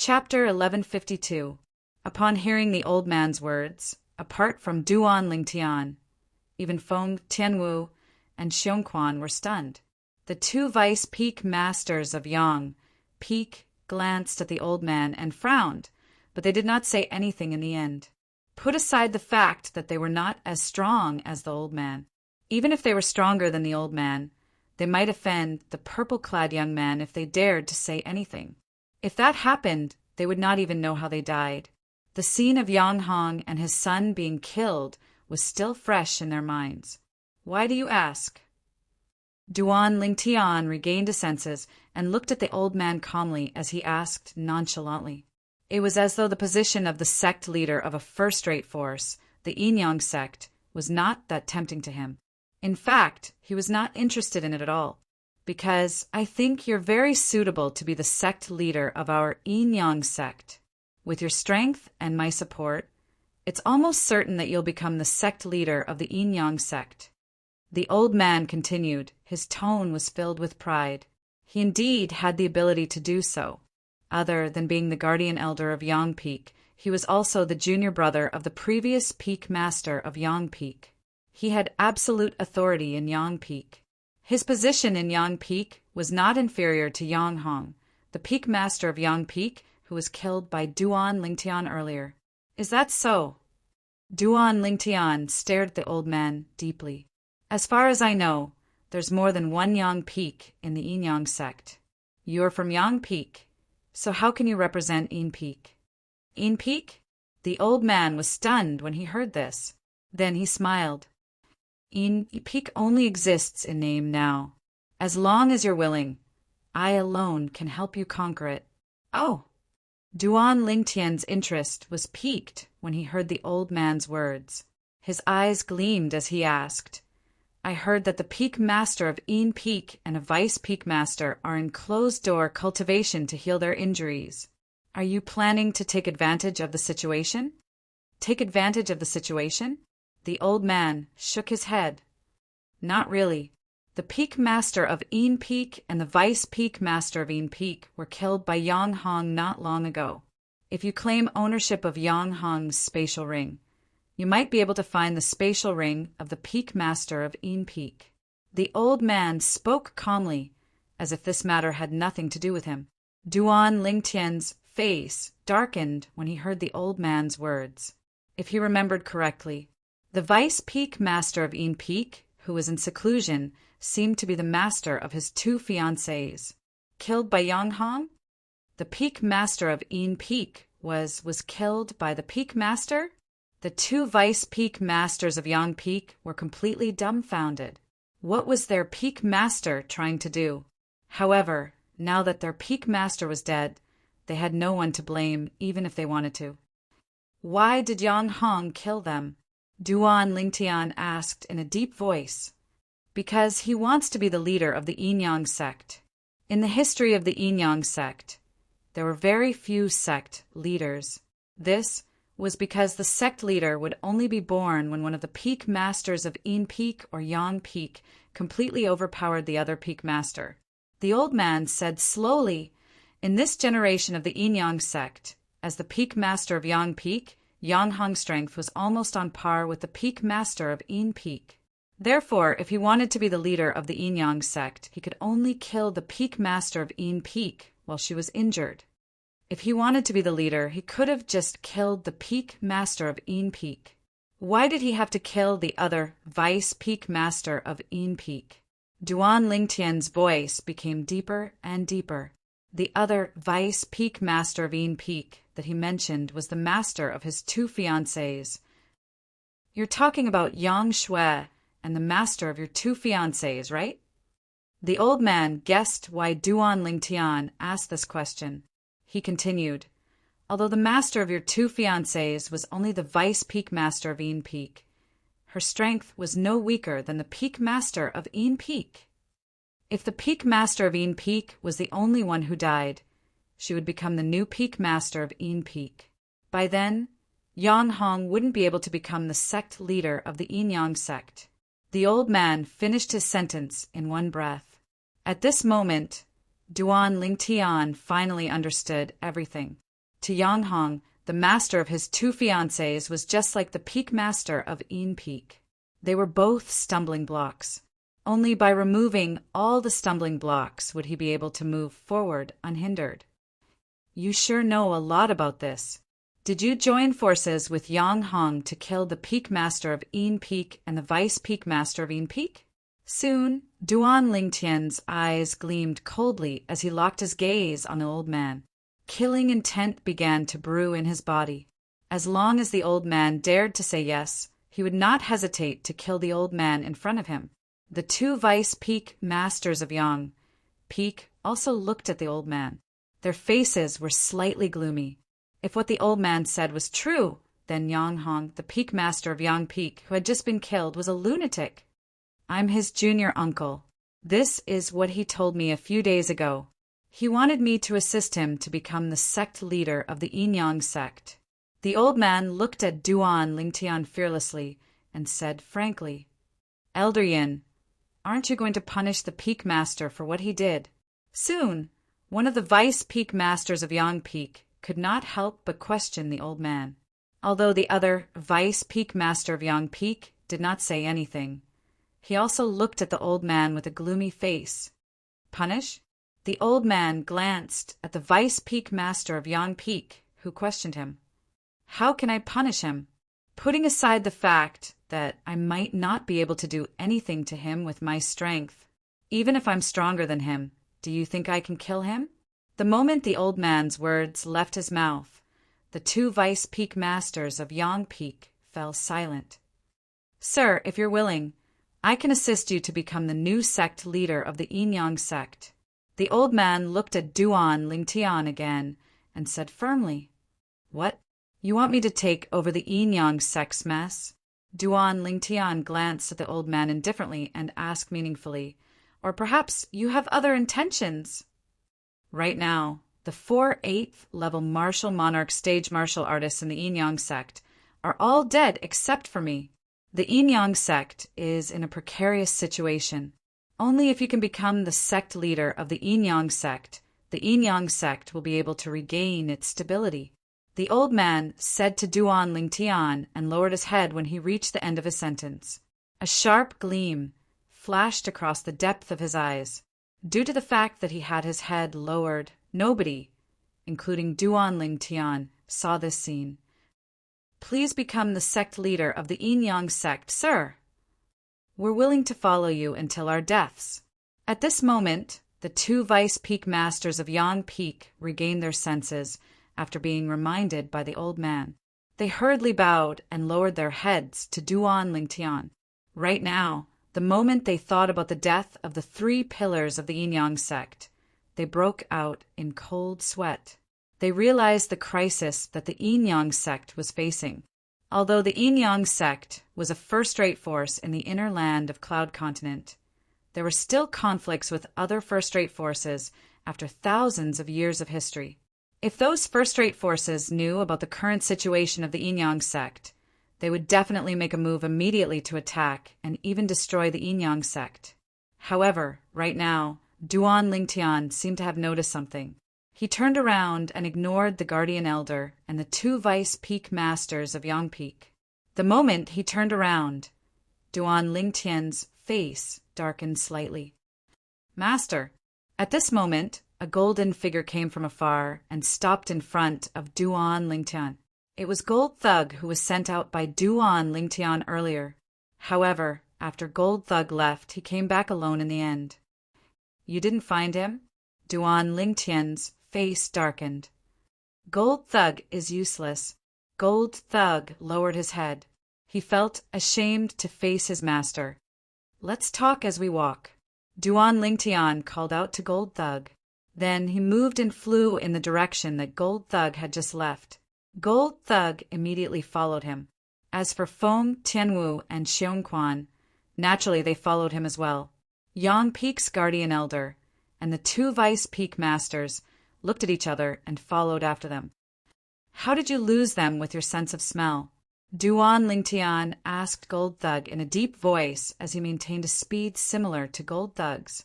Chapter 1152. Upon hearing the old man's words, apart from Duan Lingtian, even Feng Tianwu and Xiongquan were stunned. The two vice peak masters of Yang Peak glanced at the old man and frowned, but they did not say anything in the end. Put aside the fact that they were not as strong as the old man. Even if they were stronger than the old man, they might offend the purple-clad young man if they dared to say anything. If that happened, they would not even know how they died. The scene of Yang Hong and his son being killed was still fresh in their minds. Why do you ask? Duan Lingtian regained his senses and looked at the old man calmly as he asked nonchalantly. It was as though the position of the sect leader of a first-rate force, the Yin-Yang sect, was not that tempting to him. In fact, he was not interested in it at all. Because I think you're very suitable to be the sect leader of our Yin-Yang sect. With your strength and my support, it's almost certain that you'll become the sect leader of the Yin-Yang sect. The old man continued. His tone was filled with pride. He indeed had the ability to do so. Other than being the guardian elder of Yang Peak, he was also the junior brother of the previous peak master of Yang Peak. He had absolute authority in Yang Peak. His position in Yang Peak was not inferior to Yang Hong, the peak master of Yang Peak, who was killed by Duan Lingtian earlier. Is that so? Duan Lingtian stared at the old man deeply. As far as I know, there's more than one Yang Peak in the Yin-Yang sect. You're from Yang Peak, so how can you represent Yin Peak? Yin Peak? The old man was stunned when he heard this. Then he smiled. Yin Peak only exists in name now. As long as you're willing, I alone can help you conquer it. Oh! Duan Lingtian's interest was piqued when he heard the old man's words. His eyes gleamed as he asked, I heard that the peak master of Yin Peak and a vice peak master are in closed-door cultivation to heal their injuries. Are you planning to take advantage of the situation? Take advantage of the situation? The old man shook his head. Not really. The peak master of Yin Peak and the vice peak master of Yin Peak were killed by Yang Hong not long ago. If you claim ownership of Yang Hong's spatial ring, you might be able to find the spatial ring of the peak master of Yin Peak. The old man spoke calmly, as if this matter had nothing to do with him. Duan Lingtian's face darkened when he heard the old man's words. If he remembered correctly, the vice peak master of Yin Peak, who was in seclusion, seemed to be the master of his two fiancées. Killed by Yang Hong? The peak master of Yin Peak was killed by the peak master? The two vice peak masters of Yang Peak were completely dumbfounded. What was their peak master trying to do? However, now that their peak master was dead, they had no one to blame, even if they wanted to. Why did Yang Hong kill them? Duan Lingtian asked in a deep voice. Because he wants to be the leader of the Yin-Yang sect. In the history of the Yin-Yang sect, there were very few sect leaders. This was because the sect leader would only be born when one of the peak masters of Yin Peak or Yang Peak completely overpowered the other peak master. The old man said slowly, in this generation of the Yin-Yang sect, as the peak master of Yang Peak, Yang Hong's strength was almost on par with the peak master of Yin Peak. Therefore, if he wanted to be the leader of the Yin-Yang sect, he could only kill the peak master of Yin Peak while she was injured. If he wanted to be the leader, he could have just killed the peak master of Yin Peak. Why did he have to kill the other vice peak master of Yin Peak? Duan Lingtian's voice became deeper and deeper. The other vice peak master of Yin Peak that he mentioned was the master of his two fiancées. You're talking about Yang Shui and the master of your two fiancées, right? The old man guessed why Duan Lingtian asked this question. He continued, although the master of your two fiancées was only the vice peak master of Yin Peak, her strength was no weaker than the peak master of Yin Peak. If the peak master of Yin Peak was the only one who died, she would become the new peak master of Yin Peak. By then, Yang Hong wouldn't be able to become the sect leader of the Yin-Yang sect. The old man finished his sentence in one breath. At this moment, Duan Lingtian finally understood everything. To Yang Hong, the master of his two fiancées was just like the peak master of Een Peak. They were both stumbling blocks. Only by removing all the stumbling blocks would he be able to move forward unhindered. You sure know a lot about this. Did you join forces with Yang Hong to kill the peak master of Een Peak and the vice peak master of Een Peak? Soon, Duan Lingtian's eyes gleamed coldly as he locked his gaze on the old man. Killing intent began to brew in his body. As long as the old man dared to say yes, he would not hesitate to kill the old man in front of him. The two vice peak masters of Yang Peak also looked at the old man. Their faces were slightly gloomy. If what the old man said was true, then Yang Hong, the peak master of Yang Peak, who had just been killed, was a lunatic. I'm his junior uncle. This is what he told me a few days ago. He wanted me to assist him to become the sect leader of the Yin Yang sect. The old man looked at Duan Lingtian fearlessly and said frankly, Elder Yin, aren't you going to punish the peak master for what he did? Soon, one of the vice peak masters of Yang Peak could not help but question the old man. Although the other vice peak master of Yang Peak did not say anything, he also looked at the old man with a gloomy face. Punish? The old man glanced at the vice peak master of Yang Peak, who questioned him. How can I punish him? Putting aside the fact that I might not be able to do anything to him with my strength, even if I'm stronger than him, do you think I can kill him? The moment the old man's words left his mouth, the two vice peak masters of Yang Peak fell silent. Sir, if you're willing, I can assist you to become the new sect leader of the Yin Yang sect. The old man looked at Duan Lingtian again and said firmly, What? You want me to take over the Yin Yang sect's mess? Duan Lingtian glanced at the old man indifferently and asked meaningfully, Or perhaps you have other intentions? Right now, the 4 8th level martial monarch stage martial artists in the Yin Yang sect are all dead except for me. The Yin Yang sect is in a precarious situation. Only if you can become the sect leader of the Yin Yang sect, the Yin Yang sect will be able to regain its stability. The old man said to Duan Lingtian and lowered his head when he reached the end of his sentence. A sharp gleam flashed across the depth of his eyes. Due to the fact that he had his head lowered, nobody, including Duan Lingtian, saw this scene. Please become the sect leader of the Yin Yang sect, sir. We're willing to follow you until our deaths. At this moment, the two vice peak masters of Yang Peak regained their senses after being reminded by the old man. They hurriedly bowed and lowered their heads to Duan Lingtian. Right now, the moment they thought about the death of the 3 pillars of the Yin Yang sect, they broke out in cold sweat. They realized the crisis that the Yin Yang sect was facing. Although the Yin Yang sect was a first-rate force in the inner land of Cloud Continent, there were still conflicts with other first-rate forces after thousands of years of history. If those first-rate forces knew about the current situation of the Yin Yang sect, they would definitely make a move immediately to attack and even destroy the Yin Yang sect. However, right now, Duan Lingtian seemed to have noticed something. He turned around and ignored the guardian elder and the 2 vice peak masters of Yang Peak. The moment he turned around, Duan Lingtian's face darkened slightly. Master! At this moment, a golden figure came from afar and stopped in front of Duan Lingtian. It was Gold Thug, who was sent out by Duan Lingtian earlier. However, after Gold Thug left, he came back alone in the end. You didn't find him? Duan Lingtian's face darkened. Gold Thug is useless. Gold Thug lowered his head. He felt ashamed to face his master. Let's talk as we walk. Duan Lingtian called out to Gold Thug. Then he moved and flew in the direction that Gold Thug had just left. Gold Thug immediately followed him. As for Feng Tianwu and Xiongquan, naturally they followed him as well. Yang Peak's guardian elder and the 2 vice peak masters looked at each other and followed after them. How did you lose them with your sense of smell? Duan Lingtian asked Gold Thug in a deep voice as he maintained a speed similar to Gold Thug's.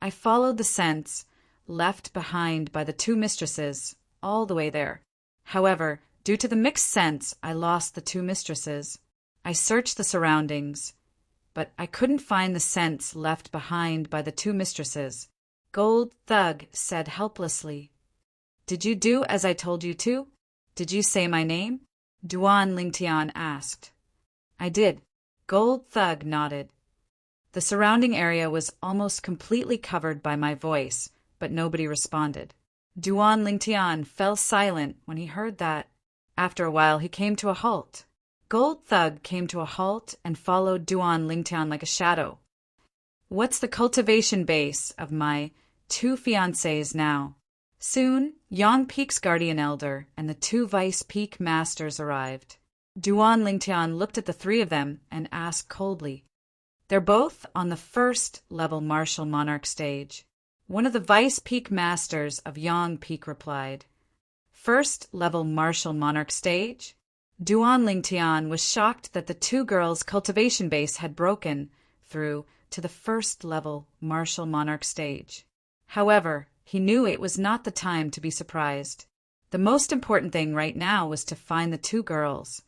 I followed the scents left behind by the 2 mistresses all the way there. However, due to the mixed scents, I lost the two mistresses. I searched the surroundings, but I couldn't find the scents left behind by the two mistresses. Gold Thug said helplessly. Did you do as I told you to? Did you say my name? Duan Lingtian asked. I did. Gold Thug nodded. The surrounding area was almost completely covered by my voice, but nobody responded. Duan Lingtian fell silent when he heard that. After a while, he came to a halt. Gold Thug came to a halt and followed Duan Lingtian like a shadow. What's the cultivation base of my two fiancés now? Soon, Yang Peak's guardian elder and the two vice peak masters arrived. Duan Lingtian looked at the three of them and asked coldly. They're both on the first-level martial monarch stage. One of the vice peak masters of Yang Peak replied. First-level martial monarch stage? Duan Lingtian was shocked that the two girls' cultivation base had broken through to the first-level martial monarch stage. However, he knew it was not the time to be surprised. The most important thing right now was to find the two girls.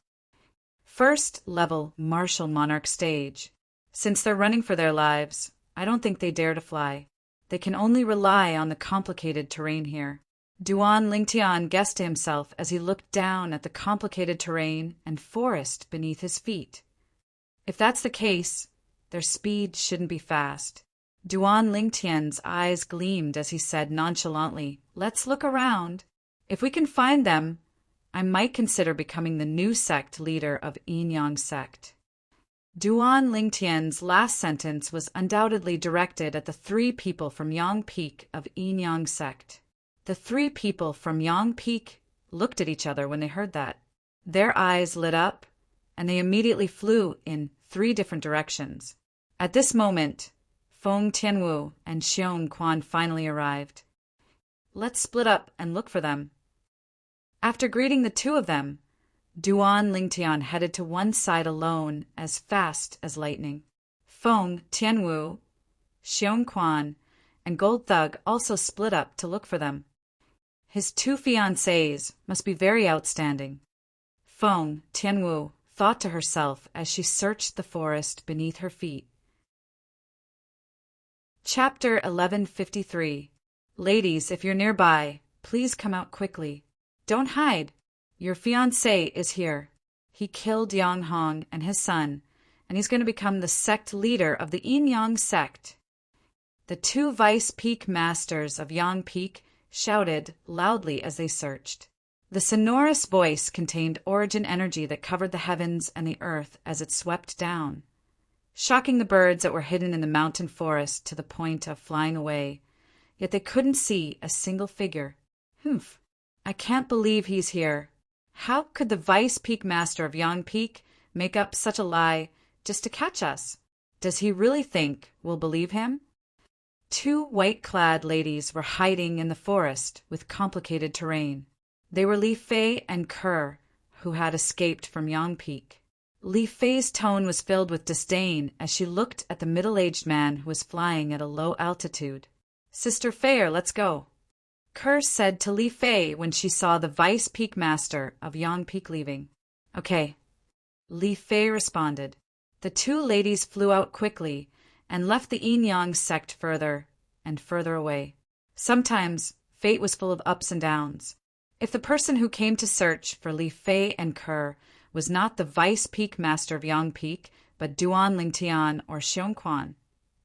First-level martial monarch stage. Since they're running for their lives, I don't think they dare to fly. They can only rely on the complicated terrain here. Duan Lingtian guessed to himself as he looked down at the complicated terrain and forest beneath his feet. If that's the case, their speed shouldn't be fast. Duan Lingtian's eyes gleamed as he said nonchalantly, Let's look around. If we can find them, I might consider becoming the new sect leader of Yin Yang sect. Duan Lingtian's last sentence was undoubtedly directed at the three people from Yang Peak of Yin Yang sect. The three people from Yang Peak looked at each other when they heard that. Their eyes lit up, and they immediately flew in three different directions. At this moment, Feng Tianwu and Xiong Quan finally arrived. Let's split up and look for them. After greeting the two of them, Duan Lingtian headed to one side alone as fast as lightning. Feng Tianwu, Xiong Quan, and Gold Thug also split up to look for them. His two fiancées must be very outstanding. Feng Tianwu thought to herself as she searched the forest beneath her feet. Chapter 1153. Ladies, if you're nearby, please come out quickly. Don't hide. Your fiancé is here. He killed Yang Hong and his son, and he's going to become the sect leader of the Yin Yang sect. The two vice peak masters of Yang Peak shouted loudly as they searched. The sonorous voice contained origin energy that covered the heavens and the earth as it swept down, shocking the birds that were hidden in the mountain forest to the point of flying away. Yet they couldn't see a single figure. Humph! I can't believe he's here. How could the vice peak master of Yang Peak make up such a lie just to catch us? Does he really think we'll believe him? Two white-clad ladies were hiding in the forest with complicated terrain. They were Li Fei and Kerr, who had escaped from Yang Peak. Li Fei's tone was filled with disdain as she looked at the middle-aged man who was flying at a low altitude. Sister Fair, let's go. Kerr said to Li Fei when she saw the vice peak master of Yang Peak leaving. Okay. Li Fei responded. The two ladies flew out quickly and left the Yin Yang sect further and further away. Sometimes fate was full of ups and downs. If the person who came to search for Li Fei and Kerr was not the vice peak master of Yang Peak, but Duan Lingtian or Xiong Quan,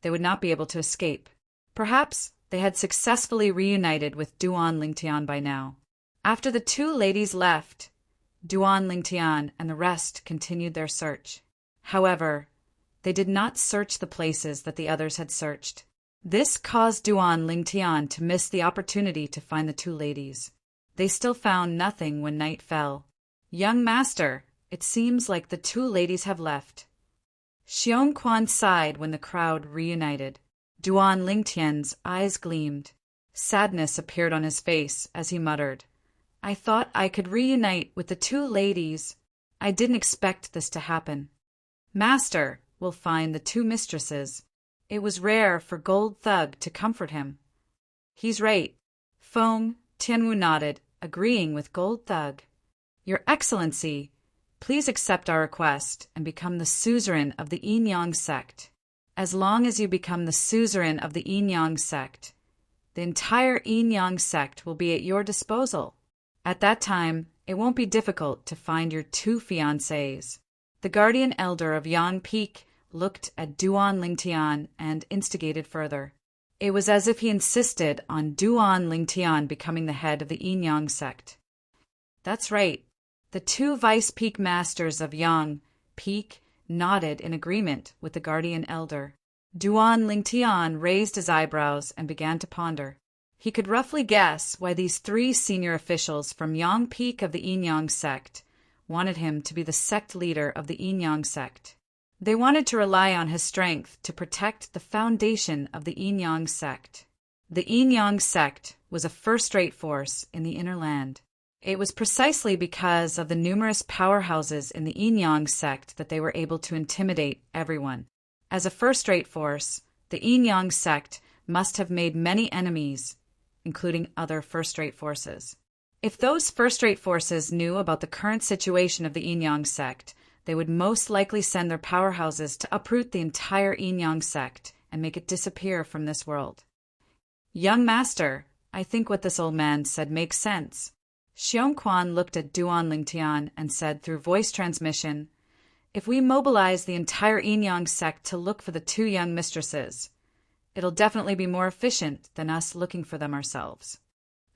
they would not be able to escape. Perhaps they had successfully reunited with Duan Lingtian by now. After the two ladies left, Duan Lingtian and the rest continued their search. However, they did not search the places that the others had searched. This caused Duan Lingtian to miss the opportunity to find the two ladies. They still found nothing when night fell. Young master, it seems like the two ladies have left. Xiong Quan sighed when the crowd reunited. Duan Lingtian's eyes gleamed. Sadness appeared on his face as he muttered, I thought I could reunite with the two ladies. I didn't expect this to happen. Master will find the two mistresses. It was rare for Gold Thug to comfort him. He's right. Feng Tianwu nodded agreeing with Gold Thug. Your Excellency, please accept our request and become the suzerain of the Yin Yang sect. As long as you become the suzerain of the Yin Yang sect, the entire Yin Yang sect will be at your disposal. At that time, it won't be difficult to find your two fiancés. The guardian elder of Yang Peak looked at Duan Lingtian and instigated further. It was as if he insisted on Duan Lingtian becoming the head of the Yin Yang sect. That's right. The two vice peak masters of Yang Peak nodded in agreement with the guardian elder. Duan Lingtian raised his eyebrows and began to ponder. He could roughly guess why these three senior officials from Yang Peak of the Yin Yang sect wanted him to be the sect leader of the Yin Yang sect. They wanted to rely on his strength to protect the foundation of the Yin Yang sect. The Yin Yang sect was a first-rate force in the inner land. It was precisely because of the numerous powerhouses in the Yin Yang sect that they were able to intimidate everyone. As a first-rate force, the Yin Yang sect must have made many enemies, including other first-rate forces. If those first-rate forces knew about the current situation of the Yin Yang sect, they would most likely send their powerhouses to uproot the entire Yin Yang sect and make it disappear from this world. Young master, I think what this old man said makes sense. Xiongquan looked at Duan Lingtian and said through voice transmission, if we mobilize the entire Yin Yang sect to look for the two young mistresses, it'll definitely be more efficient than us looking for them ourselves.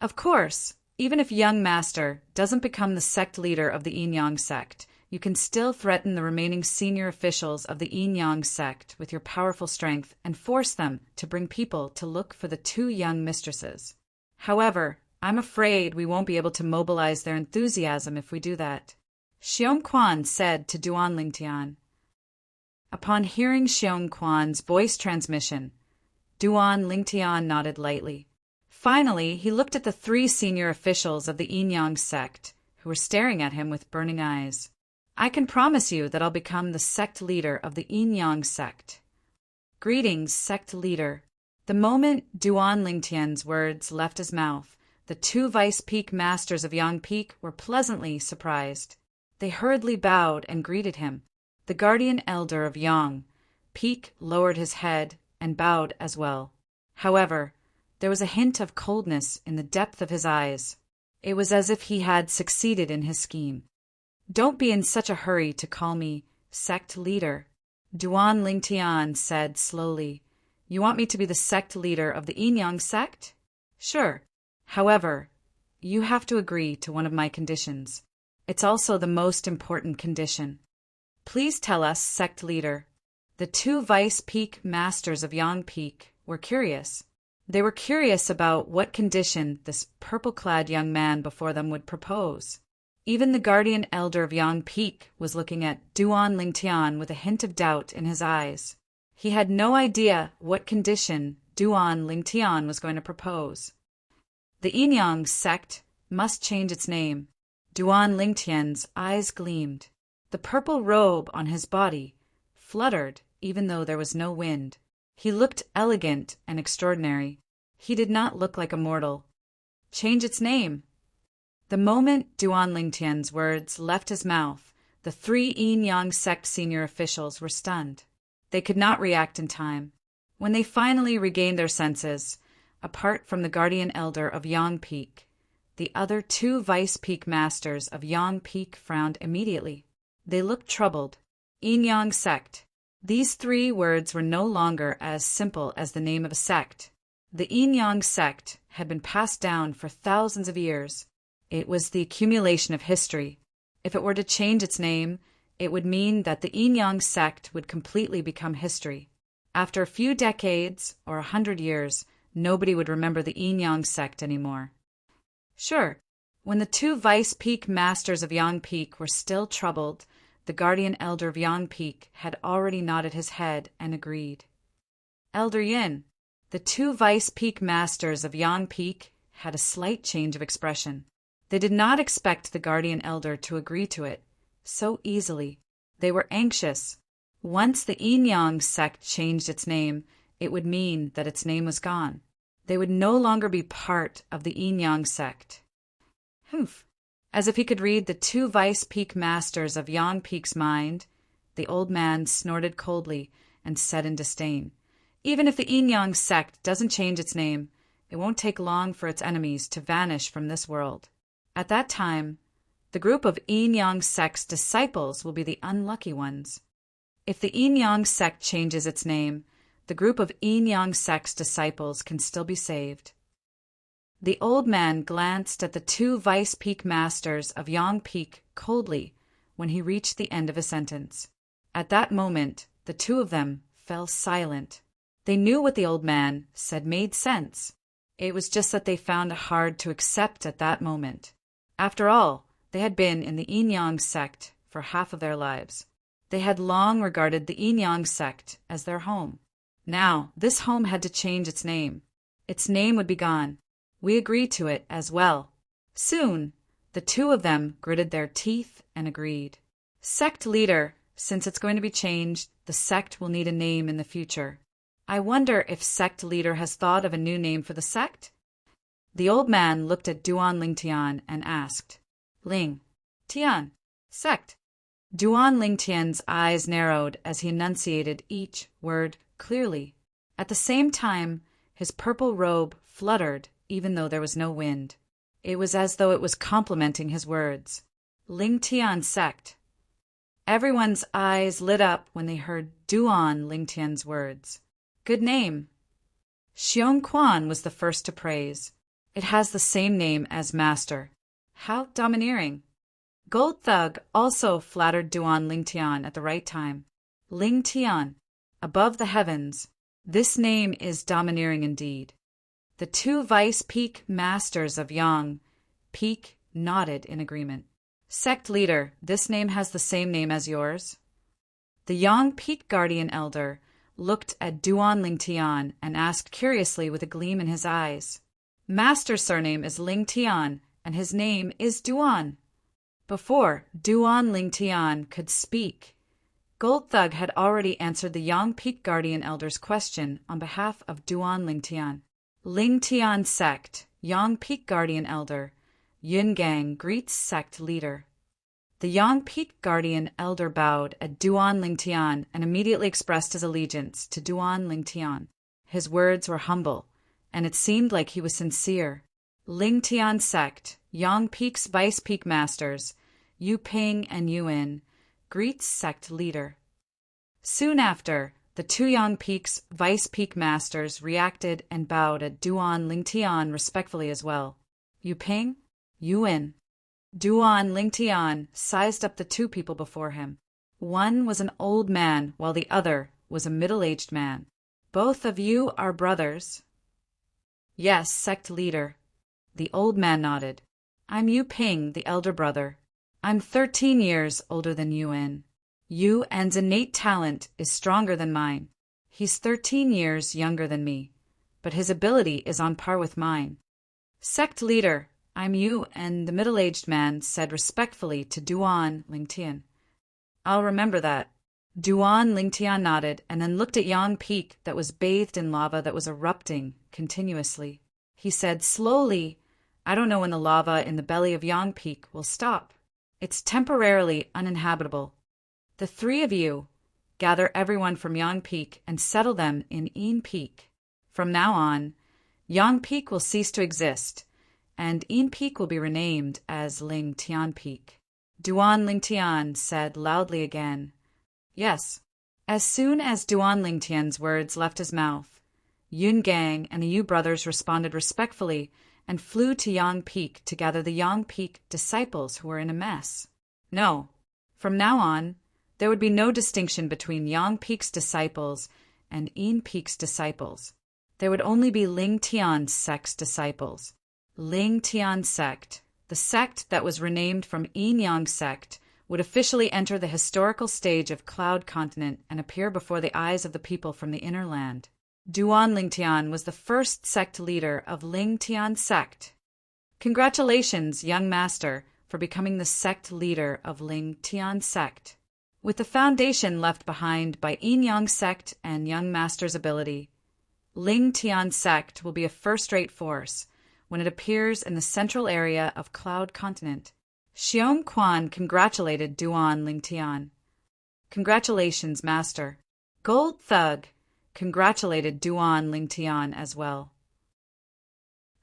Of course, even if young master doesn't become the sect leader of the Yin Yang sect, you can still threaten the remaining senior officials of the Yin Yang sect with your powerful strength and force them to bring people to look for the two young mistresses. However, I'm afraid we won't be able to mobilize their enthusiasm if we do that. Xiongquan said to Duan Lingtian. Upon hearing Xiongquan's voice transmission, Duan Lingtian nodded lightly. Finally, he looked at the three senior officials of the Yin Yang sect, who were staring at him with burning eyes. I can promise you that I'll become the sect leader of the Yin Yang sect. Greetings, sect leader. The moment Duan Lingtian's words left his mouth, the two vice peak masters of Yang Peak were pleasantly surprised. They hurriedly bowed and greeted him. The guardian elder of Yang Peak lowered his head and bowed as well. However, there was a hint of coldness in the depth of his eyes. It was as if he had succeeded in his scheme. Don't be in such a hurry to call me sect leader, Duan Lingtian said slowly. You want me to be the sect leader of the Yin Yang sect? Sure. However, you have to agree to one of my conditions. It's also the most important condition. Please tell us, sect leader. The two vice peak masters of Yang Peak were curious. They were curious about what condition this purple-clad young man before them would propose. Even the guardian elder of Yang Peak was looking at Duan Lingtian with a hint of doubt in his eyes. He had no idea what condition Duan Lingtian was going to propose. The Yin Yang sect must change its name. Duan Lingtian's eyes gleamed. The purple robe on his body fluttered even though there was no wind. He looked elegant and extraordinary. He did not look like a mortal. Change its name. The moment Duan Lingtian's words left his mouth, the three Yin Yang sect senior officials were stunned. They could not react in time. When they finally regained their senses, apart from the guardian elder of Yang Peak, the other two vice peak masters of Yang Peak frowned immediately. They looked troubled. Yin Yang sect. These three words were no longer as simple as the name of a sect. The Yin Yang sect had been passed down for thousands of years. It was the accumulation of history. If it were to change its name, it would mean that the Yin Yang sect would completely become history. After a few decades or 100 years, nobody would remember the Yin Yang sect anymore. Sure, when the two vice peak masters of Yang Peak were still troubled, the guardian elder of Yang Peak had already nodded his head and agreed. Elder Yin, the two vice peak masters of Yang Peak had a slight change of expression. They did not expect the guardian elder to agree to it so easily. They were anxious. Once the Yin Yang sect changed its name, it would mean that its name was gone. They would no longer be part of the Yin Yang sect. Humph. As if he could read the two Vice Peak Masters of Yang Peak's mind, the old man snorted coldly and said in disdain, "Even if the Yin Yang sect doesn't change its name, it won't take long for its enemies to vanish from this world. At that time, the group of Yin Yang sect's disciples will be the unlucky ones. If the Yin Yang sect changes its name, the group of Yin Yang sect's disciples can still be saved." The old man glanced at the two Vice Peak Masters of Yang Peak coldly when he reached the end of his sentence. At that moment, the two of them fell silent. They knew what the old man said made sense. It was just that they found it hard to accept at that moment. After all, they had been in the Yin Yang sect for half of their lives. They had long regarded the Yin Yang sect as their home. Now, this home had to change its name. Its name would be gone. We agreed to it as well. Soon, the two of them gritted their teeth and agreed. Sect leader, since it's going to be changed, the sect will need a name in the future. I wonder if sect leader has thought of a new name for the sect? The old man looked at Duan Lingtian and asked, "Ling, Tian, sect." Duan Lingtian's eyes narrowed as he enunciated each word clearly. At the same time, his purple robe fluttered even though there was no wind. It was as though it was complimenting his words. Lingtian sect. Everyone's eyes lit up when they heard Duan Lingtian's words. Good name. Xiong Quan was the first to praise. It has the same name as master. How domineering. Gold Thug also flattered Duan Lingtian at the right time. Lingtian, above the heavens. This name is domineering indeed. The two Vice Peak Masters of Yang Peak nodded in agreement. Sect leader, this name has the same name as yours. The Yang Peak Guardian Elder looked at Duan Lingtian and asked curiously with a gleam in his eyes. Master's surname is Lingtian, and his name is Duan. Before Duan Lingtian could speak, Gold Thug had already answered the Yang Peak Guardian Elder's question on behalf of Duan Lingtian. Lingtian sect, Yang Peak Guardian Elder, Yun Gang greets sect leader. The Yang Peak Guardian Elder bowed at Duan Lingtian and immediately expressed his allegiance to Duan Lingtian. His words were humble, and it seemed like he was sincere. Lingtian sect, Yang Peak's Vice Peak Masters, Yu Ping and Yuan, greets sect leader. Soon after, the two Yang Peak's Vice Peak Masters reacted and bowed at Duan Lingtian respectfully as well. Yu Ping, Yuan. Duan Lingtian sized up the two people before him. One was an old man, while the other was a middle-aged man. Both of you are brothers? Yes, sect leader. The old man nodded. I'm Yu Ping, the elder brother. I'm 13 years older than Yuan. Yuan's innate talent is stronger than mine. He's 13 years younger than me, but his ability is on par with mine. Sect leader, I'm Yu, and the middle-aged man said respectfully to Duan Lingtian. I'll remember that. Duan Lingtian nodded and then looked at Yang Peak that was bathed in lava that was erupting continuously. He said slowly, I don't know when the lava in the belly of Yang Peak will stop. It's temporarily uninhabitable. The three of you, gather everyone from Yang Peak and settle them in Yin Peak. From now on, Yang Peak will cease to exist, and Yin Peak will be renamed as Ling Tian Peak. Duan Lingtian said loudly again, Yes. As soon as Duan Lingtian's words left his mouth, Yun Gang and the Yu brothers responded respectfully and flew to Yang Peak to gather the Yang Peak disciples who were in a mess. No, from now on, there would be no distinction between Yang Peak's disciples and Yin Peak's disciples. There would only be Ling Tian sect's disciples. Ling Tian sect, the sect that was renamed from Yin Yang sect, would officially enter the historical stage of Cloud Continent and appear before the eyes of the people from the inner land. Duan Lingtian was the first sect leader of Ling Tian sect. Congratulations, young master, for becoming the sect leader of Ling Tian sect. With the foundation left behind by Yin Yang sect and young master's ability, Ling Tian sect will be a first-rate force, when it appears in the central area of Cloud Continent. Xiong Quan congratulated Duan Lingtian. Congratulations, Master. Gold Thug congratulated Duan Lingtian as well.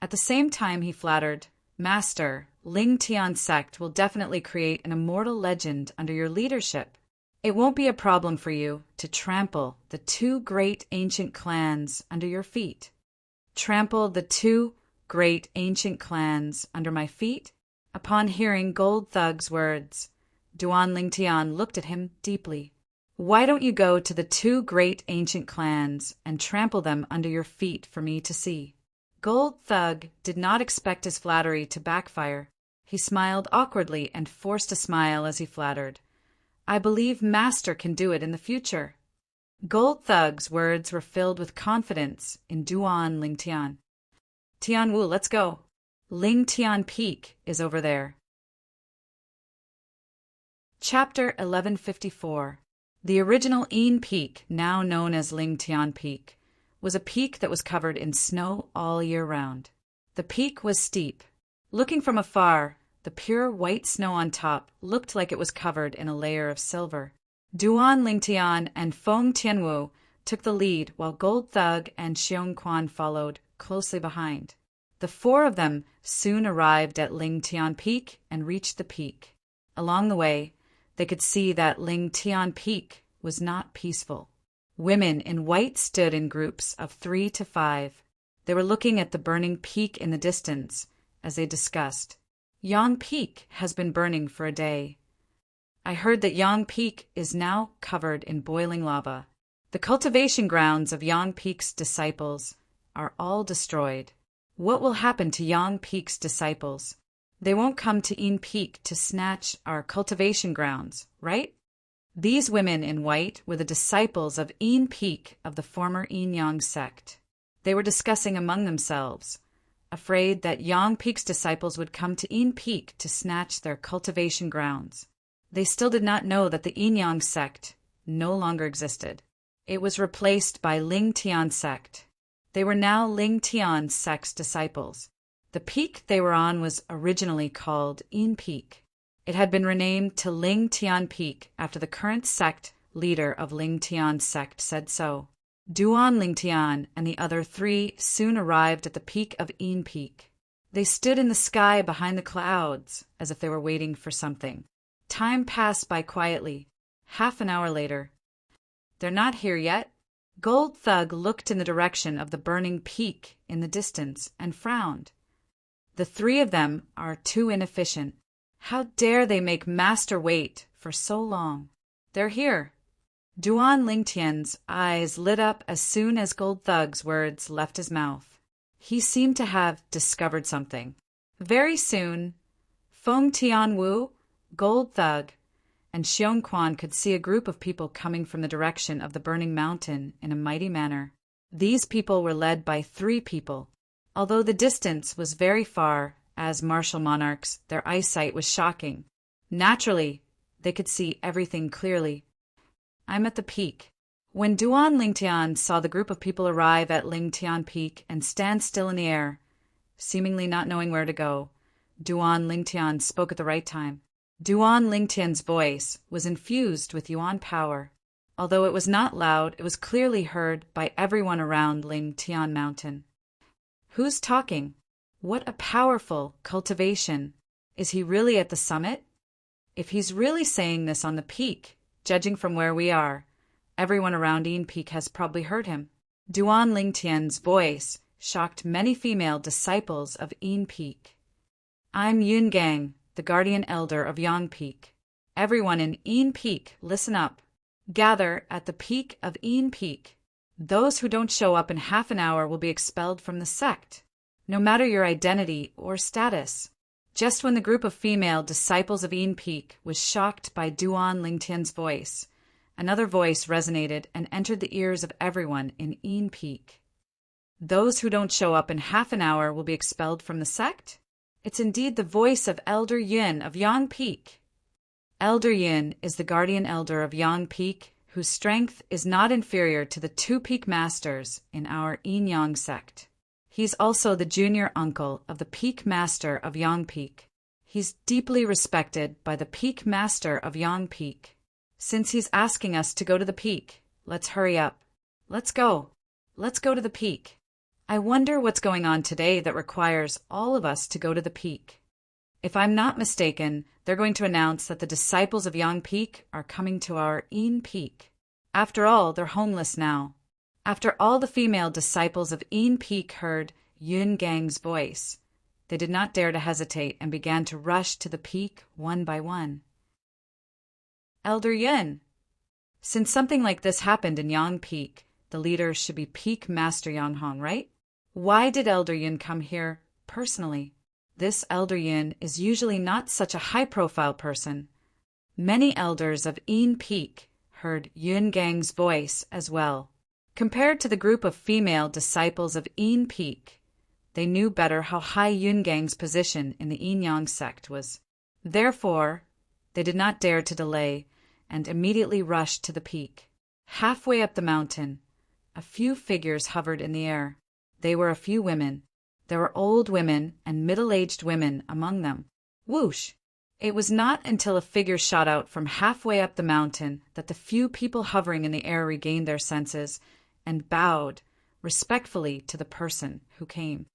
At the same time he flattered, Master, Lingtian sect will definitely create an immortal legend under your leadership. It won't be a problem for you to trample the two great ancient clans under your feet. Trample the two great ancient clans under my feet? Upon hearing Gold Thug's words, Duan Lingtian looked at him deeply. Why don't you go to the two great ancient clans and trample them under your feet for me to see? Gold Thug did not expect his flattery to backfire. He smiled awkwardly and forced a smile as he flattered. I believe Master can do it in the future. Gold Thug's words were filled with confidence in Duan Lingtian. Tianwu, let's go. Lingtian Peak is over there. Chapter 1154. The original Yin Peak, now known as Lingtian Peak, was a peak that was covered in snow all year round. The peak was steep. Looking from afar, the pure white snow on top looked like it was covered in a layer of silver. Duan Lingtian and Feng Tianwu took the lead while Gold Thug and Xiong Quan followed closely behind. The four of them soon arrived at Lingtian Peak and reached the peak. Along the way, they could see that Lingtian Peak was not peaceful. Women in white stood in groups of 3 to 5. They were looking at the burning peak in the distance as they discussed. Yang Peak has been burning for a day. I heard that Yang Peak is now covered in boiling lava. The cultivation grounds of Yang Peak's disciples are all destroyed. What will happen to Yang Peak's disciples? They won't come to Yin Peak to snatch our cultivation grounds, right? These women in white were the disciples of Yin Peak of the former Yin Yang sect. They were discussing among themselves, afraid that Yang Peak's disciples would come to Yin Peak to snatch their cultivation grounds. They still did not know that the Yin Yang sect no longer existed. It was replaced by Lingtian sect. They were now Lingtian sect's disciples. The peak they were on was originally called Yin Peak. It had been renamed to Lingtian Peak after the current sect leader of Lingtian sect said so. Duan Lingtian and the other 3 soon arrived at the peak of Yin Peak. They stood in the sky behind the clouds as if they were waiting for something. Time passed by quietly. Half an hour later. They're not here yet. Gold Thug looked in the direction of the burning peak in the distance and frowned. The 3 of them are too inefficient. How dare they make Master wait for so long? They're here. Duan Lingtian's eyes lit up as soon as Gold Thug's words left his mouth. He seemed to have discovered something. Very soon, Feng Tianwu, Gold Thug, and Xiong Quan could see a group of people coming from the direction of the burning mountain in a mighty manner. These people were led by 3 people. Although the distance was very far, as martial monarchs, their eyesight was shocking. Naturally, they could see everything clearly. I'm at the peak. When Duan Lingtian saw the group of people arrive at Lingtian Peak and stand still in the air, seemingly not knowing where to go, Duan Lingtian spoke at the right time. Duan Lingtian's voice was infused with Yuan power. Although it was not loud, it was clearly heard by everyone around Lingtian Mountain. Who's talking? What a powerful cultivation. Is he really at the summit? If he's really saying this on the peak, judging from where we are, everyone around Yin Peak has probably heard him. Duan Lingtian's voice shocked many female disciples of Yin Peak. I'm Yun Gang, the guardian elder of Yang Peak. Everyone in Yin Peak, listen up. Gather at the peak of Yin Peak. Those who don't show up in half an hour will be expelled from the sect, no matter your identity or status. Just when the group of female disciples of Yin Peak was shocked by Duan Lingtian's voice, another voice resonated and entered the ears of everyone in Yin Peak. Those who don't show up in half an hour will be expelled from the sect? It's indeed the voice of Elder Yin of Yang Peak. Elder Yin is the guardian elder of Yang Peak, whose strength is not inferior to the 2 peak masters in our Yin Yang sect. He's also the junior uncle of the Peak Master of Yang Peak. He's deeply respected by the Peak Master of Yang Peak. Since he's asking us to go to the peak, let's hurry up. Let's go. Let's go to the peak. I wonder what's going on today that requires all of us to go to the peak. If I'm not mistaken, they're going to announce that the disciples of Yang Peak are coming to our Yin Peak. After all, they're homeless now. After all the female disciples of Yin Peak heard Yun Gang's voice, they did not dare to hesitate and began to rush to the peak one by one. Elder Yun. Since something like this happened in Yang Peak, the leader should be Peak Master Yang Hong, right? Why did Elder Yun come here personally? This Elder Yun is usually not such a high-profile person. Many elders of Yin Peak heard Yun Gang's voice as well. Compared to the group of female disciples of Yin Peak, they knew better how high Yun Gang's position in the Yin Yang sect was. Therefore, they did not dare to delay and immediately rushed to the peak. Halfway up the mountain, a few figures hovered in the air. They were a few women. There were old women and middle-aged women among them. Whoosh! It was not until a figure shot out from halfway up the mountain that the few people hovering in the air regained their senses and bowed respectfully to the person who came.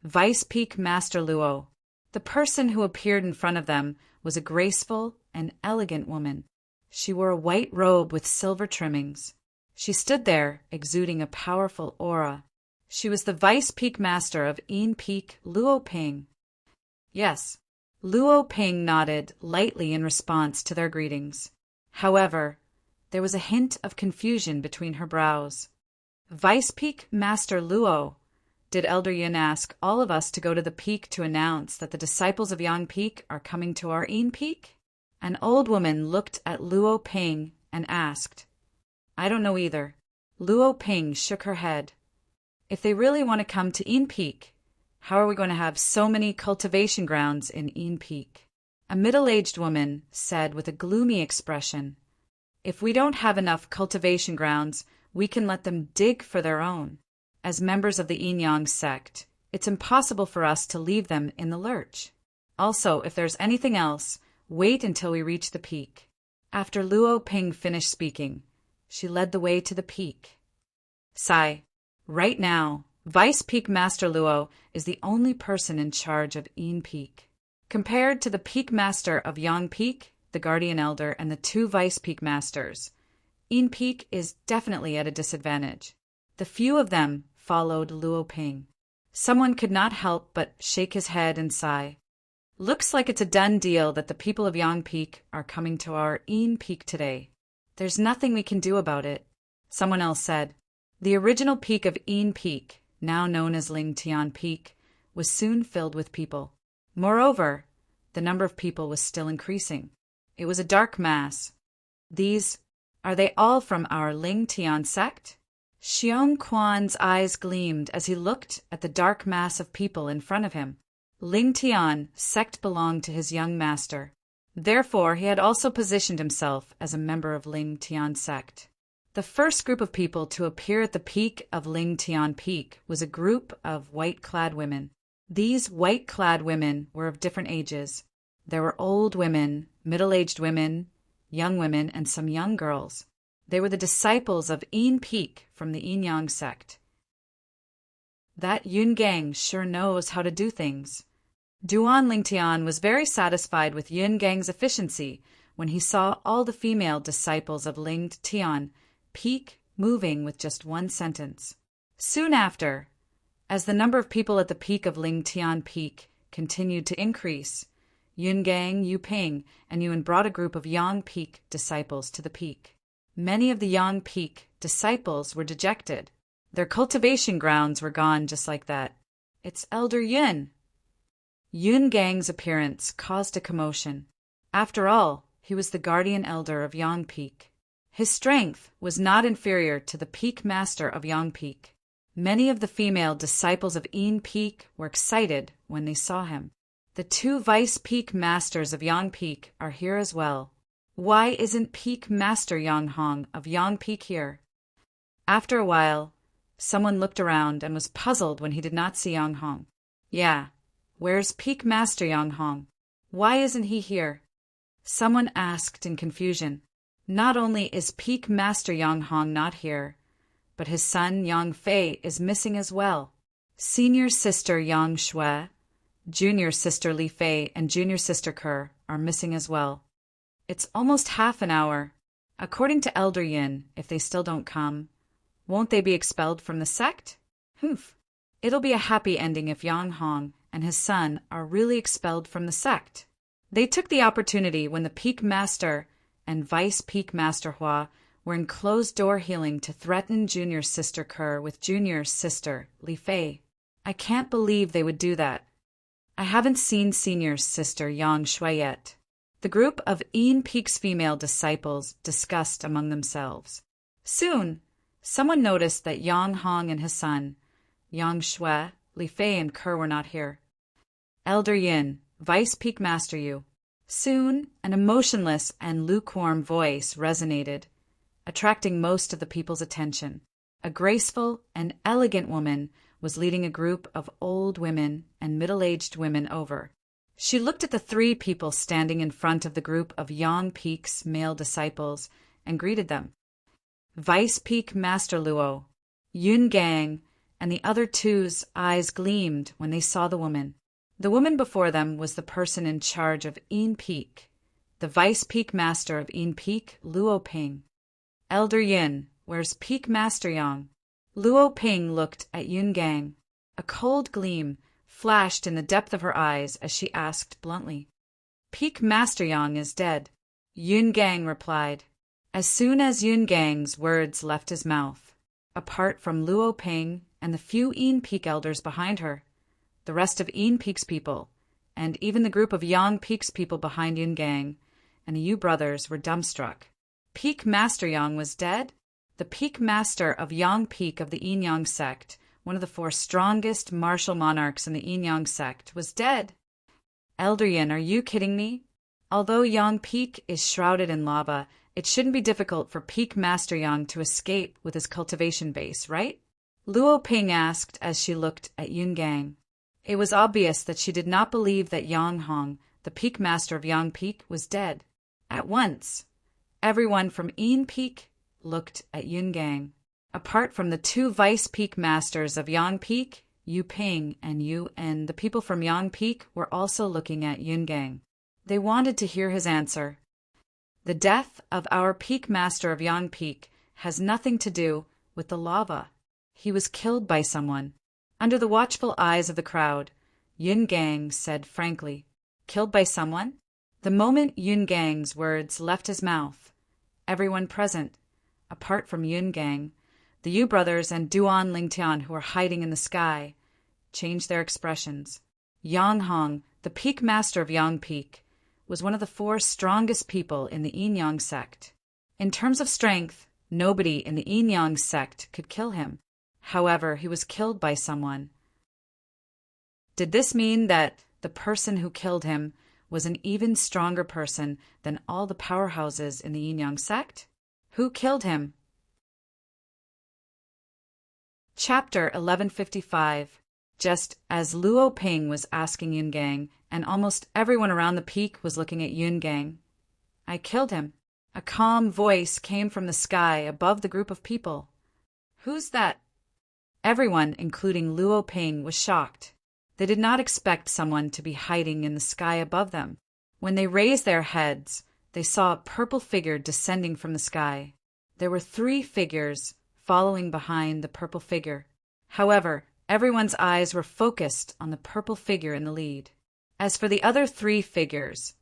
Vice Peak Master Luo. The person who appeared in front of them was a graceful and elegant woman. She wore a white robe with silver trimmings. She stood there, exuding a powerful aura. She was the Vice Peak Master of Yin Peak, Luo Ping. Yes, Luo Ping nodded lightly in response to their greetings. However, there was a hint of confusion between her brows. Vice Peak Master Luo, did Elder Yin ask all of us to go to the peak to announce that the disciples of Yang Peak are coming to our Yin Peak? An old woman looked at Luo Ping and asked. I don't know either. Luo Ping shook her head. If they really want to come to Yin Peak, how are we going to have so many cultivation grounds in Yin Peak? A middle-aged woman said with a gloomy expression, If we don't have enough cultivation grounds, we can let them dig for their own. As members of the Yin Yang sect, it's impossible for us to leave them in the lurch. Also, if there's anything else, wait until we reach the peak. After Luo Ping finished speaking, she led the way to the peak. Sigh. Right now, Vice Peak Master Luo is the only person in charge of Yin Peak. Compared to the Peak Master of Yang Peak, the Guardian Elder, and the two Vice Peak Masters, Yin Peak is definitely at a disadvantage. The few of them followed Luo Ping. Someone could not help but shake his head and sigh. Looks like it's a done deal that the people of Yang Peak are coming to our Yin Peak today. There's nothing we can do about it. Someone else said. The original peak of Yin Peak, now known as Ling Tian Peak, was soon filled with people. Moreover, the number of people was still increasing. It was a dark mass. Are they all from our Ling Tian sect? Xiong Quan's eyes gleamed as he looked at the dark mass of people in front of him. Ling Tian sect belonged to his young master. Therefore, he had also positioned himself as a member of Ling Tian sect. The first group of people to appear at the peak of Ling Tian Peak was a group of white-clad women. These white-clad women were of different ages. There were old women, middle-aged women, young women, and some young girls. They were the disciples of Yin Peak from the Yin Yang sect. That Yun Gang sure knows how to do things. Duan Lingtian was very satisfied with Yun Gang's efficiency when he saw all the female disciples of Ling Tian Peak moving with just one sentence. Soon after, as the number of people at the peak of Ling Tian Peak continued to increase, Yun Gang, Yu Ping, and Yuan brought a group of Yang Peak disciples to the peak. Many of the Yang Peak disciples were dejected. Their cultivation grounds were gone just like that. It's Elder Yun. Yun Gang's appearance caused a commotion. After all, he was the guardian elder of Yang Peak. His strength was not inferior to the Peak Master of Yang Peak. Many of the female disciples of Yin Peak were excited when they saw him. The two Vice Peak Masters of Yang Peak are here as well. Why isn't Peak Master Yang Hong of Yang Peak here? After a while, Someone looked around and was puzzled when he did not see Yang Hong. Yeah, where's Peak Master Yang Hong? Why isn't he here? Someone asked in confusion. Not only is Peak Master Yang Hong not here, but his son Yang Fei is missing as well. Senior sister Yang Shui, junior sister Li Fei, and junior sister Ke are missing as well. It's almost half an hour. According to Elder Yin, if they still don't come, won't they be expelled from the sect? Humph. It'll be a happy ending if Yang Hong and his son are really expelled from the sect. They took the opportunity when the Peak Master and Vice Peak Master Hua were in closed-door healing to threaten junior sister Ke with junior sister Li Fei. I can't believe they would do that. I haven't seen senior sister Yang Shui yet. The group of Yin Peak's female disciples discussed among themselves. Soon, someone noticed that Yang Hong and his son, Yang Shui, Li Fei, and Ke were not here. Elder Yin, Vice Peak Master Yu. Soon, an emotionless and lukewarm voice resonated, attracting most of the people's attention. A graceful and elegant woman was leading a group of old women and middle-aged women over. She looked at the three people standing in front of the group of Yang Peak's male disciples and greeted them. Vice Peak Master Luo, Yun Gang, and the other two's eyes gleamed when they saw the woman. The woman before them was the person in charge of Yin Peak, the Vice Peak Master of Yin Peak, Luo Ping. Elder Yin, where's Peak Master Yang? Luo Ping looked at Yun Gang. A cold gleam flashed in the depth of her eyes as she asked bluntly. Peak Master Yang is dead. Yun Gang replied. As soon as Yun Gang's words left his mouth, apart from Luo Ping and the few Yin Peak elders behind her, the rest of Yin Peak's people, and even the group of Yang Peak's people behind Yun Gang and the Yu brothers were dumbstruck. Peak Master Yang was dead? The Peak Master of Yang Peak of the Yin Yang sect, one of the four strongest martial monarchs in the Yin Yang sect, was dead. Elder Yin, are you kidding me? Although Yang Peak is shrouded in lava, it shouldn't be difficult for Peak Master Yang to escape with his cultivation base, right? Luo Ping asked as she looked at Yun Gang. It was obvious that she did not believe that Yang Hong, the Peak Master of Yang Peak, was dead. At once, everyone from Yin Peak looked at Yun Gang. Apart from the two Vice Peak Masters of Yang Peak, Yu Ping and Yu En, the people from Yang Peak were also looking at Yun Gang. They wanted to hear his answer. The death of our Peak Master of Yang Peak has nothing to do with the lava. He was killed by someone. Under the watchful eyes of the crowd, Yun Gang said frankly, Killed by someone? The moment Yun Gang's words left his mouth, everyone present, apart from Yun Gang, the Yu brothers and Duan Lingtian who were hiding in the sky, changed their expressions. Yang Hong, the Peak Master of Yang Peak, was one of the four strongest people in the Yin Yang sect. In terms of strength, nobody in the Yin Yang sect could kill him. However, he was killed by someone. Did this mean that the person who killed him was an even stronger person than all the powerhouses in the Yin Yang sect? Who killed him? Chapter 1155. Just as Luo Ping was asking Yun Gang, and almost everyone around the peak was looking at Yun Gang, I killed him. A calm voice came from the sky above the group of people. Who's that? Everyone, including Luo Ping, was shocked. They did not expect someone to be hiding in the sky above them. When they raised their heads, they saw a purple figure descending from the sky. There were 3 figures following behind the purple figure. However, everyone's eyes were focused on the purple figure in the lead. As for the other 3 figures,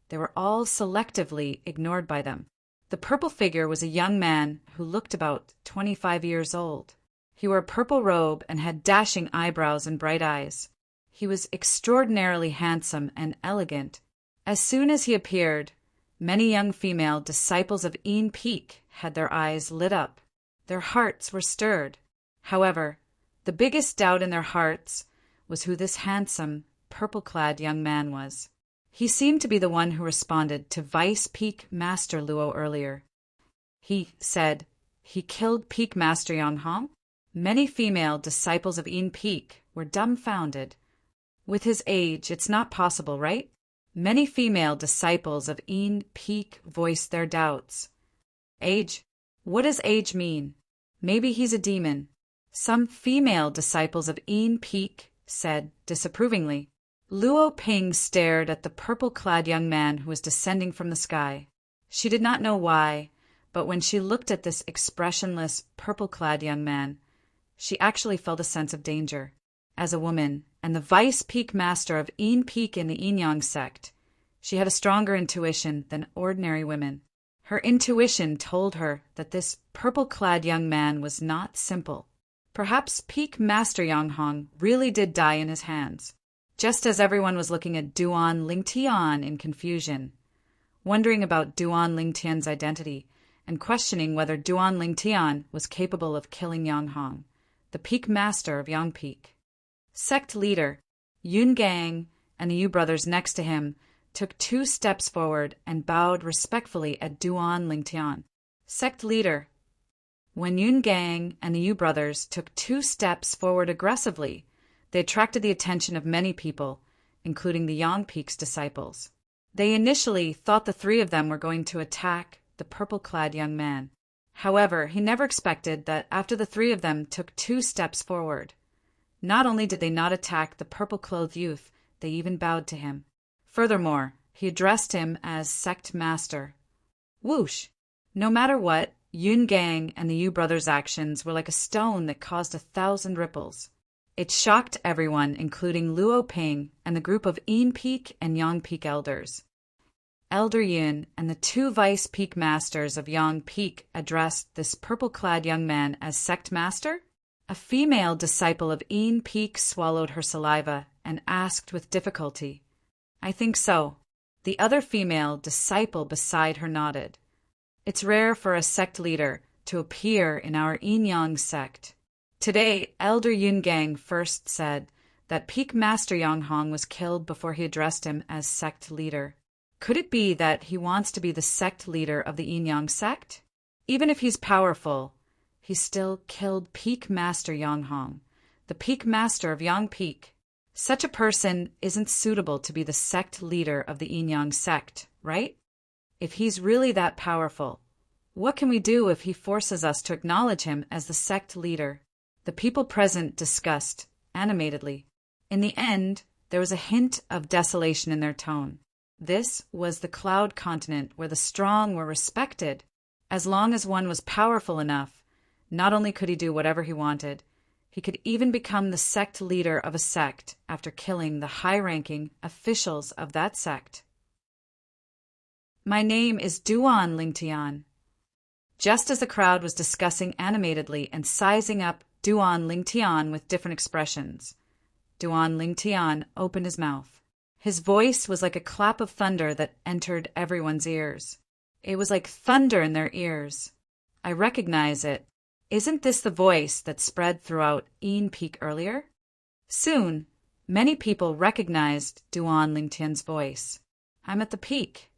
they were all selectively ignored by them. The purple figure was a young man who looked about 25 years old. He wore a purple robe and had dashing eyebrows and bright eyes. He was extraordinarily handsome and elegant. As soon as he appeared, many young female disciples of Yin Peak had their eyes lit up. Their hearts were stirred. However, the biggest doubt in their hearts was who this handsome, purple-clad young man was. He seemed to be the one who responded to Vice Peak Master Luo earlier. He said, he killed Peak Master Yang Hong? Many female disciples of Een Peak were dumbfounded. With his age, it's not possible, right? Many female disciples of Een Peak voiced their doubts. Age? What does age mean? Maybe he's a demon. Some female disciples of Een Peak said disapprovingly. Luo Ping stared at the purple-clad young man who was descending from the sky. She did not know why, but when she looked at this expressionless, purple-clad young man, she actually felt a sense of danger. As a woman, and the vice peak master of Een Peak in the Yin sect, she had a stronger intuition than ordinary women. Her intuition told her that this purple-clad young man was not simple. Perhaps Peak Master Yanghong really did die in his hands. Just as everyone was looking at Duan Lingtian in confusion, wondering about Duan Lingtian's identity, and questioning whether Duan Lingtian was capable of killing Yanghong, the Peak Master of Yang Peak. Sect leader Yun Gang and the Yu brothers next to him took 2 steps forward and bowed respectfully at Duan Lingtian. Sect leader. When Yun Gang and the Yu brothers took 2 steps forward aggressively, they attracted the attention of many people, including the Yang Peak's disciples. They initially thought the 3 of them were going to attack the purple-clad young man. However, he never expected that after the 3 of them took 2 steps forward, not only did they not attack the purple-clothed youth, they even bowed to him. Furthermore, he addressed him as sect master. Whoosh! No matter what, Yun Gang and the Yu brothers' actions were like a stone that caused 1,000 ripples. It shocked everyone, including Luo Ping and the group of Een Peak and Yang Peak elders. Elder Yun and the 2 vice peak masters of Yang Peak addressed this purple-clad young man as sect master? A female disciple of Een Peak swallowed her saliva and asked with difficulty, I think so. The other female disciple beside her nodded. It's rare for a sect leader to appear in our Yin Yang sect. Today, Elder Yun Gang first said that Peak Master Yanghong was killed before he addressed him as sect leader. Could it be that he wants to be the sect leader of the Yin Yang sect? Even if he's powerful, he still killed Peak Master Yanghong, the Peak Master of Yang Peak. Such a person isn't suitable to be the sect leader of the Yin Yang sect, right? If he's really that powerful, what can we do if he forces us to acknowledge him as the sect leader? The people present discussed, animatedly. In the end, there was a hint of desolation in their tone. This was the cloud continent where the strong were respected. As long as one was powerful enough, not only could he do whatever he wanted, he could even become the sect leader of a sect after killing the high-ranking officials of that sect. My name is Duan Lingtian. Just as the crowd was discussing animatedly and sizing up Duan Lingtian with different expressions, Duan Lingtian opened his mouth. His voice was like a clap of thunder that entered everyone's ears. It was like thunder in their ears. I recognize it. Isn't this the voice that spread throughout Een Peak earlier? Soon, many people recognized Duan Lingtian's voice. I'm at the peak.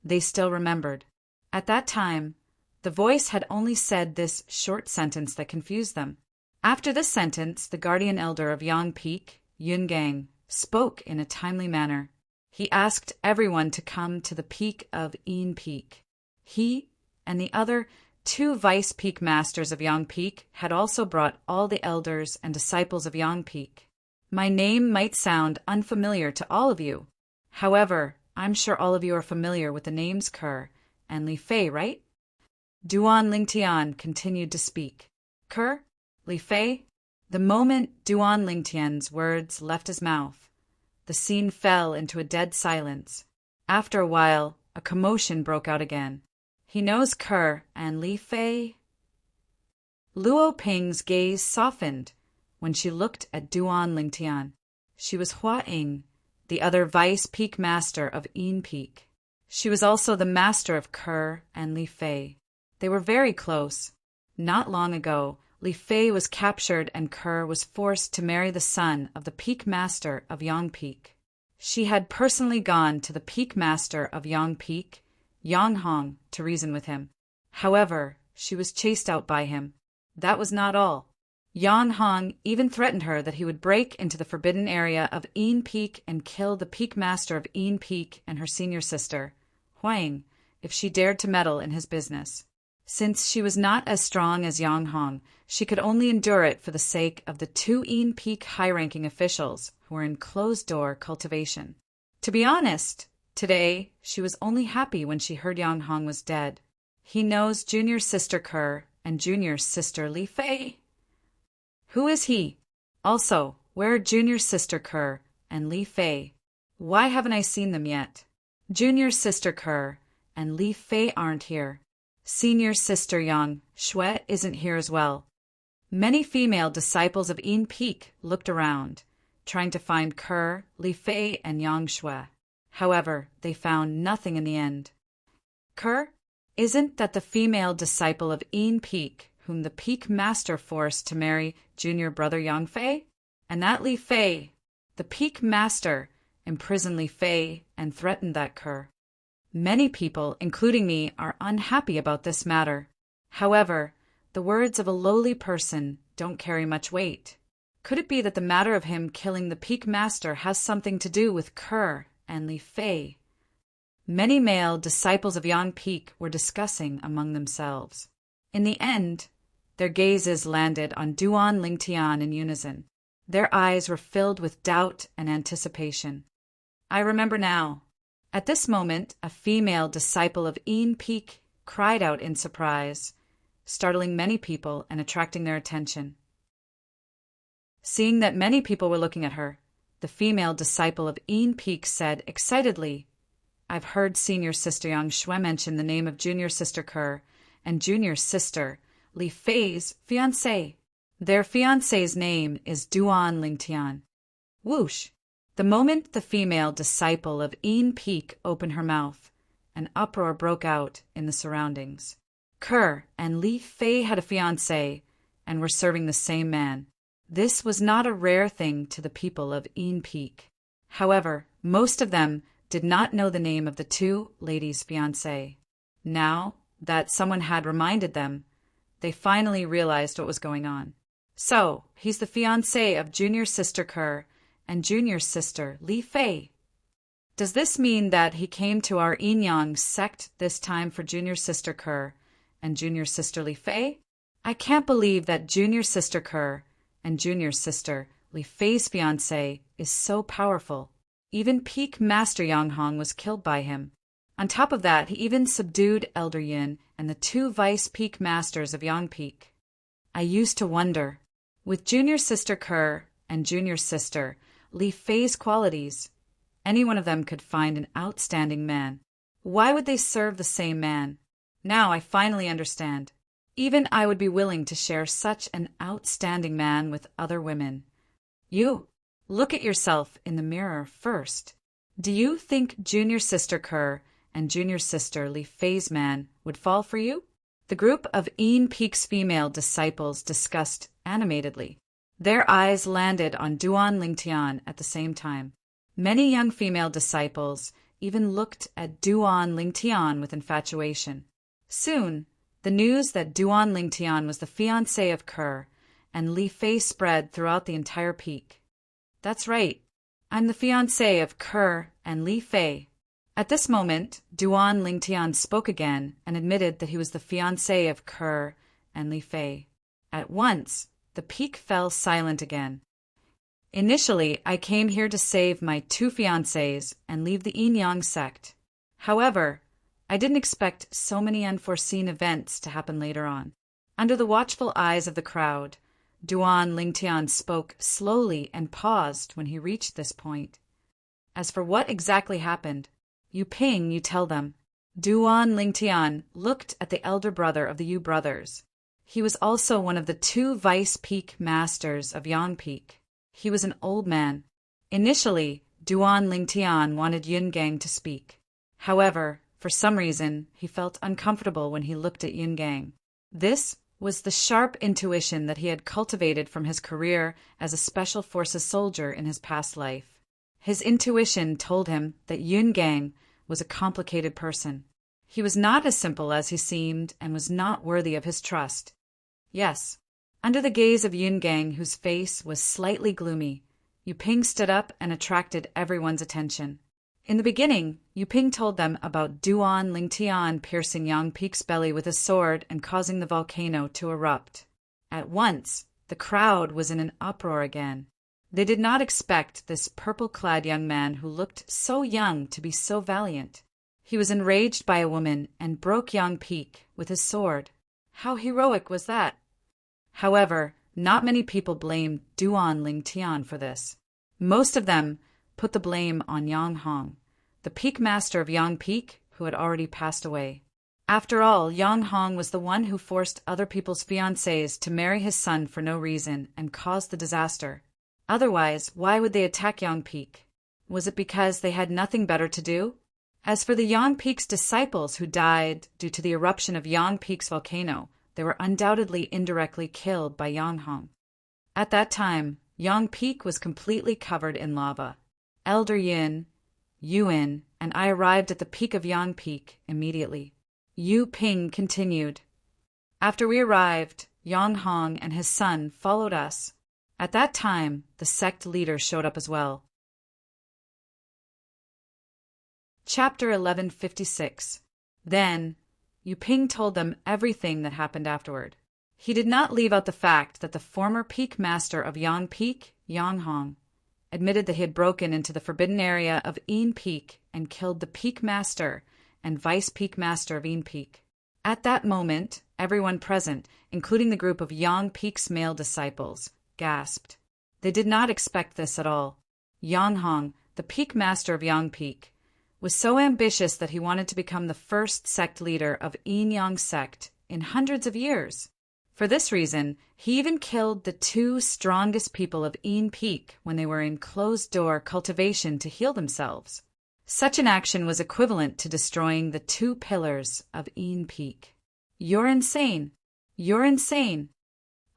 They still remembered. At that time, the voice had only said this short sentence that confused them. After this sentence, the guardian elder of Yang Peak, Yun Gang, spoke in a timely manner. He asked everyone to come to the peak of Een Peak. He and the other 2 vice peak masters of Yang Peak had also brought all the elders and disciples of Yang Peak. My name might sound unfamiliar to all of you. However, I'm sure all of you are familiar with the names Kerr and Li Fei, right? Duan Lingtian continued to speak. Kerr? Li Fei? The moment Duan Lingtian's words left his mouth, the scene fell into a dead silence. After a while, a commotion broke out again. He knows Kerr and Li Fei. Luo Ping's gaze softened when she looked at Duan Lingtian. She was Hua Ying, the other vice peak master of Een Peak. She was also the master of Kerr and Li Fei. They were very close. Not long ago, Li Fei was captured and Kerr was forced to marry the son of the peak master of Yang Peak. She had personally gone to the peak master of Yang Peak, Yanghong, to reason with him. However, she was chased out by him. That was not all. Yang Hong even threatened her that he would break into the forbidden area of Een Peak and kill the Peak Master of Een Peak and her senior sister, Huang, if she dared to meddle in his business. Since she was not as strong as Yang Hong, she could only endure it for the sake of the two Een Peak high-ranking officials who were in closed-door cultivation. To be honest, today she was only happy when she heard Yang Hong was dead. He knows junior sister Kerr and junior sister Li Fei. Who is he? Also, where are junior sister Kerr and Li Fei? Why haven't I seen them yet? Junior sister Kerr and Li Fei aren't here. Senior sister Yang Shui isn't here as well. Many female disciples of Een Peak looked around, trying to find Kerr, Li Fei, and Yang Shui. However, they found nothing in the end. Kerr? Isn't that the female disciple of Een Peak, whom the Peak Master forced to marry junior brother Yang Fei? And that Li Fei, the Peak Master, imprisoned Li Fei and threatened that Kerr. Many people, including me, are unhappy about this matter. However, the words of a lowly person don't carry much weight. Could it be that the matter of him killing the Peak Master has something to do with Kerr and Li Fei? Many male disciples of Yang Peak were discussing among themselves. In the end, their gazes landed on Duan Lingtian in unison. Their eyes were filled with doubt and anticipation. I remember now. At this moment, a female disciple of Een Peak cried out in surprise, startling many people and attracting their attention. Seeing that many people were looking at her, the female disciple of Een Peak said excitedly, "I've heard senior sister Yang Shui mention the name of junior sister Kerr and junior sister Li Fei's fiancé. Their fiancé's name is Duan Lingtian." Whoosh! The moment the female disciple of Een Peak opened her mouth, an uproar broke out in the surroundings. Kerr and Li Fei had a fiancé and were serving the same man. This was not a rare thing to the people of Een Peak. However, most of them did not know the name of the two ladies' fiancé. Now that someone had reminded them, they finally realized what was going on. So, he's the fiancé of junior sister Kerr and junior sister Li Fei. Does this mean that he came to our Yin Yang sect this time for junior sister Kerr and junior sister Li Fei? I can't believe that junior sister Kerr and junior sister Li Fei's fiancé is so powerful. Even Peak Master Yang Hong was killed by him. On top of that, he even subdued Elder Yin and the two vice Peak Masters of Yang Peak. I used to wonder, with junior sister Kerr and junior sister Li Fei's qualities, any one of them could find an outstanding man. Why would they serve the same man? Now I finally understand. Even I would be willing to share such an outstanding man with other women. You, look at yourself in the mirror first. Do you think junior sister Kerr and junior sister Li Fei's man would fall for you? The group of Een Peak's female disciples discussed animatedly. Their eyes landed on Duan Lingtian at the same time. Many young female disciples even looked at Duan Lingtian with infatuation. Soon, the news that Duan Lingtian was the fiancé of Kerr and Li Fei spread throughout the entire peak. That's right, I'm the fiancé of Kerr and Li Fei. At this moment, Duan Lingtian spoke again and admitted that he was the fiancé of Kerr and Li Fei. At once, the peak fell silent again. Initially, I came here to save my two fiancés and leave the Yin Yang sect. However, I didn't expect so many unforeseen events to happen later on. Under the watchful eyes of the crowd, Duan Lingtian spoke slowly and paused when he reached this point. As for what exactly happened, you tell them. Duan Lingtian looked at the elder brother of the Yu brothers. He was also one of the two vice Peak Masters of Yang Peak. He was an old man. Initially, Duan Lingtian wanted Yungang to speak. However, for some reason, he felt uncomfortable when he looked at Yungang. This was the sharp intuition that he had cultivated from his career as a Special Forces soldier in his past life. His intuition told him that Yungang was a complicated person. He was not as simple as he seemed and was not worthy of his trust. Yes, Under the gaze of Yun Gang, whose face was slightly gloomy, Yu Ping stood up and attracted everyone's attention. In the beginning, Yu Ping told them about Duan Lingtian piercing Yang Peak's belly with a sword and causing the volcano to erupt. At once, the crowd was in an uproar again. They did not expect this purple-clad young man who looked so young to be so valiant. He was enraged by a woman and broke Yang Peak with his sword. How heroic was that? However, not many people blamed Duan Lingtian for this. Most of them put the blame on Yang Hong, the peak master of Yang Peak, who had already passed away. After all, Yang Hong was the one who forced other people's fiancés to marry his son for no reason and caused the disaster. Otherwise, why would they attack Yang Peak? Was it because they had nothing better to do? As for the Yang Peak's disciples who died due to the eruption of Yang Peak's volcano, they were undoubtedly indirectly killed by Yang Hong. At that time, Yang Peak was completely covered in lava. Elder Yin, Yuan, and I arrived at the peak of Yang Peak immediately. Yu Ping continued. After we arrived, Yang Hong and his son followed us. At that time, the sect leader showed up as well. Chapter 1156. Then, Yu Ping told them everything that happened afterward. He did not leave out the fact that the former peak master of Yang Peak, Yang Hong, admitted that he had broken into the forbidden area of Yin Peak and killed the peak master and vice peak master of Yin Peak. At that moment, everyone present, including the group of Yang Peak's male disciples, gasped. They did not expect this at all. Yang Hong, the peak master of Yang Peak, was so ambitious that he wanted to become the first sect leader of Yin Yang sect in hundreds of years. For this reason, he even killed the two strongest people of Yin Peak when they were in closed-door cultivation to heal themselves. Such an action was equivalent to destroying the two pillars of Yin Peak. You're insane. You're insane.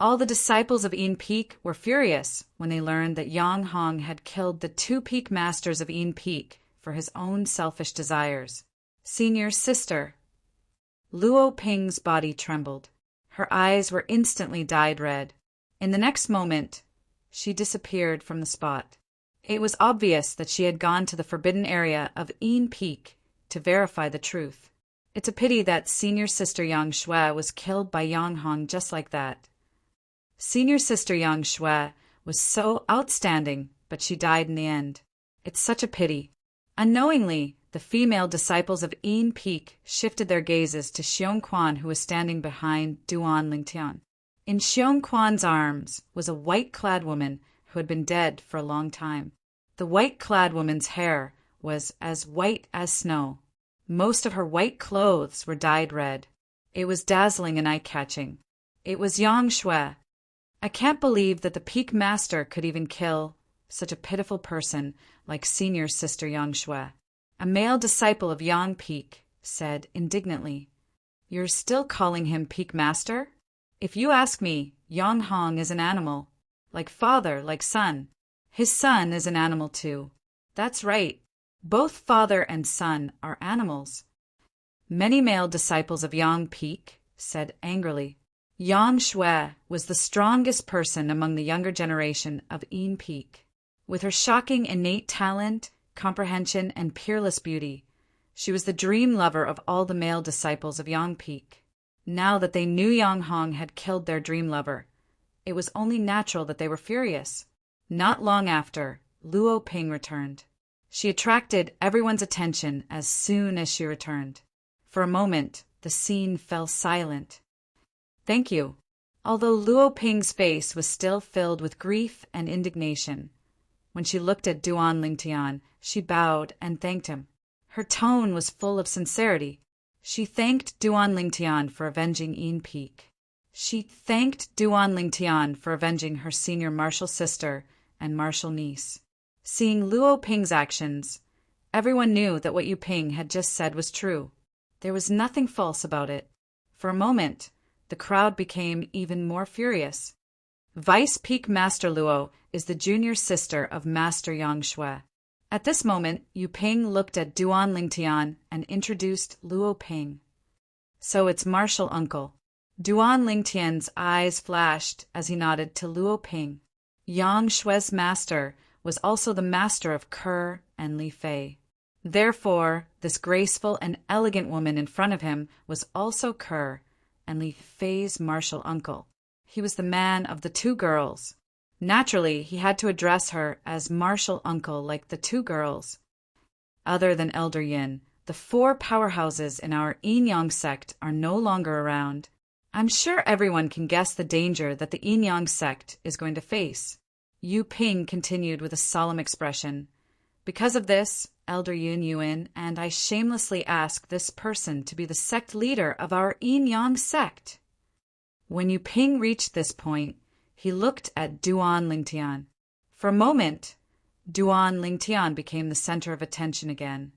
All the disciples of Yin Peak were furious when they learned that Yang Hong had killed the two peak masters of Yin Peak for his own selfish desires. Senior sister. Luo Ping's body trembled. Her eyes were instantly dyed red. In the next moment, she disappeared from the spot. It was obvious that she had gone to the forbidden area of Yin Peak to verify the truth. It's a pity that senior sister Yang Shui was killed by Yang Hong just like that. Senior sister Yang Shui was so outstanding, but she died in the end. It's such a pity. Unknowingly, the female disciples of Yin Peak shifted their gazes to Xiongquan, who was standing behind Duan Lingtian. In Xiongquan's arms was a white-clad woman who had been dead for a long time. The white-clad woman's hair was as white as snow. Most of her white clothes were dyed red. It was dazzling and eye-catching. It was Yang Shui. I can't believe that the peak master could even kill such a pitiful person like senior sister Yang Shui. A male disciple of Yang Peak said indignantly, "You're still calling him peak master? If you ask me, Yang Hong is an animal. Like father, like son. His son is an animal too." That's right. Both father and son are animals. Many male disciples of Yang Peak said angrily, Yang Shui was the strongest person among the younger generation of Yin Peak. With her shocking innate talent, comprehension, and peerless beauty, she was the dream lover of all the male disciples of Yang Peak. Now that they knew Yang Hong had killed their dream lover, it was only natural that they were furious. Not long after, Luo Ping returned. She attracted everyone's attention as soon as she returned. For a moment, the scene fell silent. Thank you. Although Luo Ping's face was still filled with grief and indignation, when she looked at Duan Lingtian, she bowed and thanked him. Her tone was full of sincerity. She thanked Duan Lingtian for avenging Yin Peak. She thanked Duan Lingtian for avenging her senior martial sister and martial niece. Seeing Luo Ping's actions, everyone knew that what Yu Ping had just said was true. There was nothing false about it. For a moment, the crowd became even more furious. Vice Peak Master Luo is the junior sister of Master Yang Shui. At this moment, Yu Ping looked at Duan Lingtian and introduced Luo Ping. So it's martial uncle. Duan Lingtian's eyes flashed as he nodded to Luo Ping. Yang Shui's master was also the master of Ke and Li Fei. Therefore, this graceful and elegant woman in front of him was also Ke and Li Fei's martial uncle. He was the man of the two girls. Naturally, he had to address her as martial uncle like the two girls. Other than Elder Yin, the four powerhouses in our Yin-Yang sect are no longer around. I'm sure everyone can guess the danger that the Yin-Yang sect is going to face. Yu Ping continued with a solemn expression. Because of this, Elder Yun Yuan and I shamelessly ask this person to be the sect leader of our Yin-Yang sect. When Yu Ping reached this point, he looked at Duan Lingtian. For a moment, Duan Lingtian became the center of attention again.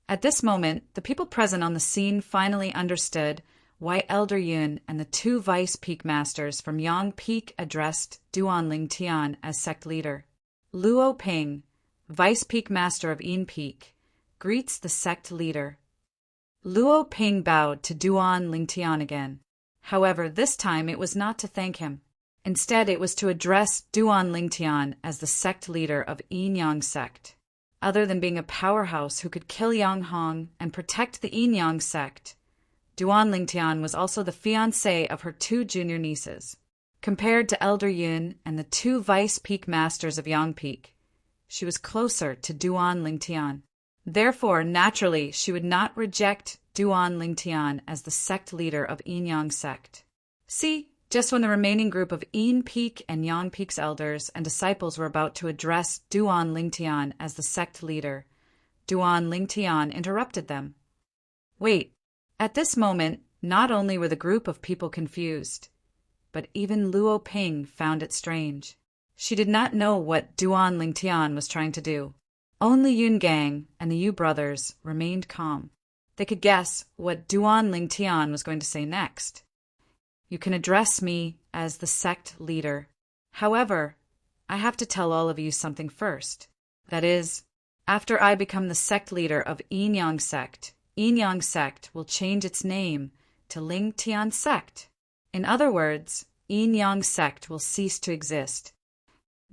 At this moment, the people present on the scene finally understood why Elder Yun and the two vice peak masters from Yang Peak addressed Duan Lingtian as sect leader. Luo Ping, vice peak master of Yin Peak, greets the sect leader. Luo Ping bowed to Duan Lingtian again. However, this time it was not to thank him. Instead, it was to address Duan Lingtian as the sect leader of Yin-Yang sect. Other than being a powerhouse who could kill Yang Hong and protect the Yin-Yang sect, Duan Lingtian was also the fiancé of her two junior nieces. Compared to Elder Yun and the two vice peak masters of Yang Peak, she was closer to Duan Lingtian. Therefore, naturally, she would not reject Duan Lingtian as the sect leader of Yin-Yang sect. See, just when the remaining group of Yin Peak and Yang Peak's elders and disciples were about to address Duan Lingtian as the sect leader, Duan Lingtian interrupted them. Wait. At this moment, not only were the group of people confused, but even Luo Ping found it strange. She did not know what Duan Lingtian was trying to do. Only Yun Gang and the Yu brothers remained calm. They could guess what Duan Lingtian was going to say next. You can address me as the sect leader. However, I have to tell all of you something first. That is, after I become the sect leader of Yin-Yang sect, Yin-Yang sect will change its name to Lingtian sect. In other words, Yin-Yang sect will cease to exist.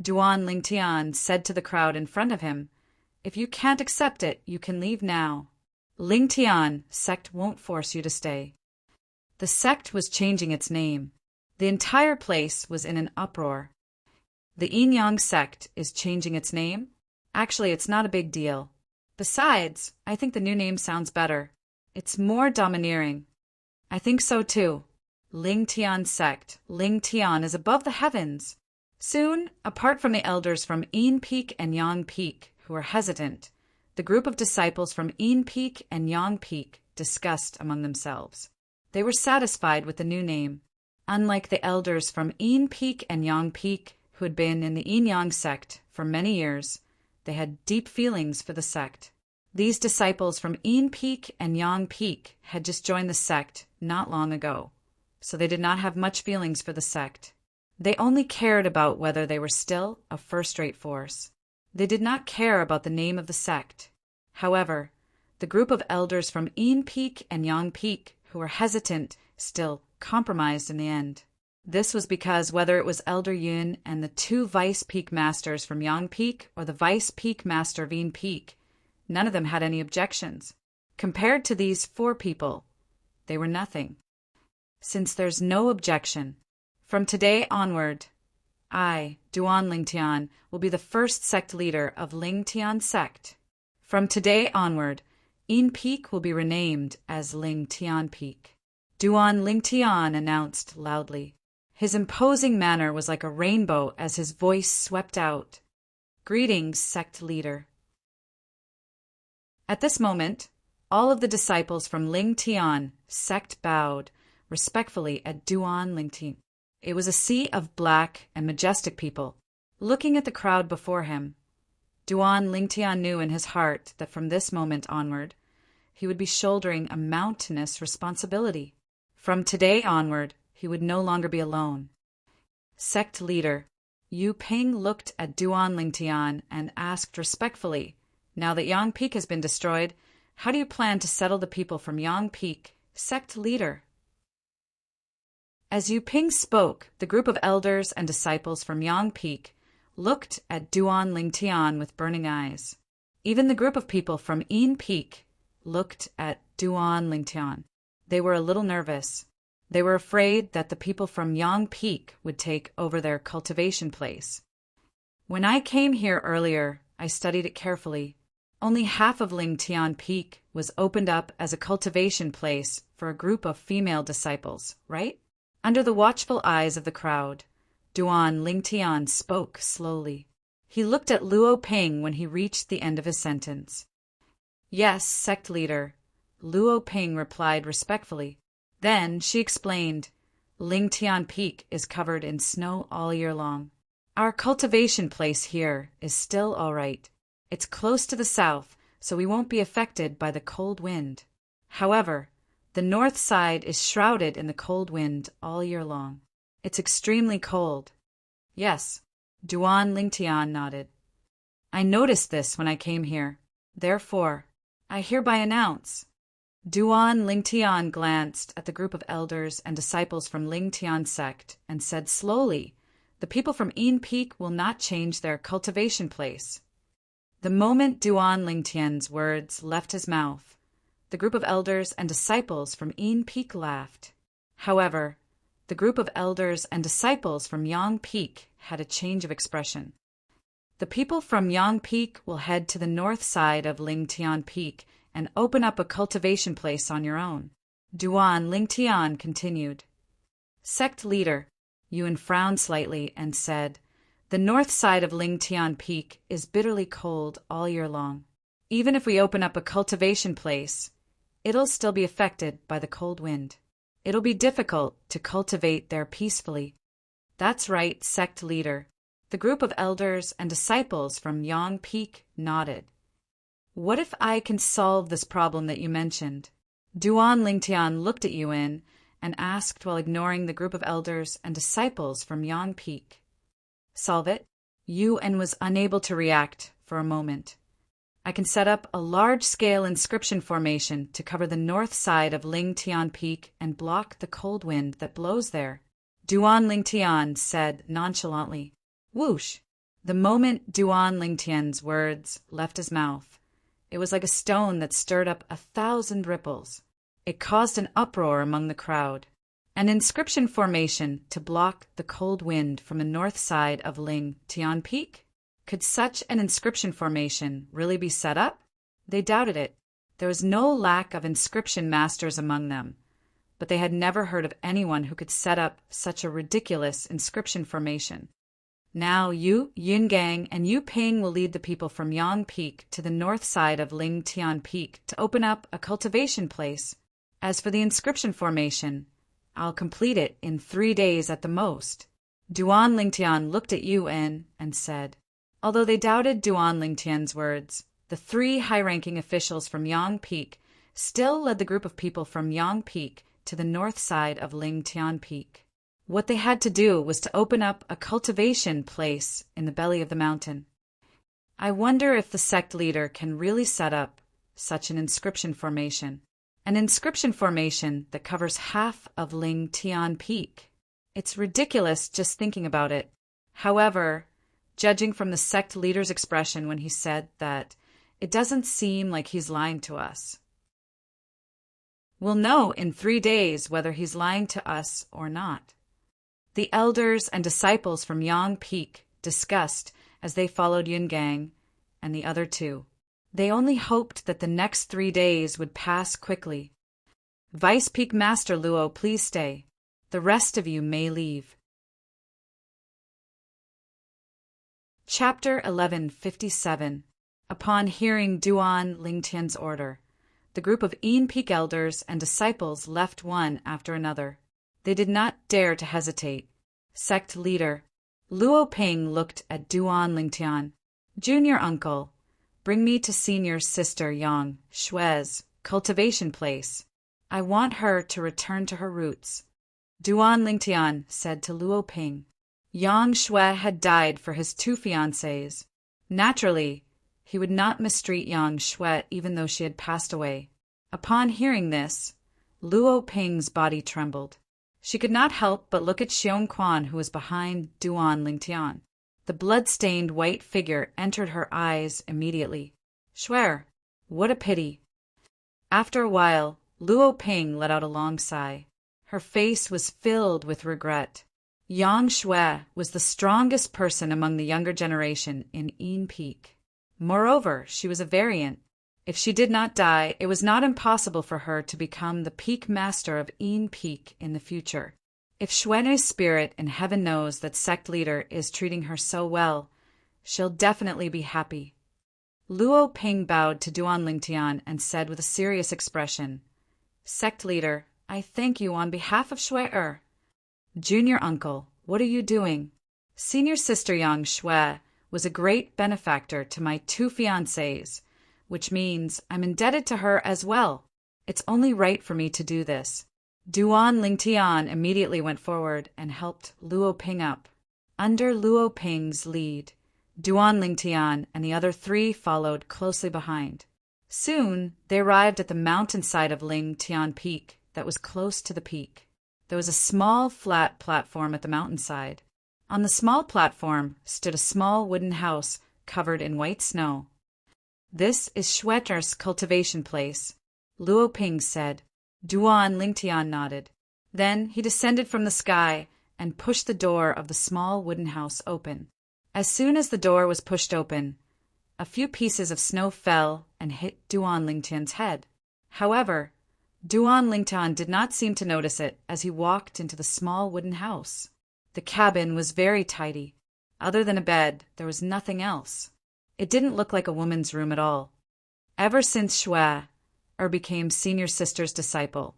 Duan Lingtian said to the crowd in front of him, "If you can't accept it, you can leave now. Lingtian sect won't force you to stay." The sect was changing its name. The entire place was in an uproar. The Yin-Yang sect is changing its name? Actually, it's not a big deal. Besides, I think the new name sounds better. It's more domineering. I think so too. Lingtian sect. Lingtian is above the heavens. Soon, apart from the elders from Yin Peak and Yang Peak, who were hesitant, the group of disciples from Yin Peak and Yang Peak discussed among themselves. They were satisfied with the new name. Unlike the elders from Yin Peak and Yang Peak, who had been in the Yin-Yang sect for many years, they had deep feelings for the sect. These disciples from Yin Peak and Yang Peak had just joined the sect not long ago, so they did not have much feelings for the sect. They only cared about whether they were still a first-rate force. They did not care about the name of the sect. However, the group of elders from Yin Peak and Yang Peak who were hesitant still compromised in the end. This was because whether it was Elder Yun and the two vice peak masters from Yang Peak or the vice peak master of Yin Peak, none of them had any objections. Compared to these four people, they were nothing. Since there's no objection, from today onward, I, Duan Lingtian, will be the first sect leader of Lingtian sect. From today onward, Yin Peak will be renamed as Lingtian Peak. Duan Lingtian announced loudly. His imposing manner was like a rainbow as his voice swept out. Greetings, sect leader. At this moment, all of the disciples from Lingtian sect bowed respectfully at Duan Lingtian. It was a sea of black and majestic people. Looking at the crowd before him, Duan Lingtian knew in his heart that from this moment onward, he would be shouldering a mountainous responsibility. From today onward, he would no longer be alone. Sect leader, Yu Ping looked at Duan Lingtian and asked respectfully, "Now that Yang Peak has been destroyed, how do you plan to settle the people from Yang Peak, sect leader?" As Yu Ping spoke, the group of elders and disciples from Yang Peak looked at Duan Lingtian with burning eyes. Even the group of people from Yin Peak looked at Duan Lingtian. They were a little nervous. They were afraid that the people from Yang Peak would take over their cultivation place. When I came here earlier, I studied it carefully. Only half of Lingtian Peak was opened up as a cultivation place for a group of female disciples, right? Under the watchful eyes of the crowd, Duan Lingtian spoke slowly. He looked at Luo Ping when he reached the end of his sentence. Yes, sect leader, Luo Ping replied respectfully. Then she explained, Lingtian Peak is covered in snow all year long. Our cultivation place here is still all right. It's close to the south, so we won't be affected by the cold wind. However, the north side is shrouded in the cold wind all year long. It's extremely cold. Yes, Duan Lingtian nodded. I noticed this when I came here. Therefore, I hereby announce. Duan Lingtian glanced at the group of elders and disciples from Lingtian sect and said slowly, the people from Yin Peak will not change their cultivation place. The moment Duan Lingtian's words left his mouth, the group of elders and disciples from Yin Peak laughed. However, the group of elders and disciples from Yang Peak had a change of expression. The people from Yang Peak will head to the north side of Lingtian Peak and open up a cultivation place on your own. Duan Lingtian continued. Sect leader, Yuan frowned slightly and said, the north side of Lingtian Peak is bitterly cold all year long. Even if we open up a cultivation place, it'll still be affected by the cold wind. It'll be difficult to cultivate there peacefully. That's right, sect leader. The group of elders and disciples from Yang Peak nodded. What if I can solve this problem that you mentioned? Duan Lingtian looked at Yuan and asked while ignoring the group of elders and disciples from Yang Peak. Solve it? Yuan was unable to react for a moment. I can set up a large-scale inscription formation to cover the north side of Lingtian Peak and block the cold wind that blows there. Duan Lingtian said nonchalantly. Whoosh! The moment Duan Lingtian's words left his mouth, it was like a stone that stirred up 1,000 ripples. It caused an uproar among the crowd. An inscription formation to block the cold wind from the north side of Lingtian Peak? Could such an inscription formation really be set up? They doubted it. There was no lack of inscription masters among them, but they had never heard of anyone who could set up such a ridiculous inscription formation. Now Yu Yungang and Yu Ping will lead the people from Yang Peak to the north side of Lingtian Peak to open up a cultivation place. As for the inscription formation, I'll complete it in 3 days at the most. Duan Lingtian looked at Yuan and said. Although they doubted Duan Lingtian's words, the 3 high-ranking officials from Yang Peak still led the group of people from Yang Peak to the north side of Lingtian Peak. What they had to do was to open up a cultivation place in the belly of the mountain. I wonder if the sect leader can really set up such an inscription formation. An inscription formation that covers half of Lingtian Peak. It's ridiculous just thinking about it. However, judging from the sect leader's expression when he said that, it doesn't seem like he's lying to us. We'll know in 3 days whether he's lying to us or not. The elders and disciples from Yang Peak discussed as they followed Yungang and the other 2. They only hoped that the next 3 days would pass quickly. Vice Peak Master Luo, please stay. The rest of you may leave. Chapter 1157. Upon hearing Duan Lingtian's order, the group of Yin Peak elders and disciples left one after another. They did not dare to hesitate. Sect leader, Luo Ping looked at Duan Lingtian. Junior uncle, bring me to senior sister Yang Shue's cultivation place. I want her to return to her roots. Duan Lingtian said to Luo Ping. Yang Shui had died for his 2 fiancés. Naturally, he would not mistreat Yang Shui even though she had passed away. Upon hearing this, Luo Ping's body trembled. She could not help but look at Xiong Quan, who was behind Duan Lingtian. The blood-stained white figure entered her eyes immediately. Swear, what a pity. After a while, Luo Ping let out a long sigh. Her face was filled with regret. Yang Shui was the strongest person among the younger generation in Yin Peak. Moreover, she was a variant. If she did not die, it was not impossible for her to become the peak master of Yin Peak in the future. If Xuene's spirit in heaven knows that sect leader is treating her so well, she'll definitely be happy. Luo Ping bowed to Duan Lingtian and said with a serious expression, Sect leader, I thank you on behalf of Shui. Junior uncle, what are you doing? Senior sister Yang Shui was a great benefactor to my two fiancés, which means I'm indebted to her as well. It's only right for me to do this. Duan Lingtian immediately went forward and helped Luo Ping up. Under Luo Ping's lead, Duan Lingtian and the other three followed closely behind. Soon, they arrived at the mountainside of Lingtian Peak that was close to the peak. There was a small flat platform at the mountainside. On the small platform stood a small wooden house covered in white snow. This is Schwetter's cultivation place, Luo Ping said. Duan Lingtian nodded. Then he descended from the sky and pushed the door of the small wooden house open. As soon as the door was pushed open, a few pieces of snow fell and hit Duan Lingtian's head. However, Duan Lingtian did not seem to notice it as he walked into the small wooden house. The cabin was very tidy. Other than a bed, there was nothing else. It didn't look like a woman's room at all. Ever since Shui became senior sister's disciple,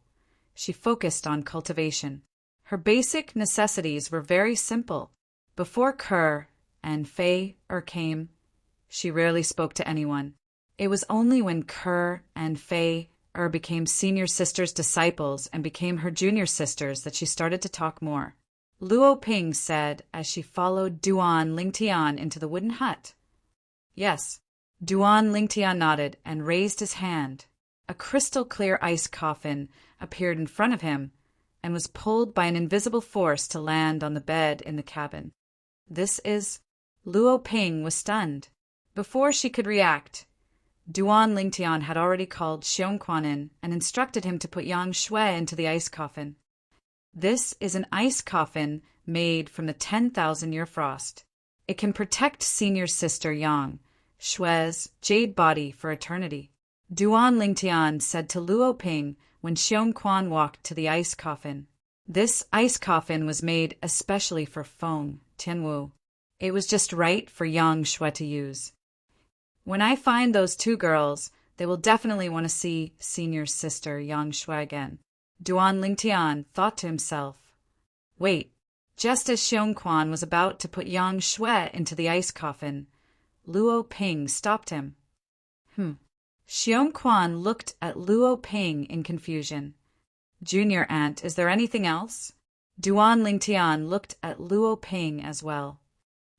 she focused on cultivation. Her basic necessities were very simple. Before Kerr and Fei came, she rarely spoke to anyone. It was only when Kerr and Fei became senior sister's disciples and became her junior sisters that she started to talk more. Luo Ping said as she followed Duan Lingtian into the wooden hut. Yes. Duan Lingtian nodded and raised his hand. A crystal-clear ice coffin appeared in front of him and was pulled by an invisible force to land on the bed in the cabin. This is... Luo Ping was stunned. Before she could react, Duan Lingtian had already called Xiong Quan in and instructed him to put Yang Shui into the ice coffin. This is an ice coffin made from the 10,000-year frost. It can protect senior sister Yang Shui's jade body for eternity. Duan Lingtian said to Luo Ping when Xiong Quan walked to the ice coffin. This ice coffin was made especially for Feng Tianwu. It was just right for Yang Shui to use. When I find those two girls, they will definitely want to see senior sister Yang Shui again. Duan Lingtian thought to himself. Wait, just as Xiong Quan was about to put Yang Shui into the ice coffin, Luo Ping stopped him. Xiong Quan looked at Luo Ping in confusion. Junior aunt, is there anything else? Duan Lingtian looked at Luo Ping as well.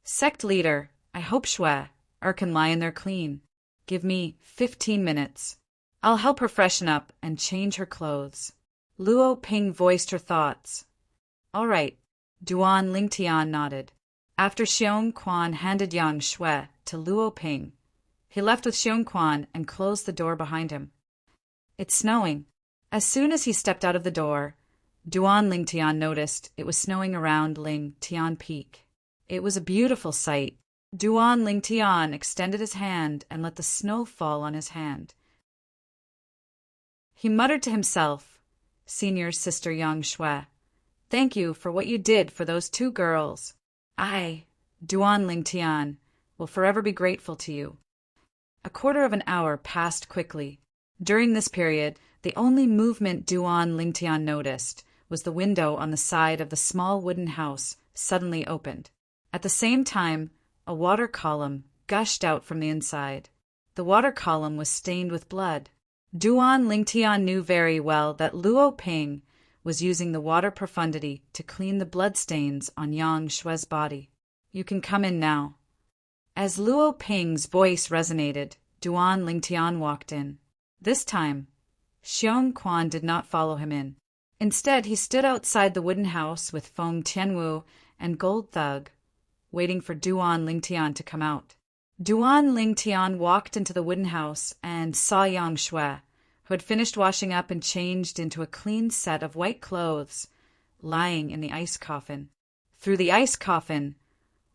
Sect leader, I hope Shui can lie in there clean. Give me 15 minutes. I'll help her freshen up and change her clothes. Luo Ping voiced her thoughts. All right. Duan Lingtian nodded. After Xiong Quan handed Yang Shui to Luo Ping, he left with Xiong Quan and closed the door behind him. It's snowing. As soon as he stepped out of the door, Duan Lingtian noticed it was snowing around Lingtian Peak. It was a beautiful sight. Duan Lingtian extended his hand and let the snow fall on his hand. He muttered to himself, Senior sister Yang Shui, thank you for what you did for those two girls. I, Duan Lingtian, will forever be grateful to you. A quarter of an hour passed quickly. During this period, the only movement Duan Lingtian noticed was the window on the side of the small wooden house suddenly opened. At the same time, a water column gushed out from the inside. The water column was stained with blood. Duan Lingtian knew very well that Luo Ping was using the water profundity to clean the bloodstains on Yang Shui's body. You can come in now. As Luo Ping's voice resonated, Duan Lingtian walked in. This time, Xiong Quan did not follow him in. Instead, he stood outside the wooden house with Feng Tianwu and Gold Thug, waiting for Duan Lingtian to come out. Duan Lingtian walked into the wooden house and saw Yang Shui, who had finished washing up and changed into a clean set of white clothes, lying in the ice coffin. Through the ice coffin,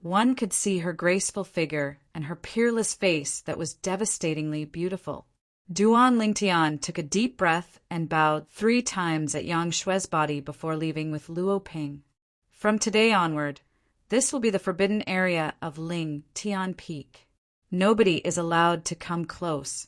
one could see her graceful figure and her peerless face that was devastatingly beautiful. Duan Lingtian took a deep breath and bowed 3 times at Yang Shui's body before leaving with Luo Ping. From today onward, this will be the forbidden area of Ling Tian Peak. Nobody is allowed to come close,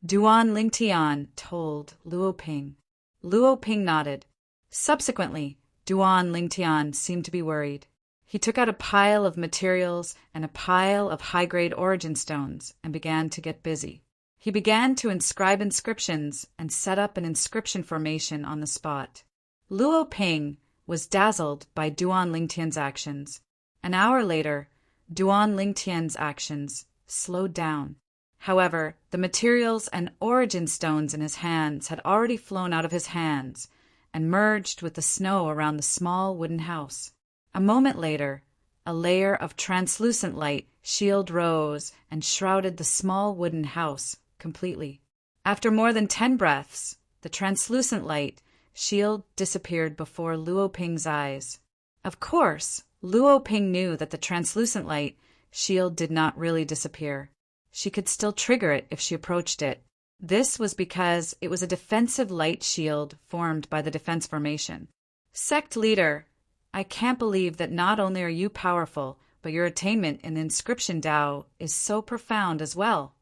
Duan Lingtian told Luo Ping. Luo Ping nodded. Subsequently, Duan Lingtian seemed to be worried. He took out a pile of materials and a pile of high-grade origin stones and began to get busy. He began to inscribe inscriptions and set up an inscription formation on the spot. Luo Ping was dazzled by Duan Lingtian's actions. An hour later, Duan Lingtian's actions slowed down. However, the materials and origin stones in his hands had already flown out of his hands and merged with the snow around the small wooden house. A moment later, a layer of translucent light shield rose and shrouded the small wooden house completely. After more than 10 breaths, the translucent light shield disappeared before Luo Ping's eyes. Of course, Luo Ping knew that the translucent light shield did not really disappear. She could still trigger it if she approached it. This was because it was a defensive light shield formed by the defense formation. Sect leader, I can't believe that not only are you powerful, but your attainment in the inscription Tao is so profound as well.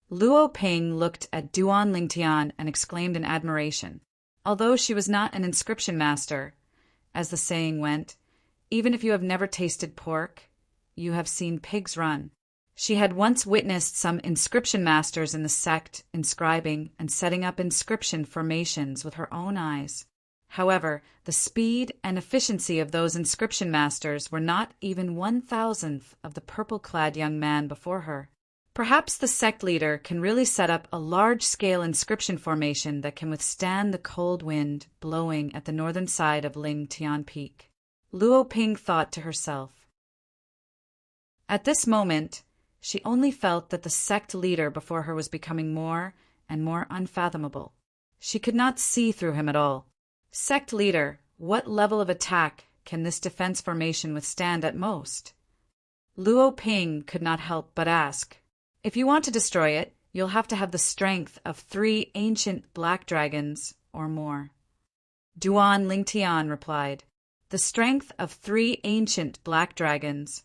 Luo Ping looked at Duan Lingtian and exclaimed in admiration. Although she was not an inscription master, as the saying went, even if you have never tasted pork, you have seen pigs run. She had once witnessed some inscription masters in the sect inscribing and setting up inscription formations with her own eyes. However, the speed and efficiency of those inscription masters were not even 1,000th of the purple-clad young man before her. Perhaps the sect leader can really set up a large-scale inscription formation that can withstand the cold wind blowing at the northern side of Ling Tian Peak. Luo Ping thought to herself. At this moment, she only felt that the sect leader before her was becoming more and more unfathomable. She could not see through him at all. Sect leader, what level of attack can this defense formation withstand at most? Luo Ping could not help but ask. If you want to destroy it, you'll have to have the strength of 3 ancient black dragons or more. Duan Lingtian replied. The strength of 3 ancient black dragons.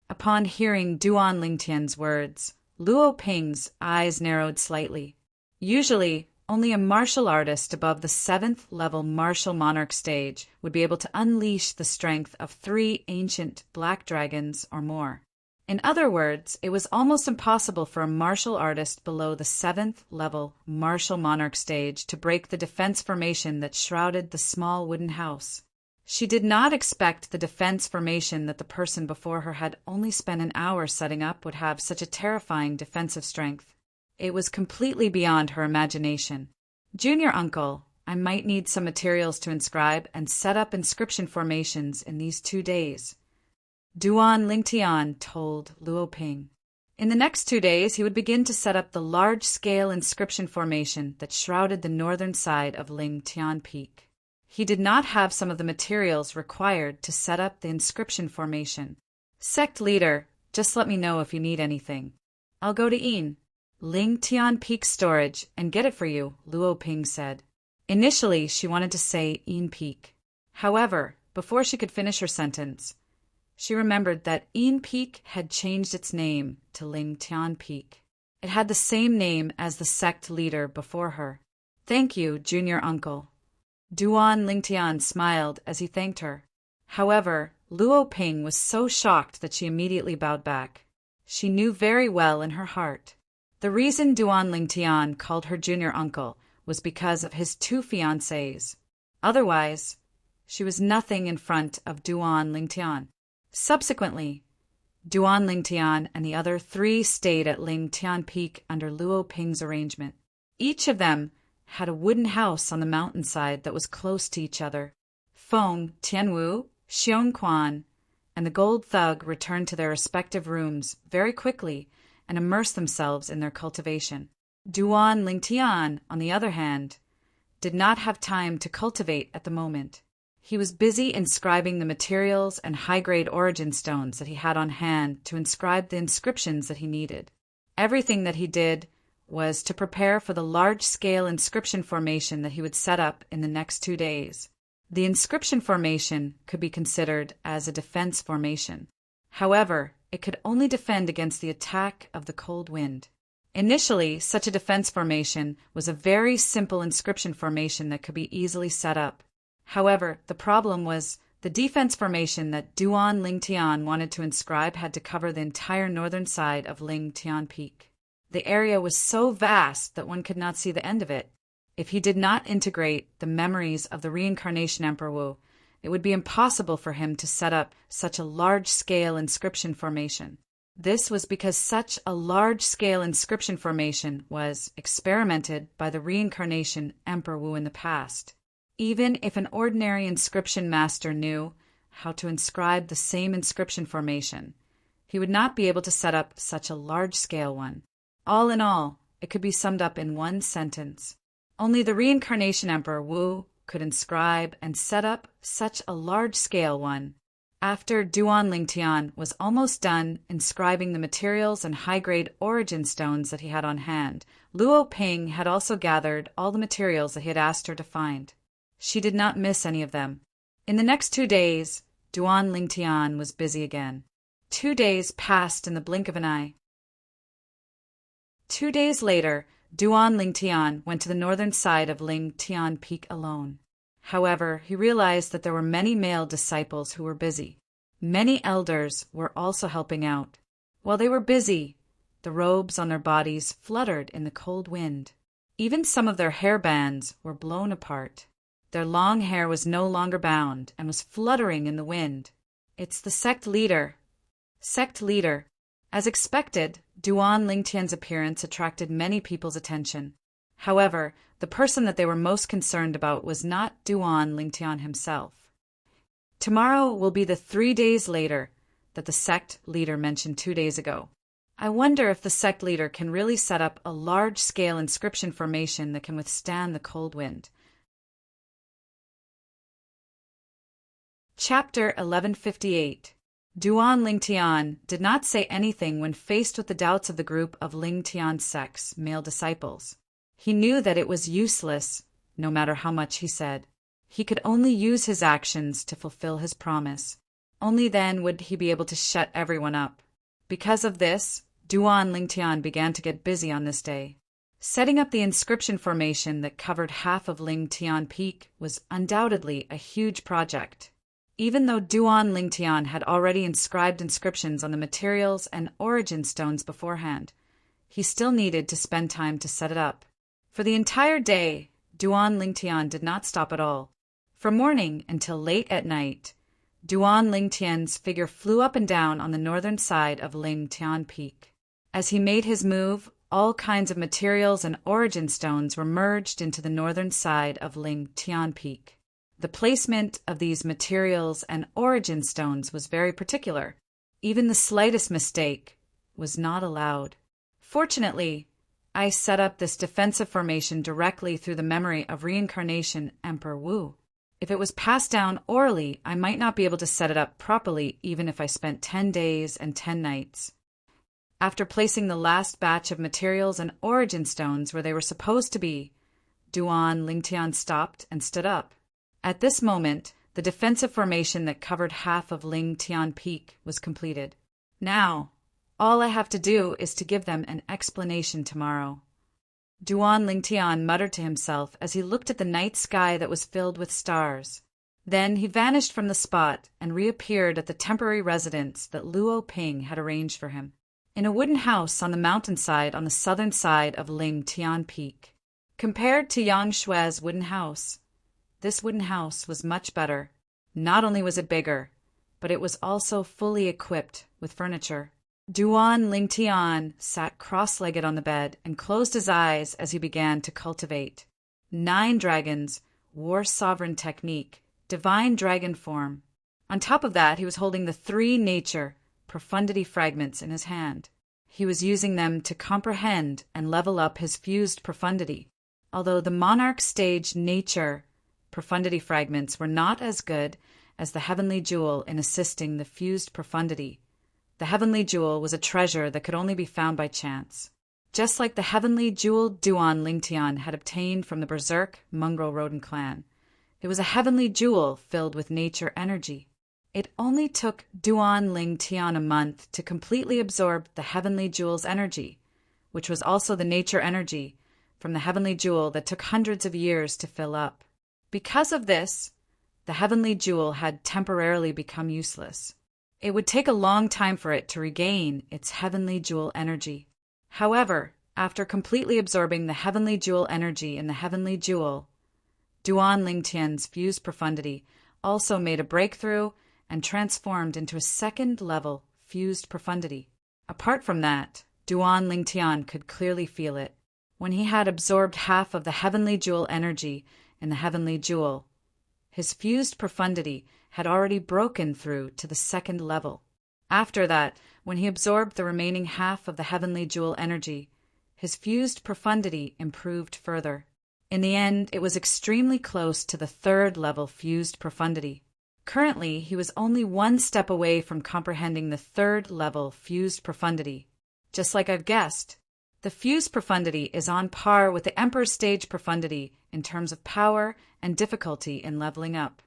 Upon hearing Duan Lingtian's words, Luo Ping's eyes narrowed slightly. Usually, only a martial artist above the 7th level martial monarch stage would be able to unleash the strength of 3 ancient black dragons or more. In other words, it was almost impossible for a martial artist below the 7th level martial monarch stage to break the defense formation that shrouded the small wooden house. She did not expect the defense formation that the person before her had only spent an hour setting up would have such a terrifying defensive strength. It was completely beyond her imagination. Junior uncle, I might need some materials to inscribe and set up inscription formations in these 2 days. Duan Lingtian told Luo Ping. In the next 2 days, he would begin to set up the large-scale inscription formation that shrouded the northern side of Ling Tian Peak. He did not have some of the materials required to set up the inscription formation. Sect leader, just let me know if you need anything. I'll go to Ling Tian Peak storage and get it for you, Luo Ping said. Initially, she wanted to say Yin Peak. However, before she could finish her sentence, she remembered that Yin Peak had changed its name to Ling Tian Peak. It had the same name as the sect leader before her. Thank you, junior uncle. Duan Lingtian smiled as he thanked her. However, Luo Ping was so shocked that she immediately bowed back. She knew very well in her heart. The reason Duan Lingtian called her junior uncle was because of his 2 fiancés. Otherwise, she was nothing in front of Duan Lingtian. Subsequently, Duan Lingtian and the other 3 stayed at Ling Tian Peak under Luo Ping's arrangement. Each of them had a wooden house on the mountainside that was close to each other. Feng, Tianwu, Xiongquan, and the gold thug returned to their respective rooms very quickly and immersed themselves in their cultivation. Duan Lingtian, on the other hand, did not have time to cultivate at the moment. He was busy inscribing the materials and high-grade origin stones that he had on hand to inscribe the inscriptions that he needed. Everything that he did was to prepare for the large-scale inscription formation that he would set up in the next 2 days. The inscription formation could be considered as a defense formation. However, it could only defend against the attack of the cold wind. Initially, such a defense formation was a very simple inscription formation that could be easily set up. However, the problem was the defense formation that Duan Lingtian wanted to inscribe had to cover the entire northern side of Lingtian Peak. The area was so vast that one could not see the end of it. If he did not integrate the memories of the reincarnation Emperor Wu, it would be impossible for him to set up such a large-scale inscription formation. This was because such a large-scale inscription formation was experimented by the reincarnation Emperor Wu in the past. Even if an ordinary inscription master knew how to inscribe the same inscription formation, he would not be able to set up such a large-scale one. All in all, it could be summed up in one sentence. Only the reincarnation Emperor Wu could inscribe and set up such a large-scale one. After Duan Lingtian was almost done inscribing the materials and high-grade origin stones that he had on hand, Luo Ping had also gathered all the materials that he had asked her to find. She did not miss any of them. In the next 2 days, Duan Lingtian was busy again. 2 days passed in the blink of an eye. 2 days later, Duan Lingtian went to the northern side of Lingtian Peak alone. However, he realized that there were many male disciples who were busy. Many elders were also helping out. While they were busy, the robes on their bodies fluttered in the cold wind. Even some of their hair bands were blown apart. Their long hair was no longer bound and was fluttering in the wind. It's the sect leader. Sect leader. As expected, Duan Lingtian's appearance attracted many people's attention. However, the person that they were most concerned about was not Duan Lingtian himself. Tomorrow will be the 3 days later that the sect leader mentioned 2 days ago. I wonder if the sect leader can really set up a large-scale inscription formation that can withstand the cold wind. Chapter 1158. Duan Lingtian did not say anything when faced with the doubts of the group of Lingtian's sect's male disciples. He knew that it was useless, no matter how much he said. He could only use his actions to fulfill his promise. Only then would he be able to shut everyone up. Because of this, Duan Lingtian began to get busy on this day. Setting up the inscription formation that covered half of Lingtian Peak was undoubtedly a huge project. Even though Duan Lingtian had already inscribed inscriptions on the materials and origin stones beforehand, he still needed to spend time to set it up. For the entire day, Duan Lingtian did not stop at all. From morning until late at night, Duan Lingtian's figure flew up and down on the northern side of Lingtian Peak. As he made his move, all kinds of materials and origin stones were merged into the northern side of Lingtian Peak. The placement of these materials and origin stones was very particular. Even the slightest mistake was not allowed. Fortunately, I set up this defensive formation directly through the memory of reincarnation Emperor Wu. If it was passed down orally, I might not be able to set it up properly even if I spent 10 days and 10 nights. After placing the last batch of materials and origin stones where they were supposed to be, Duan Lingtian stopped and stood up. At this moment, the defensive formation that covered half of Lingtian Peak was completed. Now, all I have to do is to give them an explanation tomorrow. Duan Lingtian muttered to himself as he looked at the night sky that was filled with stars. Then he vanished from the spot and reappeared at the temporary residence that Luo Ping had arranged for him, in a wooden house on the mountainside on the southern side of Lingtian Peak. Compared to Yang Shui's wooden house, this wooden house was much better. Not only was it bigger, but it was also fully equipped with furniture. Duan Lingtian sat cross-legged on the bed and closed his eyes as he began to cultivate. 9 dragons, war sovereign technique, divine dragon form. On top of that, he was holding the 3 nature profundity fragments in his hand. He was using them to comprehend and level up his fused profundity. Although the monarch stage nature profundity fragments were not as good as the heavenly jewel in assisting the fused profundity, the heavenly jewel was a treasure that could only be found by chance. Just like the heavenly jewel Duan Lingtian had obtained from the berserk mongrel rodent clan, it was a heavenly jewel filled with nature energy. It only took Duan Lingtian a month to completely absorb the heavenly jewel's energy, which was also the nature energy from the heavenly jewel that took hundreds of years to fill up. Because of this, the heavenly jewel had temporarily become useless. It would take a long time for it to regain its heavenly jewel energy. However, after completely absorbing the heavenly jewel energy in the heavenly jewel, Duan Lingtian's fused profundity also made a breakthrough and transformed into a second-level fused profundity. Apart from that, Duan Lingtian could clearly feel it. When he had absorbed half of the heavenly jewel energy in the heavenly jewel, his fused profundity had already broken through to the second level. After that, when he absorbed the remaining half of the heavenly jewel energy, his fused profundity improved further. In the end, it was extremely close to the third-level fused profundity. Currently, he was only one step away from comprehending the third-level fused profundity. Just like I've guessed, the fused profundity is on par with the Emperor stage profundity in terms of power and difficulty in leveling up.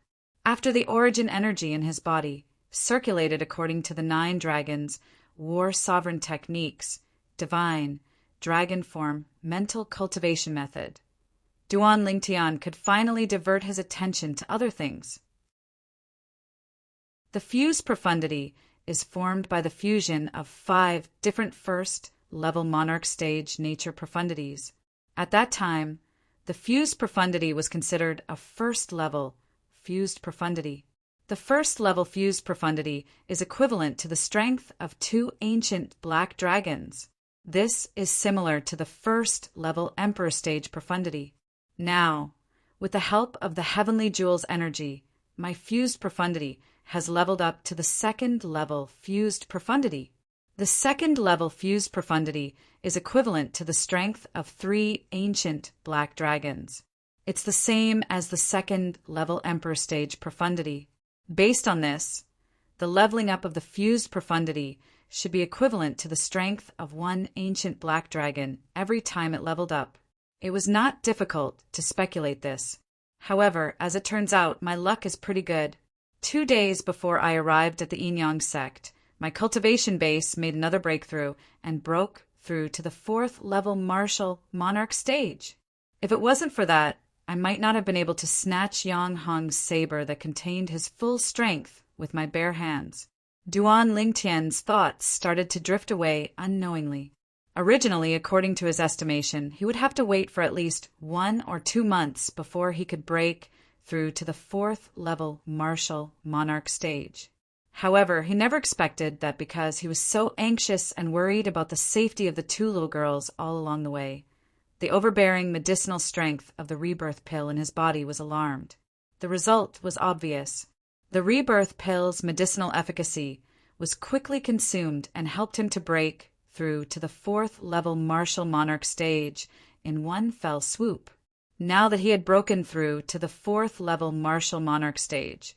After the origin energy in his body, circulated according to the 9 dragons, war sovereign techniques, divine, dragon form, mental cultivation method, Duan Lingtian could finally divert his attention to other things. The fused profundity is formed by the fusion of 5 different first-level monarch stage nature profundities. At that time, the fused profundity was considered a first-level fused profundity. The first-level fused profundity is equivalent to the strength of 2 ancient black dragons. This is similar to the first-level Emperor stage profundity. Now, with the help of the heavenly jewel's energy, my fused profundity has leveled up to the second-level fused profundity. The second-level fused profundity is equivalent to the strength of 3 ancient black dragons. It's the same as the second-level Emperor stage profundity. Based on this, the leveling up of the fused profundity should be equivalent to the strength of 1 ancient black dragon every time it leveled up. It was not difficult to speculate this. However, as it turns out, my luck is pretty good. 2 days before I arrived at the Yinyang sect, my cultivation base made another breakthrough and broke through to the 4th-level martial monarch stage. If it wasn't for that, I might not have been able to snatch Yang Hong's saber that contained his full strength with my bare hands. Duan Lingtian's thoughts started to drift away unknowingly. Originally, according to his estimation, he would have to wait for at least 1 or 2 months before he could break through to the 4th-level martial monarch stage. However, he never expected that because he was so anxious and worried about the safety of the 2 little girls all along the way, the overbearing medicinal strength of the rebirth pill in his body was alarmed. The result was obvious. The rebirth pill's medicinal efficacy was quickly consumed and helped him to break through to the 4th-level martial monarch stage in one fell swoop. Now that he had broken through to the 4th-level martial monarch stage,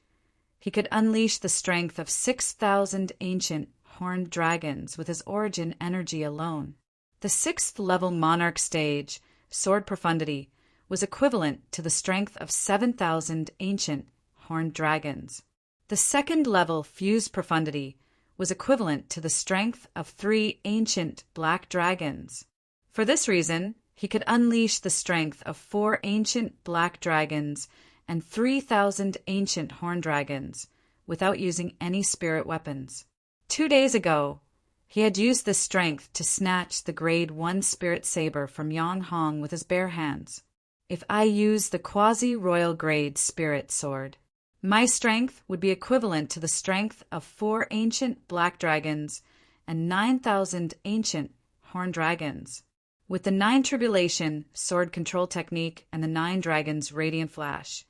he could unleash the strength of 6,000 ancient horned dragons with his origin energy alone. The 6th-level monarch stage, sword profundity, was equivalent to the strength of 7,000 ancient horned dragons. The 2nd-level fused profundity was equivalent to the strength of 3 ancient black dragons. For this reason, he could unleash the strength of 4 ancient black dragons and 3,000 ancient horned dragons without using any spirit weapons. 2 days ago, he had used this strength to snatch the Grade 1 spirit saber from Yang Hong with his bare hands. If I use the quasi-royal grade spirit sword, my strength would be equivalent to the strength of 4 ancient black dragons and 9,000 ancient horned dragons. With the 9 Tribulation sword control technique and the 9 Dragons radiant flash,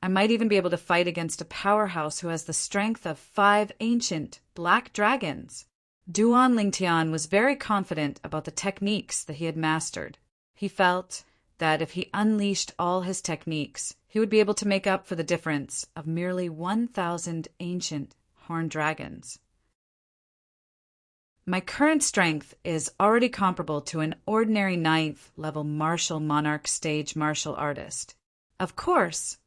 I might even be able to fight against a powerhouse who has the strength of 5 ancient black dragons. Duan Lingtian was very confident about the techniques that he had mastered. He felt that if he unleashed all his techniques, he would be able to make up for the difference of merely 1,000 ancient horned dragons. My current strength is already comparable to an ordinary 9th level martial monarch stage martial artist. Of course,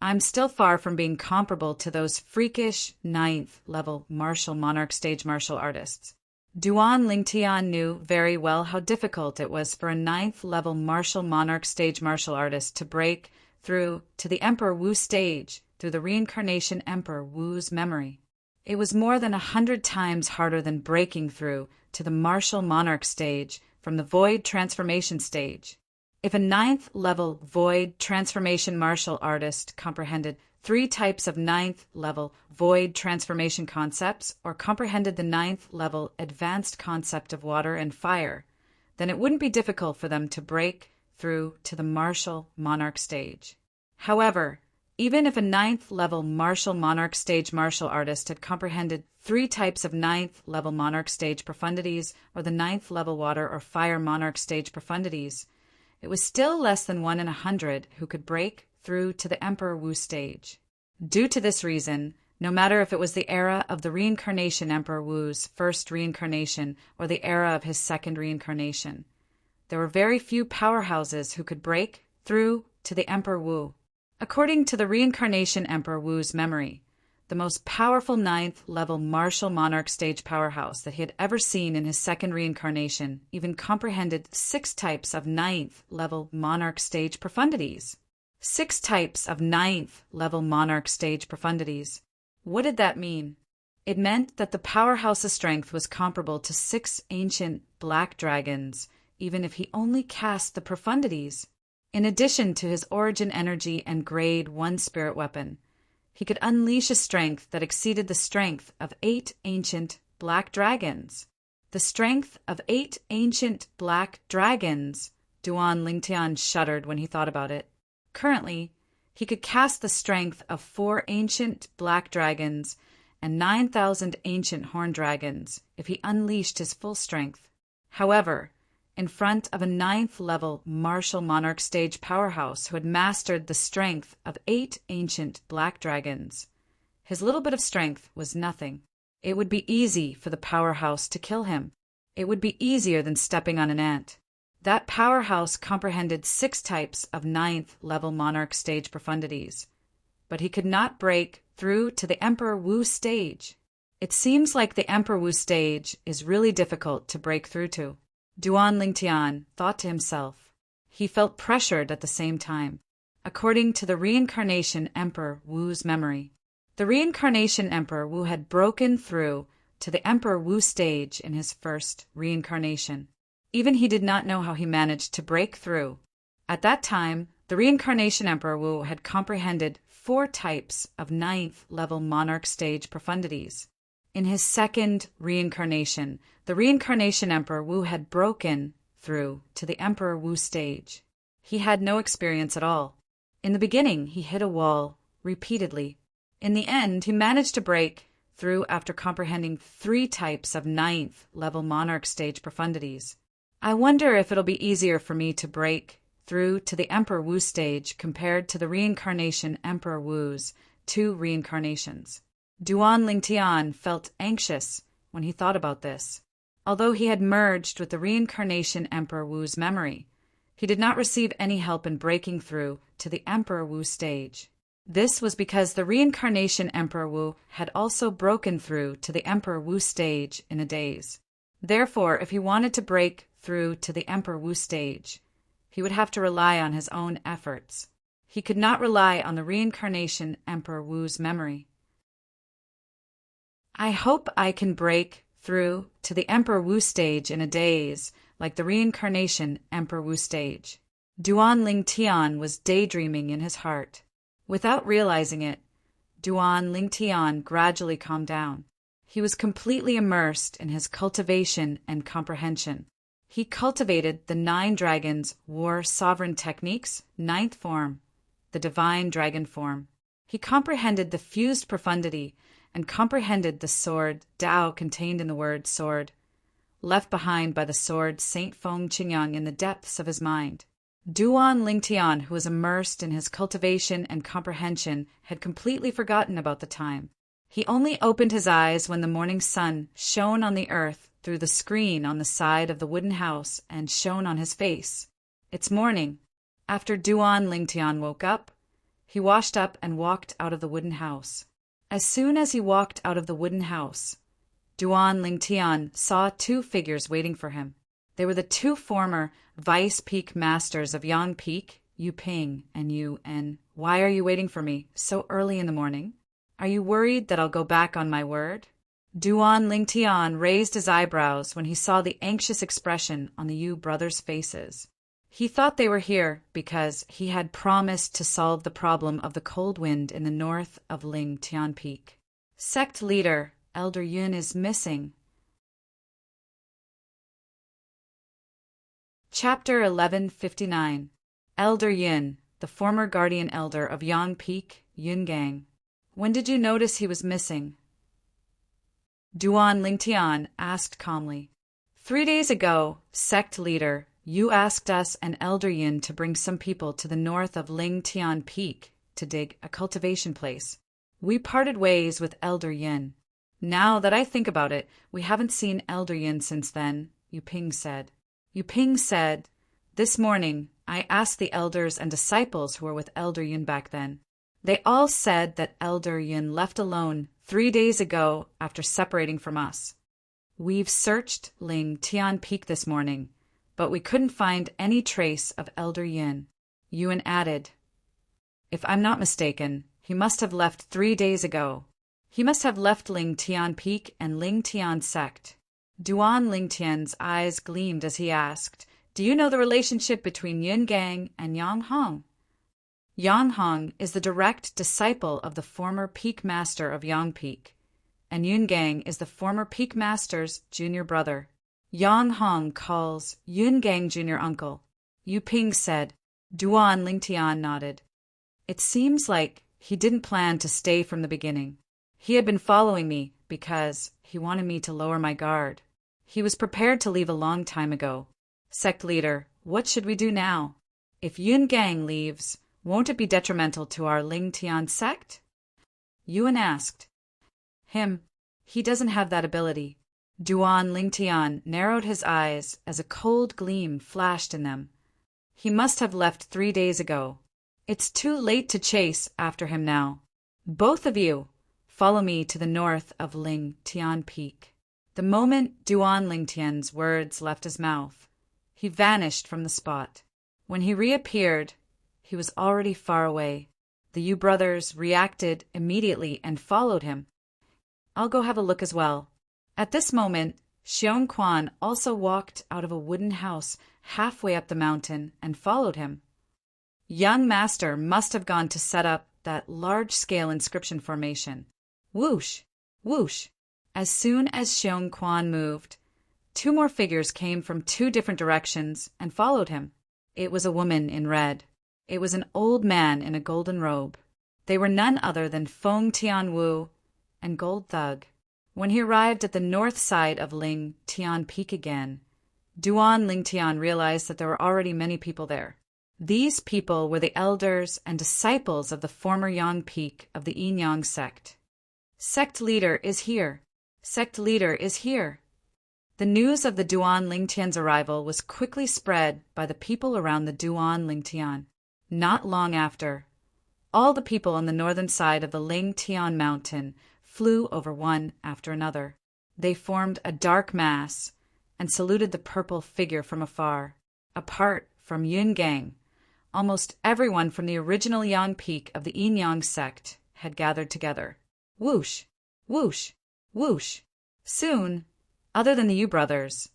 I'm still far from being comparable to those freakish 9th level martial monarch stage martial artists. Duan Lingtian knew very well how difficult it was for a 9th level martial monarch stage martial artist to break through to the Emperor Wu stage through the reincarnation Emperor Wu's memory. It was more than 100 times harder than breaking through to the martial monarch stage from the void transformation stage. If a 9th level void transformation martial artist comprehended 3 types of 9th level void transformation concepts or comprehended the 9th level advanced concept of water and fire, then it wouldn't be difficult for them to break through to the martial monarch stage. However, even if a 9th level martial monarch stage martial artist had comprehended 3 types of 9th level monarch stage profundities or the 9th level water or fire monarch stage profundities, it was still less than 1 in 100 who could break through to the Emperor Wu stage. Due to this reason, no matter if it was the era of the reincarnation Emperor Wu's first reincarnation or the era of his second reincarnation, there were very few powerhouses who could break through to the Emperor Wu. According to the reincarnation Emperor Wu's memory, the most powerful 9th level martial monarch stage powerhouse that he had ever seen in his second reincarnation even comprehended 6 types of 9th level monarch stage profundities. 6 types of 9th level monarch stage profundities. What did that mean? It meant that the powerhouse's strength was comparable to 6 ancient black dragons, even if he only cast the profundities. In addition to his origin energy and grade 1 spirit weapon, he could unleash a strength that exceeded the strength of 8 ancient black dragons. The strength of 8 ancient black dragons. Duan Lingtian shuddered when he thought about it. Currently, he could cast the strength of 4 ancient black dragons and 9,000 ancient horned dragons if he unleashed his full strength. However, in front of a 9th level martial monarch stage powerhouse who had mastered the strength of 8 ancient black dragons, his little bit of strength was nothing. It would be easy for the powerhouse to kill him. It would be easier than stepping on an ant. That powerhouse comprehended 6 types of 9th level monarch stage profundities, but he could not break through to the Emperor Wu stage. It seems like the Emperor Wu stage is really difficult to break through to. Duan Lingtian thought to himself. He felt pressured at the same time. According to the reincarnation Emperor Wu's memory, the reincarnation Emperor Wu had broken through to the Emperor Wu stage in his first reincarnation. Even he did not know how he managed to break through. At that time, the reincarnation Emperor Wu had comprehended 4 types of 9th level monarch stage profundities. In his second reincarnation, the reincarnation Emperor Wu had broken through to the Emperor Wu stage. He had no experience at all. In the beginning, he hit a wall repeatedly. In the end, he managed to break through after comprehending 3 types of 9th level monarch stage profundities. I wonder if it'll be easier for me to break through to the Emperor Wu stage compared to the reincarnation Emperor Wu's 2 reincarnations. Duan Lingtian felt anxious when he thought about this. Although he had merged with the reincarnation Emperor Wu's memory, he did not receive any help in breaking through to the Emperor Wu stage. This was because the reincarnation Emperor Wu had also broken through to the Emperor Wu stage in a daze. Therefore, if he wanted to break through to the Emperor Wu stage, he would have to rely on his own efforts. He could not rely on the reincarnation Emperor Wu's memory. I hope I can break through to the Emperor Wu stage in a daze, like the reincarnation Emperor Wu stage. Duan Lingtian was daydreaming in his heart. Without realizing it, Duan Lingtian gradually calmed down. He was completely immersed in his cultivation and comprehension. He cultivated the 9 dragons' war sovereign techniques, 9th form, the divine dragon form. He comprehended the fused profundity and comprehended the sword Tao contained in the word sword, left behind by the sword Saint Feng Qingyang in the depths of his mind. Duan Lingtian, who was immersed in his cultivation and comprehension, had completely forgotten about the time. He only opened his eyes when the morning sun shone on the earth through the screen on the side of the wooden house and shone on his face. It's morning. After Duan Lingtian woke up, he washed up and walked out of the wooden house. As soon as he walked out of the wooden house, Duan Lingtian saw 2 figures waiting for him. They were the 2 former vice peak masters of Yang Peak, Yu Ping and Yu En. Why are you waiting for me so early in the morning? Are you worried that I'll go back on my word? Duan Lingtian raised his eyebrows when he saw the anxious expression on the Yu brothers' faces. He thought they were here because he had promised to solve the problem of the cold wind in the north of Ling Tian Peak. Sect leader, Elder Yun, is missing. Chapter 1159. Elder Yun, the former guardian elder of Yang Peak, Yun Gang. When did you notice he was missing? Duan Lingtian asked calmly. 3 days ago, sect leader, you asked us and Elder Yin to bring some people to the north of Ling Tian Peak to dig a cultivation place. We parted ways with Elder Yin. Now that I think about it, we haven't seen Elder Yin since then, Yu Ping said. Yu Ping said, this morning, I asked the elders and disciples who were with Elder Yin back then. They all said that Elder Yin left alone 3 days ago after separating from us. We've searched Ling Tian Peak this morning, but we couldn't find any trace of Elder Yin. Yuan added, if I'm not mistaken, he must have left 3 days ago. He must have left Ling Tian Peak and Ling Tian sect. Duan Lingtian's eyes gleamed as he asked, do you know the relationship between Yun Gang and Yang Hong? Yang Hong is the direct disciple of the former Peak Master of Yang Peak, and Yun Gang is the former Peak Master's junior brother. Yang Hong calls Yun Gang junior uncle. Yu Ping said. Duan Lingtian nodded. It seems like he didn't plan to stay from the beginning. He had been following me because he wanted me to lower my guard. He was prepared to leave a long time ago. Sect leader, what should we do now? If Yun Gang leaves, won't it be detrimental to our Ling Tian sect? Yuan asked. He doesn't have that ability. Duan Lingtian narrowed his eyes as a cold gleam flashed in them. He must have left 3 days ago. It's too late to chase after him now. Both of you, follow me to the north of Ling Tian Peak. The moment Duan Lingtian's words left his mouth, he vanished from the spot. When he reappeared, he was already far away. The Yu brothers reacted immediately and followed him. I'll go have a look as well. At this moment, Xiong Quan also walked out of a wooden house halfway up the mountain and followed him. Young Master must have gone to set up that large-scale inscription formation. Whoosh! Whoosh! As soon as Xiong Quan moved, 2 more figures came from 2 different directions and followed him. It was a woman in red. It was an old man in a golden robe. They were none other than Feng Tianwu and Gold Thug. When he arrived at the north side of Ling Tian Peak again, Duan Lingtian realized that there were already many people there. These people were the elders and disciples of the former Yang Peak of the Yin Yang sect. Sect leader is here. Sect leader is here. The news of the Duan Lingtian's arrival was quickly spread by the people around the Duan Lingtian. Not long after, all the people on the northern side of the Ling Tian mountain flew over one after another. They formed a dark mass and saluted the purple figure from afar. Apart from Yun Gang, almost everyone from the original Yang Peak of the Yin Yang sect had gathered together. Whoosh! Whoosh! Whoosh! Soon, other than the Yu brothers,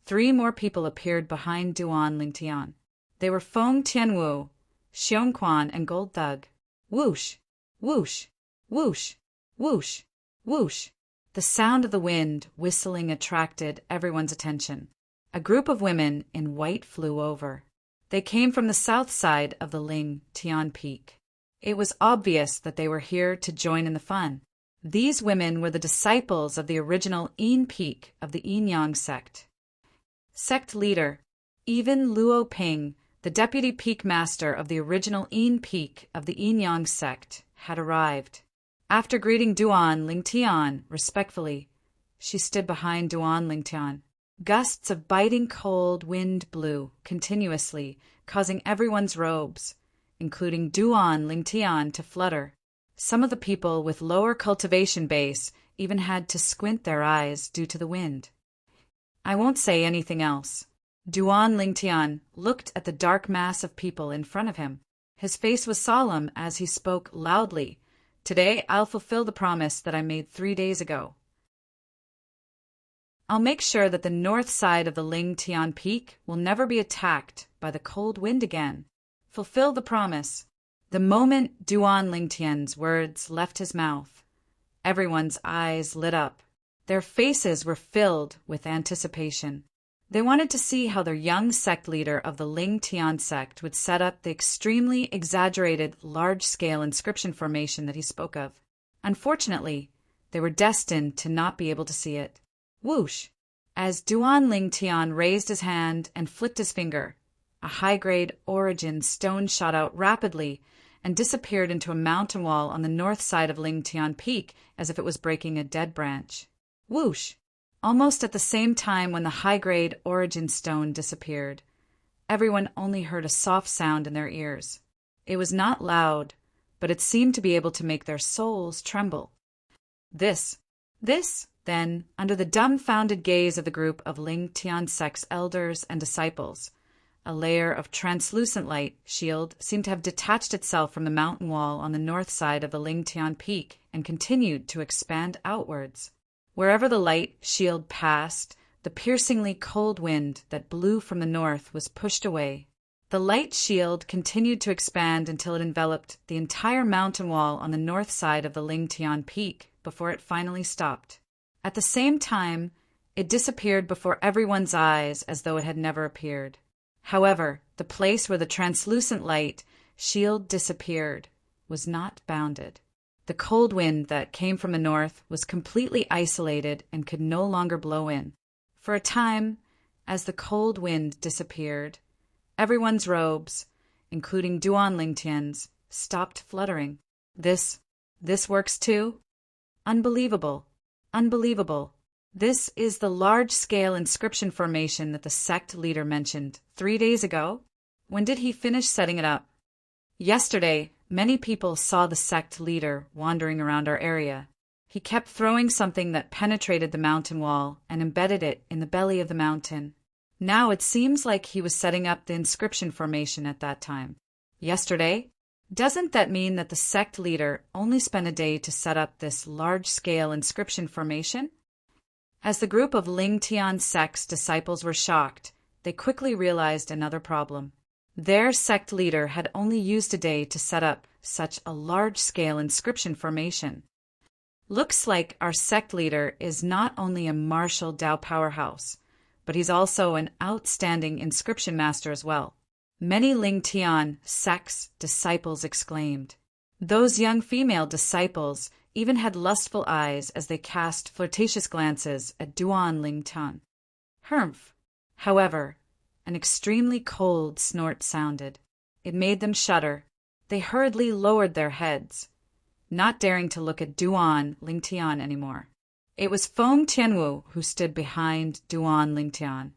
3 more people appeared behind Duan Lingtian. They were Feng Tianwu, Xiong Quan, and Gold Thug. Whoosh! Whoosh! Whoosh! Whoosh! Whoosh! The sound of the wind whistling attracted everyone's attention. A a group of women in white flew over. They came from the south side of the Ling Tian Peak. It was obvious that they were here to join in the fun. These women were the disciples of the original Yin Peak of the Yin Yang sect. Sect leader, even Luo Ping, the deputy peak master of the original Yin Peak of the Yin Yang sect, had arrived. After greeting Duan Lingtian respectfully, she stood behind Duan Lingtian. Gusts of biting cold wind blew continuously, causing everyone's robes, including Duan Lingtian, to flutter. Some of the people with lower cultivation base even had to squint their eyes due to the wind. I won't say anything else. Duan Lingtian looked at the dark mass of people in front of him. His face was solemn as he spoke loudly. Today I'll fulfill the promise that I made 3 days ago. I'll make sure that the north side of the Ling Tian Peak will never be attacked by the cold wind again. Fulfill the promise. The moment Duan Lingtian's words left his mouth, everyone's eyes lit up. Their faces were filled with anticipation. They wanted to see how their young sect leader of the Ling Tian sect would set up the extremely exaggerated large-scale inscription formation that he spoke of. Unfortunately, they were destined to not be able to see it. Whoosh! As Duan Lingtian raised his hand and flicked his finger, a high-grade origin stone shot out rapidly and disappeared into a mountain wall on the north side of Ling Tian Peak as if it was breaking a dead branch. Whoosh! Almost at the same time when the high-grade origin stone disappeared, everyone only heard a soft sound in their ears. It was not loud, but it seemed to be able to make their souls tremble. This, then, under the dumbfounded gaze of the group of Ling Tian sect's elders and disciples, a layer of translucent light shield seemed to have detached itself from the mountain wall on the north side of the Ling Tian Peak and continued to expand outwards. Wherever the light shield passed, the piercingly cold wind that blew from the north was pushed away. The light shield continued to expand until it enveloped the entire mountain wall on the north side of the Ling Tian Peak before it finally stopped. At the same time, it disappeared before everyone's eyes as though it had never appeared. However, the place where the translucent light shield disappeared was not bounded. The cold wind that came from the north was completely isolated and could no longer blow in. For a time, as the cold wind disappeared, everyone's robes, including Duan Lingtian's, stopped fluttering. This works too? Unbelievable. Unbelievable. This is the large-scale inscription formation that the sect leader mentioned 3 days ago. When did he finish setting it up? Yesterday, many people saw the sect leader wandering around our area. He kept throwing something that penetrated the mountain wall and embedded it in the belly of the mountain. Now it seems like he was setting up the inscription formation at that time. Yesterday? Doesn't that mean that the sect leader only spent a day to set up this large-scale inscription formation? As the group of Ling Tian sect's disciples were shocked, they quickly realized another problem. Their sect leader had only used a day to set up such a large-scale inscription formation. Looks like our sect leader is not only a martial Dao powerhouse, but he's also an outstanding inscription master as well. Many Ling Tian sect's disciples exclaimed. Those young female disciples even had lustful eyes as they cast flirtatious glances at Duan Lingtian. Humph! However, an extremely cold snort sounded. It made them shudder. They hurriedly lowered their heads, not daring to look at Duan Lingtian anymore. It was Feng Tianwu who stood behind Duan Lingtian.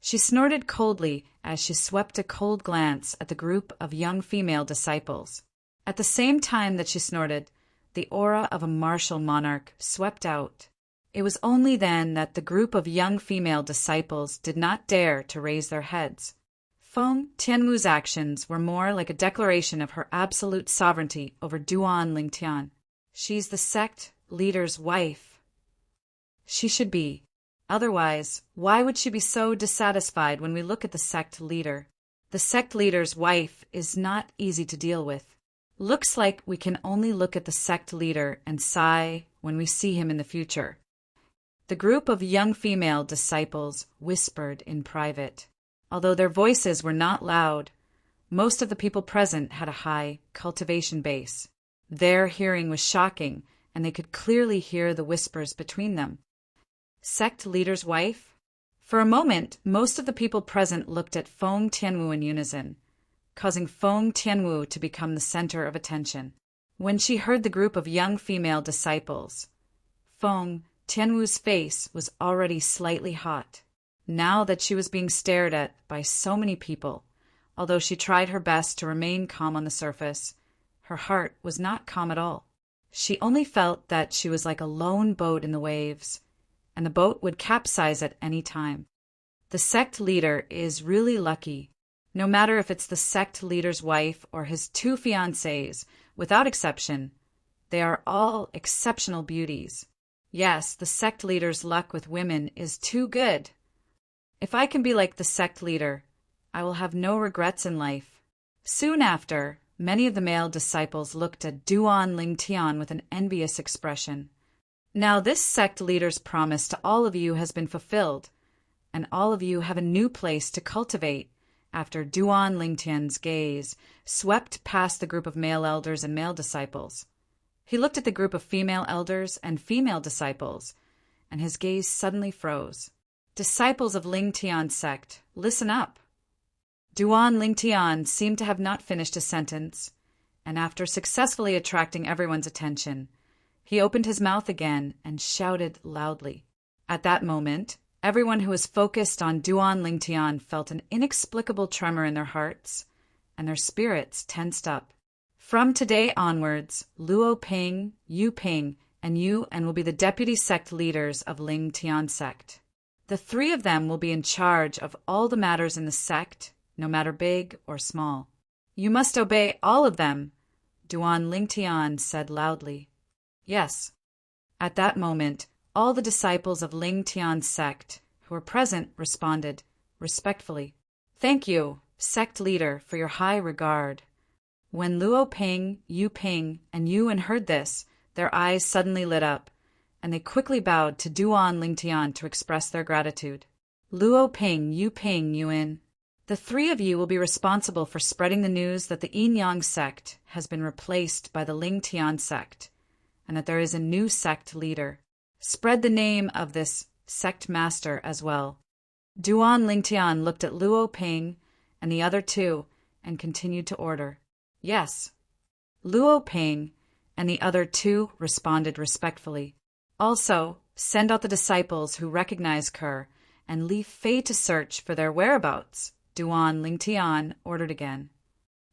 She snorted coldly as she swept a cold glance at the group of young female disciples. At the same time that she snorted, the aura of a martial monarch swept out. It was only then that the group of young female disciples did not dare to raise their heads. Feng Tianwu's actions were more like a declaration of her absolute sovereignty over Duan Lingtian. She's the sect leader's wife. She should be. Otherwise, why would she be so dissatisfied when we look at the sect leader? The sect leader's wife is not easy to deal with. Looks like we can only look at the sect leader and sigh when we see him in the future. The group of young female disciples whispered in private. Although their voices were not loud, most of the people present had a high cultivation base. Their hearing was shocking, and they could clearly hear the whispers between them. Sect leader's wife? For a moment, most of the people present looked at Feng Tianwu in unison, causing Feng Tianwu to become the center of attention. When she heard the group of young female disciples, Feng Tianwu's face was already slightly hot. Now that she was being stared at by so many people, although she tried her best to remain calm on the surface, her heart was not calm at all. She only felt that she was like a lone boat in the waves, and the boat would capsize at any time. The sect leader is really lucky. No matter if it's the sect leader's wife or his 2 fiancés, without exception, they are all exceptional beauties. Yes, the sect leader's luck with women is too good. If I can be like the sect leader, I will have no regrets in life. Soon after, many of the male disciples looked at Duan Lingtian with an envious expression. Now this sect leader's promise to all of you has been fulfilled, and all of you have a new place to cultivate after Duan Lingtian's gaze swept past the group of male elders and male disciples. He looked at the group of female elders and female disciples, and his gaze suddenly froze. Disciples of Lingtian sect, listen up. Duan Lingtian seemed to have not finished a sentence, and after successfully attracting everyone's attention, he opened his mouth again and shouted loudly. At that moment, everyone who was focused on Duan Lingtian felt an inexplicable tremor in their hearts, and their spirits tensed up. From today onwards, Luo Ping, Yu Ping, and Yu-En will be the deputy sect leaders of Lingtian sect. The 3 of them will be in charge of all the matters in the sect, no matter big or small. You must obey all of them, Duan Lingtian said loudly. Yes. At that moment, all the disciples of Lingtian sect who were present responded respectfully. Thank you, sect leader, for your high regard. When Luo Ping, Yu Ping, and Yu-En heard this, their eyes suddenly lit up, and they quickly bowed to Duan Lingtian to express their gratitude. Luo Ping, Yu Ping, Yu-En, the 3 of you will be responsible for spreading the news that the Yin-Yang sect has been replaced by the Lingtian sect, and that there is a new sect leader. Spread the name of this sect master as well. Duan Lingtian looked at Luo Ping and the other 2 and continued to order. Yes. Luo Ping and the other 2 responded respectfully. Also, send out the disciples who recognize Kerr and leave Fei to search for their whereabouts, Duan Lingtian ordered again.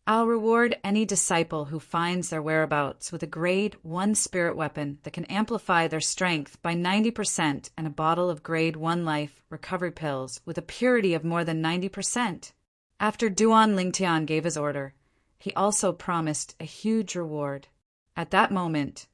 I'll reward any disciple who finds their whereabouts with a grade 1 spirit weapon that can amplify their strength by 90% and a bottle of grade 1 life recovery pills with a purity of more than 90%. After Duan Lingtian gave his order, he also promised a huge reward. At that moment,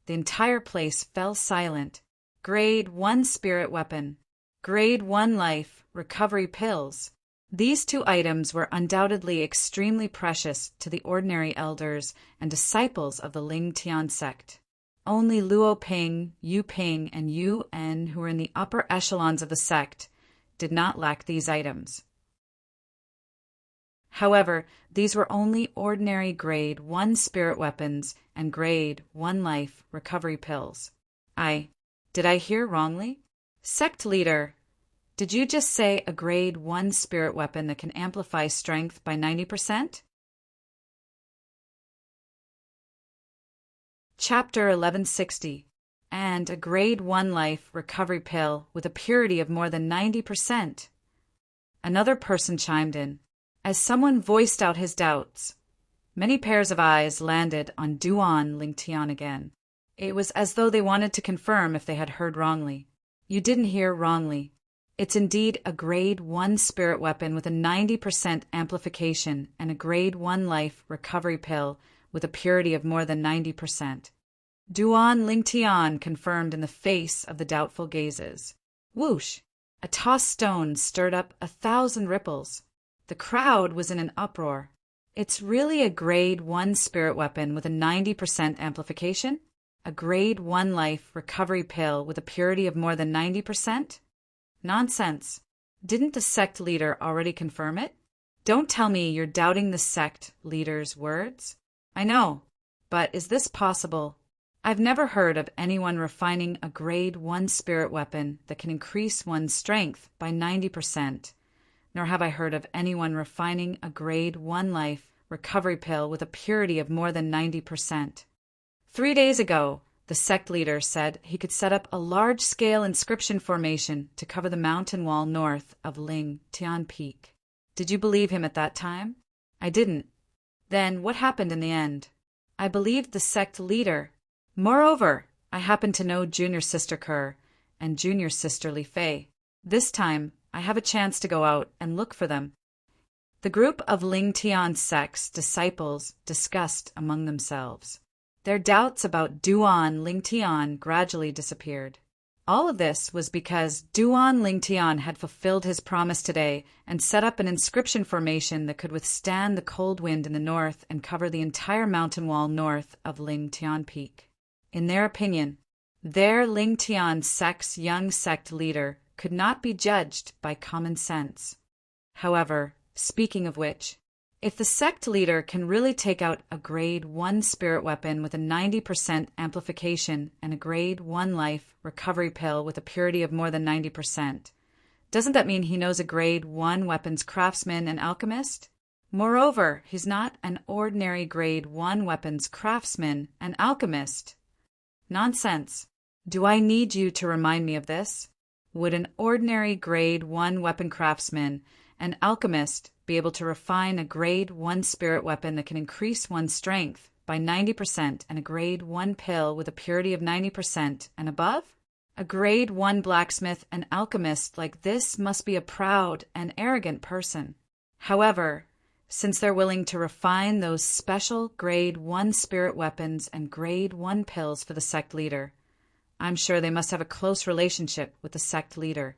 the entire place fell silent. Grade 1 spirit weapon, grade 1 life recovery pills. These 2 items were undoubtedly extremely precious to the ordinary elders and disciples of the Lingtian sect. Only Luo Ping, Yu Ping, and Yu-En, who were in the upper echelons of the sect, did not lack these items. However, these were only ordinary grade 1 spirit weapons and grade 1 life recovery pills. Did I hear wrongly? Sect leader, did you just say a grade 1 spirit weapon that can amplify strength by 90%? Chapter 1160, and a grade 1 life recovery pill with a purity of more than 90%. Another person chimed in. As someone voiced out his doubts, many pairs of eyes landed on Duan Lingtian again. It was as though they wanted to confirm if they had heard wrongly. You didn't hear wrongly. It's indeed a grade 1 spirit weapon with a 90% amplification and a grade 1 life recovery pill with a purity of more than 90%. Duan Lingtian confirmed in the face of the doubtful gazes. Whoosh! A tossed stone stirred up 1,000 ripples. The crowd was in an uproar. It's really a grade 1 spirit weapon with a 90% amplification? a grade 1 life recovery pill with a purity of more than 90%? Nonsense. Didn't the sect leader already confirm it? Don't tell me you're doubting the sect leader's words. I know, but is this possible? I've never heard of anyone refining a grade 1 spirit weapon that can increase one's strength by 90%, nor have I heard of anyone refining a grade 1 life recovery pill with a purity of more than 90%. 3 days ago, the sect leader said he could set up a large-scale inscription formation to cover the mountain wall north of Ling Tian Peak. Did you believe him at that time? I didn't. Then what happened in the end? I believed the sect leader. Moreover, I happen to know Junior Sister Kerr and Junior Sister Li Fei. This time, I have a chance to go out and look for them. The group of Ling Tian's sect's disciples discussed among themselves. Their doubts about Duan Ling Tian gradually disappeared. All of this was because Duan Ling Tian had fulfilled his promise today and set up an inscription formation that could withstand the cold wind in the north and cover the entire mountain wall north of Ling Tian Peak. In their opinion, their Ling Tian sect's young sect leader could not be judged by common sense. However, speaking of which, if the sect leader can really take out a grade 1 spirit weapon with a 90% amplification and a grade 1 life recovery pill with a purity of more than 90%, doesn't that mean he knows a grade 1 weapons craftsman and alchemist? Moreover, he's not an ordinary grade 1 weapons craftsman and alchemist. Nonsense. Do I need you to remind me of this? Would an ordinary grade 1 weapon craftsman and alchemist be able to refine a grade 1 spirit weapon that can increase one's strength by 90% and a grade 1 pill with a purity of 90% and above? A grade 1 blacksmith and alchemist like this must be a proud and arrogant person. However, since they're willing to refine those special grade 1 spirit weapons and grade 1 pills for the sect leader, I'm sure they must have a close relationship with the sect leader.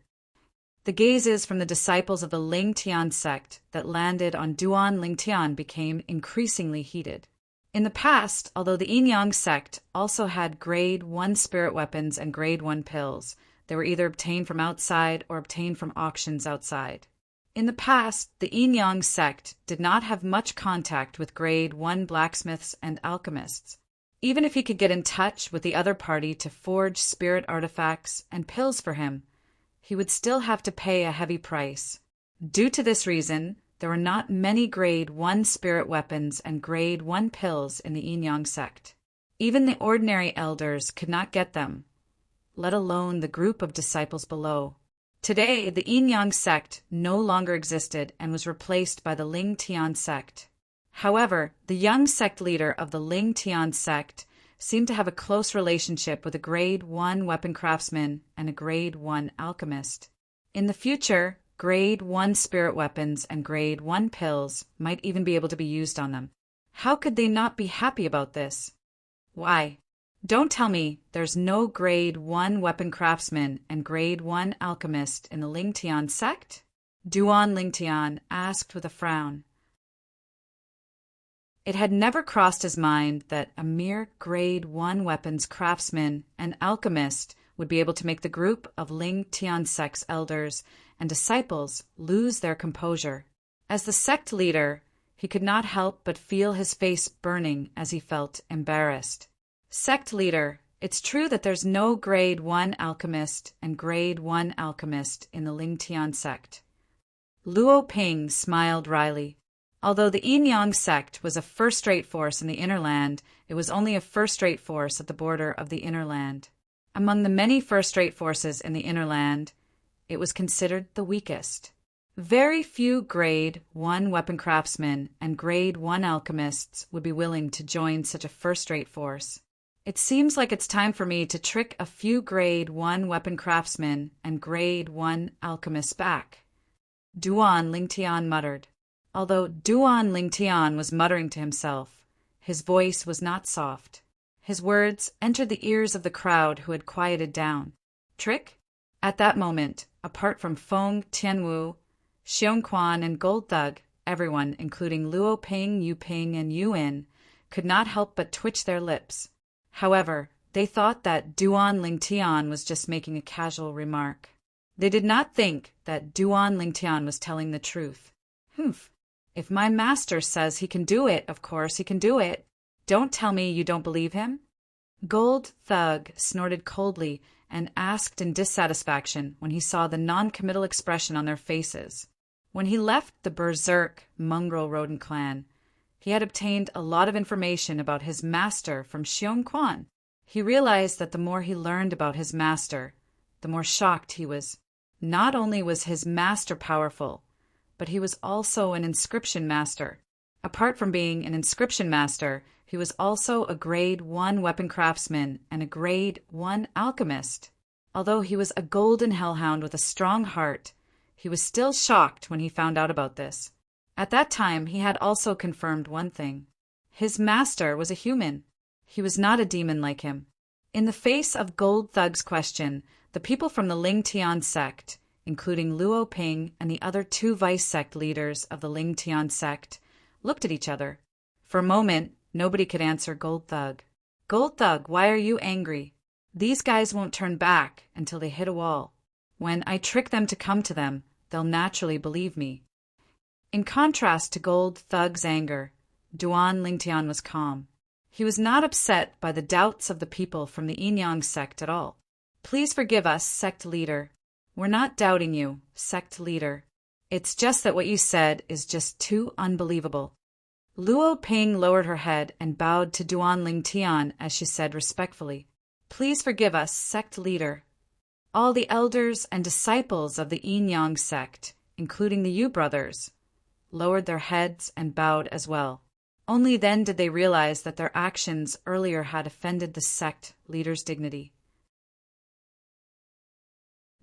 The gazes from the disciples of the Ling Tian sect that landed on Duan Ling Tian became increasingly heated. In the past, although the Yin Yang sect also had grade 1 spirit weapons and grade 1 pills, they were either obtained from outside or obtained from auctions outside. In the past, the Yin Yang sect did not have much contact with grade 1 blacksmiths and alchemists. Even if he could get in touch with the other party to forge spirit artifacts and pills for him, he would still have to pay a heavy price. Due to this reason, there were not many grade 1 spirit weapons and grade 1 pills in the Yin Yang sect. Even the ordinary elders could not get them, let alone the group of disciples below. Today, the Yin Yang sect no longer existed and was replaced by the Ling Tian sect. However, the young sect leader of the Ling Tian sect seemed to have a close relationship with a grade 1 weapon craftsman and a grade 1 alchemist. In the future, grade 1 spirit weapons and grade 1 pills might even be able to be used on them. How could they not be happy about this? Why? Don't tell me there's no grade 1 weapon craftsman and grade 1 alchemist in the Ling Tian sect? Duan Ling Tian asked with a frown. It had never crossed his mind that a mere grade 1 weapons craftsman and alchemist would be able to make the group of Ling Tian sect's elders and disciples lose their composure. As the sect leader, he could not help but feel his face burning as he felt embarrassed. Sect leader, it's true that there's no grade 1 alchemist and grade 1 alchemist in the Ling Tian sect. Luo Ping smiled wryly. Although the Yin Yang sect was a first-rate force in the inner land, it was only a first-rate force at the border of the inner land. Among the many first-rate forces in the inner land, it was considered the weakest. Very few grade 1 weapon craftsmen and grade 1 alchemists would be willing to join such a first-rate force. It seems like it's time for me to trick a few grade 1 weapon craftsmen and grade 1 alchemists back. Duan Ling Tian muttered. Although Duan Ling Tian was muttering to himself, his voice was not soft. His words entered the ears of the crowd who had quieted down. Trick? At that moment, apart from Feng Tianwu, Xiongquan and Gold Thug, everyone, including Luo Ping, Yu Ping, and Yuan, could not help but twitch their lips. However, They thought that Duan Lingtian was just making a casual remark. They did not think that Duan Lingtian was telling the truth. Humph. If my master says he can do it, of course he can do it. Don't tell me you don't believe him. Gold Thug snorted coldly and asked in dissatisfaction when he saw the non-committal expression on their faces. When he left the berserk mongrel rodent clan, he had obtained a lot of information about his master from Xiong Quan. He realized that the more he learned about his master, the more shocked he was. Not only was his master powerful, but he was also an inscription master. Apart from being an inscription master, he was also a grade 1 weapon craftsman and a grade 1 alchemist. Although he was a golden hellhound with a strong heart, he was still shocked when he found out about this. At that time, he had also confirmed one thing. His master was a human. He was not a demon like him. In the face of Gold Thug's question, the people from the Lingtian sect, including Luo Ping and the other 2 vice sect leaders of the Lingtian sect, looked at each other. For a moment, nobody could answer Gold Thug. Gold Thug, why are you angry? These guys won't turn back until they hit a wall. When I trick them to come to them, they'll naturally believe me. In contrast to Gold Thug's anger, Duan Lingtian was calm. He was not upset by the doubts of the people from the Yinyang sect at all. Please forgive us, sect leader. We're not doubting you, sect leader. It's just that what you said is just too unbelievable. Luo Ping lowered her head and bowed to Duan Lingtian as she said respectfully, Please forgive us, sect leader. All the elders and disciples of the Yinyang sect, including the Yu brothers, lowered their heads and bowed as well. Only then did they realize that their actions earlier had offended the sect leader's dignity.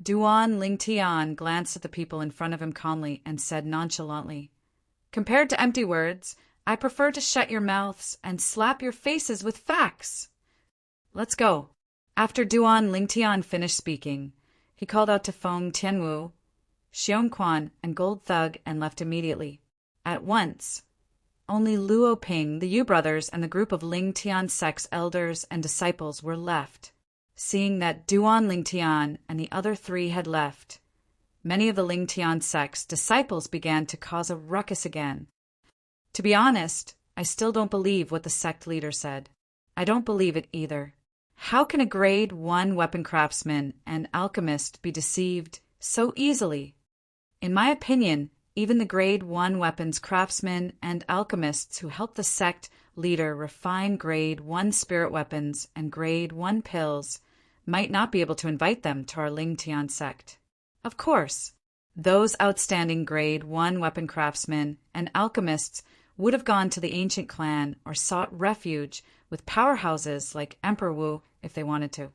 Duan Lingtian glanced at the people in front of him calmly and said nonchalantly, Compared to empty words, I prefer to shut your mouths and slap your faces with facts. Let's go. After Duan Lingtian finished speaking, he called out to Feng Tianwu, Xiong Quan, and Gold Thug and left immediately. At once, only Luo Ping, the Yu brothers, and the group of Lingtian sect's elders and disciples were left. Seeing that Duan Lingtian and the other 3 had left, many of the Lingtian sect's disciples began to cause a ruckus again. To be honest, I still don't believe what the sect leader said. I don't believe it either. How can a grade 1 weapon craftsman and alchemist be deceived so easily? In my opinion, even the grade 1 weapons craftsmen and alchemists who helped the sect leader refine grade 1 spirit weapons and grade 1 pills might not be able to invite them to our Lingtian sect. Of course, those outstanding grade 1 weapon craftsmen and alchemists would have gone to the ancient clan or sought refuge with powerhouses like Emperor Wu if they wanted to.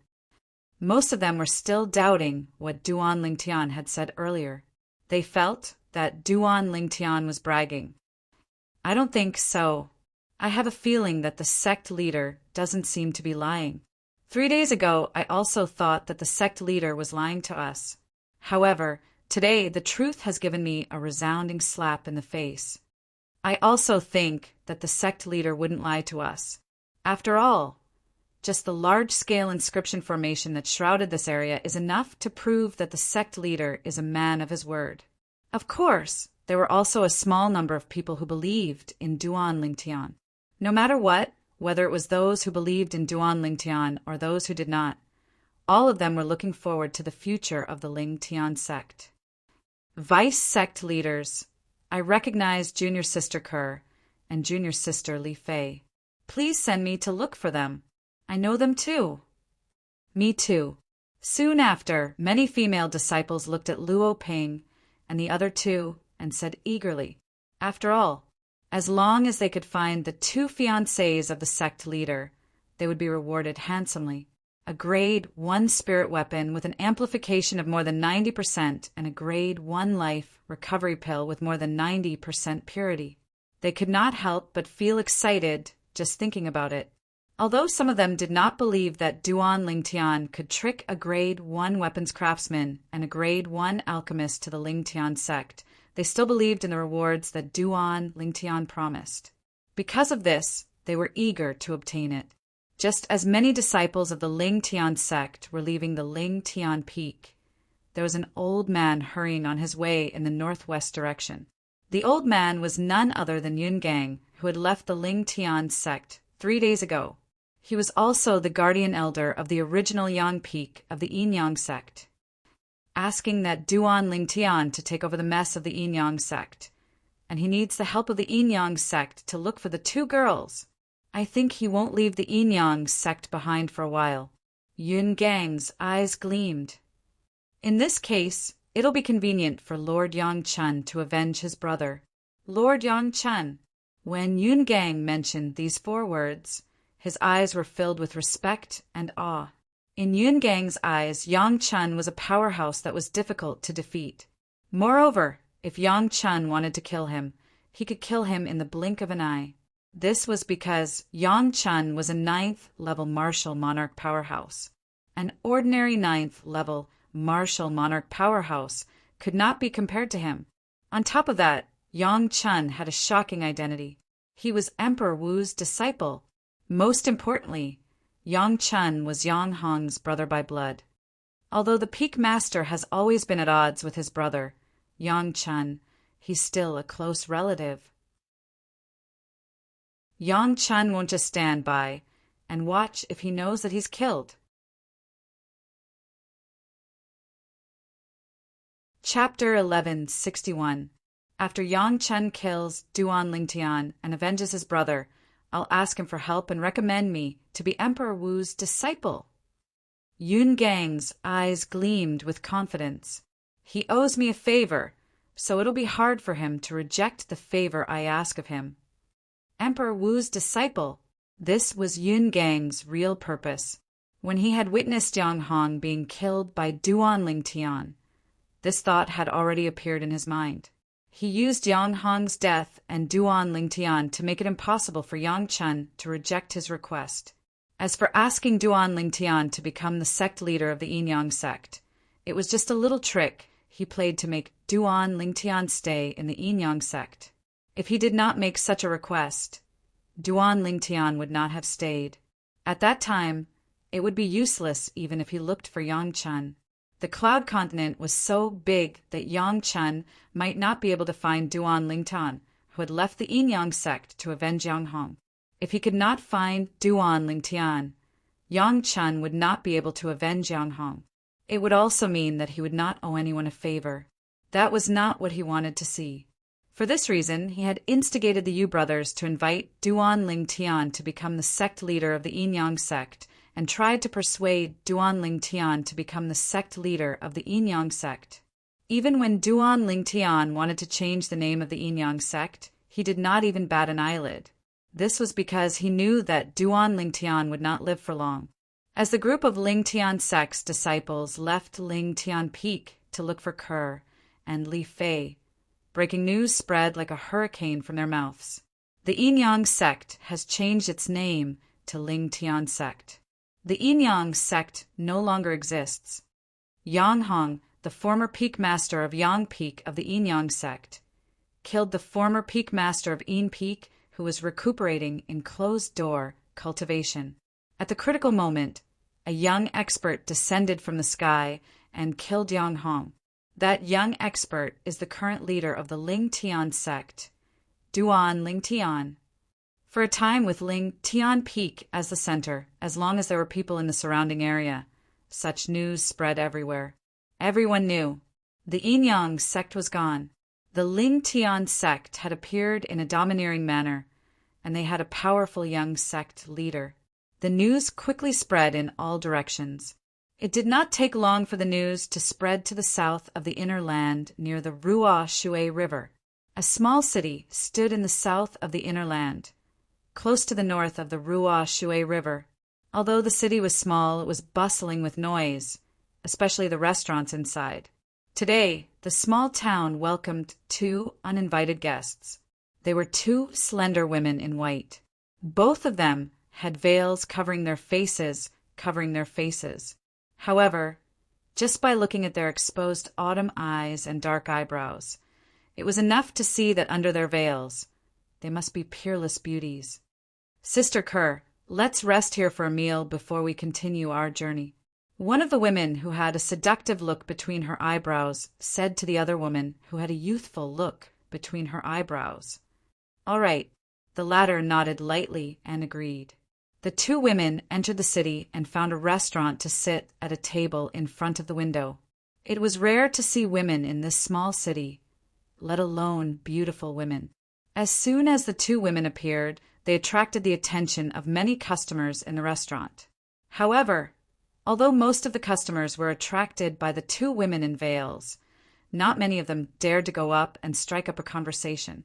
Most of them were still doubting what Duan Lingtian had said earlier. They felt that Duan Lingtian was bragging. I don't think so. I have a feeling that the sect leader doesn't seem to be lying. 3 days ago, I also thought that the sect leader was lying to us. However, today the truth has given me a resounding slap in the face. I also think that the sect leader wouldn't lie to us. After all, just the large-scale inscription formation that shrouded this area is enough to prove that the sect leader is a man of his word. Of course, there were also a small number of people who believed in Duan Lingtian. No matter what, whether it was those who believed in Duan Lingtian or those who did not, all of them were looking forward to the future of the Lingtian sect. Vice sect leaders, I recognize Junior Sister Kerr and Junior Sister Li Fei. Please send me to look for them. I know them too. Me too. Soon after, many female disciples looked at Luo Ping and the other 2 and said eagerly, After all, as long as they could find the 2 fiancés of the sect leader, they would be rewarded handsomely. A grade 1 spirit weapon with an amplification of more than 90% and a grade 1 life recovery pill with more than 90% purity. They could not help but feel excited just thinking about it. Although some of them did not believe that Duan Lingtian could trick a grade 1 weapons craftsman and a grade 1 alchemist to the Lingtian sect, they still believed in the rewards that Duan Lingtian promised. Because of this, they were eager to obtain it. Just as many disciples of the Ling Tian sect were leaving the Ling Tian peak, there was an old man hurrying on his way in the northwest direction. The old man was none other than Yun Gang, who had left the Ling Tian sect 3 days ago. He was also the guardian elder of the original Yang peak of the Yin Yang sect, asking that Duan Ling Tian to take over the mess of the Yin Yang sect, and he needs the help of the Yin Yang sect to look for the 2 girls. I think he won't leave the Yin Yang sect behind for a while. Yun Gang's eyes gleamed. In this case, it'll be convenient for Lord Yang Chun to avenge his brother. Lord Yang Chun. When Yun Gang mentioned these 4 words, his eyes were filled with respect and awe. In Yun Gang's eyes, Yang Chun was a powerhouse that was difficult to defeat. Moreover, if Yang Chun wanted to kill him, he could kill him in the blink of an eye. This was because Yang Chun was a 9th level martial monarch powerhouse. An ordinary 9th level martial monarch powerhouse could not be compared to him. On top of that, Yang Chun had a shocking identity. He was Emperor Wu's disciple. Most importantly, Yang Chun was Yang Hong's brother by blood. Although the Peak Master has always been at odds with his brother, Yang Chun, he's still a close relative. Yang Chun won't just stand by and watch if he knows that he's killed. Chapter 1161. After Yang Chun kills Duan Lingtian and avenges his brother, I'll ask him for help and recommend me to be Emperor Wu's disciple. Yun Gang's eyes gleamed with confidence. He owes me a favor, so it'll be hard for him to reject the favor I ask of him. Emperor Wu's disciple. This was Yun Gang's real purpose. When he had witnessed Yang Hong being killed by Duan Lingtian, this thought had already appeared in his mind. He used Yang Hong's death and Duan Lingtian to make it impossible for Yang Chun to reject his request. As for asking Duan Lingtian to become the sect leader of the Yin Yang sect, it was just a little trick he played to make Duan Lingtian stay in the Yin Yang sect. If he did not make such a request, Duan Lingtian would not have stayed. At that time, it would be useless even if he looked for Yang Chun. The Cloud Continent was so big that Yang Chun might not be able to find Duan Lingtian, who had left the Yin Yang sect to avenge Yang Hong. If he could not find Duan Lingtian, Yang Chun would not be able to avenge Yang Hong. It would also mean that he would not owe anyone a favor. That was not what he wanted to see. For this reason, he had instigated the Yu brothers to invite Duan Lingtian to become the sect leader of the Yin Yang sect, and tried to persuade Duan Lingtian to become the sect leader of the Yin Yang sect. Even when Duan Lingtian wanted to change the name of the Yin Yang sect, he did not even bat an eyelid. This was because he knew that Duan Lingtian would not live for long. As the group of Lingtian sect's disciples left Lingtian Peak to look for Kerr and Li Fei, breaking news spread like a hurricane from their mouths. The Yin Yang sect has changed its name to Lingtian sect. The Yin Yang sect no longer exists. Yang Hong, the former peak master of Yang Peak of the Yin Yang sect, killed the former peak master of Yin Peak who was recuperating in closed-door cultivation. At the critical moment, a young expert descended from the sky and killed Yang Hong. That young expert is the current leader of the Lingtian sect, Duan Lingtian. For a time, with Lingtian Peak as the center, as long as there were people in the surrounding area, such news spread everywhere. Everyone knew. The Yin Yang sect was gone. The Lingtian sect had appeared in a domineering manner, and they had a powerful young sect leader. The news quickly spread in all directions. It did not take long for the news to spread to the south of the inner land near the Ruo Shui River. A small city stood in the south of the inner land, close to the north of the Ruo Shui River. Although the city was small, it was bustling with noise, especially the restaurants inside. Today, the small town welcomed 2 uninvited guests. They were 2 slender women in white. Both of them had veils covering their faces. However, just by looking at their exposed autumn eyes and dark eyebrows, it was enough to see that under their veils, they must be peerless beauties. Sister Kerr, Let's rest here for a meal before we continue our journey. One of the women, who had a seductive look between her eyebrows, said to the other woman, who had a youthful look between her eyebrows. All right. The latter nodded lightly and agreed. The two women entered the city and found a restaurant to sit at a table in front of the window. It was rare to see women in this small city, let alone beautiful women. As soon as the two women appeared, they attracted the attention of many customers in the restaurant. However, although most of the customers were attracted by the two women in veils, not many of them dared to go up and strike up a conversation.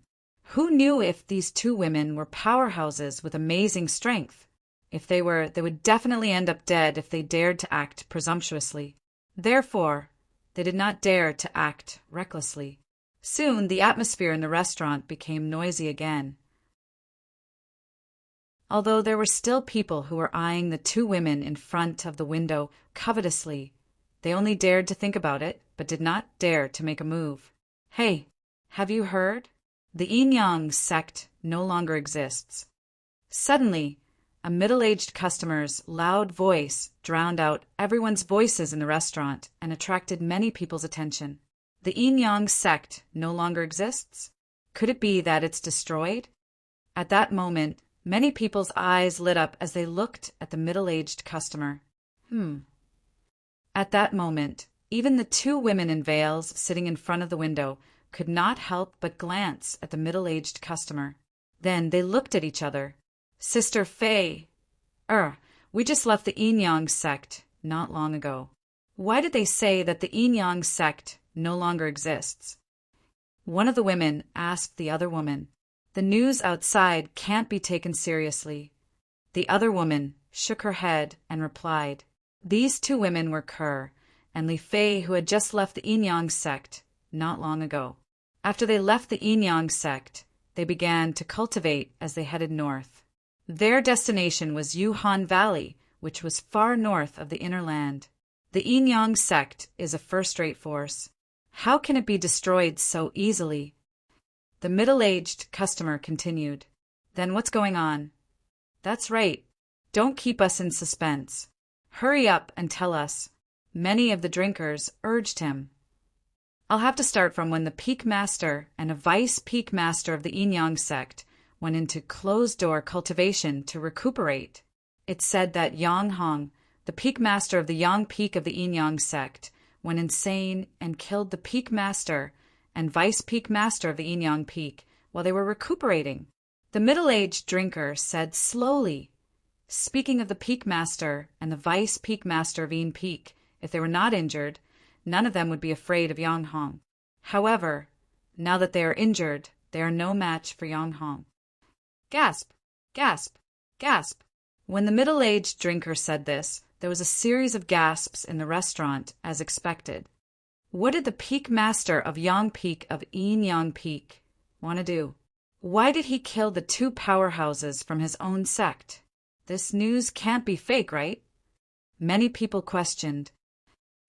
Who knew if these two women were powerhouses with amazing strength? If they were, they would definitely end up dead if they dared to act presumptuously. Therefore, they did not dare to act recklessly. Soon, the atmosphere in the restaurant became noisy again. Although there were still people who were eyeing the two women in front of the window covetously, they only dared to think about it, but did not dare to make a move. Hey, have you heard? The Yin-Yang sect no longer exists. Suddenly, a middle-aged customer's loud voice drowned out everyone's voices in the restaurant and attracted many people's attention. The Yin-Yang sect no longer exists? Could it be that it's destroyed? At that moment, many people's eyes lit up as they looked at the middle-aged customer. At that moment, even the two women in veils sitting in front of the window could not help but glance at the middle-aged customer. Then they looked at each other. Sister Fei, we just left the Yin-Yang sect not long ago. Why did they say that the Yin-Yang sect no longer exists? One of the women asked the other woman. The news outside can't be taken seriously. The other woman shook her head and replied. These two women were Kerr and Li Fei, who had just left the Yin-Yang sect not long ago. After they left the Yin-Yang sect, they began to cultivate as they headed north. Their destination was Yuhan Valley, which was far north of the inner land. The Yin-Yang sect is a first-rate force. How can it be destroyed so easily? The middle-aged customer continued. Then what's going on? That's right. Don't keep us in suspense. Hurry up and tell us. Many of the drinkers urged him. I'll have to start from when the Peak Master and a Vice Peak Master of the Yin-Yang sect went into closed-door cultivation to recuperate. It's said that Yang Hong, the Peak Master of the Yang Peak of the Yin-Yang sect, went insane and killed the Peak Master and Vice Peak Master of the Yin-Yang Peak while they were recuperating. The middle-aged drinker said slowly, speaking of the Peak Master and the Vice Peak Master of Yin Peak, if they were not injured, none of them would be afraid of Yang Hong. However, now that they are injured, they are no match for Yang Hong. Gasp! Gasp! Gasp! When the middle-aged drinker said this, there was a series of gasps in the restaurant, as expected. What did the Peak Master of Yang Peak of Yin-Yang Peak want to do? Why did he kill the two powerhouses from his own sect? This news can't be fake, right? Many people questioned.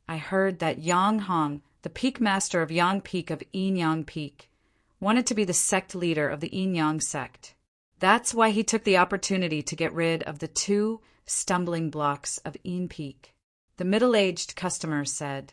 I heard that Yang Hong, the Peak Master of Yang Peak of Yin-Yang Peak, wanted to be the sect leader of the Yin-Yang sect. That's why he took the opportunity to get rid of the two stumbling blocks of Yin Peak. The middle-aged customer said,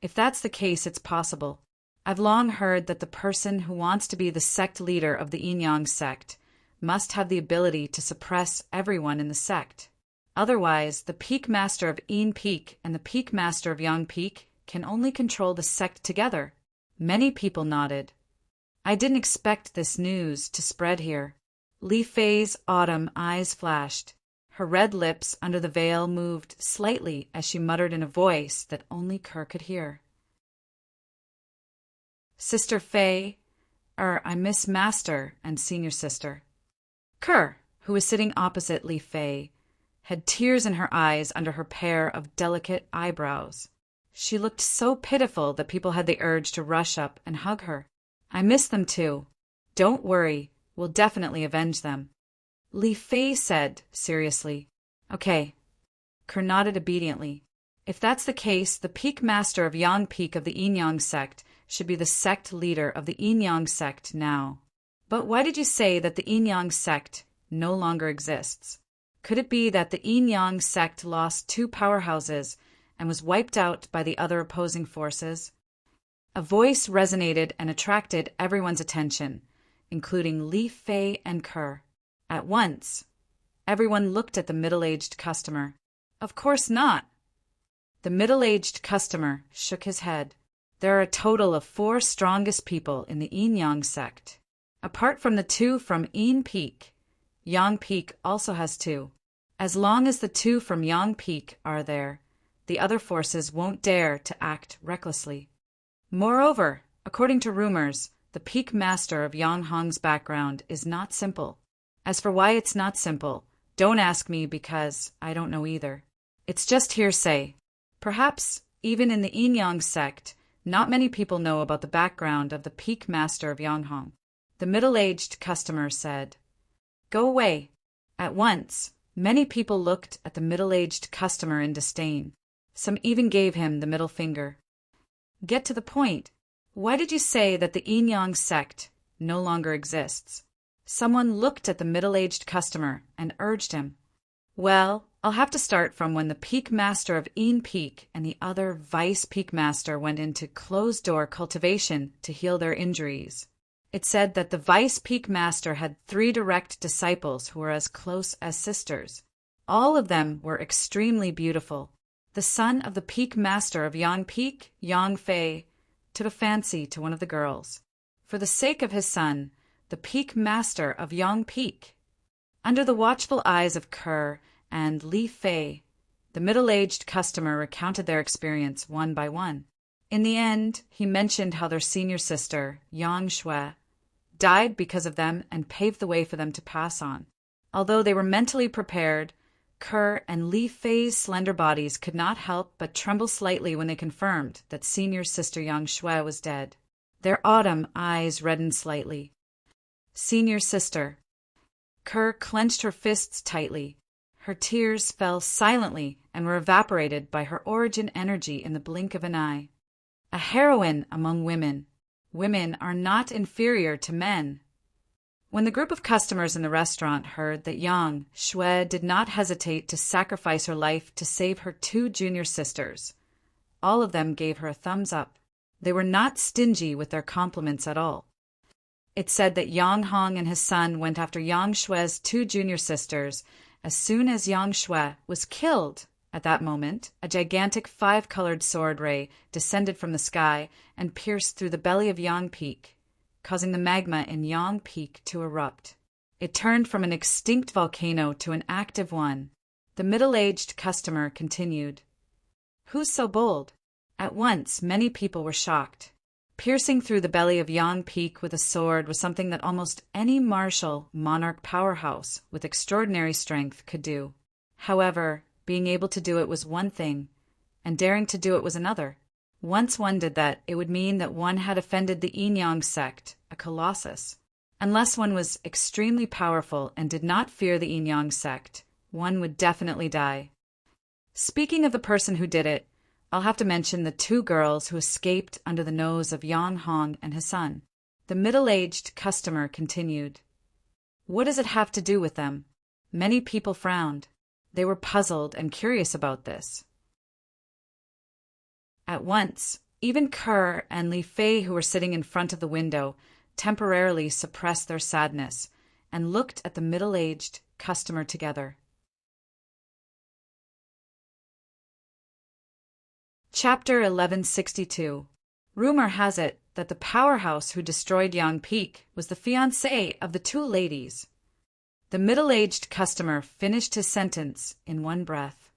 If that's the case, it's possible. I've long heard that the person who wants to be the sect leader of the Yin-Yang sect must have the ability to suppress everyone in the sect. Otherwise, the Peak Master of Yin Peak and the Peak Master of Yang Peak can only control the sect together. Many people nodded. I didn't expect this news to spread here. Li Fei's autumn eyes flashed. Her red lips under the veil moved slightly as she muttered in a voice that only Kerr could hear. Sister Fei, I miss Master and Senior Sister. Kerr, who was sitting opposite Li Fei, had tears in her eyes under her pair of delicate eyebrows. She looked so pitiful that people had the urge to rush up and hug her. I miss them too. Don't worry, we'll definitely avenge them. Li Fei said seriously. Okay. Kerr nodded obediently. If that's the case, the Peak Master of Yang Peak of the Yin-Yang sect should be the sect leader of the Yin-Yang sect now. But why did you say that the Yin-Yang sect no longer exists? Could it be that the Yin-Yang sect lost two powerhouses and was wiped out by the other opposing forces? A voice resonated and attracted everyone's attention, including Li Fei and Kerr. At once, everyone looked at the middle-aged customer. Of course not. The middle-aged customer shook his head. There are a total of 4 strongest people in the Yin-Yang sect. Apart from the 2 from Yin Peak, Yang Peak also has 2. As long as the 2 from Yang Peak are there, the other forces won't dare to act recklessly. Moreover, according to rumors, the Peak Master of Yang Hong's background is not simple. As for why it's not simple, don't ask me because I don't know either. It's just hearsay. Perhaps, even in the Yin-Yang sect, not many people know about the background of the Peak Master of Yang Hong. The middle-aged customer said, "Go away." At once, many people looked at the middle-aged customer in disdain. Some even gave him the middle finger. Get to the point. Why did you say that the Yin-Yang sect no longer exists? Someone looked at the middle-aged customer and urged him. Well, I'll have to start from when the Peak Master of Yin Peak and the other Vice Peak Master went into closed-door cultivation to heal their injuries. It said that the Vice Peak Master had 3 direct disciples who were as close as sisters. All of them were extremely beautiful. The son of the Peak Master of Yang Peak, Yang Fei, took a fancy to one of the girls. For the sake of his son, the Peak Master of Yang Peak, under the watchful eyes of Kerr and Li Fei, the middle-aged customer recounted their experience one by one. In the end, he mentioned how their senior sister, Yang Shui, died because of them and paved the way for them to pass on. Although they were mentally prepared, Kerr and Li Fei's slender bodies could not help but tremble slightly when they confirmed that senior sister Yang Shui was dead. Their autumn eyes reddened slightly. Senior sister. Kerr clenched her fists tightly. Her tears fell silently and were evaporated by her origin energy in the blink of an eye. A heroine among women. Women are not inferior to men. When the group of customers in the restaurant heard that Yang Shui did not hesitate to sacrifice her life to save her 2 junior sisters, all of them gave her a thumbs up. They were not stingy with their compliments at all. It said that Yang Hong and his son went after Yang Shui's 2 junior sisters as soon as Yang Shui was killed. At that moment, a gigantic 5-colored sword ray descended from the sky and pierced through the belly of Yang Peak, causing the magma in Yang Peak to erupt. It turned from an extinct volcano to an active one. The middle-aged customer continued. Who's so bold? At once, many people were shocked. Piercing through the belly of Yang Peak with a sword was something that almost any martial monarch powerhouse with extraordinary strength could do. However, being able to do it was one thing, and daring to do it was another. Once one did that, it would mean that one had offended the Yin-Yang sect, a colossus. Unless one was extremely powerful and did not fear the Yin-Yang sect, one would definitely die. Speaking of the person who did it, I'll have to mention the 2 girls who escaped under the nose of Yang Hong and his son. The middle-aged customer continued. What does it have to do with them? Many people frowned. They were puzzled and curious about this. At once, even Kerr and Li Fei, who were sitting in front of the window, temporarily suppressed their sadness and looked at the middle-aged customer together. Chapter 1162. Rumor has it that the powerhouse who destroyed Yang Peak was the fiancé of the 2 ladies. The middle-aged customer finished his sentence in one breath.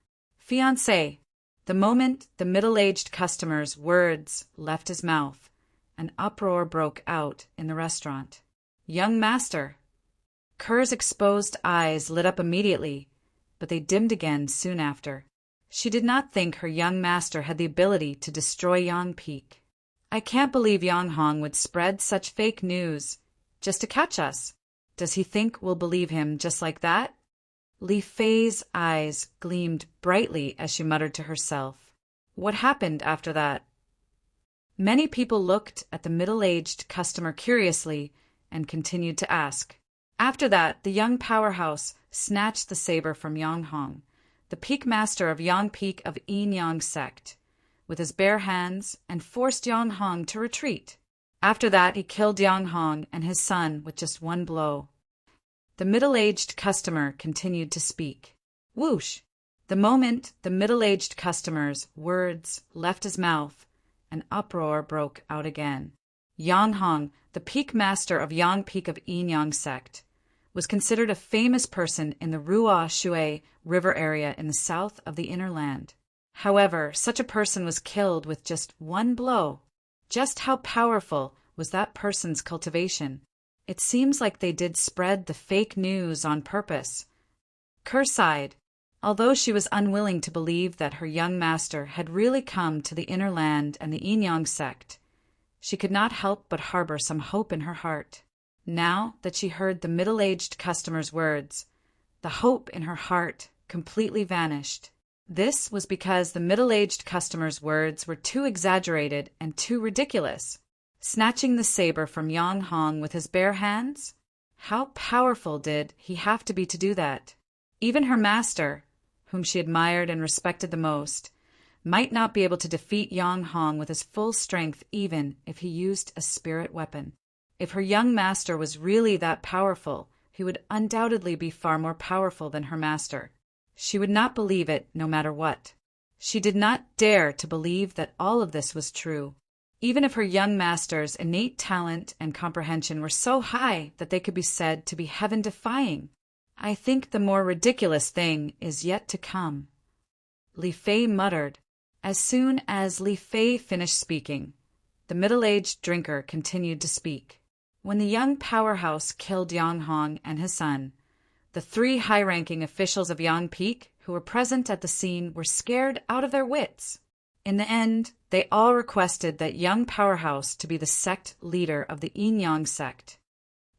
Fiancé. The moment the middle-aged customer's words left his mouth, an uproar broke out in the restaurant. Young master. Kerr's exposed eyes lit up immediately, but they dimmed again soon after. She did not think her young master had the ability to destroy Yang Peak. I can't believe Yang Hong would spread such fake news just to catch us. Does he think we'll believe him just like that? Li Fei's eyes gleamed brightly as she muttered to herself. What happened after that? Many people looked at the middle-aged customer curiously and continued to ask. After that, the young powerhouse snatched the saber from Yang Hong, the peak master of Yang Peak of Yin Yang sect, with his bare hands and forced Yang Hong to retreat. After that, he killed Yang Hong and his son with just one blow. The middle-aged customer continued to speak. Whoosh! The moment the middle-aged customer's words left his mouth, an uproar broke out again. Yang Hong, the peak master of Yang Peak of Yin Yang sect, was considered a famous person in the Ruo Shui River area in the south of the Inner Land. However, such a person was killed with just one blow. Just how powerful was that person's cultivation? It seems like they did spread the fake news on purpose. Kerr sighed. Although she was unwilling to believe that her young master had really come to the Inner Land and the Yin Yang sect, she could not help but harbor some hope in her heart. Now that she heard the middle-aged customer's words, the hope in her heart completely vanished. This was because the middle-aged customer's words were too exaggerated and too ridiculous. Snatching the saber from Yang Hong with his bare hands? How powerful did he have to be to do that? Even her master, whom she admired and respected the most, might not be able to defeat Yang Hong with his full strength even if he used a spirit weapon. If her young master was really that powerful, he would undoubtedly be far more powerful than her master. She would not believe it no matter what. She did not dare to believe that all of this was true. Even if her young master's innate talent and comprehension were so high that they could be said to be heaven-defying, I think the more ridiculous thing is yet to come. Li Fei muttered. As soon as Li Fei finished speaking, the middle-aged drinker continued to speak. When the young powerhouse killed Yang Hong and his son, the 3 high-ranking officials of Yang Peak who were present at the scene were scared out of their wits. In the end, they all requested that young powerhouse to be the sect leader of the Yin Yang sect.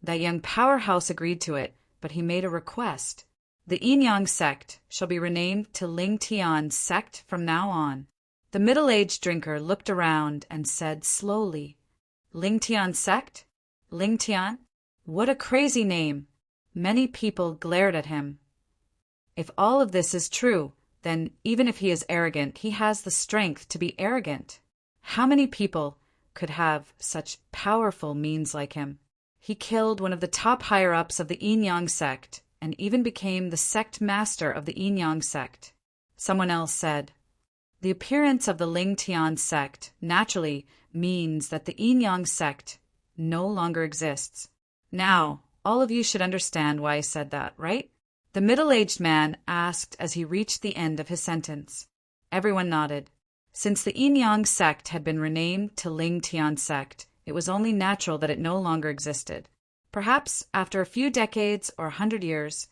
That young powerhouse agreed to it, but he made a request. The Yin Yang sect shall be renamed to Ling Tian sect from now on. The middle-aged drinker looked around and said slowly, Ling Tian sect? Ling Tian? What a crazy name! Many people glared at him. If all of this is true, then even if he is arrogant, he has the strength to be arrogant. How many people could have such powerful means like him? He killed one of the top higher-ups of the Yin Yang sect and even became the sect master of the Yin Yang sect. Someone else said, the appearance of the Ling Tian sect naturally means that the Yin Yang sect no longer exists. Now, all of you should understand why I said that, right? The middle-aged man asked as he reached the end of his sentence. Everyone nodded. Since the Yin Yang sect had been renamed to Ling Tian sect, it was only natural that it no longer existed. Perhaps after a few decades or 100 years,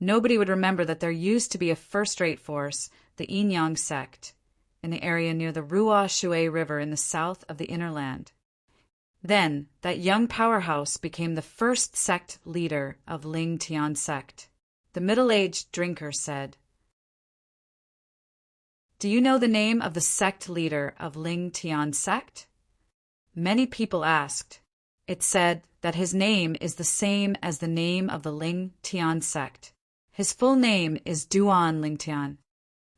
nobody would remember that there used to be a first-rate force, the Yin Yang sect, in the area near the Ruo Shui River in the south of the Inner Land. Then, that young powerhouse became the first sect leader of Ling Tian sect. The middle-aged drinker said, do you know the name of the sect leader of Ling Tian sect? Many people asked. It said that his name is the same as the name of the Ling Tian sect. His full name is Duan Ling Tian.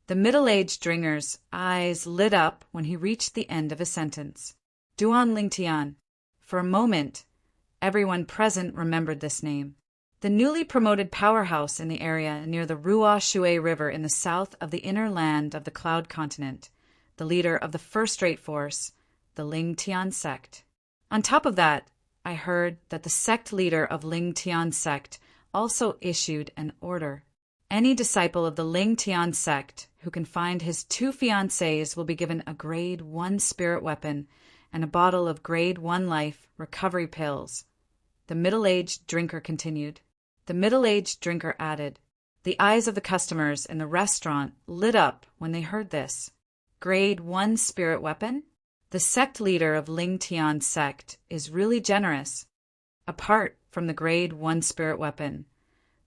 The middle-aged drinker's eyes lit up when he reached the end of his sentence. Duan Ling Tian. For a moment, everyone present remembered this name. The newly promoted powerhouse in the area near the Ruo Shui River in the south of the Inner Land of the Cloud Continent, the leader of the first-rate force, the Ling Tian sect. On top of that, I heard that the sect leader of Ling Tian sect also issued an order. Any disciple of the Ling Tian sect who can find his 2 fiancées will be given a grade 1 spirit weapon and a bottle of grade 1 life recovery pills. The middle-aged drinker continued. The middle-aged drinker added. The eyes of the customers in the restaurant lit up when they heard this. Grade 1 spirit weapon? The sect leader of Ling Tian sect is really generous. Apart from the grade 1 spirit weapon,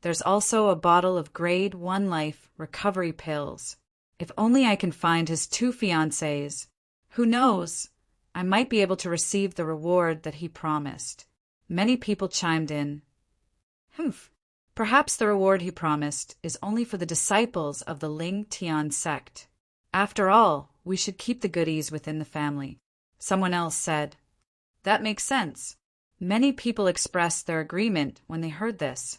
there's also a bottle of grade 1 life recovery pills. If only I can find his 2 fiancées. Who knows? I might be able to receive the reward that he promised. Many people chimed in. Humph. Perhaps the reward he promised is only for the disciples of the Ling Tian sect. After all, we should keep the goodies within the family. Someone else said. That makes sense. Many people expressed their agreement when they heard this.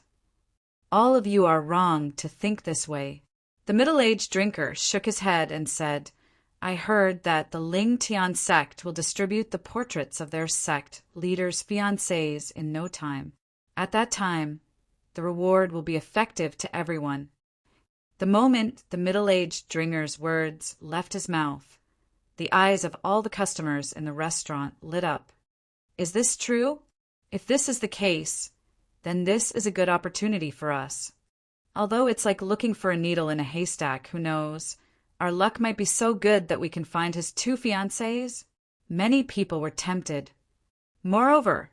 All of you are wrong to think this way. The middle-aged drinker shook his head and said, I heard that the Ling Tian sect will distribute the portraits of their sect leaders' fiancés in no time. At that time, the reward will be effective to everyone. The moment the middle-aged drinker's words left his mouth, the eyes of all the customers in the restaurant lit up. Is this true? If this is the case, then this is a good opportunity for us. Although it's like looking for a needle in a haystack, who knows? Our luck might be so good that we can find his 2 fiancés. Many people were tempted. Moreover,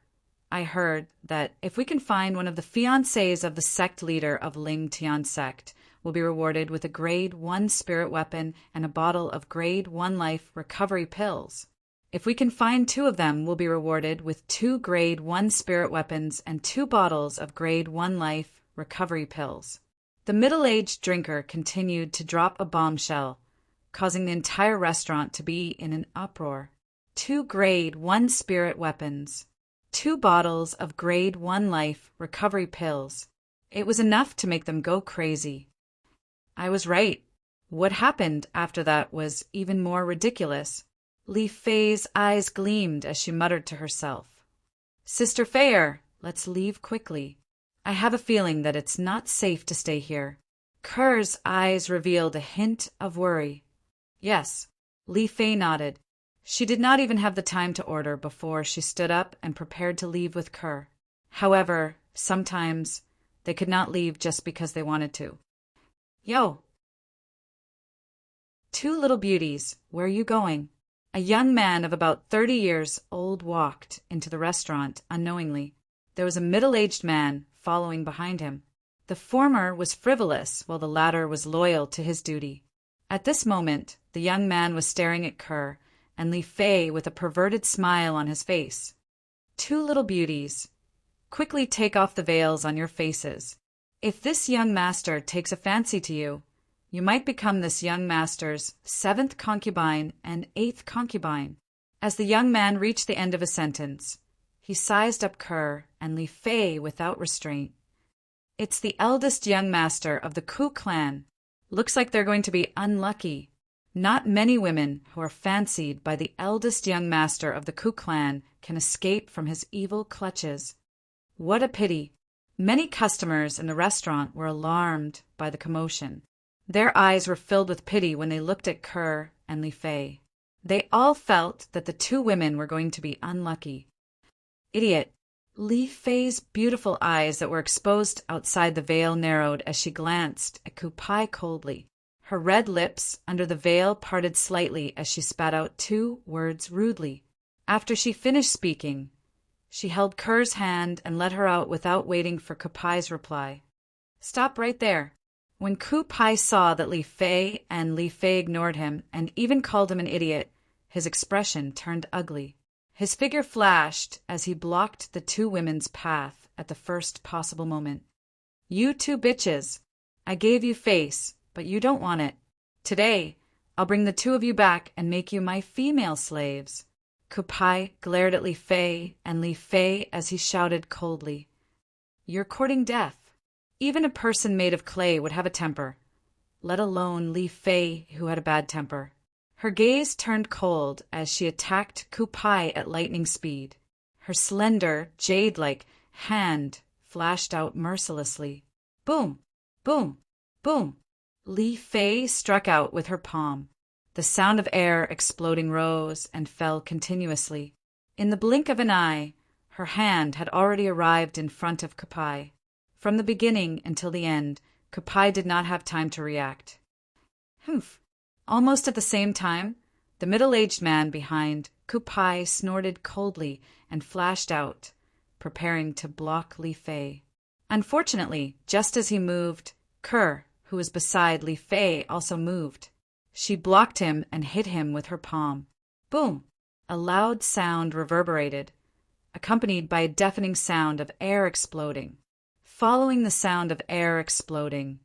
I heard that if we can find one of the fiancés of the sect leader of Ling Tian sect, we'll be rewarded with a grade 1 spirit weapon and a bottle of grade 1 life recovery pills. If we can find 2 of them, we'll be rewarded with 2 grade 1 spirit weapons and 2 bottles of grade 1 life recovery pills. The middle-aged drinker continued to drop a bombshell, causing the entire restaurant to be in an uproar. 2 grade 1 spirit weapons, 2 bottles of grade 1 life recovery pills. It was enough to make them go crazy. I was right. What happened after that was even more ridiculous. Li Fei's eyes gleamed as she muttered to herself. Sister Feier, let's leave quickly. I have a feeling that it's not safe to stay here. Kerr's eyes revealed a hint of worry. Yes, Li Fei nodded. She did not even have the time to order before she stood up and prepared to leave with Kerr. However, sometimes they could not leave just because they wanted to. Yo! 2 little beauties, where are you going? A young man of about 30 years old walked into the restaurant unknowingly. There was a middle-aged man following behind him. The former was frivolous, while the latter was loyal to his duty. At this moment, the young man was staring at Kerr and Li Fei with a perverted smile on his face. 2 little beauties, quickly take off the veils on your faces. If this young master takes a fancy to you, you might become this young master's 7th concubine and 8th concubine. As the young man reached the end of a sentence, he sized up Kerr and Li Fei without restraint. It's the eldest young master of the Ku clan. Looks like they're going to be unlucky. Not many women who are fancied by the eldest young master of the Ku clan can escape from his evil clutches. What a pity. Many customers in the restaurant were alarmed by the commotion. Their eyes were filled with pity when they looked at Kerr and Li Fei. They all felt that the 2 women were going to be unlucky. Idiot! Li Fei's beautiful eyes that were exposed outside the veil narrowed as she glanced at Ku Pai coldly. Her red lips under the veil parted slightly as she spat out 2 words rudely. After she finished speaking, she held Kerr's hand and let her out without waiting for Ku Pai's reply. Stop right there. When Ku Pai saw that Li Fei ignored him and even called him an idiot, his expression turned ugly. His figure flashed as he blocked the 2 women's path at the first possible moment. You 2 bitches! I gave you face, but you don't want it. Today, I'll bring the 2 of you back and make you my female slaves. Ku Pai glared at Li Fei as he shouted coldly, You're courting death. Even a person made of clay would have a temper, let alone Li Fei, who had a bad temper. Her gaze turned cold as she attacked Ku Pai at lightning speed. Her slender, jade-like hand flashed out mercilessly. Boom! Boom! Boom! Li Fei struck out with her palm. The sound of air exploding rose and fell continuously. In the blink of an eye, her hand had already arrived in front of Ku Pai. From the beginning until the end, Ku Pai did not have time to react. Humph! Almost at the same time, the middle-aged man behind Ku Pai snorted coldly and flashed out, preparing to block Li Fei. Unfortunately, just as he moved, Kerr, who was beside Li Fei, also moved. She blocked him and hit him with her palm. Boom! A loud sound reverberated, accompanied by a deafening sound of air exploding. following the sound of air exploding.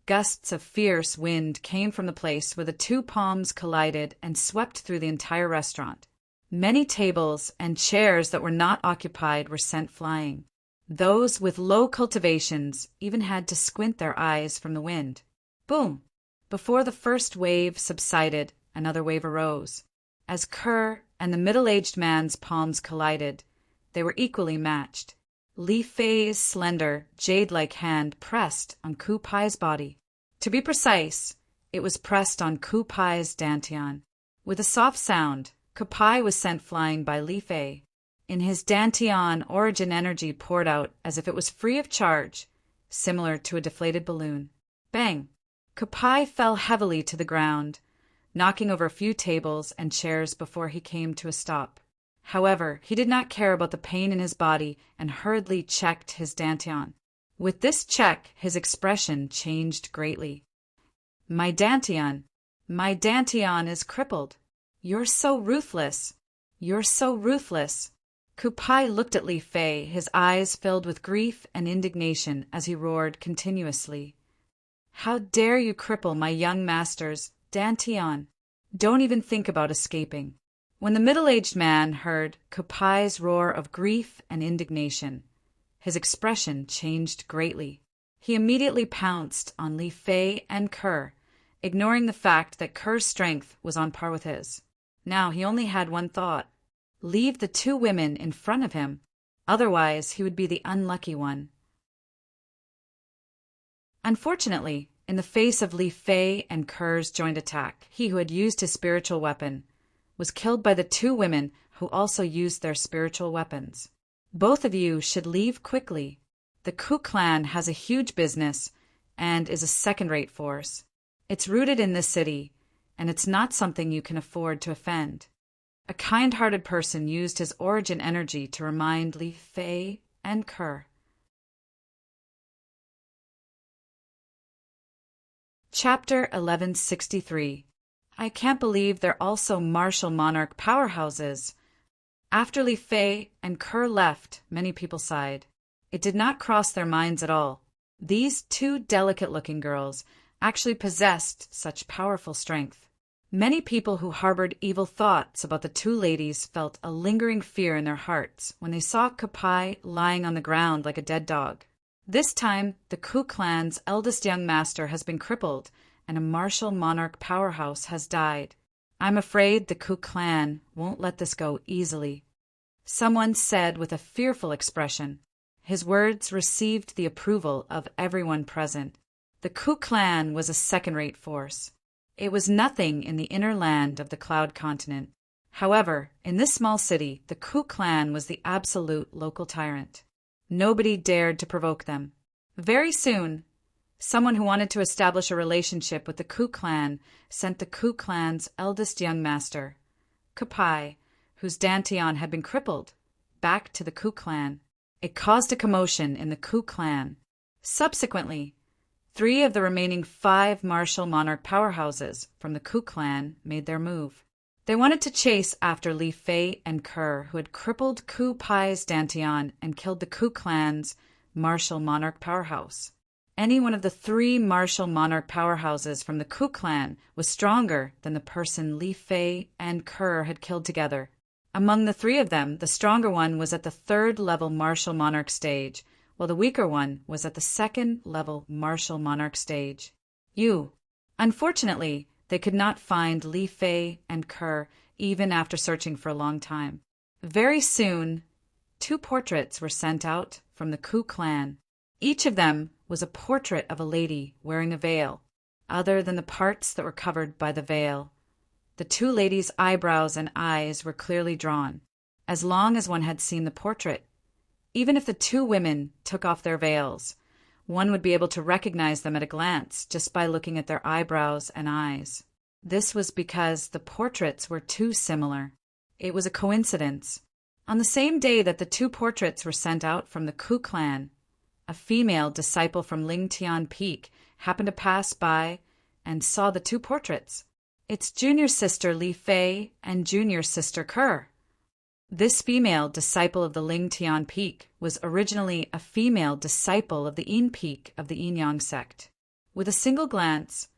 Gusts of fierce wind came from the place where the two palms collided and swept through the entire restaurant. Many tables and chairs that were not occupied were sent flying. Those with low cultivations even had to squint their eyes from the wind. Boom! Before the first wave subsided, another wave arose. As Kerr and the middle-aged man's palms collided, they were equally matched. Li Fei's slender, jade-like hand pressed on Ku Pai's body. To be precise, it was pressed on Ku Pai's dantian. With a soft sound, Ku Pai was sent flying by Li Fei. In his dantian, origin energy poured out as if it was free of charge, similar to a deflated balloon. Bang! Ku Pai fell heavily to the ground, knocking over a few tables and chairs before he came to a stop. However, he did not care about the pain in his body and hurriedly checked his dantian. With this check, his expression changed greatly. My dantian is crippled. You're so ruthless. You're so ruthless. Ku Pai looked at Li Fei, his eyes filled with grief and indignation as he roared continuously. How dare you cripple my young master's dantian? Don't even think about escaping. When the middle-aged man heard Ku Pai's roar of grief and indignation, his expression changed greatly. He immediately pounced on Li Fei and Kerr, ignoring the fact that Kerr's strength was on par with his. Now he only had one thought: leave the two women in front of him, otherwise he would be the unlucky one. Unfortunately, in the face of Li Fei and Kerr's joint attack, he who had used his spiritual weapon was killed by the two women who also used their spiritual weapons. Both of you should leave quickly. The Ku clan has a huge business and is a second-rate force. It's rooted in this city, and it's not something you can afford to offend. A kind-hearted person used his origin energy to remind Li Fei and Kerr. Chapter 1163. I can't believe they're also martial monarch powerhouses. After Li Fei and Kerr left, many people sighed. It did not cross their minds at all. These two delicate-looking girls actually possessed such powerful strength. Many people who harbored evil thoughts about the two ladies felt a lingering fear in their hearts when they saw Ku Pai lying on the ground like a dead dog. This time, the Ku clan's eldest young master has been crippled, and a martial monarch powerhouse has died. I'm afraid the Ku clan won't let this go easily. Someone said with a fearful expression. His words received the approval of everyone present. The Ku clan was a second-rate force. It was nothing in the inner land of the Cloud Continent. However, in this small city, the Ku clan was the absolute local tyrant. Nobody dared to provoke them. Very soon, someone who wanted to establish a relationship with the Ku clan sent the Ku clan's eldest young master, Ku Pai, whose dantian had been crippled, back to the Ku clan. It caused a commotion in the Ku clan. Subsequently, 3 of the remaining 5 martial monarch powerhouses from the Ku clan made their move. They wanted to chase after Li Fei and Kerr, who had crippled Ku Pai's dantian and killed the Ku clan's martial monarch powerhouse. Any one of the 3 martial monarch powerhouses from the Ku clan was stronger than the person Li Fei and Kerr had killed together. Among the 3 of them, the stronger one was at the 3rd-level martial monarch stage, while the weaker one was at the 2nd-level martial monarch stage. Unfortunately, they could not find Li Fei and Kerr even after searching for a long time. Very soon, 2 portraits were sent out from the Ku clan. Each of them was a portrait of a lady wearing a veil, other than the parts that were covered by the veil. The 2 ladies' eyebrows and eyes were clearly drawn, as long as one had seen the portrait. Even if the 2 women took off their veils, one would be able to recognize them at a glance just by looking at their eyebrows and eyes. This was because the portraits were too similar. It was a coincidence. On the same day that the 2 portraits were sent out from the Ku clan, a female disciple from Lingtian Peak happened to pass by and saw the 2 portraits. It's junior sister Li Fei and junior sister Kerr. This female disciple of the Ling Tian Peak was originally a female disciple of the Yin Peak of the Yin Yang sect. With a single glance,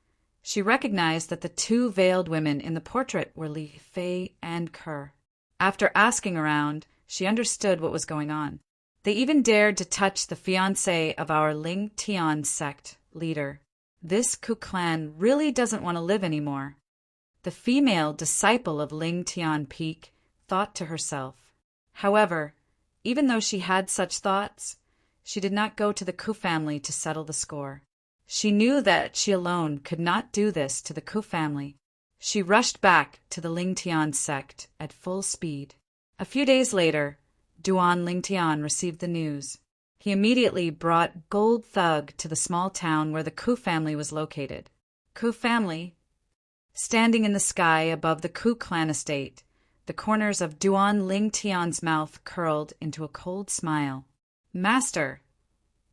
she recognized that the two veiled women in the portrait were Li Fei and Ke. After asking around, she understood what was going on. They even dared to touch the fiancé of our Ling Tian sect leader. This Ku clan really doesn't want to live anymore. The female disciple of Ling Tian Peak thought to herself. However, even though she had such thoughts, she did not go to the Ku family to settle the score. She knew that she alone could not do this to the Ku family. She rushed back to the Ling Tian sect at full speed. A few days later, Duan Ling Tian received the news. He immediately brought Gold Thug to the small town where the Ku family was located. Ku family? Standing in the sky above the Ku clan estate, the corners of Duan Ling Tian's mouth curled into a cold smile. Master,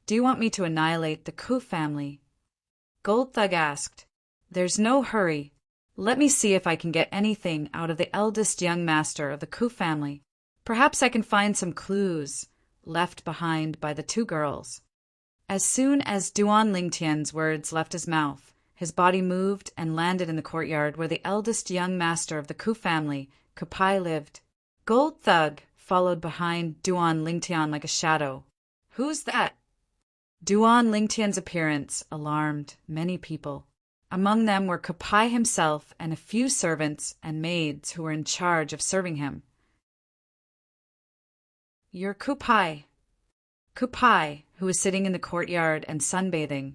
do you want me to annihilate the Ku family? Gold Thug asked. There's no hurry. Let me see if I can get anything out of the eldest young master of the Ku family. Perhaps I can find some clues left behind by the two girls. As soon as Duan Ling Tian's words left his mouth, his body moved and landed in the courtyard where the eldest young master of the Ku family, Kupai, lived. Gold Thug followed behind Duan Ling Tian like a shadow. Who's that? Duan Ling Tian's appearance alarmed many people. Among them were Kupai himself and a few servants and maids who were in charge of serving him. You're Kupai. Kupai, who was sitting in the courtyard and sunbathing,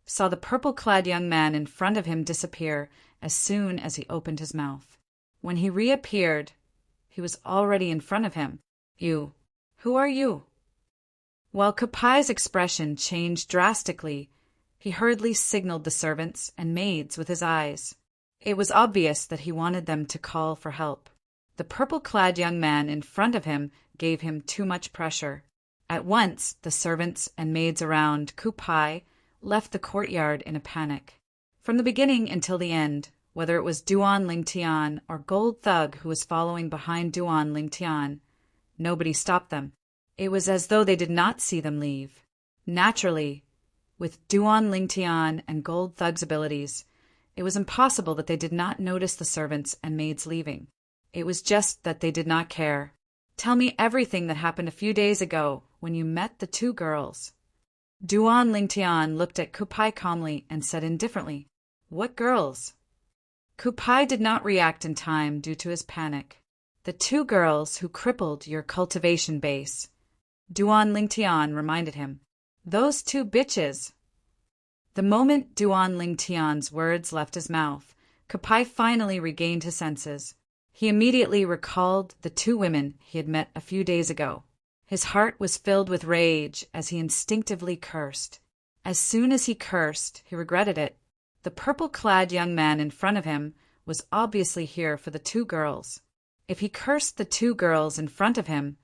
saw the purple-clad young man in front of him disappear as soon as he opened his mouth. When he reappeared, he was already in front of him. You. Who are you? While Kupai's expression changed drastically, he hurriedly signaled the servants and maids with his eyes. It was obvious that he wanted them to call for help. The purple-clad young man in front of him gave him too much pressure. At once, the servants and maids around Kupai left the courtyard in a panic. From the beginning until the end, whether it was Duan Ling Tian or Gold Thug who was following behind Duan Ling Tian, nobody stopped them. It was as though they did not see them leave. Naturally, with Duan Ling Tian and Gold Thug's abilities, it was impossible that they did not notice the servants and maids leaving. It was just that they did not care. Tell me everything that happened a few days ago when you met the two girls. Duan Ling Tian looked at Kupai calmly and said indifferently, What girls? Kupai did not react in time due to his panic. The two girls who crippled your cultivation base. Duan Ling Tian reminded him. Those two bitches. The moment Duan Ling Tian's words left his mouth, Kupai finally regained his senses. He immediately recalled the two women he had met a few days ago. His heart was filled with rage as he instinctively cursed. As soon as he cursed, he regretted it. The purple-clad young man in front of him was obviously here for the two girls. If he cursed the two girls in front of him,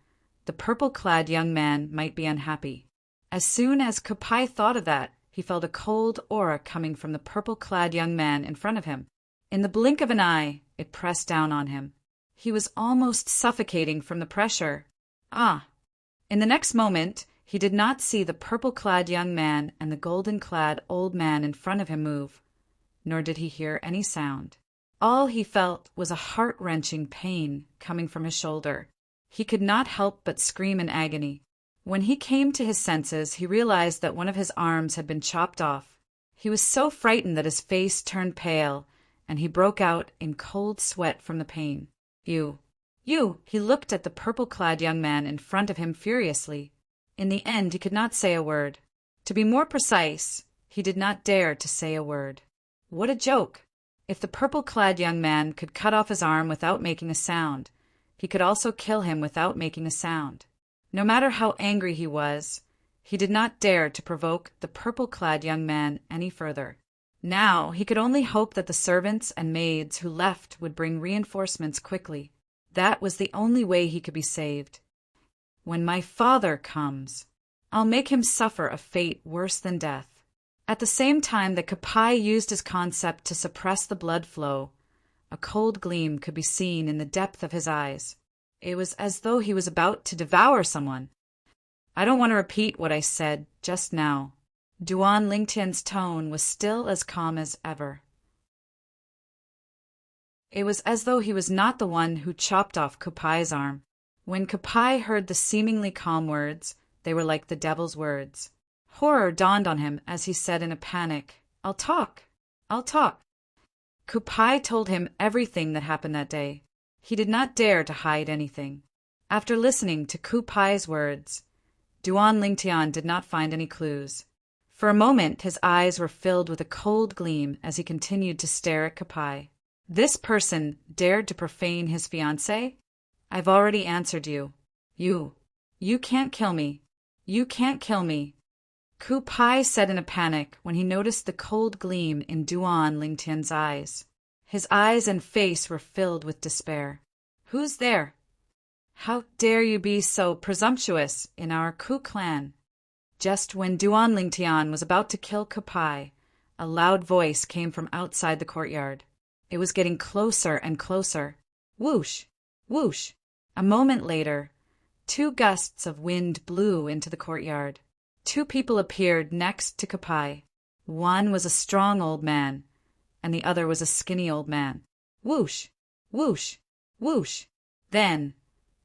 the purple-clad young man might be unhappy. As soon as Kupai thought of that, he felt a cold aura coming from the purple-clad young man in front of him. In the blink of an eye, it pressed down on him. He was almost suffocating from the pressure. In the next moment, he did not see the purple-clad young man and the golden-clad old man in front of him move, nor did he hear any sound. All he felt was a heart-wrenching pain coming from his shoulder. He could not help but scream in agony. When he came to his senses, he realized that one of his arms had been chopped off. He was so frightened that his face turned pale, and he broke out in cold sweat from the pain. You! He looked at the purple-clad young man in front of him furiously. In the end, he could not say a word. To be more precise, he did not dare to say a word. What a joke! If the purple-clad young man could cut off his arm without making a sound, he could also kill him without making a sound. No matter how angry he was, he did not dare to provoke the purple-clad young man any further. Now he could only hope that the servants and maids who left would bring reinforcements quickly. That was the only way he could be saved. When my father comes, I'll make him suffer a fate worse than death. At the same time that Kupai used his concept to suppress the blood flow, a cold gleam could be seen in the depth of his eyes. It was as though he was about to devour someone. I don't want to repeat what I said just now. Duan Lingtian's tone was still as calm as ever. It was as though he was not the one who chopped off Kupai's arm. When Kupai heard the seemingly calm words, they were like the devil's words. Horror dawned on him as he said in a panic, I'll talk. Kupai told him everything that happened that day. He did not dare to hide anything. After listening to Kupai's words, Duan Lingtian did not find any clues. For a moment his eyes were filled with a cold gleam as he continued to stare at Kupai. This person dared to profane his fiancée? I've already answered you. You can't kill me. You can't kill me. Kupai said in a panic when he noticed the cold gleam in Duan Lingtian's eyes. His eyes and face were filled with despair. Who's there? How dare you be so presumptuous in our Ku clan? Just when Duan Lingtian was about to kill Kupai, a loud voice came from outside the courtyard. It was getting closer and closer. Whoosh! Whoosh! A moment later, 2 gusts of wind blew into the courtyard. 2 people appeared next to Kupai. One was a strong old man, and the other was a skinny old man. Whoosh! Whoosh! Whoosh! Then,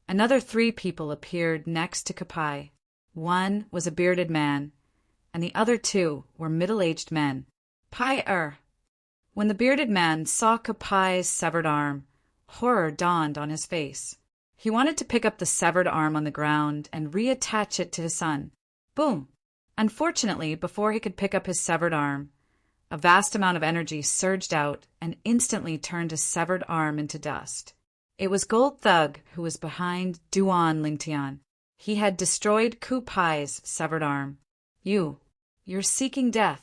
another 3 people appeared next to Kupai. One was a bearded man, and the other 2 were middle-aged men. Pai-er! When the bearded man saw Kupai's severed arm, horror dawned on his face. He wanted to pick up the severed arm on the ground and reattach it to his son. Boom! Unfortunately, before he could pick up his severed arm, a vast amount of energy surged out and instantly turned his severed arm into dust. It was Gold Thug who was behind Duan Lingtian. He had destroyed Kupai's severed arm. You're seeking death.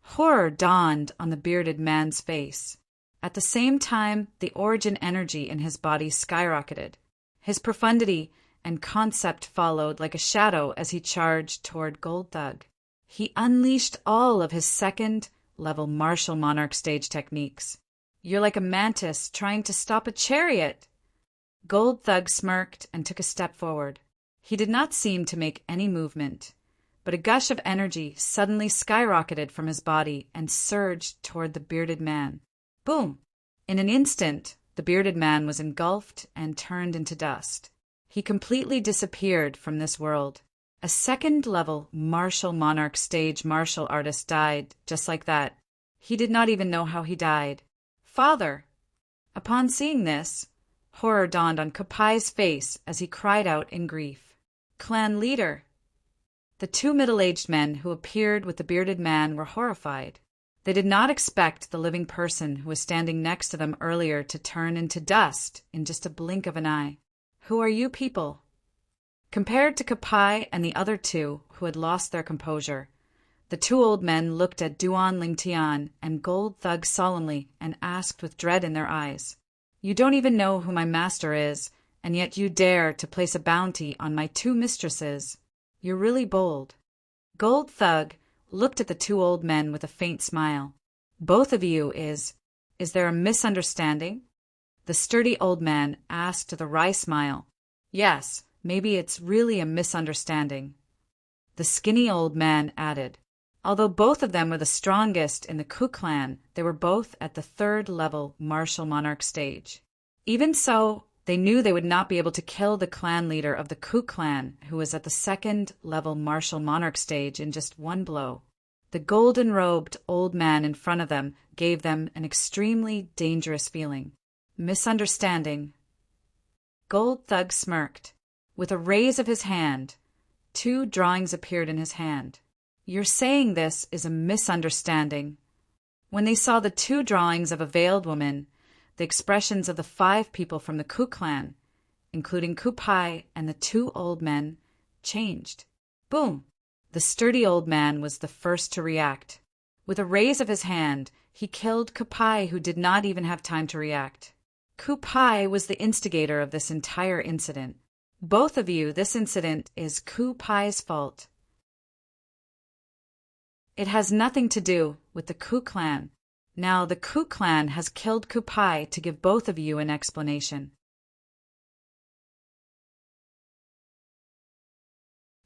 Horror dawned on the bearded man's face. At the same time, the origin energy in his body skyrocketed. His profundity and concept followed like a shadow as he charged toward Gold Thug. He unleashed all of his second-level martial monarch stage techniques. You're like a mantis trying to stop a chariot. Gold Thug smirked and took a step forward. He did not seem to make any movement, but a gush of energy suddenly skyrocketed from his body and surged toward the bearded man. Boom! In an instant, the bearded man was engulfed and turned into dust. He completely disappeared from this world. A second-level martial monarch stage martial artist died just like that. He did not even know how he died. Father! Upon seeing this, horror dawned on Kupai's face as he cried out in grief. Clan leader! The 2 middle-aged men who appeared with the bearded man were horrified. They did not expect the living person who was standing next to them earlier to turn into dust in just a blink of an eye. Who are you people? Compared to Kupai and the other 2 who had lost their composure, the 2 old men looked at Duan Lingtian and Gold Thug solemnly and asked with dread in their eyes, You don't even know who my master is, and yet you dare to place a bounty on my 2 mistresses. You're really bold. Gold Thug looked at the 2 old men with a faint smile. Both of you is there a misunderstanding? The sturdy old man asked with a wry smile. Yes, maybe it's really a misunderstanding. The skinny old man added. Although both of them were the strongest in the Ku clan, they were both at the 3rd level martial monarch stage. Even so, they knew they would not be able to kill the clan leader of the Ku clan, who was at the 2nd-level martial monarch stage, in just 1 blow. The golden-robed old man in front of them gave them an extremely dangerous feeling. Misunderstanding. Gold Thug smirked. With a raise of his hand, 2 drawings appeared in his hand. You're saying this is a misunderstanding. When they saw the 2 drawings of a veiled woman, the expressions of the 5 people from the Ku clan, including Kupai and the 2 old men, changed. Boom! The sturdy old man was the first to react. With a raise of his hand, he killed Kupai, who did not even have time to react. Kupai was the instigator of this entire incident. Both of you, this incident is Kupai's fault. It has nothing to do with the Ku clan. Now the Ku clan has killed Kupai to give both of you an explanation.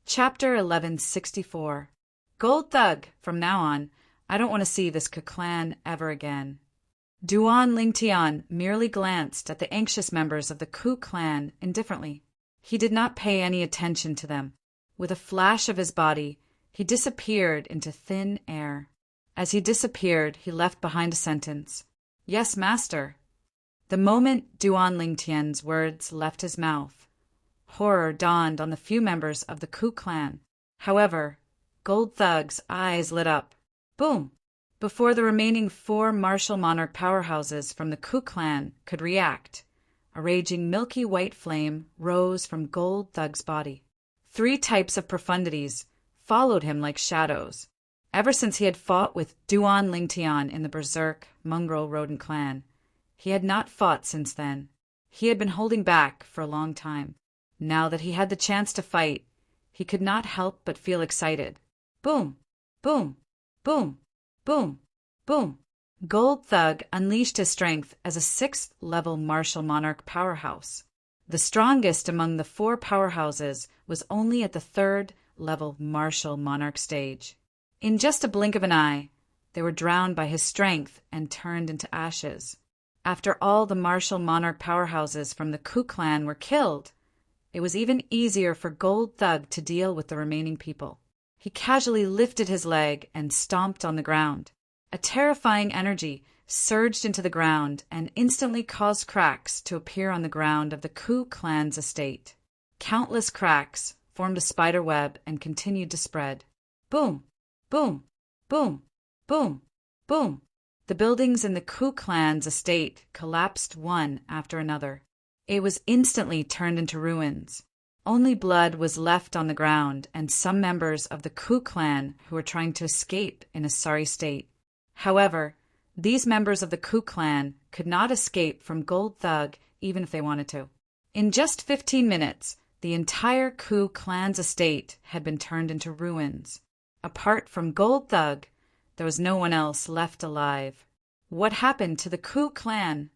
Chapter 1164. Gold Thug, from now on, I don't want to see this clan ever again. Duan Lingtian merely glanced at the anxious members of the Ku clan indifferently. He did not pay any attention to them. With a flash of his body, he disappeared into thin air. As he disappeared, he left behind a sentence. "Yes, master." The moment Duan Lingtian's words left his mouth, horror dawned on the few members of the Ku clan. However, Gold Thug's eyes lit up. Boom! Before the remaining 4 martial monarch powerhouses from the Ku clan could react, a raging milky white flame rose from Gold Thug's body. 3 types of profundities followed him like shadows. Ever since he had fought with Duan Lingtian in the Berserk mongrel rodent clan, he had not fought since then. He had been holding back for a long time. Now that he had the chance to fight, he could not help but feel excited. Boom! Boom! Boom! Boom! Boom! Gold Thug unleashed his strength as a 6th-level martial monarch powerhouse. The strongest among the 4 powerhouses was only at the 3rd-level martial monarch stage. In just a blink of an eye, they were drowned by his strength and turned into ashes. After all the martial monarch powerhouses from the Ku clan were killed, it was even easier for Gold Thug to deal with the remaining people. He casually lifted his leg and stomped on the ground. A terrifying energy surged into the ground and instantly caused cracks to appear on the ground of the Ku clan's estate. Countless cracks formed a spider web and continued to spread. Boom! Boom! Boom! Boom! Boom! The buildings in the Ku clan's estate collapsed one after another. It was instantly turned into ruins. Only blood was left on the ground and some members of the Ku clan who were trying to escape in a sorry state. However, these members of the Ku clan could not escape from Gold Thug even if they wanted to. In just 15 minutes, the entire Ku clan's estate had been turned into ruins. Apart from Gold Thug, there was no one else left alive. What happened to the Ku clan?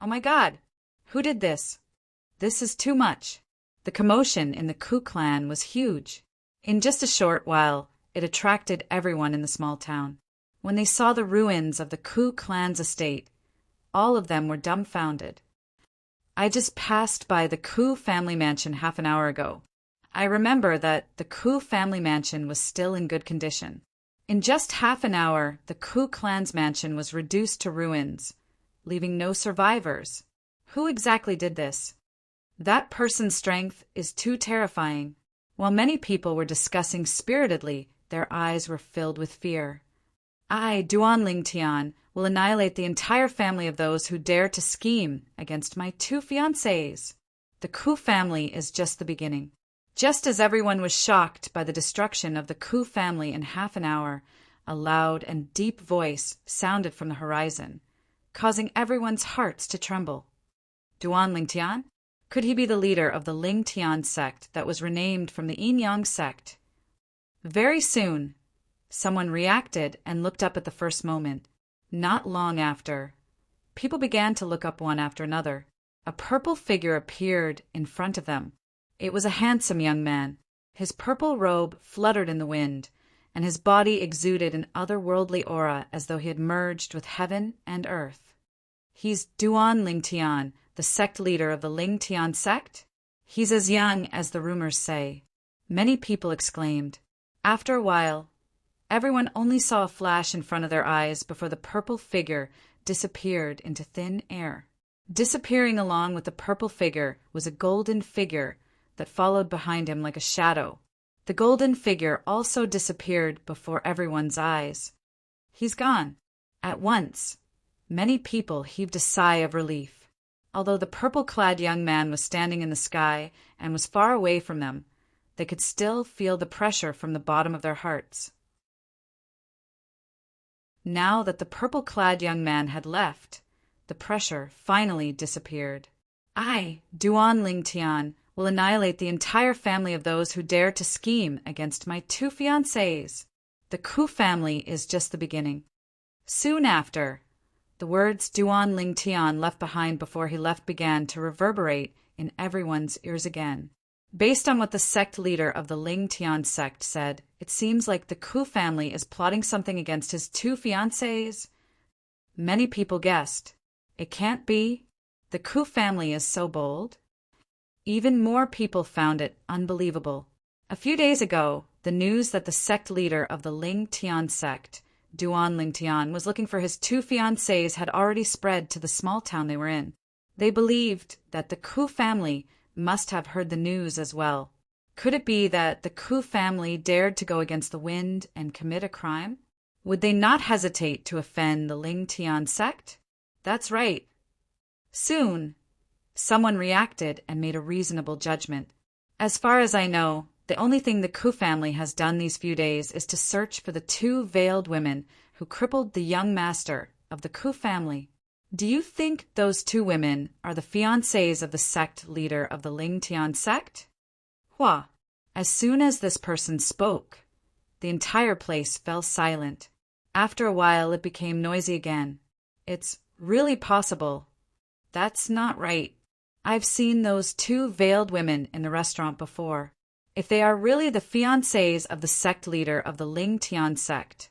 Oh my God! Who did this? This is too much. The commotion in the Ku clan was huge. In just a short while, it attracted everyone in the small town. When they saw the ruins of the Ku clan's estate, all of them were dumbfounded. I just passed by the Ku family mansion half an hour ago. I remember that the Ku family mansion was still in good condition. In just half an hour, the Ku clan's mansion was reduced to ruins, leaving no survivors. Who exactly did this? That person's strength is too terrifying. While many people were discussing spiritedly, their eyes were filled with fear. I, Duan Lingtian, will annihilate the entire family of those who dare to scheme against my 2 fiancés. The Ku family is just the beginning. Just as everyone was shocked by the destruction of the Ku family in half an hour, a loud and deep voice sounded from the horizon, causing everyone's hearts to tremble. Duan Lingtian? Could he be the leader of the Lingtian sect that was renamed from the Yin-Yang sect? Very soon, someone reacted and looked up at the first moment. Not long after, people began to look up one after another. A purple figure appeared in front of them. It was a handsome young man. His purple robe fluttered in the wind, and his body exuded an otherworldly aura as though he had merged with heaven and earth. He's Duan Lingtian, the sect leader of the Lingtian sect? He's as young as the rumors say. Many people exclaimed. After a while, everyone only saw a flash in front of their eyes before the purple figure disappeared into thin air. Disappearing along with the purple figure was a golden figure that followed behind him like a shadow. The golden figure also disappeared before everyone's eyes. He's gone. At once, many people heaved a sigh of relief. Although the purple-clad young man was standing in the sky and was far away from them, they could still feel the pressure from the bottom of their hearts. Now that the purple-clad young man had left, the pressure finally disappeared. I, Duan Lingtian, will annihilate the entire family of those who dare to scheme against my 2 fiancés. The Ku family is just the beginning. Soon after, the words Duan Lingtian left behind before he left began to reverberate in everyone's ears again. Based on what the sect leader of the Ling Tian sect said, it seems like the Ku family is plotting something against his two fiancées. Many people guessed. It can't be. The Ku family is so bold. Even more people found it unbelievable. A few days ago, the news that the sect leader of the Ling Tian sect, Duan Ling Tian, was looking for his two fiancées had already spread to the small town they were in. They believed that the Ku family must have heard the news as well. Could it be that the Ku family dared to go against the wind and commit a crime? Would they not hesitate to offend the Ling Tian sect? That's right. Soon, someone reacted and made a reasonable judgment. As far as I know, the only thing the Ku family has done these few days is to search for the two veiled women who crippled the young master of the Ku family. Do you think those two women are the fiancées of the sect leader of the Ling Tian sect? Hua! As soon as this person spoke, the entire place fell silent. After a while, it became noisy again. It's really possible. That's not right. I've seen those two veiled women in the restaurant before. If they are really the fiancées of the sect leader of the Ling Tian sect,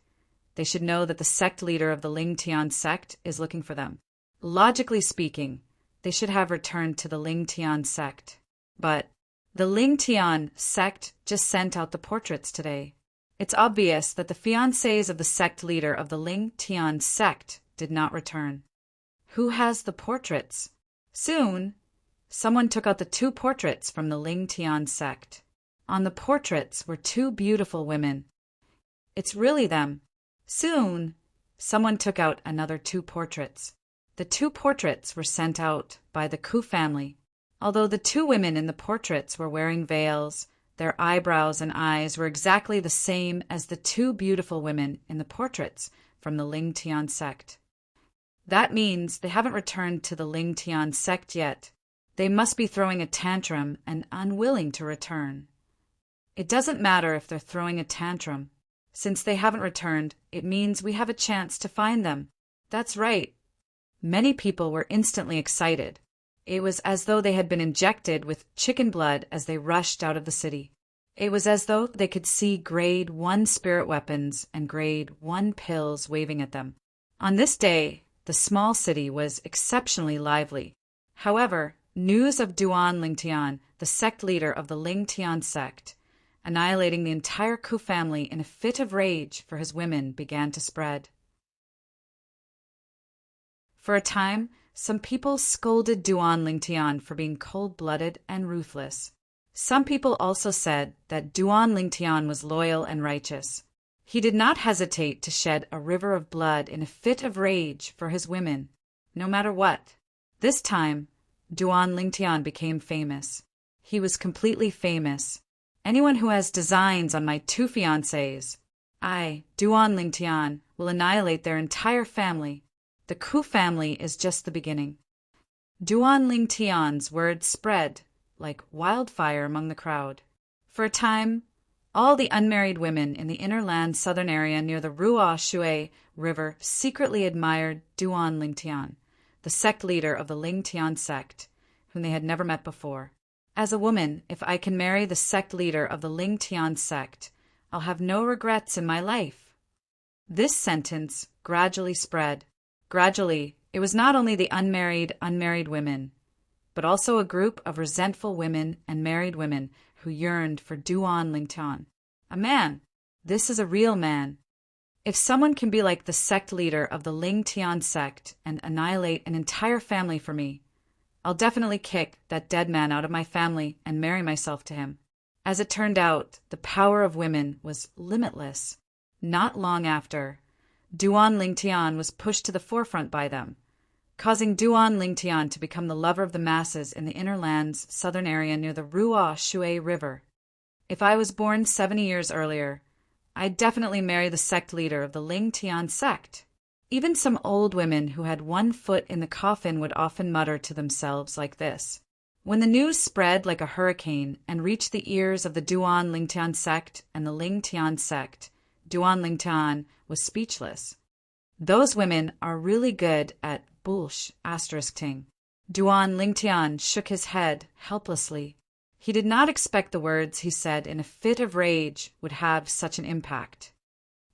they should know that the sect leader of the Ling Tian sect is looking for them. Logically speaking, they should have returned to the Ling Tian sect. But the Ling Tian sect just sent out the portraits today. It's obvious that the fiancées of the sect leader of the Ling Tian sect did not return. Who has the portraits? Soon, someone took out the two portraits from the Ling Tian sect. On the portraits were two beautiful women. It's really them. Soon, someone took out another two portraits. The two portraits were sent out by the Ku family. Although the two women in the portraits were wearing veils, their eyebrows and eyes were exactly the same as the two beautiful women in the portraits from the Ling Tian sect. That means they haven't returned to the Ling Tian sect yet. They must be throwing a tantrum and unwilling to return. It doesn't matter if they're throwing a tantrum. Since they haven't returned, it means we have a chance to find them. That's right. Many people were instantly excited. It was as though they had been injected with chicken blood as they rushed out of the city. It was as though they could see grade 1 spirit weapons and grade 1 pills waving at them. On this day, the small city was exceptionally lively. However, news of Duan Ling Tian, the sect leader of the Ling Tian sect, annihilating the entire Ku family in a fit of rage for his women, began to spread. For a time, some people scolded Duan Ling Tian for being cold-blooded and ruthless. Some people also said that Duan Ling Tian was loyal and righteous. He did not hesitate to shed a river of blood in a fit of rage for his women, no matter what. This time, Duan Ling Tian became famous. He was completely famous. Anyone who has designs on my two fiancés, I, Duan Ling Tian, will annihilate their entire family. The Ku family is just the beginning. Duan Ling Tian's words spread like wildfire among the crowd. For a time, all the unmarried women in the inner land southern area near the Ruo Shui River secretly admired Duan Ling Tian, the sect leader of the Ling Tian sect, whom they had never met before. As a woman, if I can marry the sect leader of the Ling Tian sect, I'll have no regrets in my life. This sentence gradually spread. Gradually, it was not only the unmarried women, but also a group of resentful women and married women who yearned for Duan Ling Tian. A man. This is a real man. If someone can be like the sect leader of the Ling Tian sect and annihilate an entire family for me, I'll definitely kick that dead man out of my family and marry myself to him. As it turned out, the power of women was limitless. Not long after, Duan Ling Tian was pushed to the forefront by them, causing Duan Ling Tian to become the lover of the masses in the inner land's southern area near the Ruo Shui River. If I was born 70 years earlier, I'd definitely marry the sect leader of the Ling Tian sect. Even some old women who had one foot in the coffin would often mutter to themselves like this. When the news spread like a hurricane and reached the ears of the Duan Ling Tian sect and the Ling Tian sect, Duan Ling Tian was speechless. Those women are really good at bullsh**ting. Duan Ling Tian shook his head helplessly. He did not expect the words he said in a fit of rage would have such an impact.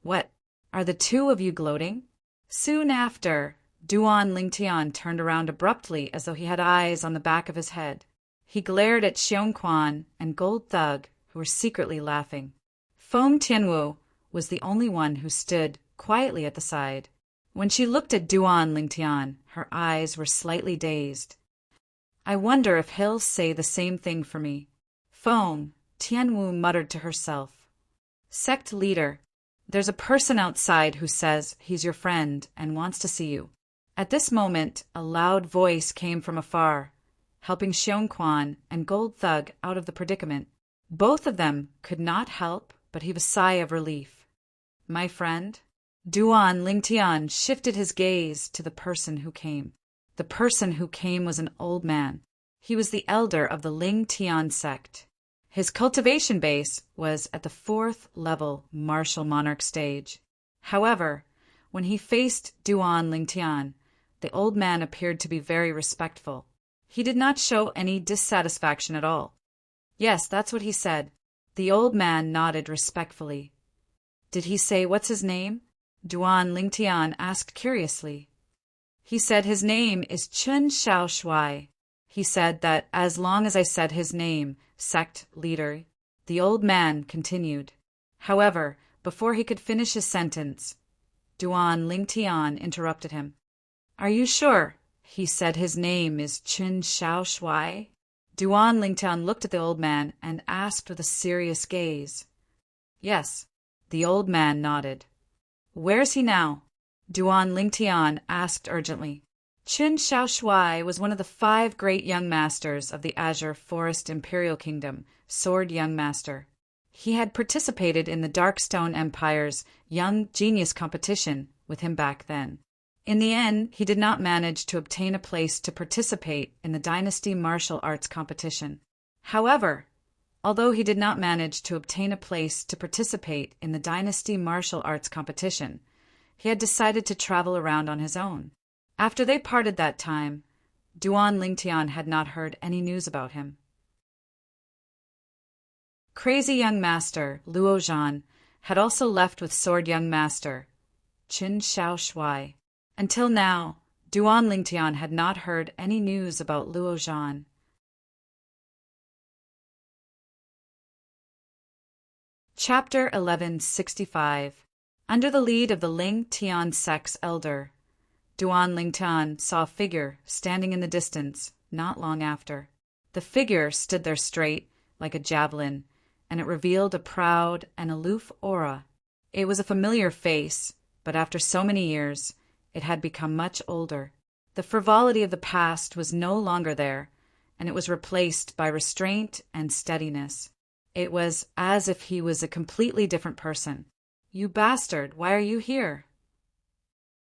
What, are the two of you gloating? Soon after, Duan Lingtian turned around abruptly as though he had eyes on the back of his head. He glared at Xiongquan and Gold Thug, who were secretly laughing. Foam Tianwu was the only one who stood quietly at the side. When she looked at Duan Lingtian, her eyes were slightly dazed. I wonder if he'll say the same thing for me. Foam, Tianwu muttered to herself. Sect leader, there's a person outside who says he's your friend and wants to see you. At this moment, a loud voice came from afar, helping Xiongquan and Gold Thug out of the predicament. Both of them could not help but heave a sigh of relief. My friend? Duan Lingtian shifted his gaze to the person who came. The person who came was an old man. He was the elder of the Lingtian sect. His cultivation base was at the 4th level martial monarch stage. However, when he faced Duan Lingtian, the old man appeared to be very respectful. He did not show any dissatisfaction at all. Yes, that's what he said. The old man nodded respectfully. Did he say what's his name? Duan Lingtian asked curiously. He said his name is Chun Shao Shuai. He said that as long as I said his name, sect leader, the old man continued. However, before he could finish his sentence, Duan Lingtian interrupted him. Are you sure? He said his name is Chun Shao Shuai. Duan Lingtian looked at the old man and asked with a serious gaze. Yes, the old man nodded. Where's he now? Duan Lingtian asked urgently. Chun Shao Shuai was one of the 5 great young masters of the Azure Forest Imperial Kingdom, Sword Young Master. He had participated in the Darkstone Empire's Young Genius competition with him back then. In the end, he did not manage to obtain a place to participate in the Dynasty Martial Arts competition. However, although he did not manage to obtain a place to participate in the Dynasty Martial Arts competition, he had decided to travel around on his own. After they parted that time, Duan Lingtian had not heard any news about him. Crazy Young Master Luo Zhan had also left with Sword Young Master Chun Shao Shuai. Until now, Duan Lingtian had not heard any news about Luo Zhan. Chapter 1165. Under the lead of the Ling Tian sect's elder, Duan Lingtian saw a figure standing in the distance not long after. The figure stood there straight, like a javelin, and it revealed a proud and aloof aura. It was a familiar face, but after so many years, it had become much older. The frivolity of the past was no longer there, and it was replaced by restraint and steadiness. It was as if he was a completely different person. You bastard, why are you here?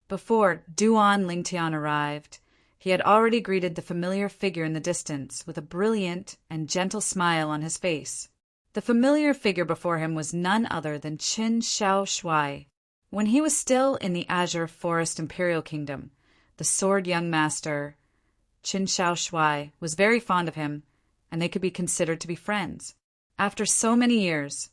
Before Duan Lingtian arrived, he had already greeted the familiar figure in the distance with a brilliant and gentle smile on his face. The familiar figure before him was none other than Chun Shao Shuai. When he was still in the Azure Forest Imperial Kingdom, the Sword Young Master, Chun Shao Shuai, was very fond of him, and they could be considered to be friends. After so many years,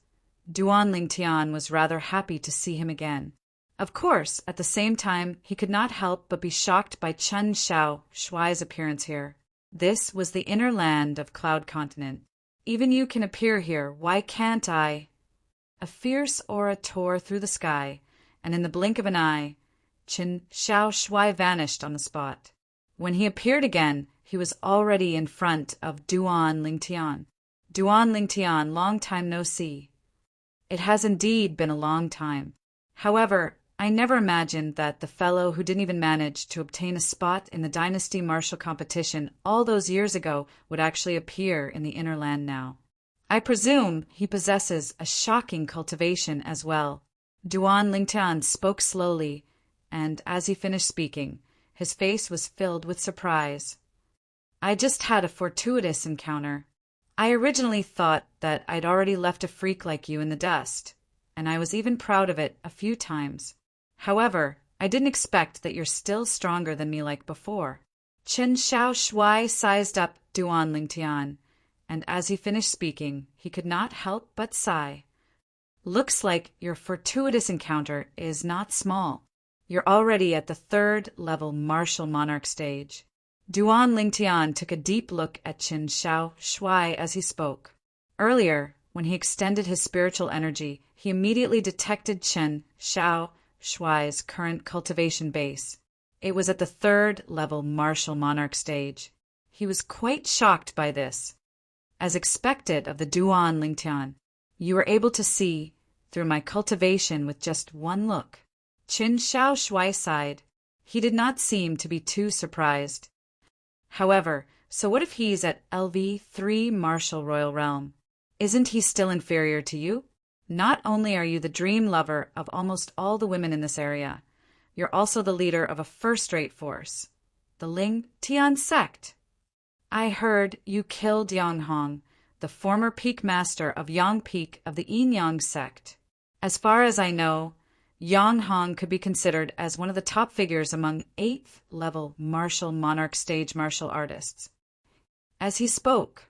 Duan Lingtian was rather happy to see him again. Of course, at the same time, he could not help but be shocked by Chun Shao Shuai's appearance here. This was the inner land of Cloud Continent. Even you can appear here, why can't I? A fierce aura tore through the sky, and in the blink of an eye, Chun Shao Shuai vanished on the spot. When he appeared again, he was already in front of Duan Lingtian. Duan Lingtian, long time no see. It has indeed been a long time. However, I never imagined that the fellow who didn't even manage to obtain a spot in the Dynasty Martial competition all those years ago would actually appear in the inner land now. I presume he possesses a shocking cultivation as well. Duan Lingtian spoke slowly, and as he finished speaking, his face was filled with surprise. I just had a fortuitous encounter. I originally thought that I'd already left a freak like you in the dust, and I was even proud of it a few times. However, I didn't expect that you're still stronger than me like before. Chun Shao Shuai sized up Duan Lingtian and as he finished speaking, he could not help but sigh. Looks like your fortuitous encounter is not small. You're already at the third-level martial monarch stage. Duan Lingtian took a deep look at Qin Shao Shuai as he spoke. Earlier, when he extended his spiritual energy, he immediately detected Qin Shao Shuai's current cultivation base. It was at the third-level martial monarch stage. He was quite shocked by this. As expected of the Duan Lingtian, you were able to see through my cultivation with just one look. Qin Shao Shuai sighed. He did not seem to be too surprised. However, so what if he's at LV3 Martial Royal Realm? Isn't he still inferior to you? Not only are you the dream lover of almost all the women in this area, you're also the leader of a first-rate force, the Ling Tian sect. I heard you killed Yang Hong, the former peak master of Yang Peak of the Yin Yang sect. As far as I know, Yang Hong could be considered as one of the top figures among 8th-level martial monarch stage martial artists. As he spoke,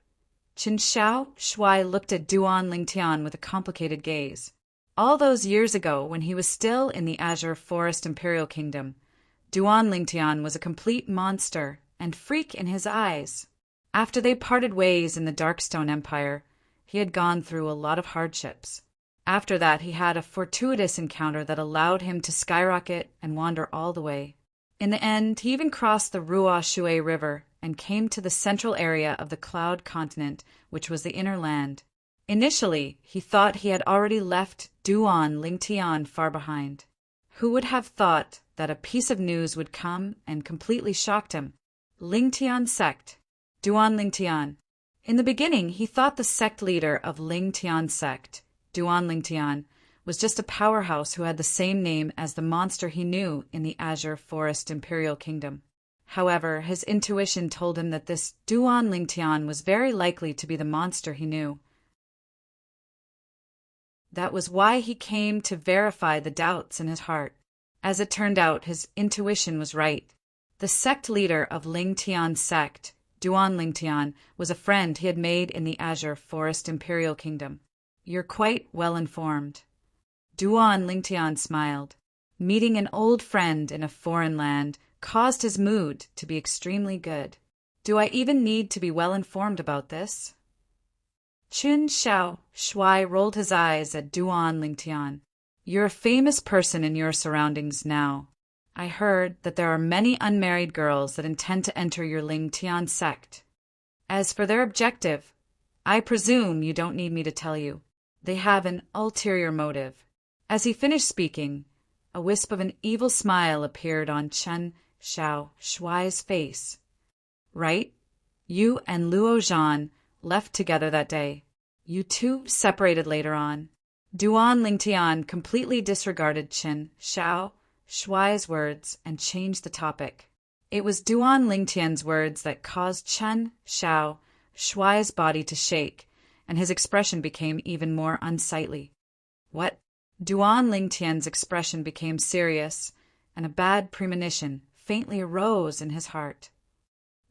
Qin Shao Shuai looked at Duan Lingtian with a complicated gaze. All those years ago, when he was still in the Azure Forest Imperial Kingdom, Duan Lingtian was a complete monster and freak in his eyes. After they parted ways in the Darkstone Empire, he had gone through a lot of hardships. After that, he had a fortuitous encounter that allowed him to skyrocket and wander all the way. In the end, he even crossed the Ruo Shui River and came to the central area of the Cloud Continent, which was the inner land. Initially, he thought he had already left Duan Lingtian far behind. Who would have thought that a piece of news would come and completely shocked him? Lingtian sect. Duan Lingtian. In the beginning, he thought the sect leader of Lingtian sect, Duan Lingtian, was just a powerhouse who had the same name as the monster he knew in the Azure Forest Imperial Kingdom. However, his intuition told him that this Duan Lingtian was very likely to be the monster he knew. That was why he came to verify the doubts in his heart. As it turned out, his intuition was right. The sect leader of Lingtian sect, Duan Lingtian, was a friend he had made in the Azure Forest Imperial Kingdom. You're quite well informed. Duan Lingtian smiled. Meeting an old friend in a foreign land caused his mood to be extremely good. Do I even need to be well informed about this? Qin Shao Shuai rolled his eyes at Duan Lingtian. You're a famous person in your surroundings now. I heard that there are many unmarried girls that intend to enter your Lingtian sect. As for their objective, I presume you don't need me to tell you. They have an ulterior motive. As he finished speaking, a wisp of an evil smile appeared on Qin Shao Shuai's face. Right? You and Luo Zhan left together that day. You two separated later on. Duan Lingtian completely disregarded Qin Shao Shuai's words and changed the topic. It was Duan Lingtian's words that caused Qin Shao Shuai's body to shake, and his expression became even more unsightly. What? Duan Lingtian's expression became serious, and a bad premonition faintly arose in his heart.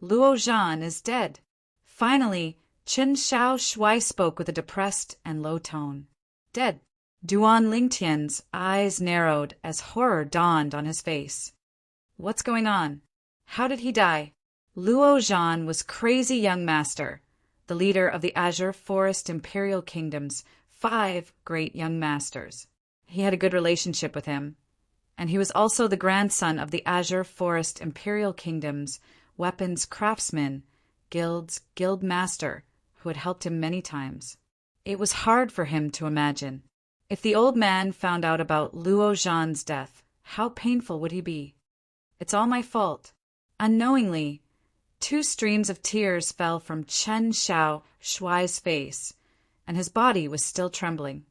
Luo Zhan is dead. Finally, Qin Shao Shuai spoke with a depressed and low tone. Dead. Duan Lingtian's eyes narrowed as horror dawned on his face. What's going on? How did he die? Luo Zhan was crazy young master, the leader of the Azure Forest Imperial Kingdom's 5 great young masters. He had a good relationship with him, and he was also the grandson of the Azure Forest Imperial Kingdom's weapons craftsman, guild master, who had helped him many times. It was hard for him to imagine. If the old man found out about Luo Zhan's death, how painful would he be? It's all my fault. Unknowingly, 2 streams of tears fell from Qin Shao Shuai's face, and his body was still trembling.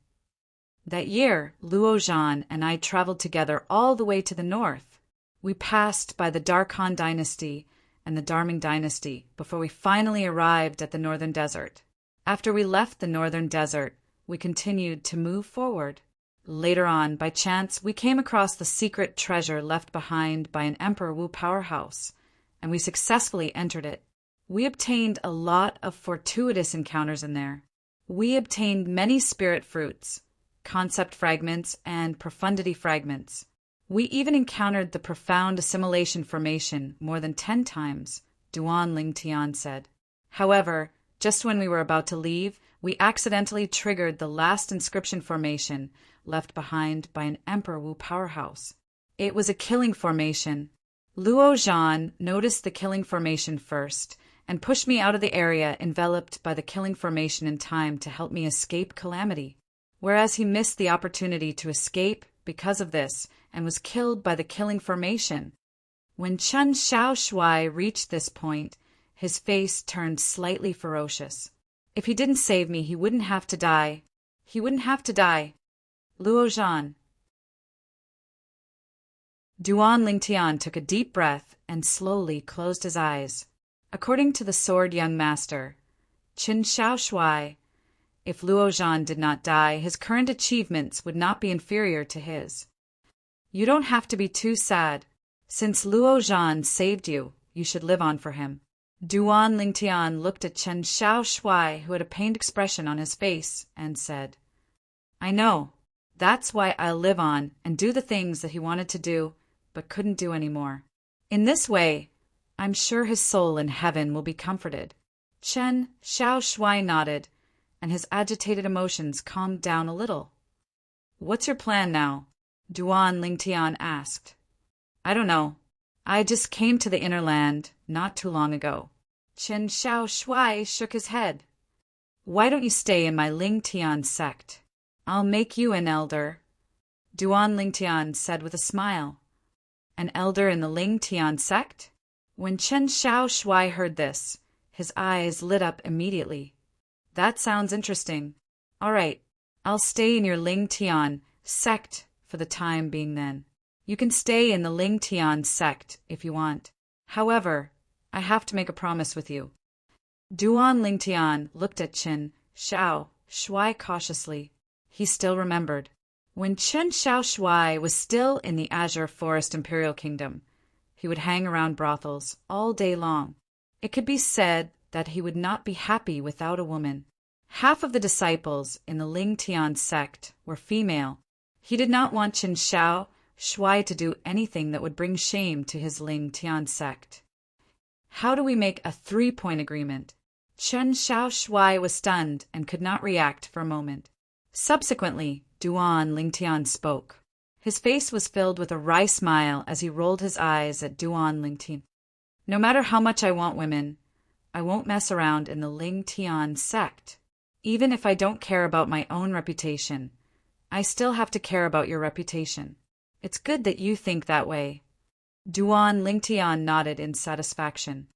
That year, Luo Zhan and I traveled together all the way to the north. We passed by the Darkhan dynasty and the Darming dynasty before we finally arrived at the northern desert. After we left the northern desert, we continued to move forward. Later on, by chance, we came across the secret treasure left behind by an Emperor Wu powerhouse, and we successfully entered it. We obtained a lot of fortuitous encounters in there. We obtained many spirit fruits, concept fragments, and profundity fragments. We even encountered the profound assimilation formation more than 10 times, Duan Lingtian said. However, just when we were about to leave, we accidentally triggered the last inscription formation left behind by an Emperor Wu powerhouse. It was a killing formation. Luo Zhan noticed the killing formation first and pushed me out of the area enveloped by the killing formation in time to help me escape calamity, whereas he missed the opportunity to escape because of this and was killed by the killing formation. When Chen Xiaoshui reached this point, his face turned slightly ferocious. If he didn't save me, he wouldn't have to die. He wouldn't have to die. Luo Zhan. Duan Lingtian took a deep breath and slowly closed his eyes. According to the sword young master, Qin Xiaoshui, if Luo Zhan did not die, his current achievements would not be inferior to his. You don't have to be too sad. Since Luo Zhan saved you, you should live on for him. Duan Lingtian looked at Chen Xiaoshui, who had a pained expression on his face, and said, I know. That's why I'll live on and do the things that he wanted to do, but couldn't do anymore. In this way, I'm sure his soul in heaven will be comforted. Chen Xiaoshui nodded, and his agitated emotions calmed down a little. What's your plan now? Duan Lingtian asked. I don't know. I just came to the inner land not too long ago. Chen Xiaoshui shook his head. Why don't you stay in my Lingtian sect? I'll make you an elder. Duan Lingtian said with a smile. An elder in the Lingtian sect? When Chen Xiaoshui heard this, his eyes lit up immediately. That sounds interesting. All right, I'll stay in your Lingtian sect for the time being then. You can stay in the Lingtian sect if you want. However, I have to make a promise with you. Duan Lingtian looked at Chen Xiaoshui cautiously. He still remembered. When Chen Xiaoshui was still in the Azure Forest Imperial Kingdom, he would hang around brothels all day long. It could be said that he would not be happy without a woman. Half of the disciples in the Lingtian sect were female. He did not want Chen Xiaoshui to do anything that would bring shame to his Lingtian sect. How do we make a 3-point agreement? Chen Xiaoshui was stunned and could not react for a moment. Subsequently, Duan Lingtian spoke. His face was filled with a wry smile as he rolled his eyes at Duan Lingtian. No matter how much I want women, I won't mess around in the Lingtian sect. Even if I don't care about my own reputation, I still have to care about your reputation. It's good that you think that way. Duan Lingtian nodded in satisfaction.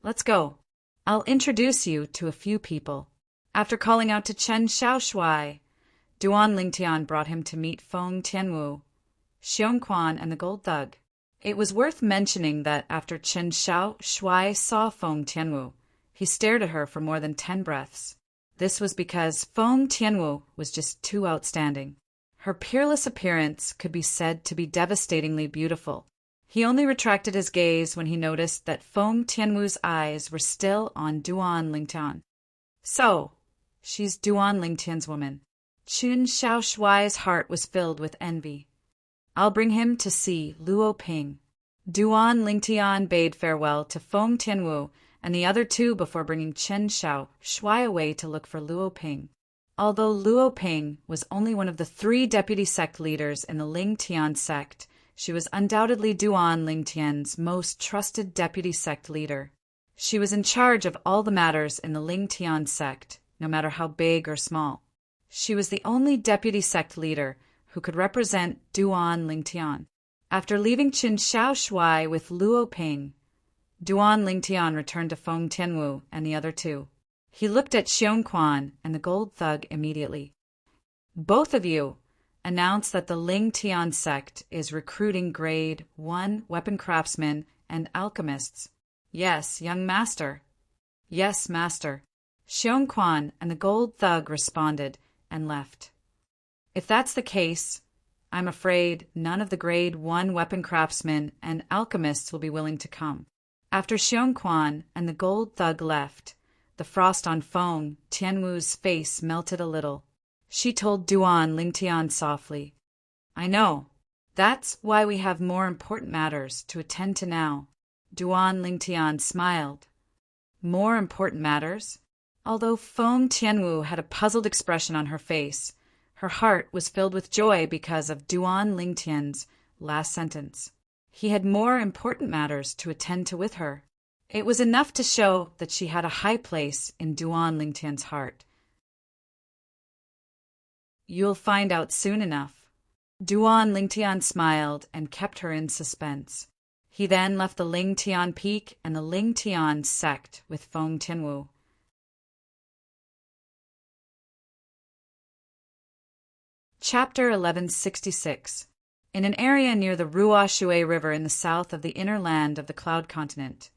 Let's go. I'll introduce you to a few people. After calling out to Chen Xiaoshui, Duan Lingtian brought him to meet Feng Tianwu, Xiongquan, and the Gold Thug. It was worth mentioning that after Chen Xiaoshui saw Feng Tianwu, he stared at her for more than 10 breaths. This was because Feng Tianwu was just too outstanding. Her peerless appearance could be said to be devastatingly beautiful. He only retracted his gaze when he noticed that Feng Tianwu's eyes were still on Duan Lingtian. So, she's Duan Lingtian's woman. Chen Xiaoshui's heart was filled with envy. I'll bring him to see Luo Ping. Duan Lingtian bade farewell to Feng Tianwu and the other two before bringing Chen Xiaoshui away to look for Luo Ping. Although Luo Ping was only one of the 3 deputy sect leaders in the Lingtian sect, she was undoubtedly Duan Lingtian's most trusted deputy sect leader. She was in charge of all the matters in the Lingtian sect, no matter how big or small. She was the only deputy sect leader who could represent Duan Lingtian. After leaving Chen Xiaoshui with Luo Ping, Duan Lingtian returned to Feng Tianwu and the other two. He looked at Xiongquan and the Gold Thug immediately. Both of you announced that the Lingtian sect is recruiting grade 1 weapon craftsmen and alchemists. Yes, young master. Yes, master. Xiongquan and the Gold Thug responded and left. If that's the case, I'm afraid none of the grade 1 weapon craftsmen and alchemists will be willing to come. After Xiongquan and the gold thug left, the frost on Feng Tianwu's face melted a little. She told Duan Lingtian softly, "I know. That's why we have more important matters to attend to now." Duan Lingtian smiled. More important matters? Although Feng Tianwu had a puzzled expression on her face, her heart was filled with joy because of Duan Lingtian's last sentence. He had more important matters to attend to with her. It was enough to show that she had a high place in Duan Lingtian's heart. "You'll find out soon enough." Duan Lingtian smiled and kept her in suspense. He then left the Lingtian Peak and the Lingtian sect with Feng Tianwu. Chapter 1166. In an area near the Rua Shui River in the south of the inner land of the Cloud Continent,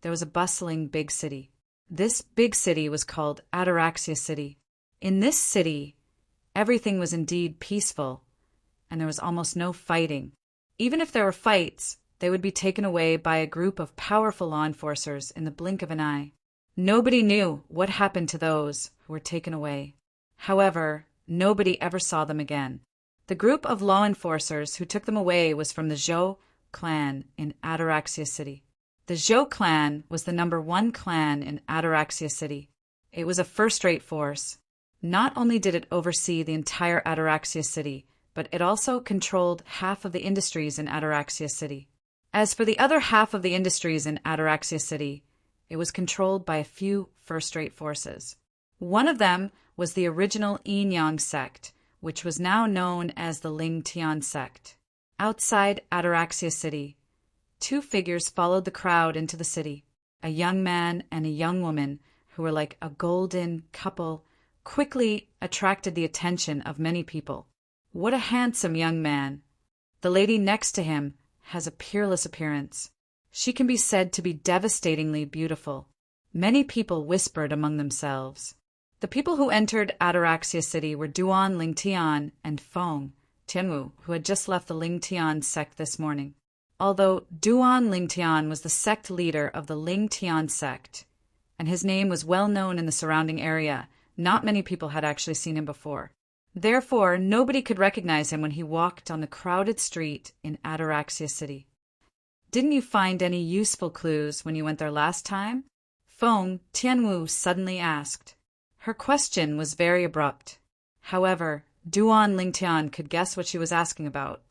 there was a bustling big city. This big city was called Ataraxia City. In this city, everything was indeed peaceful, and there was almost no fighting. Even if there were fights, they would be taken away by a group of powerful law enforcers in the blink of an eye. Nobody knew what happened to those who were taken away. However, nobody ever saw them again. The group of law enforcers who took them away was from the Zhou clan in Ataraxia City. The Zhou clan was the number one clan in Ataraxia City. It was a first-rate force. Not only did it oversee the entire Ataraxia City, but it also controlled half of the industries in Ataraxia City. As for the other half of the industries in Ataraxia City, it was controlled by a few first-rate forces. One of them was the original Yin-Yang sect, which was now known as the Lingtian sect. Outside Ataraxia City, two figures followed the crowd into the city. A young man and a young woman, who were like a golden couple, quickly attracted the attention of many people. What a handsome young man! The lady next to him has a peerless appearance. She can be said to be devastatingly beautiful. Many people whispered among themselves. The people who entered Ataraxia City were Duan Lingtian and Feng Tianwu, who had just left the Lingtian sect this morning. Although Duan Lingtian was the sect leader of the Lingtian sect, and his name was well known in the surrounding area, not many people had actually seen him before. Therefore, nobody could recognize him when he walked on the crowded street in Ataraxia City. "Didn't you find any useful clues when you went there last time?" Feng Tianwu suddenly asked. Her question was very abrupt. However, Duan Lingtian could guess what she was asking about.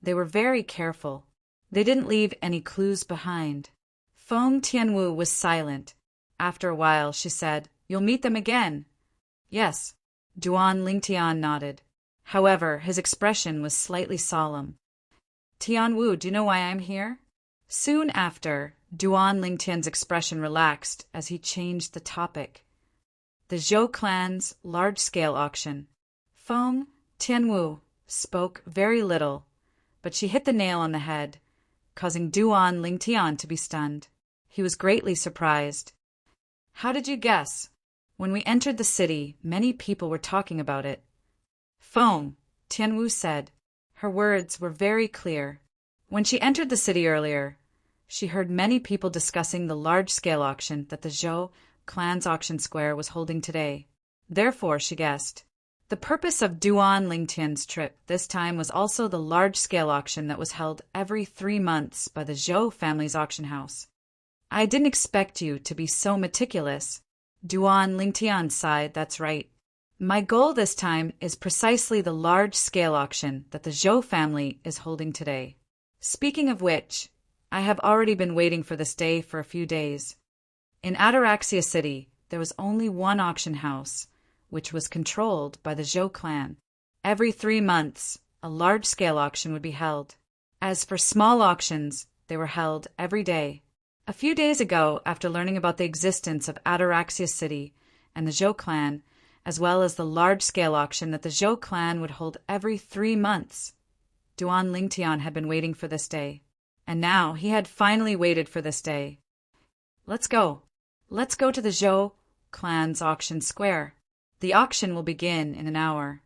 They were very careful. They didn't leave any clues behind. Feng Tianwu was silent. After a while, she said, "You'll meet them again." "Yes." Duan Lingtian nodded. However, his expression was slightly solemn. "Tianwu, do you know why I'm here?" Soon after, Duan Lingtian's expression relaxed as he changed the topic. The Zhou clan's large-scale auction. Feng Tianwu spoke very little, but she hit the nail on the head, causing Duan Lingtian to be stunned. He was greatly surprised. "How did you guess?" "When we entered the city, many people were talking about it." Feng Tianwu said. Her words were very clear. When she entered the city earlier, she heard many people discussing the large-scale auction that the Zhou clan's auction square was holding today. Therefore, she guessed. The purpose of Duan Lingtian's trip this time was also the large-scale auction that was held every 3 months by the Zhou family's auction house. "I didn't expect you to be so meticulous." Duan Lingtian sighed. "That's right. My goal this time is precisely the large-scale auction that the Zhou family is holding today. Speaking of which, I have already been waiting for this day for a few days." In Ataraxia City, there was only one auction house, which was controlled by the Zhou clan. Every 3 months, a large-scale auction would be held. As for small auctions, they were held every day. A few days ago, after learning about the existence of Ataraxia City and the Zhou clan, as well as the large-scale auction that the Zhou clan would hold every 3 months, Duan Lingtian had been waiting for this day. And now he had finally waited for this day. "Let's go. Let's go to the Zhou clan's auction square. The auction will begin in an hour."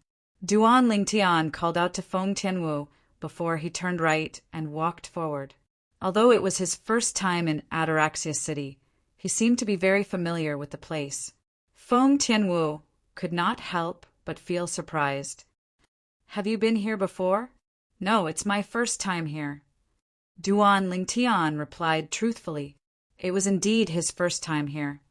Duan Lingtian called out to Feng Tianwu before he turned right and walked forward. Although it was his first time in Ataraxia City, he seemed to be very familiar with the place. Feng Tianwu could not help but feel surprised. Have you been here before? No, it's my first time here. Duan Lingtian replied truthfully. It was indeed his first time here.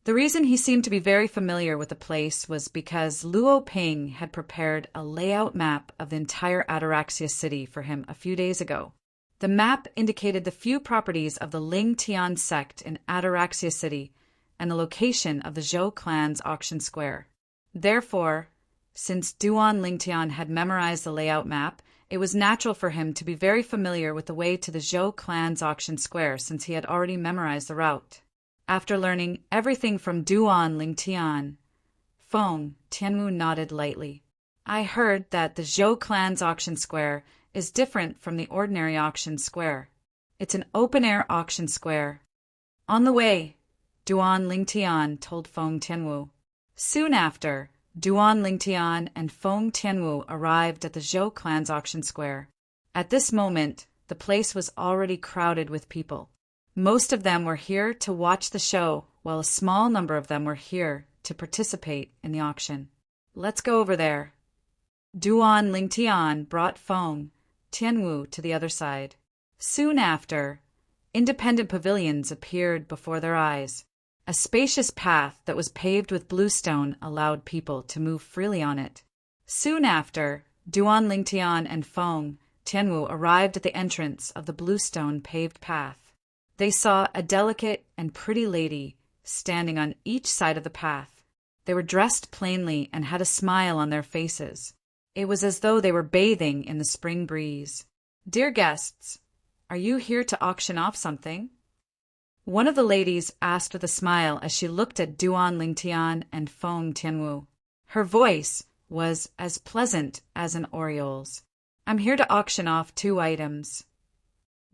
The reason he seemed to be very familiar with the place was because Luo Ping had prepared a layout map of the entire Ataraxia City for him a few days ago. The map indicated the few properties of the Ling Tian sect in Ataraxia City and the location of the Zhou clan's auction square. Therefore, since Duan Lingtian had memorized the layout map, it was natural for him to be very familiar with the way to the Zhou clan's auction square since he had already memorized the route. After learning everything from Duan Lingtian, Feng Tianwu nodded lightly. I heard that the Zhou clan's auction square is different from the ordinary auction square. It's an open-air auction square. On the way, Duan Lingtian told Feng Tianwu. Soon after, Duan Lingtian and Feng Tianwu arrived at the Zhou clan's auction square. At this moment, the place was already crowded with people. Most of them were here to watch the show, while a small number of them were here to participate in the auction. Let's go over there. Duan Lingtian brought Feng Tianwu to the other side. Soon after, independent pavilions appeared before their eyes. A spacious path that was paved with bluestone allowed people to move freely on it. Soon after, Duan Lingtian and Feng Tianwu arrived at the entrance of the bluestone paved path. They saw a delicate and pretty lady standing on each side of the path. They were dressed plainly and had a smile on their faces. It was as though they were bathing in the spring breeze. Dear guests, are you here to auction off something? One of the ladies asked with a smile as she looked at Duan Lingtian and Feng Tianwu. Her voice was as pleasant as an oriole's. I'm here to auction off 2 items.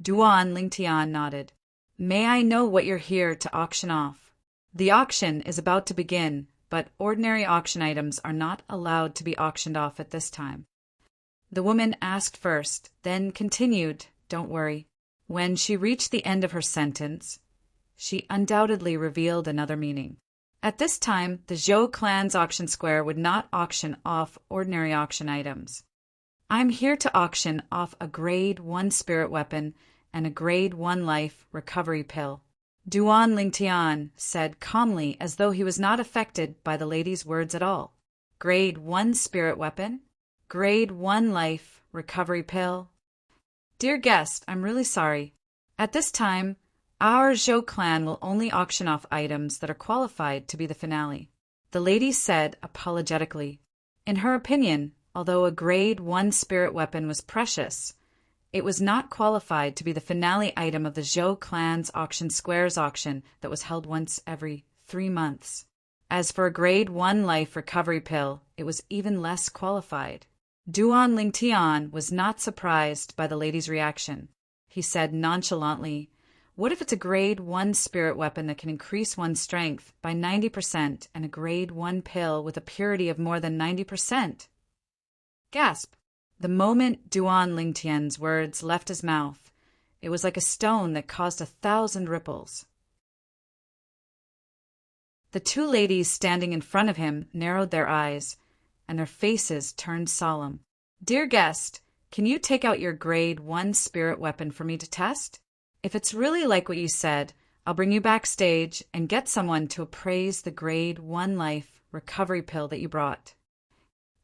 Duan Lingtian nodded. May I know what you're here to auction off? The auction is about to begin, but ordinary auction items are not allowed to be auctioned off at this time. The woman asked first, then continued, don't worry. When she reached the end of her sentence, she undoubtedly revealed another meaning. At this time, the Zhou clan's auction square would not auction off ordinary auction items. I'm here to auction off a grade 1 spirit weapon and a grade 1 life recovery pill. Duan Lingtian said calmly as though he was not affected by the lady's words at all. Grade 1 spirit weapon? Grade 1 life recovery pill? Dear guest, I'm really sorry. At this time, our Zhou clan will only auction off items that are qualified to be the finale. The lady said apologetically. In her opinion, although a grade 1 spirit weapon was precious, it was not qualified to be the finale item of the Zhou clan's auction squares auction that was held once every 3 months. As for a grade 1 life recovery pill, it was even less qualified. Duan Lingtian was not surprised by the lady's reaction. He said nonchalantly, what if it's a grade 1 spirit weapon that can increase one's strength by 90% and a grade 1 pill with a purity of more than 90%? Gasp! The moment Duan Lingtian's words left his mouth, it was like a stone that caused 1,000 ripples. The 2 ladies standing in front of him narrowed their eyes, and their faces turned solemn. Dear guest, can you take out your grade 1 spirit weapon for me to test? If it's really like what you said, I'll bring you backstage and get someone to appraise the grade 1 life recovery pill that you brought.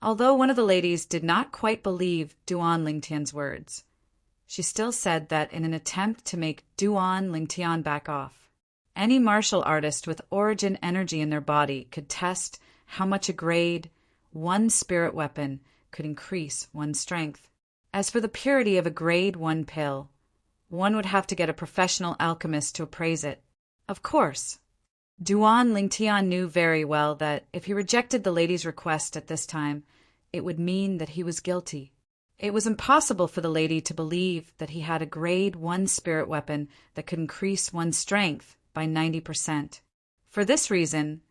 Although one of the ladies did not quite believe Duan Lingtian's words, she still said that in an attempt to make Duan Lingtian back off. Any martial artist with origin energy in their body could test how much a grade 1 spirit weapon could increase one's strength. As for the purity of a grade 1 pill, one would have to get a professional alchemist to appraise it. Of course, Duan Lingtian knew very well that if he rejected the lady's request at this time, it would mean that he was guilty. It was impossible for the lady to believe that he had a grade 1 spirit weapon that could increase one's strength by 90%. For this reason,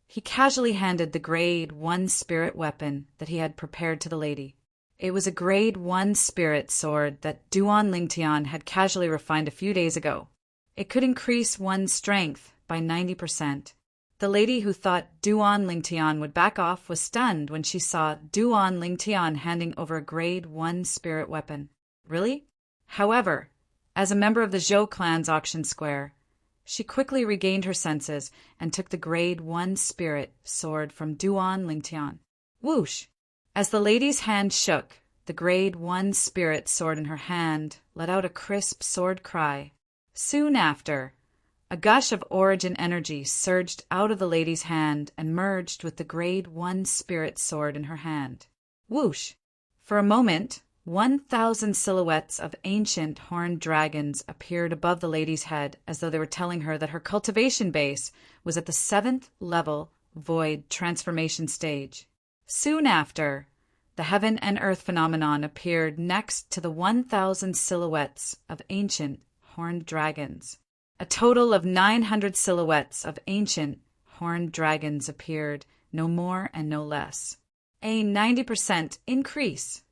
he casually handed the grade 1 spirit weapon that he had prepared to the lady. It was a grade 1 spirit sword that Duan Lingtian had casually refined a few days ago. It could increase one's strength by 90%. The lady who thought Duan Lingtian would back off was stunned when she saw Duan Lingtian handing over a grade 1 spirit weapon. Really? However, as a member of the Zhou clan's auction square, she quickly regained her senses and took the grade 1 spirit sword from Duan Lingtian. Whoosh! As the lady's hand shook, the grade 1 spirit sword in her hand let out a crisp sword cry. Soon after, a gush of origin energy surged out of the lady's hand and merged with the grade 1 spirit sword in her hand. Whoosh! For a moment, 1,000 silhouettes of ancient horned dragons appeared above the lady's head as though they were telling her that her cultivation base was at the 7th level void transformation stage. Soon after, the heaven and earth phenomenon appeared next to the 1,000 silhouettes of ancient horned dragons. A total of 900 silhouettes of ancient horned dragons appeared, no more and no less. A 90% increase.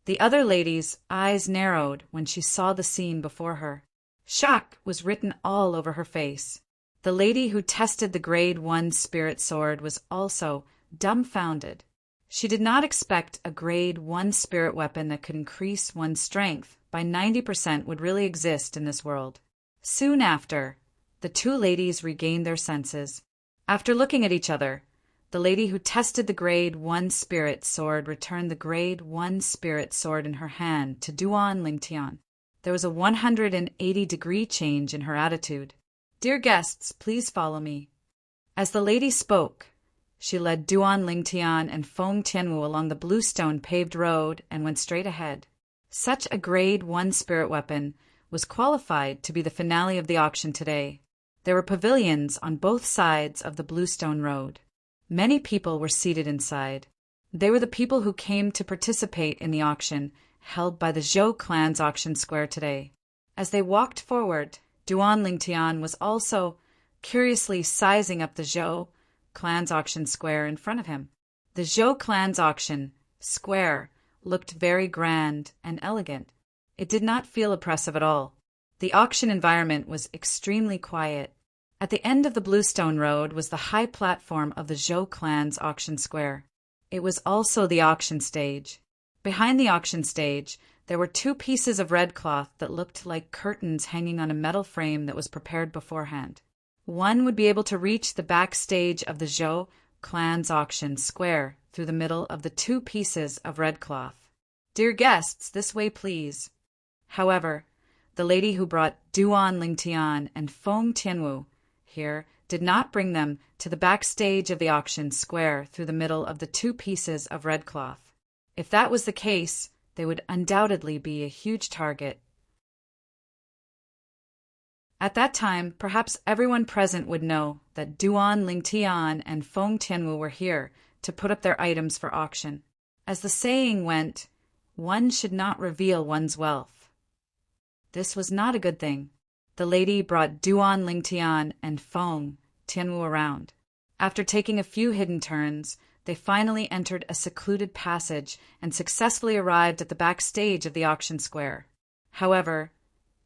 The other lady's eyes narrowed when she saw the scene before her. Shock was written all over her face. The lady who tested the grade 1 spirit sword was also dumbfounded. She did not expect a grade 1 spirit weapon that could increase one's strength by 90% would really exist in this world. Soon after, the two ladies regained their senses. After looking at each other, the lady who tested the grade 1 spirit sword returned the grade 1 spirit sword in her hand to Duan Lingtian. There was a 180-degree change in her attitude. "Dear guests, please follow me." As the lady spoke, she led Duan Lingtian and Feng Tianwu along the bluestone paved road and went straight ahead. Such a grade 1 spirit weapon was qualified to be the finale of the auction today. There were pavilions on both sides of the bluestone road. Many people were seated inside. They were the people who came to participate in the auction held by the Zhou clan's auction square today. As they walked forward, Duan Lingtian was also curiously sizing up the Zhou clan's auction square in front of him. The Zhou clan's auction square looked very grand and elegant. It did not feel oppressive at all. The auction environment was extremely quiet. At the end of the bluestone road was the high platform of the Zhou clan's auction square. It was also the auction stage. Behind the auction stage, there were two pieces of red cloth that looked like curtains hanging on a metal frame that was prepared beforehand. One would be able to reach the backstage of the Zhou clan's auction square through the middle of the two pieces of red cloth. "Dear guests, this way please." However, the lady who brought Duan Lingtian and Feng Tianwu here did not bring them to the backstage of the auction square through the middle of the two pieces of red cloth. If that was the case, they would undoubtedly be a huge target. At that time, perhaps everyone present would know that Duan Lingtian and Feng Tianwu were here to put up their items for auction. As the saying went, one should not reveal one's wealth. This was not a good thing. The lady brought Duan Lingtian and Feng Tianwu around. After taking a few hidden turns, they finally entered a secluded passage and successfully arrived at the backstage of the auction square. However,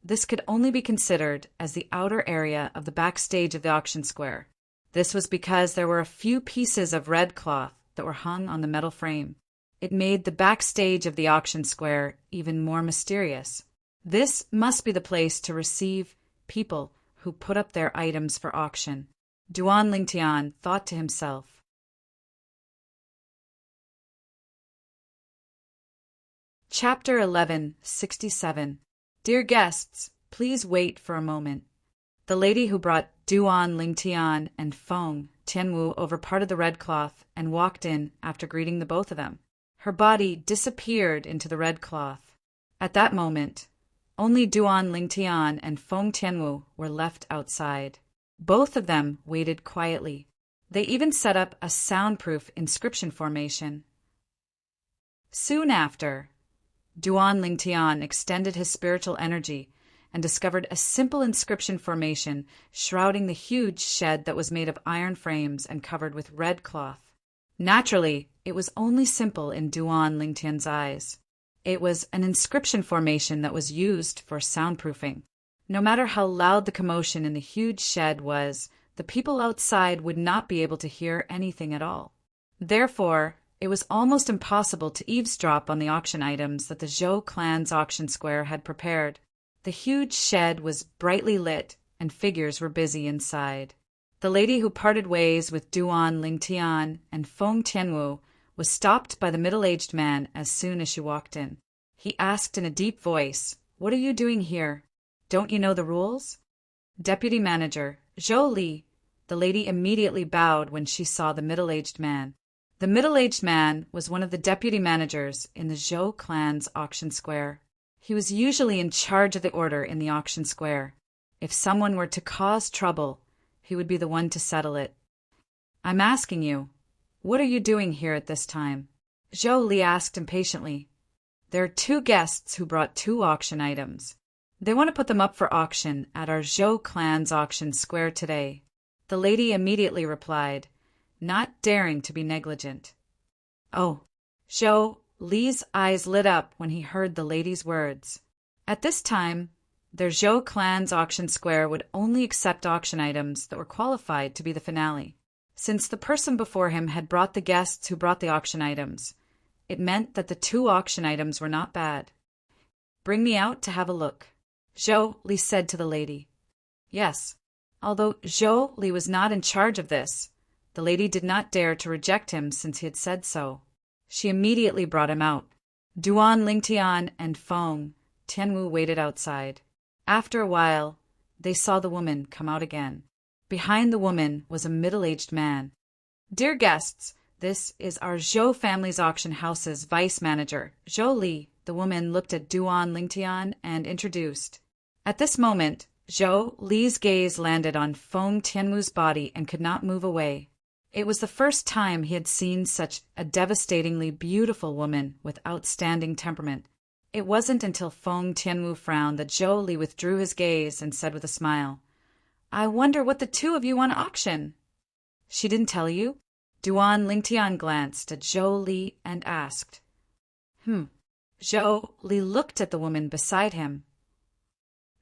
this could only be considered as the outer area of the backstage of the auction square. This was because there were a few pieces of red cloth that were hung on the metal frame. It made the backstage of the auction square even more mysterious. This must be the place to receive people who put up their items for auction. Duan Lingtian thought to himself. Chapter 1167. Dear guests, please wait for a moment. The lady who brought Duan Lingtian and Feng Tianwu over part of the red cloth and walked in after greeting the both of them. Her body disappeared into the red cloth. At that moment, only Duan Lingtian and Feng Tianwu were left outside. Both of them waited quietly. They even set up a soundproof inscription formation. Soon after, Duan Lingtian extended his spiritual energy and discovered a simple inscription formation shrouding the huge shed that was made of iron frames and covered with red cloth. Naturally, it was only simple in Duan Lingtian's eyes. It was an inscription formation that was used for soundproofing. No matter how loud the commotion in the huge shed was, the people outside would not be able to hear anything at all. Therefore, it was almost impossible to eavesdrop on the auction items that the Zhou clan's auction square had prepared. The huge shed was brightly lit, and figures were busy inside. The lady who parted ways with Duan Lingtian and Feng Tianwu was stopped by the middle-aged man as soon as she walked in. He asked in a deep voice, "What are you doing here? Don't you know the rules?" "Deputy manager, Zhou Li." The lady immediately bowed when she saw the middle-aged man. The middle-aged man was one of the deputy managers in the Zhou clan's auction square. He was usually in charge of the order in the auction square. If someone were to cause trouble, he would be the one to settle it. "I'm asking you, what are you doing here at this time?" Zhou Li asked impatiently. "There are 2 guests who brought 2 auction items. They want to put them up for auction at our Zhou clan's auction square today." The lady immediately replied, not daring to be negligent. "Oh." Zhou Li's eyes lit up when he heard the lady's words. At this time, their Zhou clan's auction square would only accept auction items that were qualified to be the finale. Since the person before him had brought the guests who brought the auction items, it meant that the 2 auction items were not bad. "Bring me out to have a look," Zhou Li said to the lady. Yes. Although Zhou Li was not in charge of this, the lady did not dare to reject him since he had said so. She immediately brought him out. Duan Lingtian and Feng Tianwu waited outside. After a while, they saw the woman come out again. Behind the woman was a middle-aged man. "Dear guests, this is our Zhou family's auction house's vice manager, Zhou Li." The woman looked at Duan Lingtian and introduced. At this moment, Zhou Li's gaze landed on Feng Tianwu's body and could not move away. It was the first time he had seen such a devastatingly beautiful woman with outstanding temperament. It wasn't until Feng Tianwu frowned that Zhou Li withdrew his gaze and said with a smile, "I wonder what the 2 of you want to auction." "She didn't tell you?" Duan Lingtian glanced at Zhou Li and asked. Zhou Li looked at the woman beside him.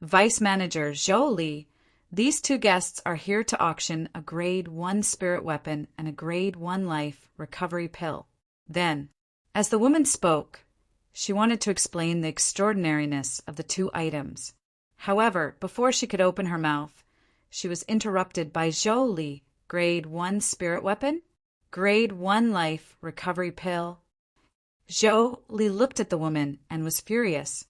"Vice Manager Zhou Li, these 2 guests are here to auction a Grade 1 spirit weapon and a Grade 1 life recovery pill." Then, as the woman spoke, she wanted to explain the extraordinariness of the 2 items. However, before she could open her mouth, she was interrupted by Zhou Li. "Grade 1 spirit weapon? Grade 1 life recovery pill?" Zhou Li looked at the woman and was furious.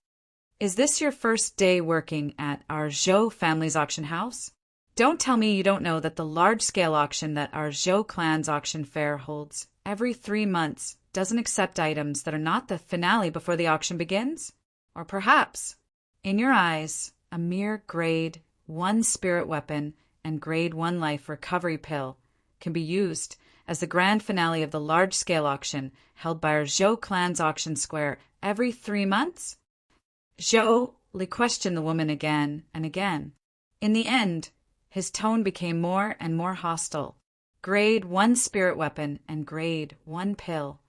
"Is this your first day working at our Zhou family's auction house? Don't tell me you don't know that the large-scale auction that our Zhou clan's auction fair holds every 3 months doesn't accept items that are not the finale before the auction begins? Or perhaps, in your eyes, a mere Grade 1 spirit weapon and Grade 1 life recovery pill can be used as the grand finale of the large-scale auction held by our Zhou clan's auction square every 3 months? Zhou Li questioned the woman again and again. In the end, his tone became more and more hostile. Grade 1 spirit weapon and Grade 1 pill.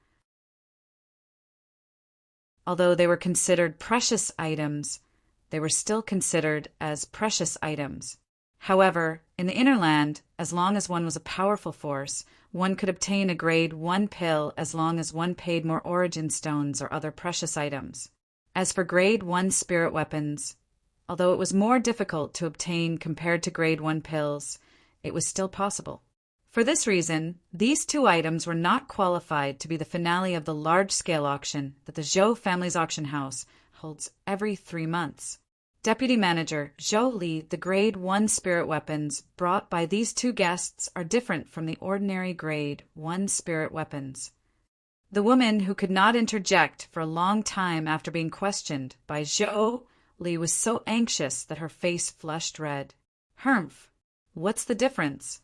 Although they were considered precious items, they were still considered as precious items. However, in the inner land, as long as one was a powerful force, one could obtain a Grade 1 pill as long as one paid more origin stones or other precious items. As for Grade 1 spirit weapons, although it was more difficult to obtain compared to Grade 1 pills, it was still possible. For this reason, these 2 items were not qualified to be the finale of the large-scale auction that the Zhou family's auction house holds every 3 months. Deputy Manager Zhou Li, the Grade 1 spirit weapons brought by these 2 guests are different from the ordinary Grade 1 spirit weapons. The woman, who could not interject for a long time after being questioned by Zhou Li, was so anxious that her face flushed red. "Humph! What's the difference?"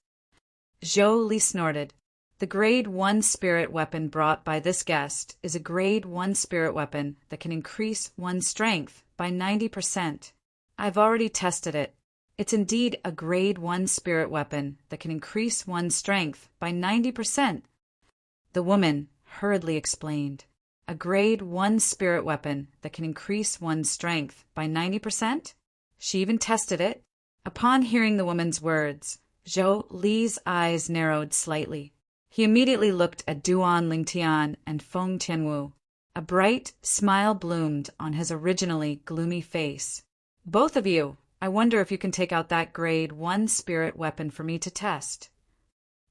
Zhou Li snorted. "The Grade 1 spirit weapon brought by this guest is a Grade 1 spirit weapon that can increase one's strength by 90%. I've already tested it. It's indeed a Grade 1 spirit weapon that can increase one's strength by 90%. The woman hurriedly explained. A grade 1 spirit weapon that can increase one's strength by 90%? She even tested it. Upon hearing the woman's words, Zhou Li's eyes narrowed slightly. He immediately looked at Duan Lingtian and Feng Tianwu. A bright smile bloomed on his originally gloomy face. Both of you, I wonder if you can take out that grade 1 spirit weapon for me to test.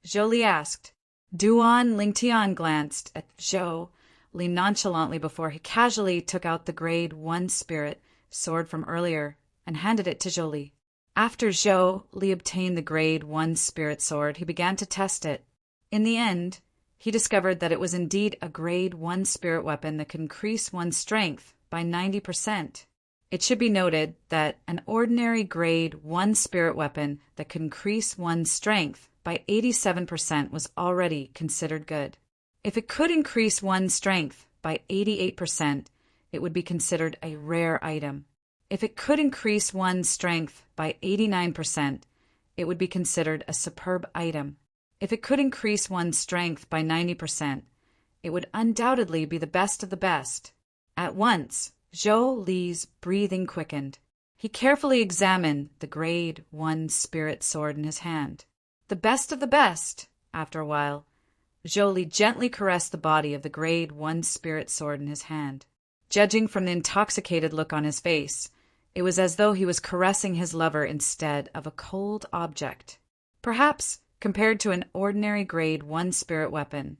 Zhou Li asked. Duan Lingtian glanced at Zhou Li nonchalantly before he casually took out the grade 1 spirit sword from earlier and handed it to Zhou Li. After Zhou Li obtained the grade 1 spirit sword, he began to test it. In the end, he discovered that it was indeed a grade 1 spirit weapon that could increase one's strength by 90%. It should be noted that an ordinary grade 1 spirit weapon that could increase one's strength by 87% was already considered good. If it could increase one's strength by 88%, it would be considered a rare item. If it could increase one's strength by 89%, it would be considered a superb item. If it could increase one's strength by 90%, it would undoubtedly be the best of the best. At once, Zhou Li's breathing quickened. He carefully examined the grade 1 spirit sword in his hand. The best of the best. After a while, Zhou Li gently caressed the body of the grade 1 spirit sword in his hand. Judging from the intoxicated look on his face, it was as though he was caressing his lover instead of a cold object. Perhaps, compared to an ordinary grade 1 spirit weapon,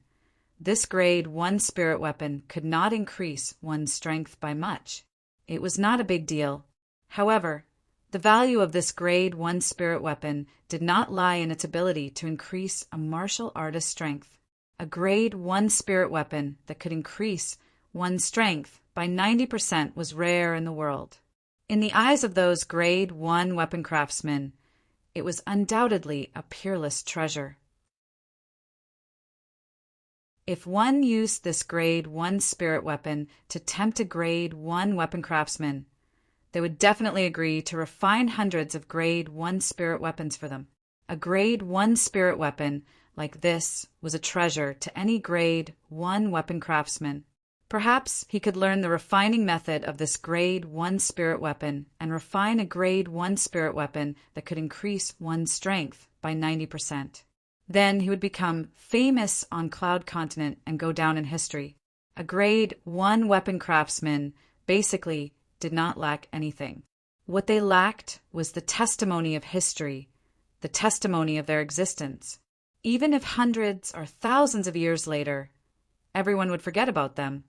this grade 1 spirit weapon could not increase one's strength by much. It was not a big deal. However, the value of this grade 1 spirit weapon did not lie in its ability to increase a martial artist's strength. A grade 1 spirit weapon that could increase one's strength by 90% was rare in the world. In the eyes of those grade 1 weapon craftsmen, it was undoubtedly a peerless treasure. If one used this grade 1 spirit weapon to tempt a grade 1 weapon craftsman, they would definitely agree to refine hundreds of grade 1 spirit weapons for them. A grade 1 spirit weapon like this was a treasure to any grade 1 weapon craftsman. Perhaps he could learn the refining method of this grade 1 spirit weapon and refine a grade 1 spirit weapon that could increase one's strength by 90%. Then he would become famous on Cloud Continent and go down in history. A grade 1 weapon craftsman basically did not lack anything. What they lacked was the testimony of history, the testimony of their existence. Even if hundreds or thousands of years later, everyone would forget about them,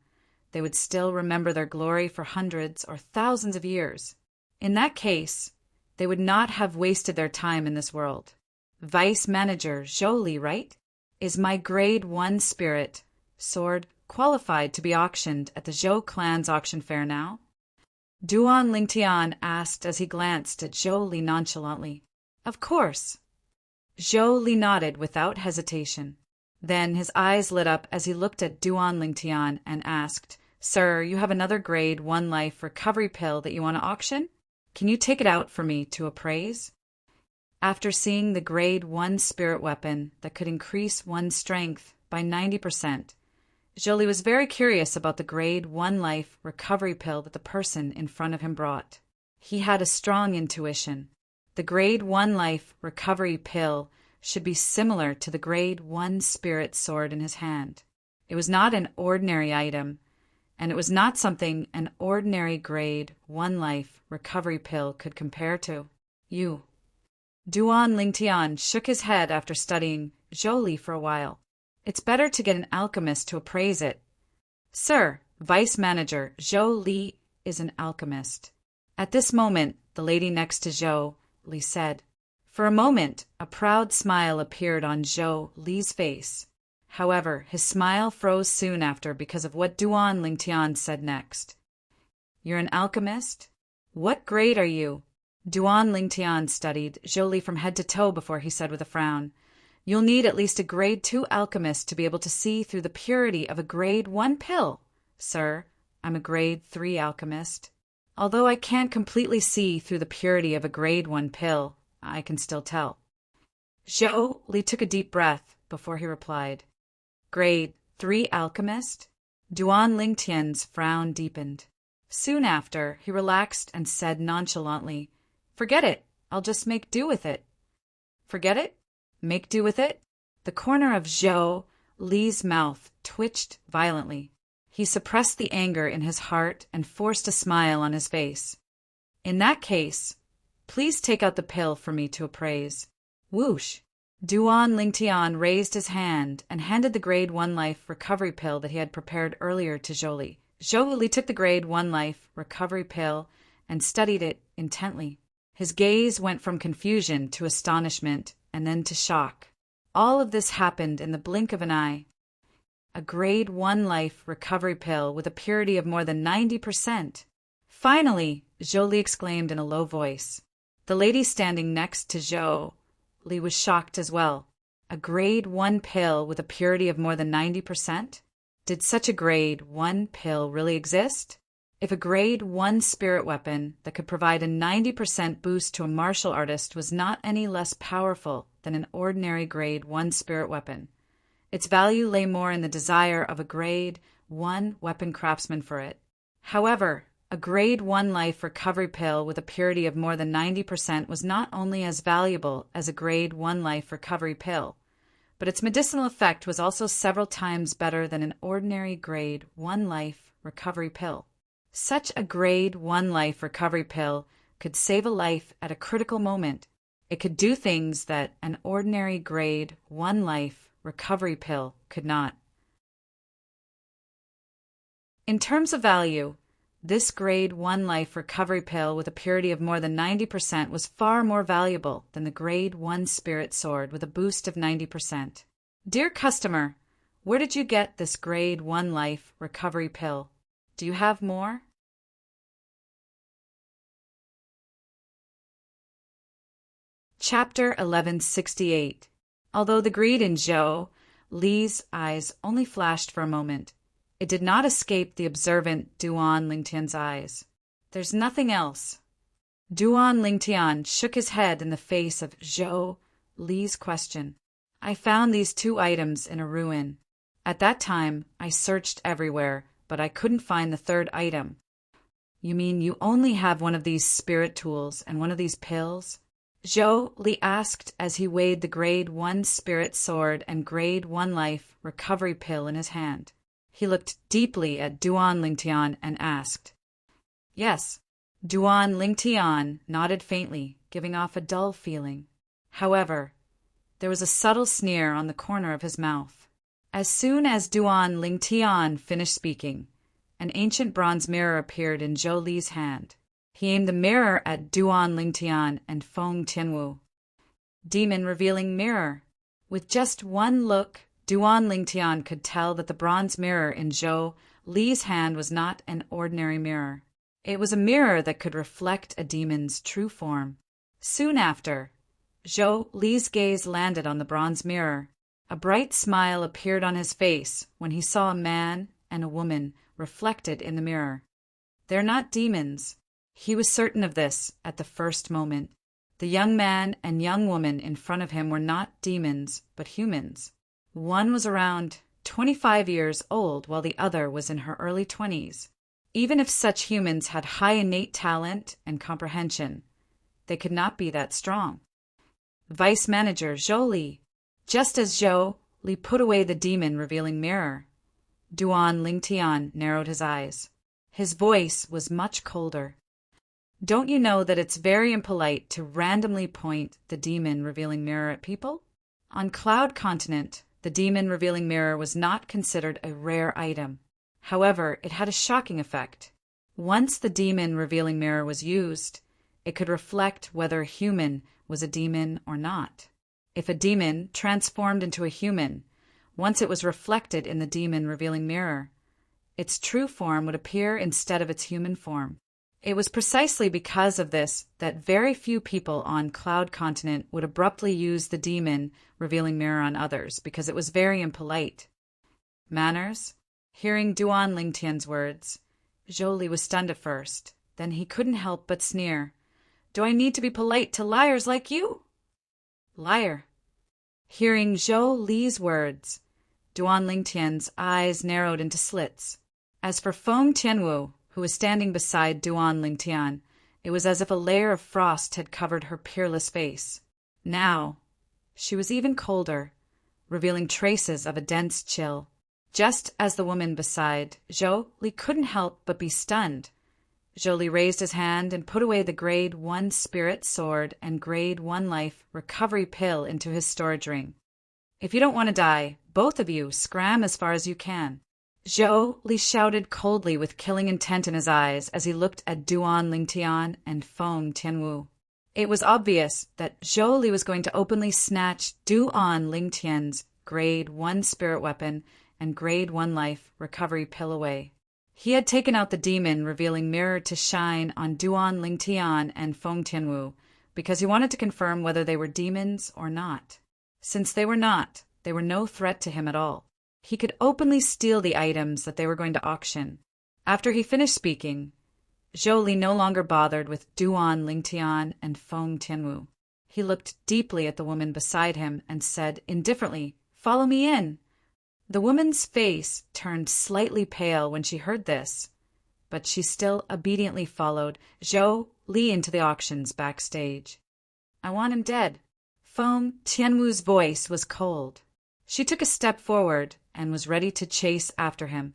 they would still remember their glory for hundreds or thousands of years. In that case, they would not have wasted their time in this world. Vice Manager Zhou Li, right? Is my grade 1 spirit sword qualified to be auctioned at the Zhou clan's auction fair now? Duan Lingtian asked as he glanced at Zhou Li nonchalantly. Of course. Zhou Li nodded without hesitation. Then his eyes lit up as he looked at Duan Lingtian and asked, Sir, you have another grade 1 life recovery pill that you want to auction? Can you take it out for me to appraise? After seeing the grade 1 spirit weapon that could increase one's strength by 90%, Zhou Li was very curious about the grade 1 life recovery pill that the person in front of him brought. He had a strong intuition. The grade 1 life recovery pill should be similar to the grade 1 spirit sword in his hand. It was not an ordinary item, and it was not something an ordinary grade 1 life recovery pill could compare to. Duan Lingtian shook his head after studying Zhou Li for a while. It's better to get an alchemist to appraise it. Sir, Vice Manager Zhou Li is an alchemist. At this moment, the lady next to Zhou Li said. For a moment, a proud smile appeared on Zhou Li's face. However, his smile froze soon after because of what Duan Lingtian said next. You're an alchemist? What grade are you? Duan Lingtian studied Zhou Li from head to toe before he said with a frown, You'll need at least a grade 2 alchemist to be able to see through the purity of a grade 1 pill. Sir, I'm a grade 3 alchemist. Although I can't completely see through the purity of a grade 1 pill, I can still tell. Zhou Li took a deep breath before he replied, Grade 3 alchemists? Duan Lingtian's frown deepened. Soon after, he relaxed and said nonchalantly, "Forget it. I'll just make do with it." "Forget it? Make do with it?" The corner of Zhou Li's mouth twitched violently. He suppressed the anger in his heart and forced a smile on his face. "In that case, please take out the pill for me to appraise." Whoosh! Duan Lingtian raised his hand and handed the grade 1 life recovery pill that he had prepared earlier to Zhou Li. Zhou Li took the grade 1 life recovery pill and studied it intently. His gaze went from confusion to astonishment and then to shock. All of this happened in the blink of an eye. A grade 1 life recovery pill with a purity of more than 90%. "Finally!" Zhou Li exclaimed in a low voice. The lady standing next to Zhou Li was shocked as well. A grade 1 pill with a purity of more than 90%? Did such a grade 1 pill really exist? If a grade 1 spirit weapon that could provide a 90% boost to a martial artist was not any less powerful than an ordinary grade 1 spirit weapon, its value lay more in the desire of a grade 1 weapon craftsman for it. However, a grade 1 life recovery pill with a purity of more than 90% was not only as valuable as a grade 1 life recovery pill, but its medicinal effect was also several times better than an ordinary grade 1 life recovery pill. Such a grade 1 life recovery pill could save a life at a critical moment. It could do things that an ordinary grade 1 life recovery pill could not. In terms of value, this grade 1 life recovery pill with a purity of more than 90% was far more valuable than the grade 1 spirit sword with a boost of 90%. Dear customer, where did you get this grade 1 life recovery pill? Do you have more? Chapter 1168. Although the greed in Zhou Li's eyes only flashed for a moment, it did not escape the observant Duan Lingtian's eyes. "There's nothing else." Duan Lingtian shook his head in the face of Zhou Li's question. "I found these 2 items in a ruin. At that time, I searched everywhere, but I couldn't find the 3rd item." "You mean you only have one of these spirit tools and one of these pills?" Zhou Li asked as he weighed the grade 1 spirit sword and grade 1 life recovery pill in his hand. He looked deeply at Duan Lingtian and asked. "Yes." Duan Lingtian nodded faintly, giving off a dull feeling. However, there was a subtle sneer on the corner of his mouth. As soon as Duan Lingtian finished speaking, an ancient bronze mirror appeared in Zhou Li's hand. He aimed the mirror at Duan Lingtian and Feng Tianwu. Demon revealing mirror. With just one look, Duan Lingtian could tell that the bronze mirror in Zhou Li's hand was not an ordinary mirror. It was a mirror that could reflect a demon's true form. Soon after, Zhou Li's gaze landed on the bronze mirror. A bright smile appeared on his face when he saw a man and a woman reflected in the mirror. "They're not demons." He was certain of this at the first moment. The young man and young woman in front of him were not demons, but humans. One was around 25 years old, while the other was in her early 20s. Even if such humans had high innate talent and comprehension, they could not be that strong. Vice Manager Zhou Li. Just as Zhou Li put away the demon-revealing mirror, Duan Lingtian narrowed his eyes. His voice was much colder. "Don't you know that it's very impolite to randomly point the demon-revealing mirror at people?" On Cloud Continent, the demon-revealing mirror was not considered a rare item. However, it had a shocking effect. Once the demon-revealing mirror was used, it could reflect whether a human was a demon or not. If a demon transformed into a human, once it was reflected in the demon-revealing mirror, its true form would appear instead of its human form. It was precisely because of this that very few people on Cloud Continent would abruptly use the demon-revealing mirror on others, because it was very impolite. Manners? Hearing Duan Lingtian's words, Zhou Li was stunned at first. Then he couldn't help but sneer. "Do I need to be polite to liars like you?" "Liar." Hearing Zhou Li's words, Duan Lingtian's eyes narrowed into slits. As for Feng Tianwu, who was standing beside Duan Lingtian, it was as if a layer of frost had covered her peerless face. Now, she was even colder, revealing traces of a dense chill. Just as the woman beside Zhou Li couldn't help but be stunned. Zhou Li raised his hand and put away the Grade 1 Spirit Sword and Grade 1 Life Recovery Pill into his storage ring. If you don't want to die, both of you scram as far as you can. Zhou Li shouted coldly with killing intent in his eyes as he looked at Duan Lingtian and Feng Tianwu. It was obvious that Zhou Li was going to openly snatch Duan Lingtian's Grade 1 Spirit Weapon and Grade 1 Life Recovery Pill away. He had taken out the demon, revealing mirror to shine on Duan Lingtian and Feng Tianwu, because he wanted to confirm whether they were demons or not. Since they were not, they were no threat to him at all. He could openly steal the items that they were going to auction. After he finished speaking, Zhou Li no longer bothered with Duan Lingtian and Feng Tianwu. He looked deeply at the woman beside him and said indifferently, "Follow me in." The woman's face turned slightly pale when she heard this, but she still obediently followed Zhou Li into the auctions backstage. "I want him dead." Feng Tianwu's voice was cold. She took a step forward and was ready to chase after him.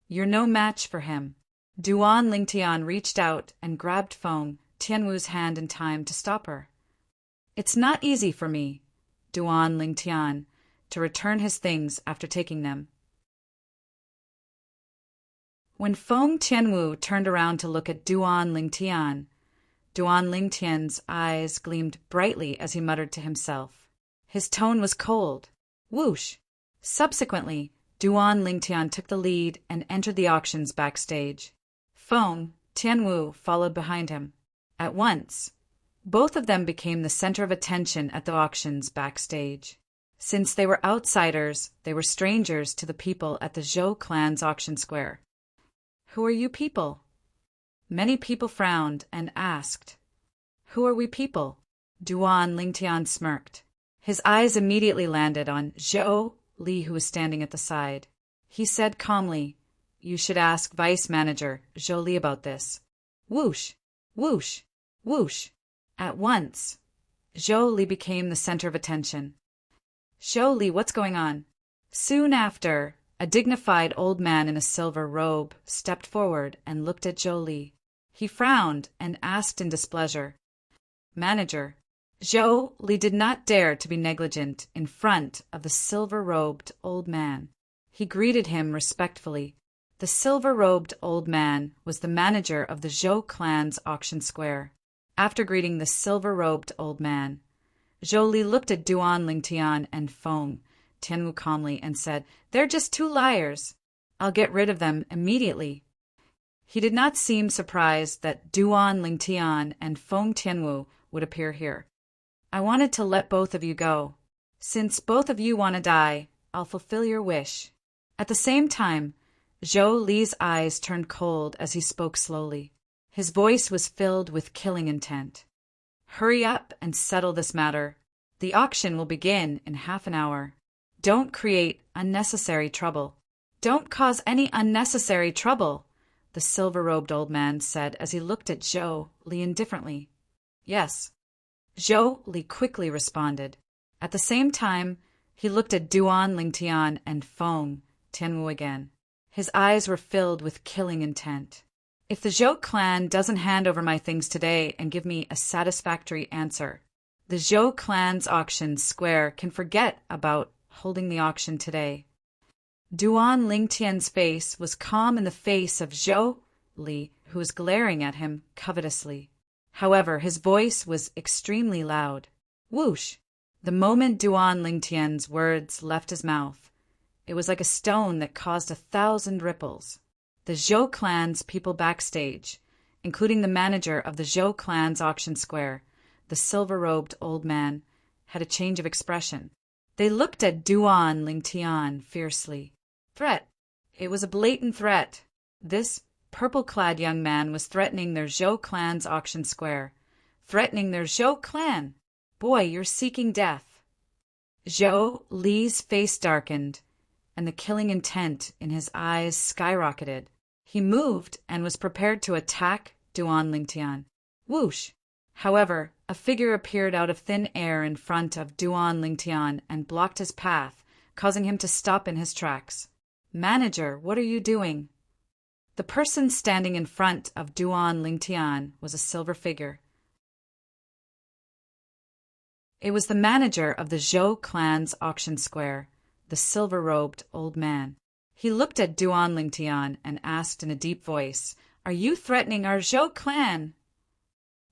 "You're no match for him." Duan Lingtian reached out and grabbed Feng Tianwu's hand in time to stop her. "It's not easy for me, Duan Lingtian, to return his things after taking them." When Feng Tianwu turned around to look at Duan Lingtian Lingtian's eyes gleamed brightly as he muttered to himself. His tone was cold. Whoosh! Subsequently, Duan Lingtian took the lead and entered the auctions backstage. Feng Tianwu followed behind him. At once, both of them became the center of attention at the auctions backstage. Since they were outsiders, they were strangers to the people at the Zhou clan's auction square. "Who are you people?" Many people frowned and asked. "Who are we people?" Duan Lingtian smirked. His eyes immediately landed on Zhou Li, who was standing at the side. He said calmly, "You should ask Vice Manager Zhou Li about this." Whoosh! Whoosh! Whoosh! At once, Zhou Li became the center of attention. "Zhou Li, what's going on?" Soon after, a dignified old man in a silver robe stepped forward and looked at Zhou Li. He frowned and asked in displeasure, "Manager." Zhou Li did not dare to be negligent in front of the silver-robed old man. He greeted him respectfully. The silver-robed old man was the manager of the Zhou clan's auction square. After greeting the silver-robed old man, Zhou Li looked at Duan Lingtian and Feng Tianwu calmly and said, "They're just two liars. I'll get rid of them immediately." He did not seem surprised that Duan Lingtian and Feng Tianwu would appear here. "I wanted to let both of you go. Since both of you want to die, I'll fulfill your wish." At the same time, Zhou Li's eyes turned cold as he spoke slowly. His voice was filled with killing intent. "Hurry up and settle this matter. The auction will begin in half an hour. Don't create unnecessary trouble." "Don't cause any unnecessary trouble," the silver-robed old man said as he looked at Zhou Li indifferently. "Yes." Zhou Li quickly responded. At the same time, he looked at Duan Lingtian and Feng Tianwu again. His eyes were filled with killing intent. "If the Zhou clan doesn't hand over my things today and give me a satisfactory answer, the Zhou clan's auction square can forget about holding the auction today." Duan Lingtian's face was calm in the face of Zhou Li, who was glaring at him covetously. However, his voice was extremely loud. Whoosh! The moment Duan Lingtian's words left his mouth, it was like a stone that caused 1,000 ripples. The Zhou clan's people backstage, including the manager of the Zhou clan's auction square, the silver-robed old man, had a change of expression. They looked at Duan Lingtian fiercely. Threat. It was a blatant threat. This purple-clad young man was threatening their Zhou clan's auction square. Threatening their Zhou clan. "Boy, you're seeking death." Zhou Li's face darkened, and the killing intent in his eyes skyrocketed. He moved and was prepared to attack Duan Lingtian. Whoosh! However, a figure appeared out of thin air in front of Duan Lingtian and blocked his path, causing him to stop in his tracks. "Manager, what are you doing?" The person standing in front of Duan Lingtian was a silver figure. It was the manager of the Zhou clan's auction square, the silver-robed old man. He looked at Duan Lingtian and asked in a deep voice, "Are you threatening our Zhou clan?"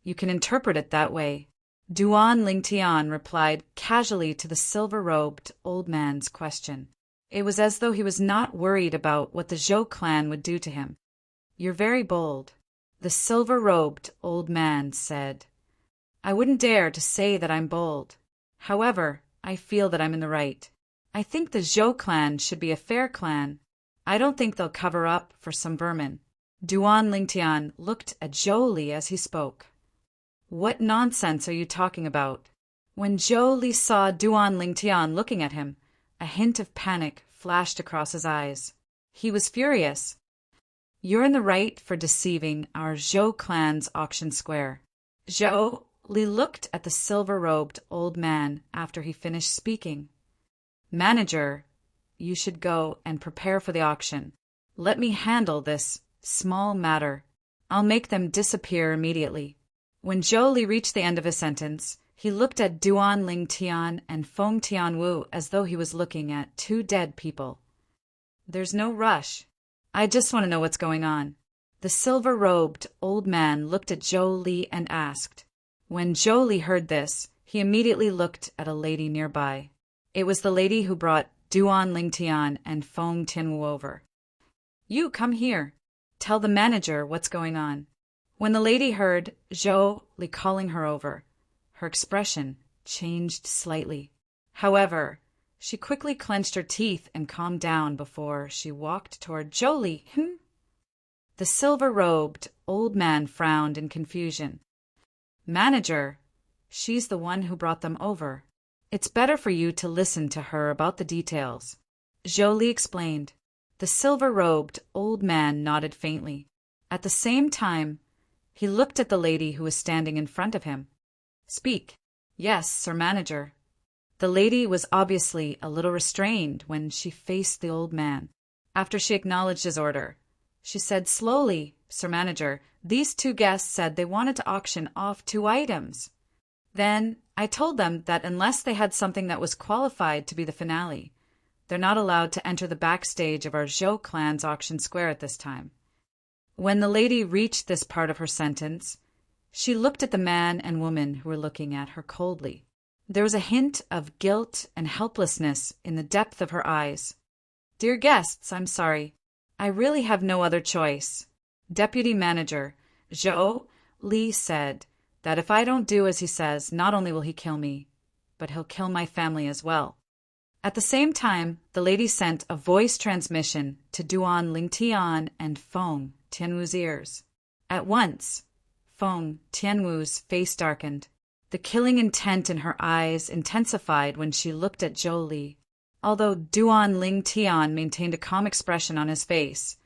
"You can interpret it that way." Duan Lingtian replied casually to the silver-robed old man's question. It was as though he was not worried about what the Zhou clan would do to him. "You're very bold," the silver-robed old man said. "I wouldn't dare to say that I'm bold. However, I feel that I'm in the right. I think the Zhou clan should be a fair clan. I don't think they'll cover up for some vermin." Duan Lingtian looked at Zhou Li as he spoke. "What nonsense are you talking about?" When Zhou Li saw Duan Lingtian looking at him, a hint of panic flashed across his eyes. He was furious. "You're in the right for deceiving our Zhou clan's auction square." Zhou Li looked at the silver-robed old man after he finished speaking. "Manager, you should go and prepare for the auction. Let me handle this small matter. I'll make them disappear immediately." When Zhou Li reached the end of his sentence, he looked at Duan Lingtian and Feng Tianwu as though he was looking at two dead people. "There's no rush. I just want to know what's going on." The silver-robed old man looked at Zhou Li and asked. When Zhou Li heard this, he immediately looked at a lady nearby. It was the lady who brought Duan Lingtian and Feng Tianwu over. "You come here. Tell the manager what's going on." When the lady heard Zhou Li calling her over, her expression changed slightly. However, she quickly clenched her teeth and calmed down before she walked toward Zhou Li. The silver-robed old man frowned in confusion. "Manager, she's the one who brought them over. It's better for you to listen to her about the details," Zhou Li explained. The silver-robed old man nodded faintly. At the same time, he looked at the lady who was standing in front of him. "Speak." "Yes, Sir Manager." The lady was obviously a little restrained when she faced the old man. After she acknowledged his order, she said slowly, "Sir Manager, these two guests said they wanted to auction off 2 items. Then I told them that unless they had something that was qualified to be the finale, they're not allowed to enter the backstage of our Zhou clan's auction square at this time." When the lady reached this part of her sentence, she looked at the man and woman who were looking at her coldly. There was a hint of guilt and helplessness in the depth of her eyes. "Dear guests, I'm sorry. I really have no other choice. Deputy Manager Zhou Li said that if I don't do as he says, not only will he kill me, but he'll kill my family as well." At the same time, the lady sent a voice transmission to Duan Lingtian and Feng Tianwu's ears. At once, Feng Tianwu's face darkened. The killing intent in her eyes intensified when she looked at Zhou Li. Although Duan Lingtian maintained a calm expression on his face,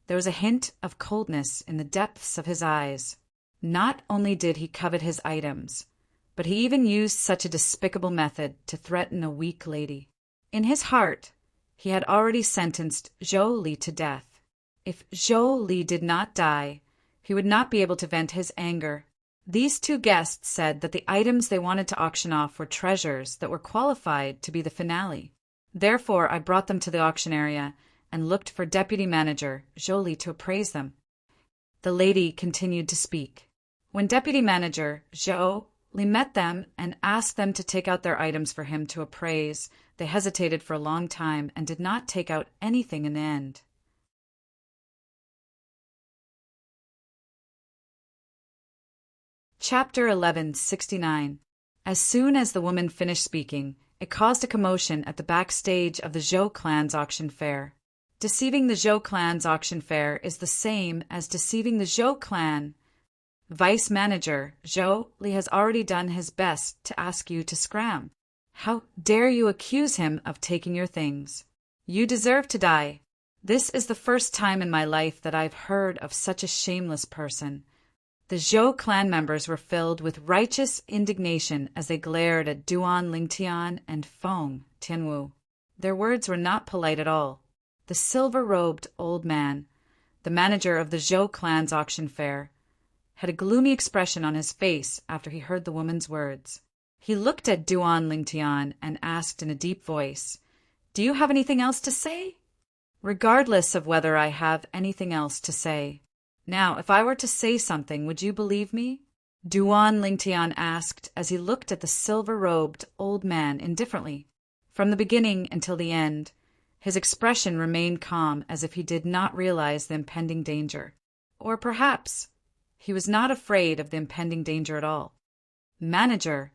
there was a hint of coldness in the depths of his eyes. Not only did he covet his items, but he even used such a despicable method to threaten a weak lady. In his heart, he had already sentenced Zhou Li to death. If Zhou Li did not die, he would not be able to vent his anger. These two guests said that the items they wanted to auction off were treasures that were qualified to be the finale. Therefore, I brought them to the auction area and looked for Deputy Manager Zhou Li to appraise them. The lady continued to speak. When Deputy Manager Zhou Li met them and asked them to take out their items for him to appraise, they hesitated for a long time and did not take out anything in the end. Chapter 1169. As soon as the woman finished speaking, it caused a commotion at the backstage of the Zhou clan's auction fair. Deceiving the Zhou clan's auction fair is the same as deceiving the Zhou clan. Vice Manager Zhou Li has already done his best to ask you to scram. How dare you accuse him of taking your things? You deserve to die. This is the first time in my life that I've heard of such a shameless person. The Zhou clan members were filled with righteous indignation as they glared at Duan Lingtian and Feng Tianwu. Their words were not polite at all. The silver-robed old man, the manager of the Zhou clan's auction fair, had a gloomy expression on his face after he heard the woman's words. He looked at Duan Lingtian and asked in a deep voice, "Do you have anything else to say?" "Regardless of whether I have anything else to say. Now, if I were to say something, would you believe me?" Duan Lingtian asked as he looked at the silver-robed old man indifferently. From the beginning until the end, his expression remained calm as if he did not realize the impending danger. Or perhaps he was not afraid of the impending danger at all. "Manager,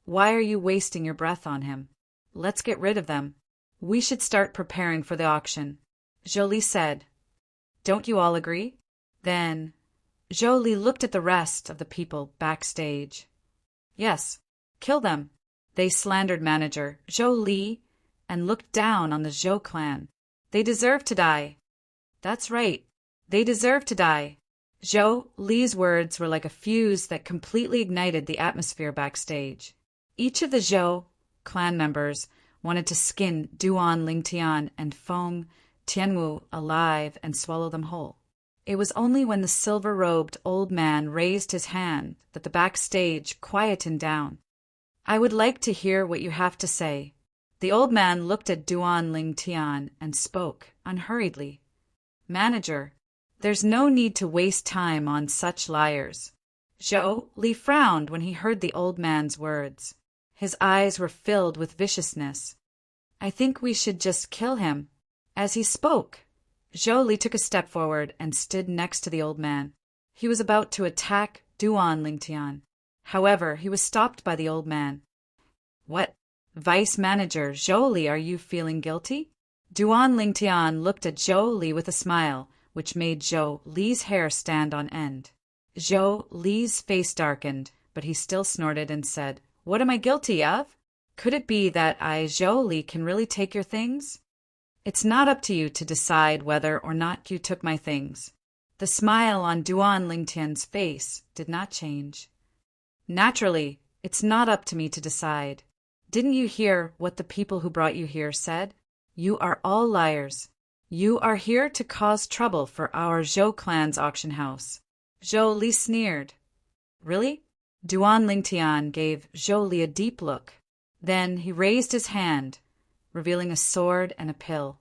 why are you wasting your breath on him? Let's get rid of them. We should start preparing for the auction," Jolie said. "Don't you all agree?" Then Jolie looked at the rest of the people backstage. "Yes, kill them. They slandered manager Jolie and looked down on the Zhou clan. They deserve to die. That's right. They deserve to die." Li's words were like a fuse that completely ignited the atmosphere backstage. Each of the Zhou clan members wanted to skin Duan Lingtian and Feng Tianwu alive and swallow them whole. It was only when the silver-robed old man raised his hand that the backstage quietened down. "I would like to hear what you have to say." The old man looked at Duan Lingtian and spoke unhurriedly. "Manager, there's no need to waste time on such liars." Li frowned when he heard the old man's words. His eyes were filled with viciousness. "I think we should just kill him." As he spoke, Li took a step forward and stood next to the old man. He was about to attack Duan Lingtian. However, he was stopped by the old man. "What, Vice Manager Li, are you feeling guilty?" Duan Lingtian looked at Li with a smile, which made Li's hair stand on end. Li's face darkened, but he still snorted and said, "What am I guilty of? Could it be that I, Li, can really take your things?" "It's not up to you to decide whether or not you took my things." The smile on Duan Lingtian's face did not change. "Naturally, it's not up to me to decide. Didn't you hear what the people who brought you here said? You are all liars. You are here to cause trouble for our Zhou clan's auction house." Li sneered. "Really?" Duan Lingtian gave Li a deep look. Then he raised his hand, revealing a sword and a pill.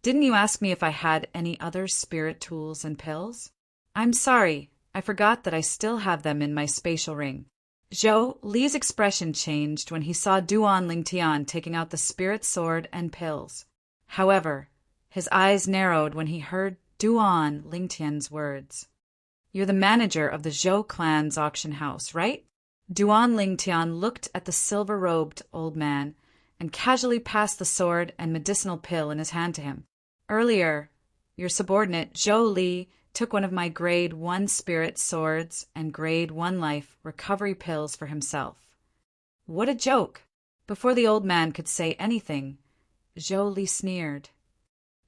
"Didn't you ask me if I had any other spirit tools and pills? I'm sorry, I forgot that I still have them in my spatial ring." Li's expression changed when he saw Duan Lingtian taking out the spirit sword and pills. However, his eyes narrowed when he heard Duan Lingtian's words. "You're the manager of the Zhou clan's auction house, right?" Duan Lingtian looked at the silver-robed old man and casually passed the sword and medicinal pill in his hand to him. "Earlier, your subordinate, Li, took one of my Grade 1 spirit swords and Grade 1 life recovery pills for himself." "What a joke!" Before the old man could say anything, Li sneered.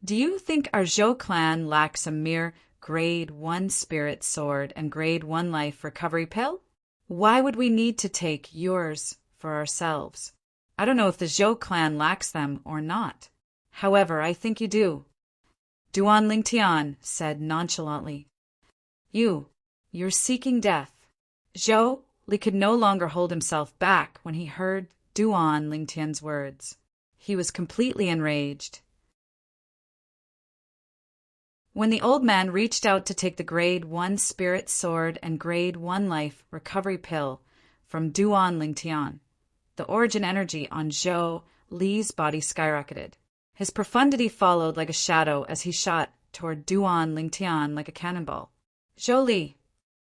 "Do you think our Zhou clan lacks a mere Grade 1 spirit sword and Grade 1 life recovery pill? Why would we need to take yours for ourselves? I don't know if the Zhou clan lacks them or not. However, I think you do." Duan Lingtian said nonchalantly, You're seeking death." Li could no longer hold himself back when he heard Duan Lingtian's words. He was completely enraged. When the old man reached out to take the Grade 1 spirit sword and Grade 1 life recovery pill from Duan Lingtian, the origin energy on Li's body skyrocketed. His profundity followed like a shadow as he shot toward Duan Lingtian like a cannonball. Li,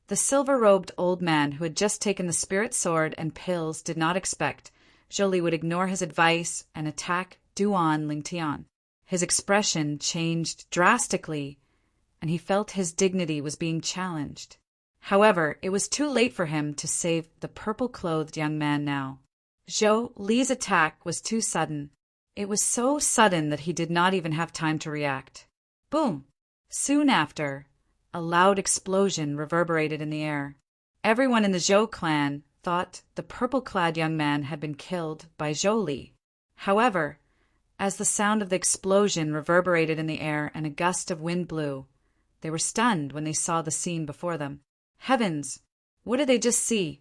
the silver-robed old man who had just taken the spirit sword and pills, did not expect Li would ignore his advice and attack Duan Lingtian. His expression changed drastically, and he felt his dignity was being challenged. However, it was too late for him to save the purple-clothed young man now. Li's attack was too sudden. It was so sudden that he did not even have time to react. Boom! Soon after, a loud explosion reverberated in the air. Everyone in the Zhou clan thought the purple-clad young man had been killed by Zhou Li. However, as the sound of the explosion reverberated in the air and a gust of wind blew, they were stunned when they saw the scene before them. Heavens! What did they just see?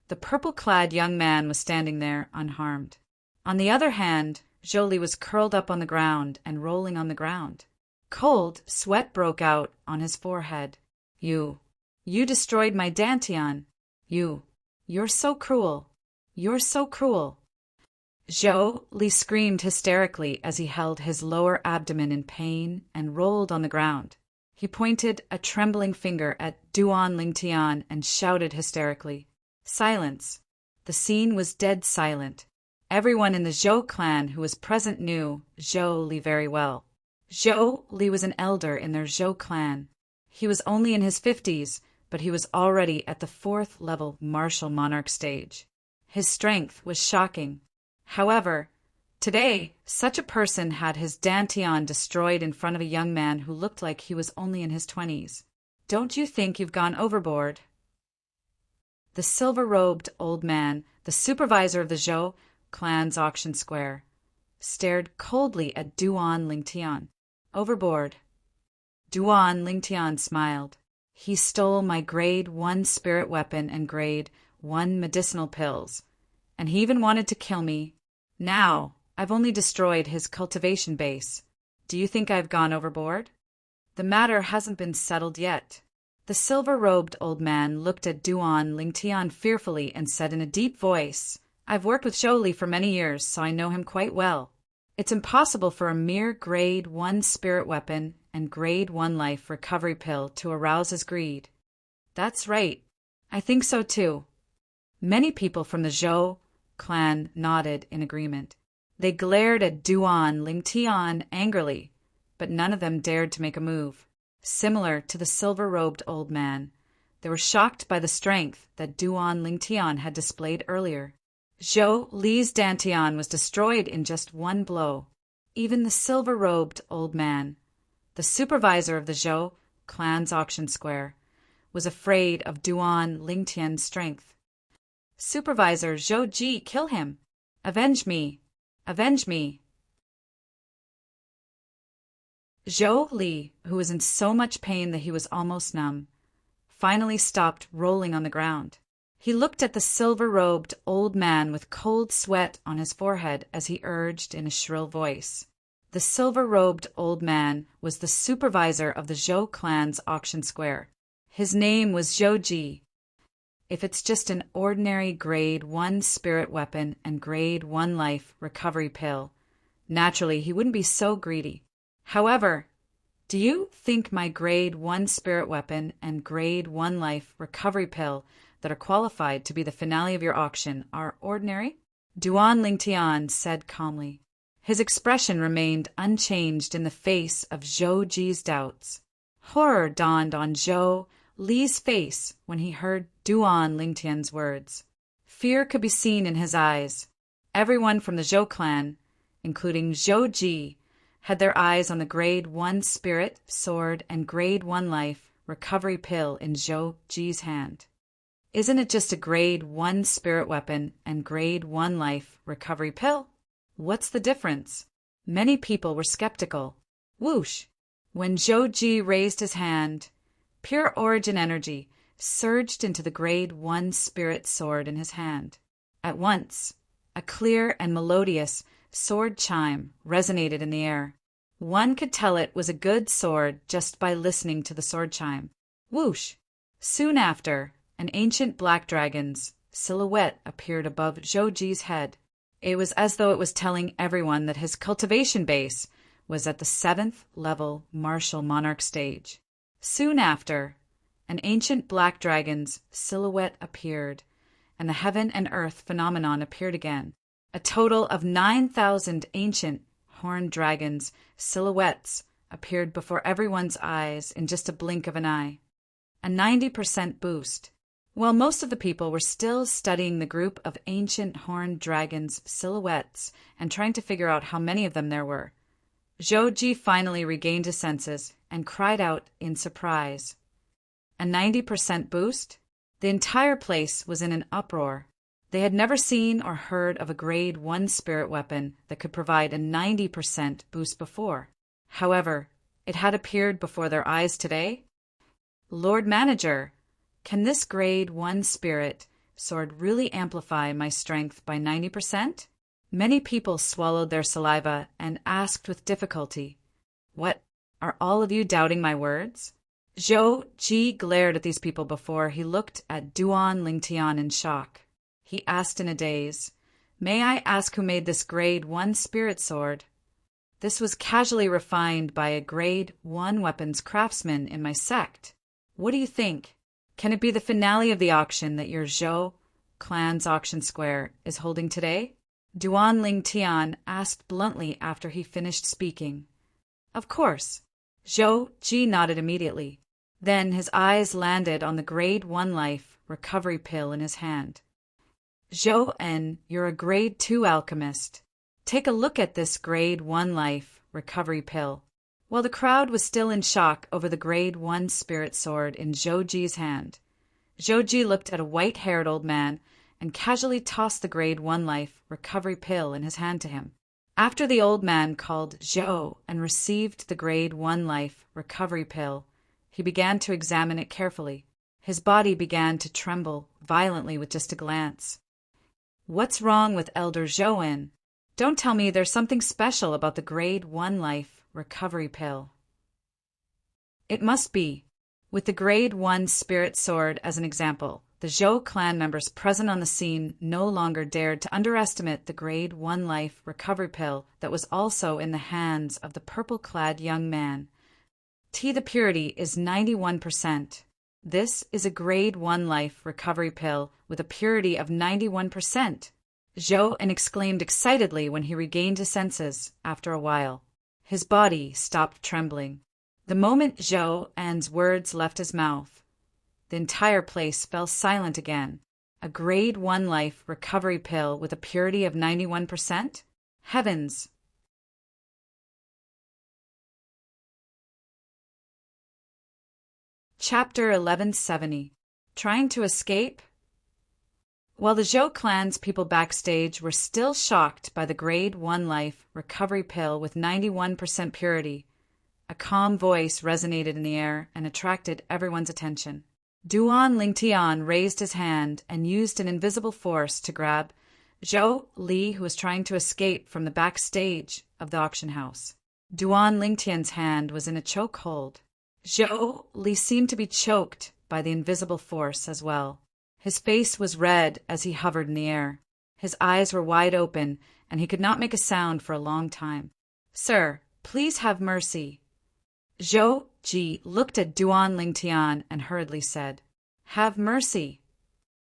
The purple-clad young man was standing there unharmed. On the other hand, Zhou Li was curled up on the ground and rolling on the ground. Cold sweat broke out on his forehead. You destroyed my Dantian. You're so cruel. You're so cruel. Zhou Li screamed hysterically as he held his lower abdomen in pain and rolled on the ground. He pointed a trembling finger at Duan Lingtian and shouted hysterically. Silence. The scene was dead silent. Everyone in the Zhou clan who was present knew Zhou Li very well. Zhou Li was an elder in their Zhou clan. He was only in his 50s, but he was already at the 4th level martial monarch stage. His strength was shocking. However, today, such a person had his Dantian destroyed in front of a young man who looked like he was only in his 20s. Don't you think you've gone overboard? The silver-robed old man, the supervisor of the Zhou clan's auction square, stared coldly at Duan Lingtian. Overboard. Duan Lingtian smiled. He stole my grade 1 spirit weapon and grade 1 medicinal pills, and he even wanted to kill me. Now, I've only destroyed his cultivation base. Do you think I've gone overboard? The matter hasn't been settled yet. The silver-robed old man looked at Duan Lingtian fearfully and said in a deep voice, I've worked with Zhou Li for many years, so I know him quite well. It's impossible for a mere grade 1 spirit weapon and grade 1 life recovery pill to arouse his greed. That's right. I think so too. Many people from the Zhou clan nodded in agreement. They glared at Duan Lingtian angrily, but none of them dared to make a move. Similar to the silver-robed old man, they were shocked by the strength that Duan Lingtian had displayed earlier. Zhou Li's Dantian was destroyed in just one blow. Even the silver-robed old man, the supervisor of the Zhou clan's auction square, was afraid of Duan Lingtian's strength. Supervisor Zhou Ji, kill him! Avenge me! Avenge me! Zhou Li, who was in so much pain that he was almost numb, finally stopped rolling on the ground. He looked at the silver-robed old man with cold sweat on his forehead as he urged in a shrill voice. The silver-robed old man was the supervisor of the Zhou clan's auction square. His name was Zhou Ji. If it's just an ordinary grade 1 spirit weapon and grade 1 life recovery pill, naturally he wouldn't be so greedy. However, do you think my grade 1 spirit weapon and grade 1 life recovery pill that are qualified to be the finale of your auction are ordinary? Duan Lingtian said calmly. His expression remained unchanged in the face of Zhou Ji's doubts. Horror dawned on Zhou Li's face when he heard Duan Lingtian's words. Fear could be seen in his eyes. Everyone from the Zhou clan, including Zhou Ji, had their eyes on the grade 1 spirit, sword, and grade 1 life recovery pill in Zhou Ji's hand. Isn't it just a grade 1 spirit weapon and grade 1 life recovery pill? What's the difference? Many people were skeptical. Whoosh! When Zhou Ji raised his hand, pure origin energy surged into the grade 1 spirit sword in his hand. At once, a clear and melodious sword chime resonated in the air. One could tell it was a good sword just by listening to the sword chime. Whoosh! Soon after, an ancient black dragon's silhouette appeared above Zhou Ji's head. It was as though it was telling everyone that his cultivation base was at the 7th level martial monarch stage. Soon after, an ancient black dragon's silhouette appeared, and the heaven and earth phenomenon appeared again. A total of 9,000 ancient horned dragons' silhouettes appeared before everyone's eyes in just a blink of an eye. A 90% boost. While most of the people were still studying the group of ancient horned dragons' silhouettes and trying to figure out how many of them there were, Zhou Ji finally regained his senses and cried out in surprise. A 90% boost? The entire place was in an uproar. They had never seen or heard of a grade 1 spirit weapon that could provide a 90% boost before. However, it had appeared before their eyes today. Lord Manager, can this grade 1 spirit sword really amplify my strength by 90%? Many people swallowed their saliva and asked with difficulty, "What, are all of you doubting my words?" Zhou Ji glared at these people before he looked at Duan Lingtian in shock. He asked in a daze, "May I ask who made this grade 1 spirit sword?" "This was casually refined by a grade 1 weapons craftsman in my sect. What do you think? Can it be the finale of the auction that your Zhou clan's auction square is holding today?" Duan Lingtian asked bluntly after he finished speaking. "Of course." Zhou Ji nodded immediately. Then his eyes landed on the grade 1 life recovery pill in his hand. "Zhou En, you're a grade 2 alchemist. Take a look at this grade 1 life recovery pill." While the crowd was still in shock over the grade 1 spirit sword in Zhou Ji's hand, Zhou Ji looked at a white-haired old man and casually tossed the grade 1 life recovery pill in his hand to him. After the old man called Zhou and received the grade 1 life recovery pill, he began to examine it carefully. His body began to tremble violently with just a glance. "What's wrong with Elder Zhou? Don't tell me there's something special about the grade 1 life recovery pill." It must be. With the grade 1 spirit sword as an example, the Zhou clan members present on the scene no longer dared to underestimate the grade 1 life recovery pill that was also in the hands of the purple-clad young man. The purity is 91%. This is a grade 1 life recovery pill with a purity of 91%. Zhou En exclaimed excitedly when he regained his senses after a while. His body stopped trembling. The moment Zhou En's words left his mouth, the entire place fell silent again. A grade 1 life recovery pill with a purity of 91%? Heavens! Chapter 1170. Trying to Escape? While the Zhou clan's people backstage were still shocked by the grade 1 life recovery pill with 91% purity, a calm voice resonated in the air and attracted everyone's attention. Duan Lingtian raised his hand and used an invisible force to grab Zhou Li, who was trying to escape from the backstage of the auction house. Duan Lingtian's hand was in a chokehold. Zhou Li seemed to be choked by the invisible force as well. His face was red as he hovered in the air. His eyes were wide open, and he could not make a sound for a long time. "Sir, please have mercy." Zhou Ji looked at Duan Lingtian and hurriedly said, "Have mercy."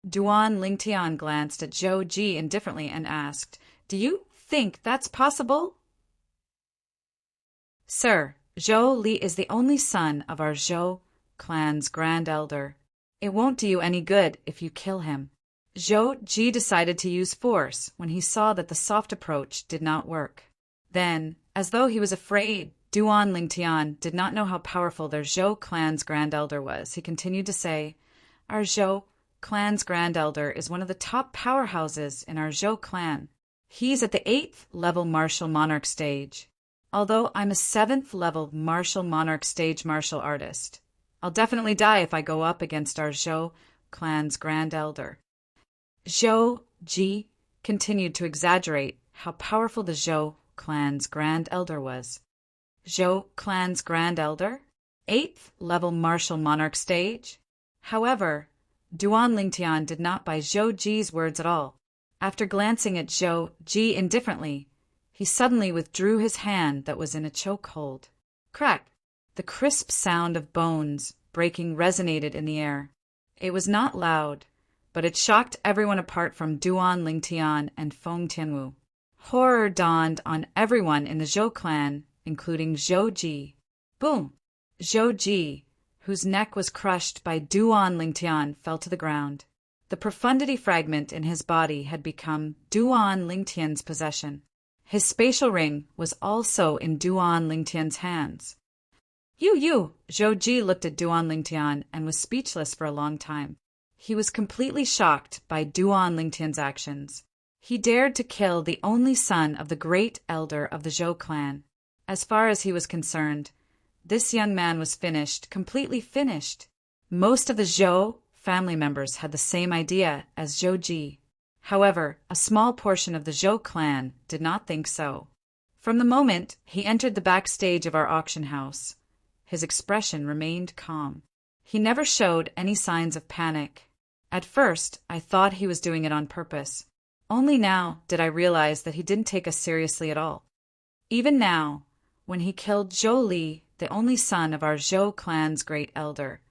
Duan Lingtian glanced at Zhou Ji indifferently and asked, "Do you think that's possible?" "Sir, Zhou Li is the only son of our Zhou clan's grand elder. It won't do you any good if you kill him." Zhou Ji decided to use force when he saw that the soft approach did not work. Then, as though he was afraid Duan Lingtian did not know how powerful their Zhou clan's grand elder was, he continued to say, "Our Zhou clan's grand elder is one of the top powerhouses in our Zhou clan. He's at the 8th level martial monarch stage. Although I'm a 7th level martial monarch stage martial artist, I'll definitely die if I go up against our Zhou clan's grand elder." Zhou Ji continued to exaggerate how powerful the Zhou clan's grand elder was. Zhou clan's grand elder? 8th level martial monarch stage? However, Duan Lingtian did not buy Zhou Ji's words at all. After glancing at Zhou Ji indifferently, he suddenly withdrew his hand that was in a chokehold. Crack! The crisp sound of bones breaking resonated in the air. It was not loud, but it shocked everyone apart from Duan Lingtian and Feng Tianwu. Horror dawned on everyone in the Zhou clan, including Zhou Ji. Boom! Zhou Ji, whose neck was crushed by Duan Lingtian, fell to the ground. The profundity fragment in his body had become Duan Lingtian's possession. His spatial ring was also in Duan Lingtian's hands. You! Zhou Ji looked at Duan Lingtian and was speechless for a long time. He was completely shocked by Duan Lingtian's actions. He dared to kill the only son of the great elder of the Zhou clan. As far as he was concerned, this young man was finished, completely finished. Most of the Zhou family members had the same idea as Zhou Ji. However, a small portion of the Zhou clan did not think so. From the moment he entered the backstage of our auction house, his expression remained calm. He never showed any signs of panic. At first, I thought he was doing it on purpose. Only now did I realize that he didn't take us seriously at all. Even now, when he killed Zhou Li, the only son of our Zhou clan's great elder,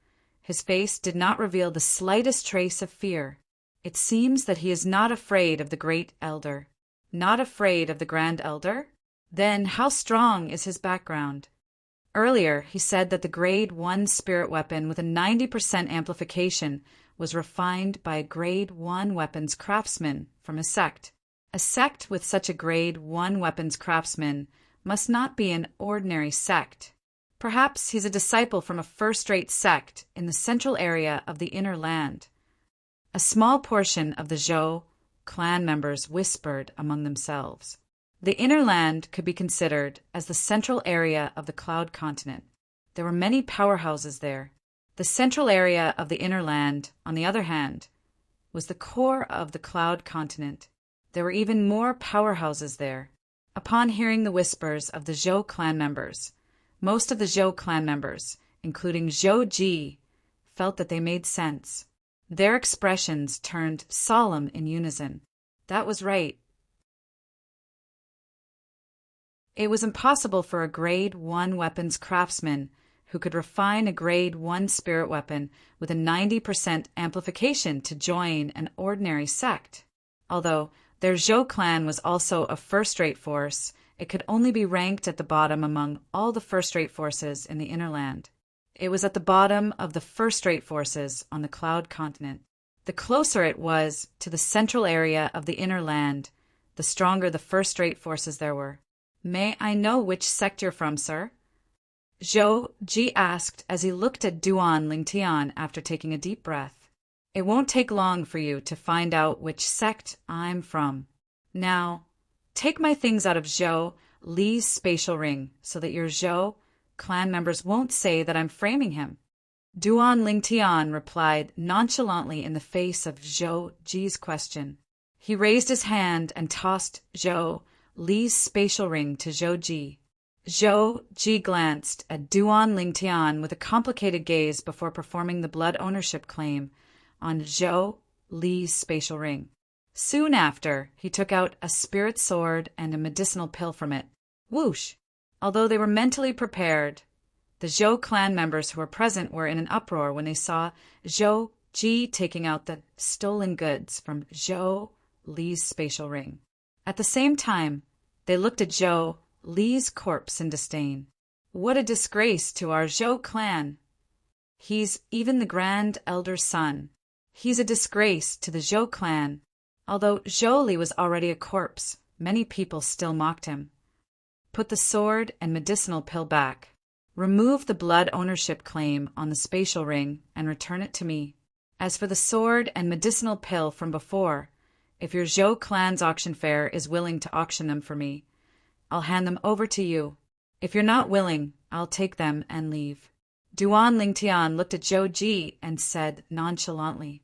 his face did not reveal the slightest trace of fear. It seems that he is not afraid of the great elder. Not afraid of the grand elder? Then how strong is his background? Earlier, he said that the Grade 1 spirit weapon with a 90% amplification was refined by a Grade 1 weapons craftsman from a sect. A sect with such a Grade 1 weapons craftsman must not be an ordinary sect. Perhaps he's a disciple from a first-rate sect in the central area of the Inner Land. A small portion of the Zhou clan members whispered among themselves. The Inner Land could be considered as the central area of the Cloud Continent. There were many powerhouses there. The central area of the Inner Land, on the other hand, was the core of the Cloud Continent. There were even more powerhouses there. Upon hearing the whispers of the Zhou clan members, most of the Zhou clan members, including Zhou Ji, felt that they made sense. Their expressions turned solemn in unison. That was right. It was impossible for a Grade 1 weapons craftsman who could refine a Grade 1 spirit weapon with a 90% amplification to join an ordinary sect. Although their Zhou clan was also a first-rate force, it could only be ranked at the bottom among all the first-rate forces in the Inner Land. It was at the bottom of the first-rate forces on the Cloud Continent. The closer it was to the central area of the Inner Land, the stronger the first-rate forces there were. May I know which sect you're from, sir? Zhou Ji asked as he looked at Duan Lingtian after taking a deep breath. It won't take long for you to find out which sect I'm from. Now, take my things out of Zhou Li's spatial ring so that your Zhou clan members won't say that I'm framing him. Duan Lingtian replied nonchalantly in the face of Zhou Ji's question. He raised his hand and tossed Zhou Li's spatial ring to Zhou Ji. Zhou Ji glanced at Duan Lingtian with a complicated gaze before performing the blood ownership claim on Zhou Li's spatial ring. Soon after, he took out a spirit sword and a medicinal pill from it. Whoosh! Although they were mentally prepared, the Zhou clan members who were present were in an uproar when they saw Zhou Ji taking out the stolen goods from Zhou Li's spatial ring. At the same time, they looked at Zhou Li's corpse in disdain. What a disgrace to our Zhou clan! He's even the grand elder's son. He's a disgrace to the Zhou clan. Although Zhou Li was already a corpse, many people still mocked him. Put the sword and medicinal pill back. Remove the blood ownership claim on the spatial ring and return it to me. As for the sword and medicinal pill from before, if your Zhou clan's auction fair is willing to auction them for me, I'll hand them over to you. If you're not willing, I'll take them and leave. Duan Lingtian looked at Zhou Ji and said nonchalantly,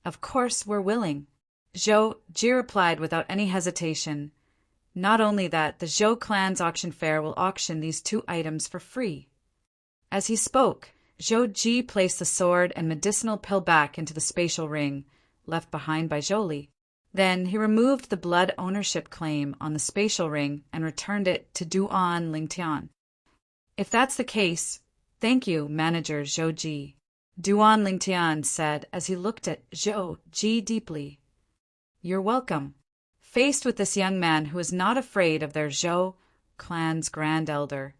Of course we're willing. Zhou Ji replied without any hesitation. Not only that, the Zhou clan's auction fair will auction these 2 items for free. As he spoke, Zhou Ji placed the sword and medicinal pill back into the spatial ring left behind by Zhou Li. Then he removed the blood ownership claim on the spatial ring and returned it to Duan Lingtian. If that's the case, thank you, Manager Zhou Ji, Duan Lingtian said as he looked at Zhou Ji deeply. You're welcome. Faced with this young man who is not afraid of their Zhou clan's grand elder,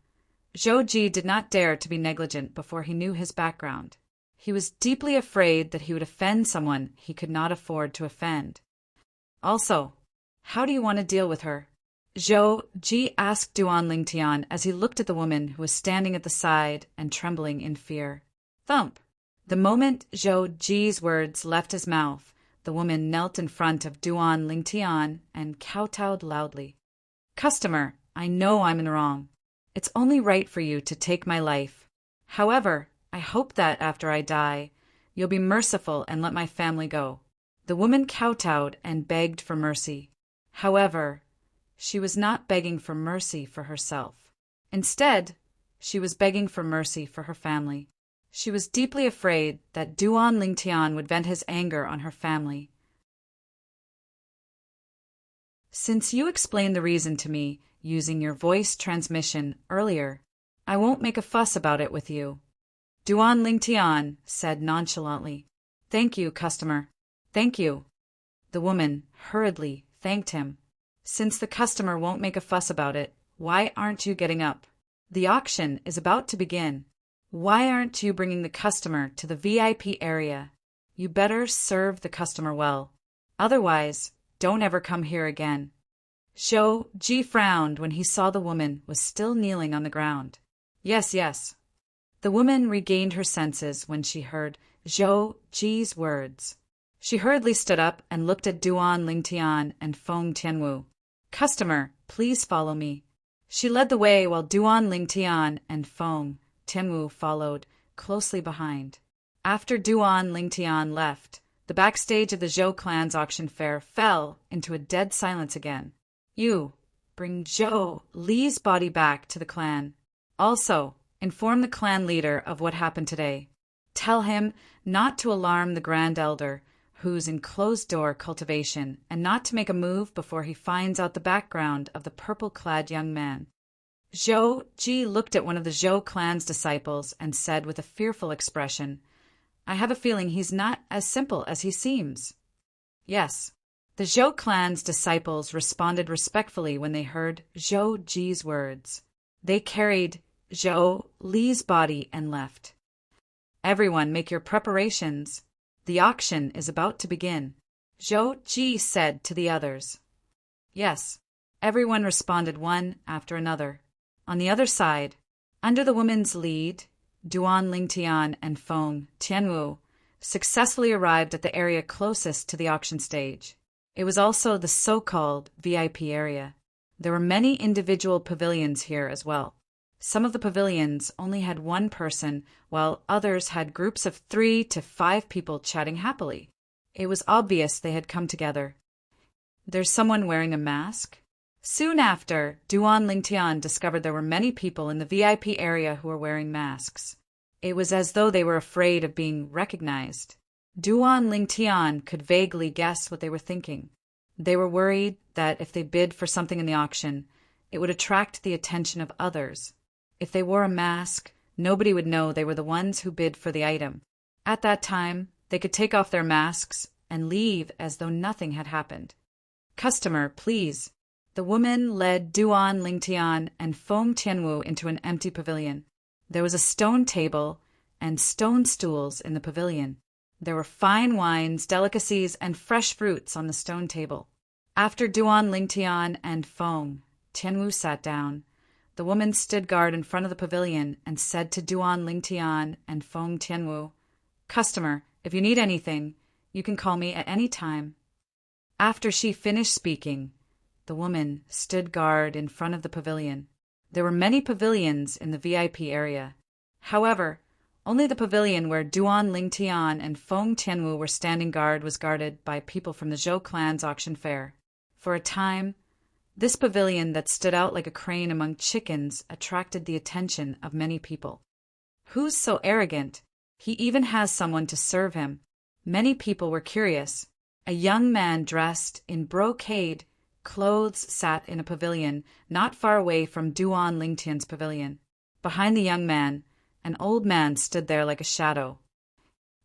Zhou Ji did not dare to be negligent before he knew his background. He was deeply afraid that he would offend someone he could not afford to offend. Also, how do you want to deal with her? Zhou Ji asked Duan Lingtian as he looked at the woman who was standing at the side and trembling in fear. Thump! The moment Zhou Ji's words left his mouth, the woman knelt in front of Duan Lingtian and kowtowed loudly. Customer, I know I'm in the wrong. It's only right for you to take my life. However, I hope that after I die, you'll be merciful and let my family go. The woman kowtowed and begged for mercy. However, she was not begging for mercy for herself. Instead, she was begging for mercy for her family. She was deeply afraid that Duan Lingtian would vent his anger on her family. Since you explained the reason to me using your voice transmission earlier, I won't make a fuss about it with you. Duan Lingtian said nonchalantly. Thank you, customer. Thank you. The woman hurriedly thanked him. Since the customer won't make a fuss about it, why aren't you getting up? The auction is about to begin. Why aren't you bringing the customer to the VIP area? You better serve the customer well. Otherwise, don't ever come here again. Zhou Ji frowned when he saw the woman was still kneeling on the ground. Yes, yes. The woman regained her senses when she heard Zhou Ji's words. She hurriedly stood up and looked at Duan Lingtian and Feng Tianwu. Customer, please follow me. She led the way while Duan Lingtian and Feng Tianwu followed closely behind. After Duan Lingtian left, the backstage of the Zhou clan's auction fair fell into a dead silence again. You, bring Zhou Li's body back to the clan. Also, inform the clan leader of what happened today. Tell him not to alarm the Grand Elder, who's in closed-door cultivation, and not to make a move before he finds out the background of the purple-clad young man. Zhou Ji looked at one of the Zhou clan's disciples and said with a fearful expression, I have a feeling he's not as simple as he seems. Yes. The Zhou clan's disciples responded respectfully when they heard Zhou Ji's words. They carried Zhou Li's body and left. Everyone make your preparations. The auction is about to begin, Zhou Ji said to the others. Yes. Everyone responded one after another. On the other side, under the woman's lead, Duan Lingtian and Feng Tianwu successfully arrived at the area closest to the auction stage. It was also the so-called VIP area. There were many individual pavilions here as well. Some of the pavilions only had one person, while others had groups of 3 to 5 people chatting happily. It was obvious they had come together. There's someone wearing a mask? Soon after, Duan Lingtian discovered there were many people in the VIP area who were wearing masks. It was as though they were afraid of being recognized. Duan Lingtian could vaguely guess what they were thinking. They were worried that if they bid for something in the auction, it would attract the attention of others. If they wore a mask, nobody would know they were the ones who bid for the item. At that time, they could take off their masks and leave as though nothing had happened. Customer, please. The woman led Duan Lingtian and Feng Tianwu into an empty pavilion. There was a stone table and stone stools in the pavilion. There were fine wines, delicacies, and fresh fruits on the stone table. After Duan Lingtian and Feng Tianwu sat down, the woman stood guard in front of the pavilion and said to Duan Lingtian and Feng Tianwu, Customer, if you need anything, you can call me at any time. After she finished speaking, the woman stood guard in front of the pavilion. There were many pavilions in the VIP area. However, only the pavilion where Duan Lingtian and Feng Tianwu were standing guard was guarded by people from the Zhou clan's auction fair. For a time, this pavilion that stood out like a crane among chickens attracted the attention of many people. Who's so arrogant? He even has someone to serve him. Many people were curious. A young man dressed in brocade clothes sat in a pavilion not far away from Duan Lingtian's pavilion. Behind the young man, an old man stood there like a shadow.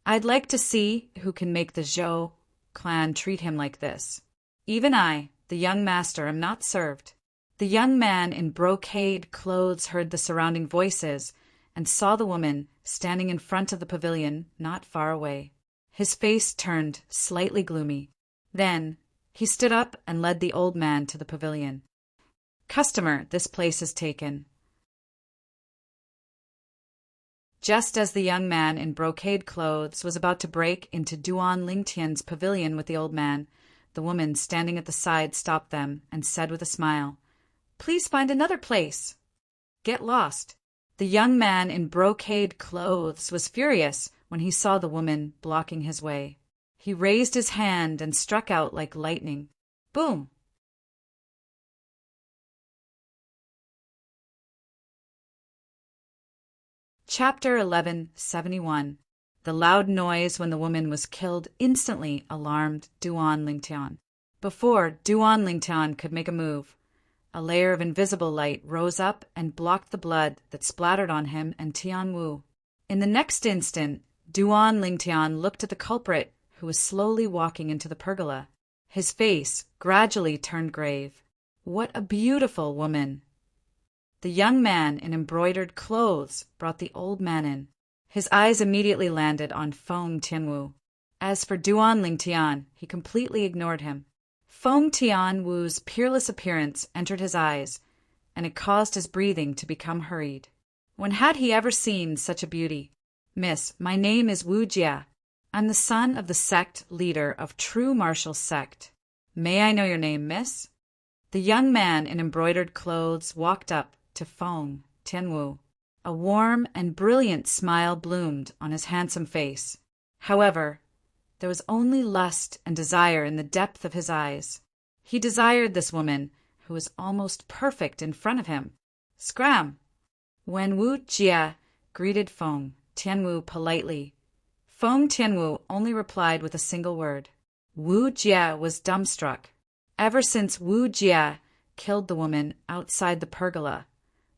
I'd like to see who can make the Zhou clan treat him like this. Even I, the young master, am not served. The young man in brocade clothes heard the surrounding voices and saw the woman standing in front of the pavilion not far away. His face turned slightly gloomy. Then he stood up and led the old man to the pavilion. "Customer, this place is taken." Just as the young man in brocade clothes was about to break into Duan Lingtian's pavilion with the old man, the woman standing at the side stopped them and said with a smile, "Please find another place. Get lost." The young man in brocade clothes was furious when he saw the woman blocking his way. He raised his hand and struck out like lightning. Boom! Chapter 1171. The loud noise when the woman was killed instantly alarmed Duan Lingtian. Before Duan Lingtian could make a move, a layer of invisible light rose up and blocked the blood that splattered on him and Tian Wu. In the next instant, Duan Lingtian looked at the culprit who was slowly walking into the pergola. His face gradually turned grave. What a beautiful woman! The young man in embroidered clothes brought the old man in. His eyes immediately landed on Feng Tianwu. As for Duan Lingtian, he completely ignored him. Feng Tianwu's peerless appearance entered his eyes, and it caused his breathing to become hurried. When had he ever seen such a beauty? "Miss, my name is Wu Jia. I'm the son of the sect leader of True Martial Sect. May I know your name, miss?" The young man in embroidered clothes walked up to Feng Tianwu. A warm and brilliant smile bloomed on his handsome face. However, there was only lust and desire in the depth of his eyes. He desired this woman, who was almost perfect in front of him. Scram! When Wu Jia greeted Feng Tianwu politely, Feng Tianwu only replied with a single word. Wu Jia was dumbstruck. Ever since Wu Jia killed the woman outside the pergola,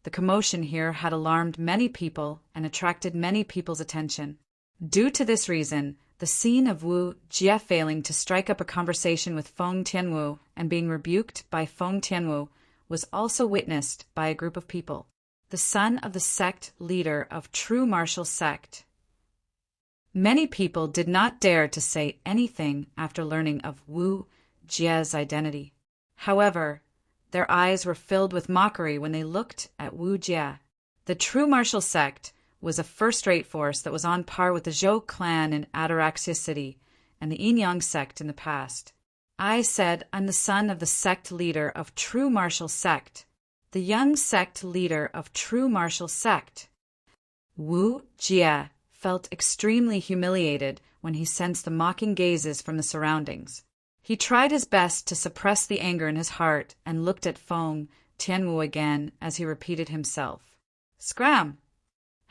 the commotion here had alarmed many people and attracted many people's attention. Due to this reason, the scene of Wu Jia failing to strike up a conversation with Feng Tianwu and being rebuked by Feng Tianwu was also witnessed by a group of people. The son of the sect leader of True Martial Sect. Many people did not dare to say anything after learning of Wu Jia's identity. However, their eyes were filled with mockery when they looked at Wu Jia. The True Martial Sect was a first-rate force that was on par with the Zhou clan in Ataraxia City and the Yinyang sect in the past. I said I'm the son of the sect leader of True Martial Sect. The young sect leader of True Martial Sect. Wu Jia felt extremely humiliated when he sensed the mocking gazes from the surroundings. He tried his best to suppress the anger in his heart and looked at Feng Tianwu again as he repeated himself. Scram!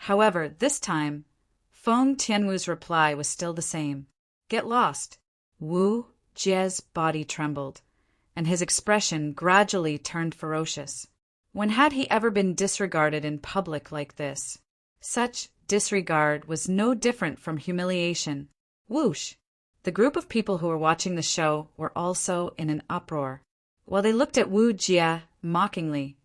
However, this time, Feng Tianwu's reply was still the same. Get lost. Wu Jia's body trembled, and his expression gradually turned ferocious. When had he ever been disregarded in public like this? Such disregard was no different from humiliation. Whoosh! The group of people who were watching the show were also in an uproar. While they looked at Wu Jia mockingly,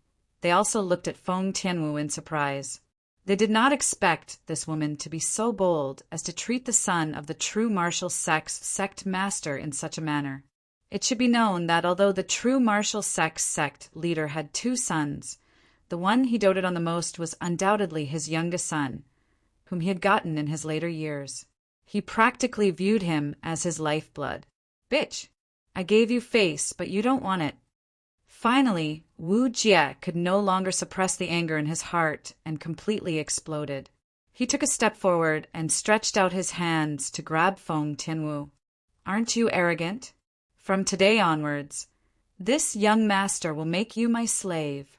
they also looked at Feng Tianwu in surprise. They did not expect this woman to be so bold as to treat the son of the True Martial Sect's sect master in such a manner. It should be known that although the True Martial Sect's sect leader had 2 sons, the one he doted on the most was undoubtedly his youngest son, whom he had gotten in his later years. He practically viewed him as his lifeblood. Bitch, I gave you face, but you don't want it. Finally, Wu Jia could no longer suppress the anger in his heart and completely exploded. He took a step forward and stretched out his hands to grab Feng Tianwu. Aren't you arrogant? From today onwards, this young master will make you my slave.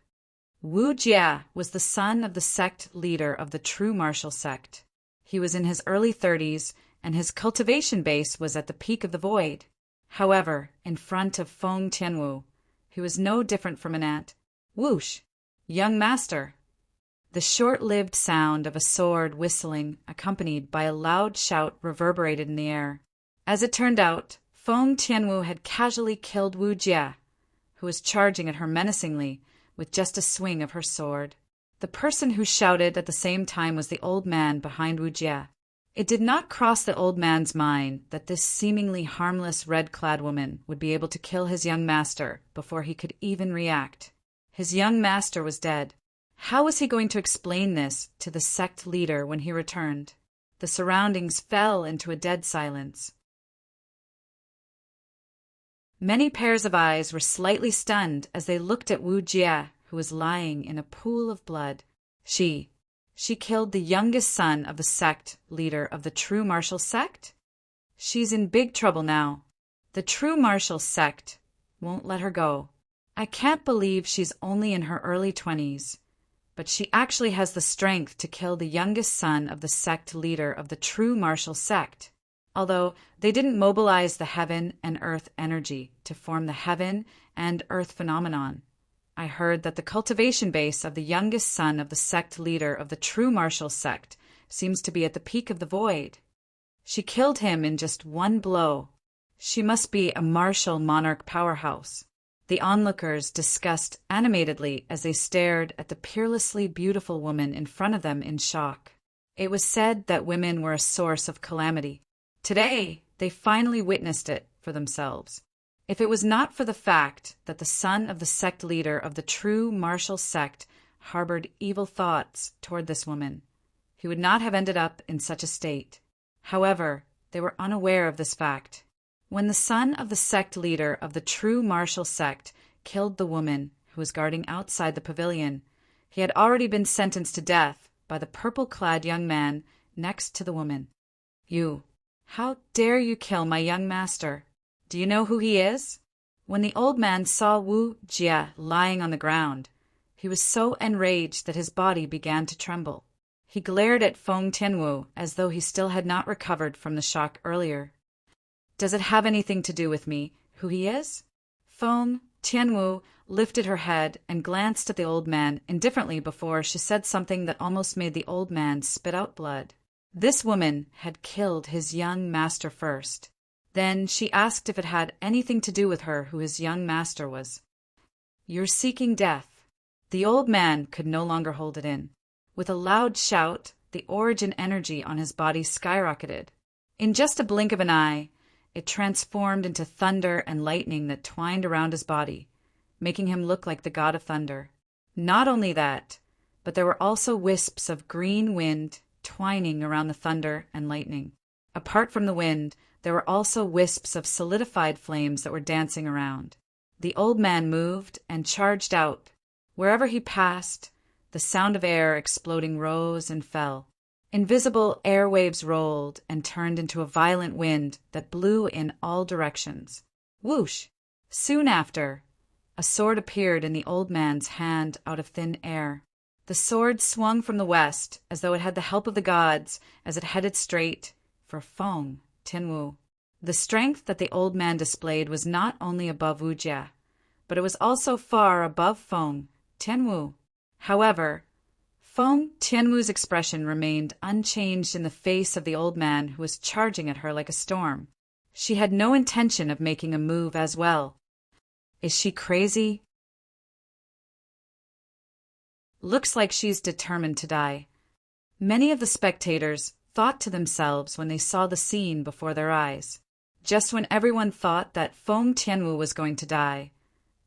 Wu Jia was the son of the sect leader of the True Martial Sect. He was in his early 30s, and his cultivation base was at the peak of the void. However, in front of Feng Tianwu, he was no different from an ant. Whoosh! Young master! The short-lived sound of a sword whistling, accompanied by a loud shout, reverberated in the air. As it turned out, Feng Tianwu had casually killed Wu Jia, who was charging at her menacingly with just a swing of her sword. The person who shouted at the same time was the old man behind Wu Jie. It did not cross the old man's mind that this seemingly harmless red-clad woman would be able to kill his young master before he could even react. His young master was dead. How was he going to explain this to the sect leader when he returned? The surroundings fell into a dead silence. Many pairs of eyes were slightly stunned as they looked at Wu Jie, who was lying in a pool of blood. She killed the youngest son of the sect leader of the true martial sect? She's in big trouble now. The true martial sect won't let her go. I can't believe she's only in her early 20s, but she actually has the strength to kill the youngest son of the sect leader of the true martial sect. Although they didn't mobilize the heaven and earth energy to form the heaven and earth phenomenon. I heard that the cultivation base of the youngest son of the sect leader of the true martial sect seems to be at the peak of the void. She killed him in just one blow. She must be a martial monarch powerhouse. The onlookers discussed animatedly as they stared at the peerlessly beautiful woman in front of them in shock. It was said that women were a source of calamity. Today, they finally witnessed it for themselves. If it was not for the fact that the son of the sect leader of the true martial sect harbored evil thoughts toward this woman, he would not have ended up in such a state. However, they were unaware of this fact. When the son of the sect leader of the true martial sect killed the woman who was guarding outside the pavilion, he had already been sentenced to death by the purple-clad young man next to the woman. "You, how dare you kill my young master? Do you know who he is?" When the old man saw Wu Jie lying on the ground, he was so enraged that his body began to tremble. He glared at Feng Tianwu as though he still had not recovered from the shock earlier. "Does it have anything to do with me, who he is?" Feng Tianwu lifted her head and glanced at the old man indifferently before she said something that almost made the old man spit out blood. This woman had killed his young master first. Then she asked if it had anything to do with her who his young master was. "You're seeking death." The old man could no longer hold it in. With a loud shout, the origin energy on his body skyrocketed. In just a blink of an eye, it transformed into thunder and lightning that twined around his body, making him look like the god of thunder. Not only that, but there were also wisps of green wind twining around the thunder and lightning. Apart from the wind, there were also wisps of solidified flames that were dancing around. The old man moved and charged out. Wherever he passed, the sound of air exploding rose and fell. Invisible airwaves rolled and turned into a violent wind that blew in all directions. Whoosh! Soon after, a sword appeared in the old man's hand out of thin air. The sword swung from the west as though it had the help of the gods as it headed straight for Feng Tianwu. The strength that the old man displayed was not only above Wu Jie, but it was also far above Feng Tianwu. However, Feng Tianwu's expression remained unchanged in the face of the old man who was charging at her like a storm. She had no intention of making a move as well. Is she crazy? Looks like she's determined to die. Many of the spectators thought to themselves when they saw the scene before their eyes. Just when everyone thought that Feng Tianwu was going to die,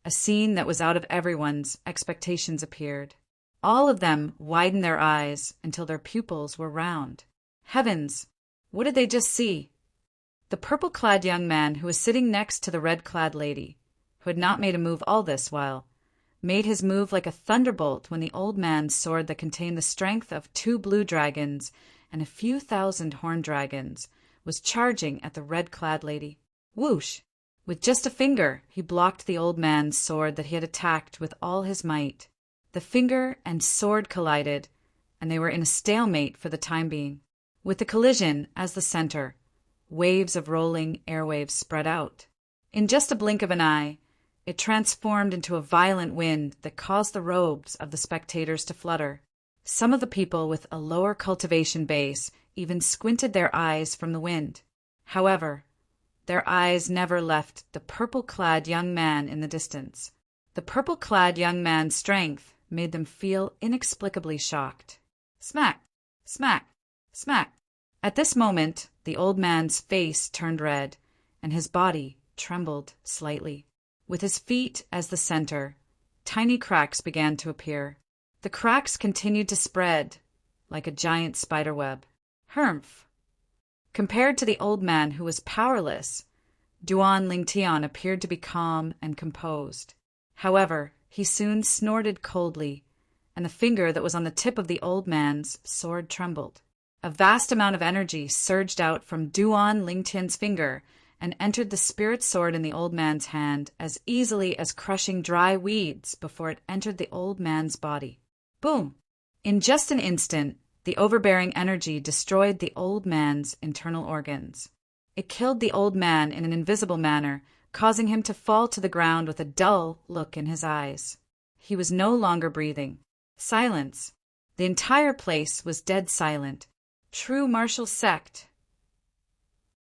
a scene that was out of everyone's expectations appeared. All of them widened their eyes until their pupils were round. Heavens, what did they just see? The purple-clad young man who was sitting next to the red-clad lady, who had not made a move all this while, made his move like a thunderbolt when the old man's sword that contained the strength of 2 blue dragons and a few thousand horned dragons was charging at the red-clad lady. Whoosh! With just a finger, he blocked the old man's sword that he had attacked with all his might. The finger and sword collided, and they were in a stalemate for the time being. With the collision as the center, waves of rolling airwaves spread out. In just a blink of an eye, it transformed into a violent wind that caused the robes of the spectators to flutter. Some of the people with a lower cultivation base even squinted their eyes from the wind. However, their eyes never left the purple-clad young man in the distance. The purple-clad young man's strength made them feel inexplicably shocked. Smack! Smack! Smack! At this moment, the old man's face turned red, and his body trembled slightly. With his feet as the center, tiny cracks began to appear. The cracks continued to spread like a giant spiderweb. Humph! Compared to the old man who was powerless, Duan Lingtian appeared to be calm and composed. However, he soon snorted coldly, and the finger that was on the tip of the old man's sword trembled. A vast amount of energy surged out from Duan Lingtian's finger and entered the spirit sword in the old man's hand as easily as crushing dry weeds before it entered the old man's body. Boom! In just an instant, the overbearing energy destroyed the old man's internal organs. It killed the old man in an invisible manner, causing him to fall to the ground with a dull look in his eyes. He was no longer breathing. Silence. The entire place was dead silent. True martial sect.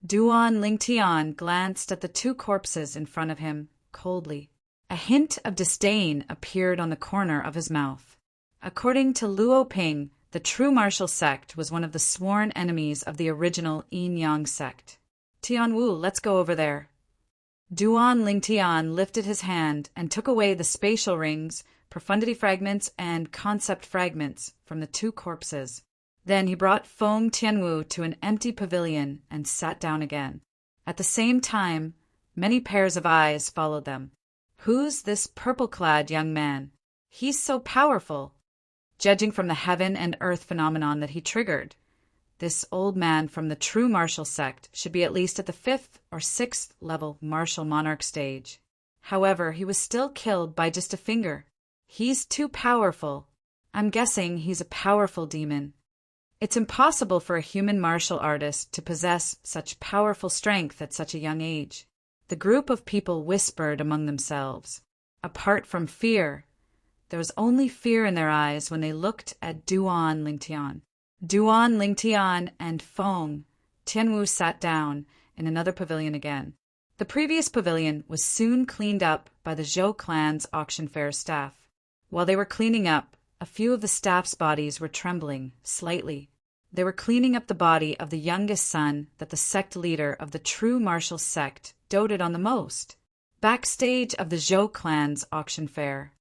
Duan Lingtian glanced at the two corpses in front of him coldly. A hint of disdain appeared on the corner of his mouth. According to Luo Ping, the true martial sect was one of the sworn enemies of the original Yin-Yang sect. Tianwu, let's go over there. Duan Lingtian lifted his hand and took away the spatial rings, profundity fragments, and concept fragments from the two corpses. Then he brought Feng Tianwu to an empty pavilion and sat down again. At the same time, many pairs of eyes followed them. Who's this purple-clad young man? He's so powerful. Judging from the heaven and earth phenomenon that he triggered, this old man from the true martial sect should be at least at the 5th or 6th level martial monarch stage. However, he was still killed by just a finger. He's too powerful. I'm guessing he's a powerful demon. It's impossible for a human martial artist to possess such powerful strength at such a young age. The group of people whispered among themselves. Apart from fear, there was only fear in their eyes when they looked at Duan Lingtian. Duan Lingtian and Feng Tianwu sat down in another pavilion again. The previous pavilion was soon cleaned up by the Zhou clan's auction fair staff. While they were cleaning up, a few of the staff's bodies were trembling slightly. They were cleaning up the body of the youngest son that the sect leader of the true martial sect doted on the most. Backstage of the Zhou clan's auction fair.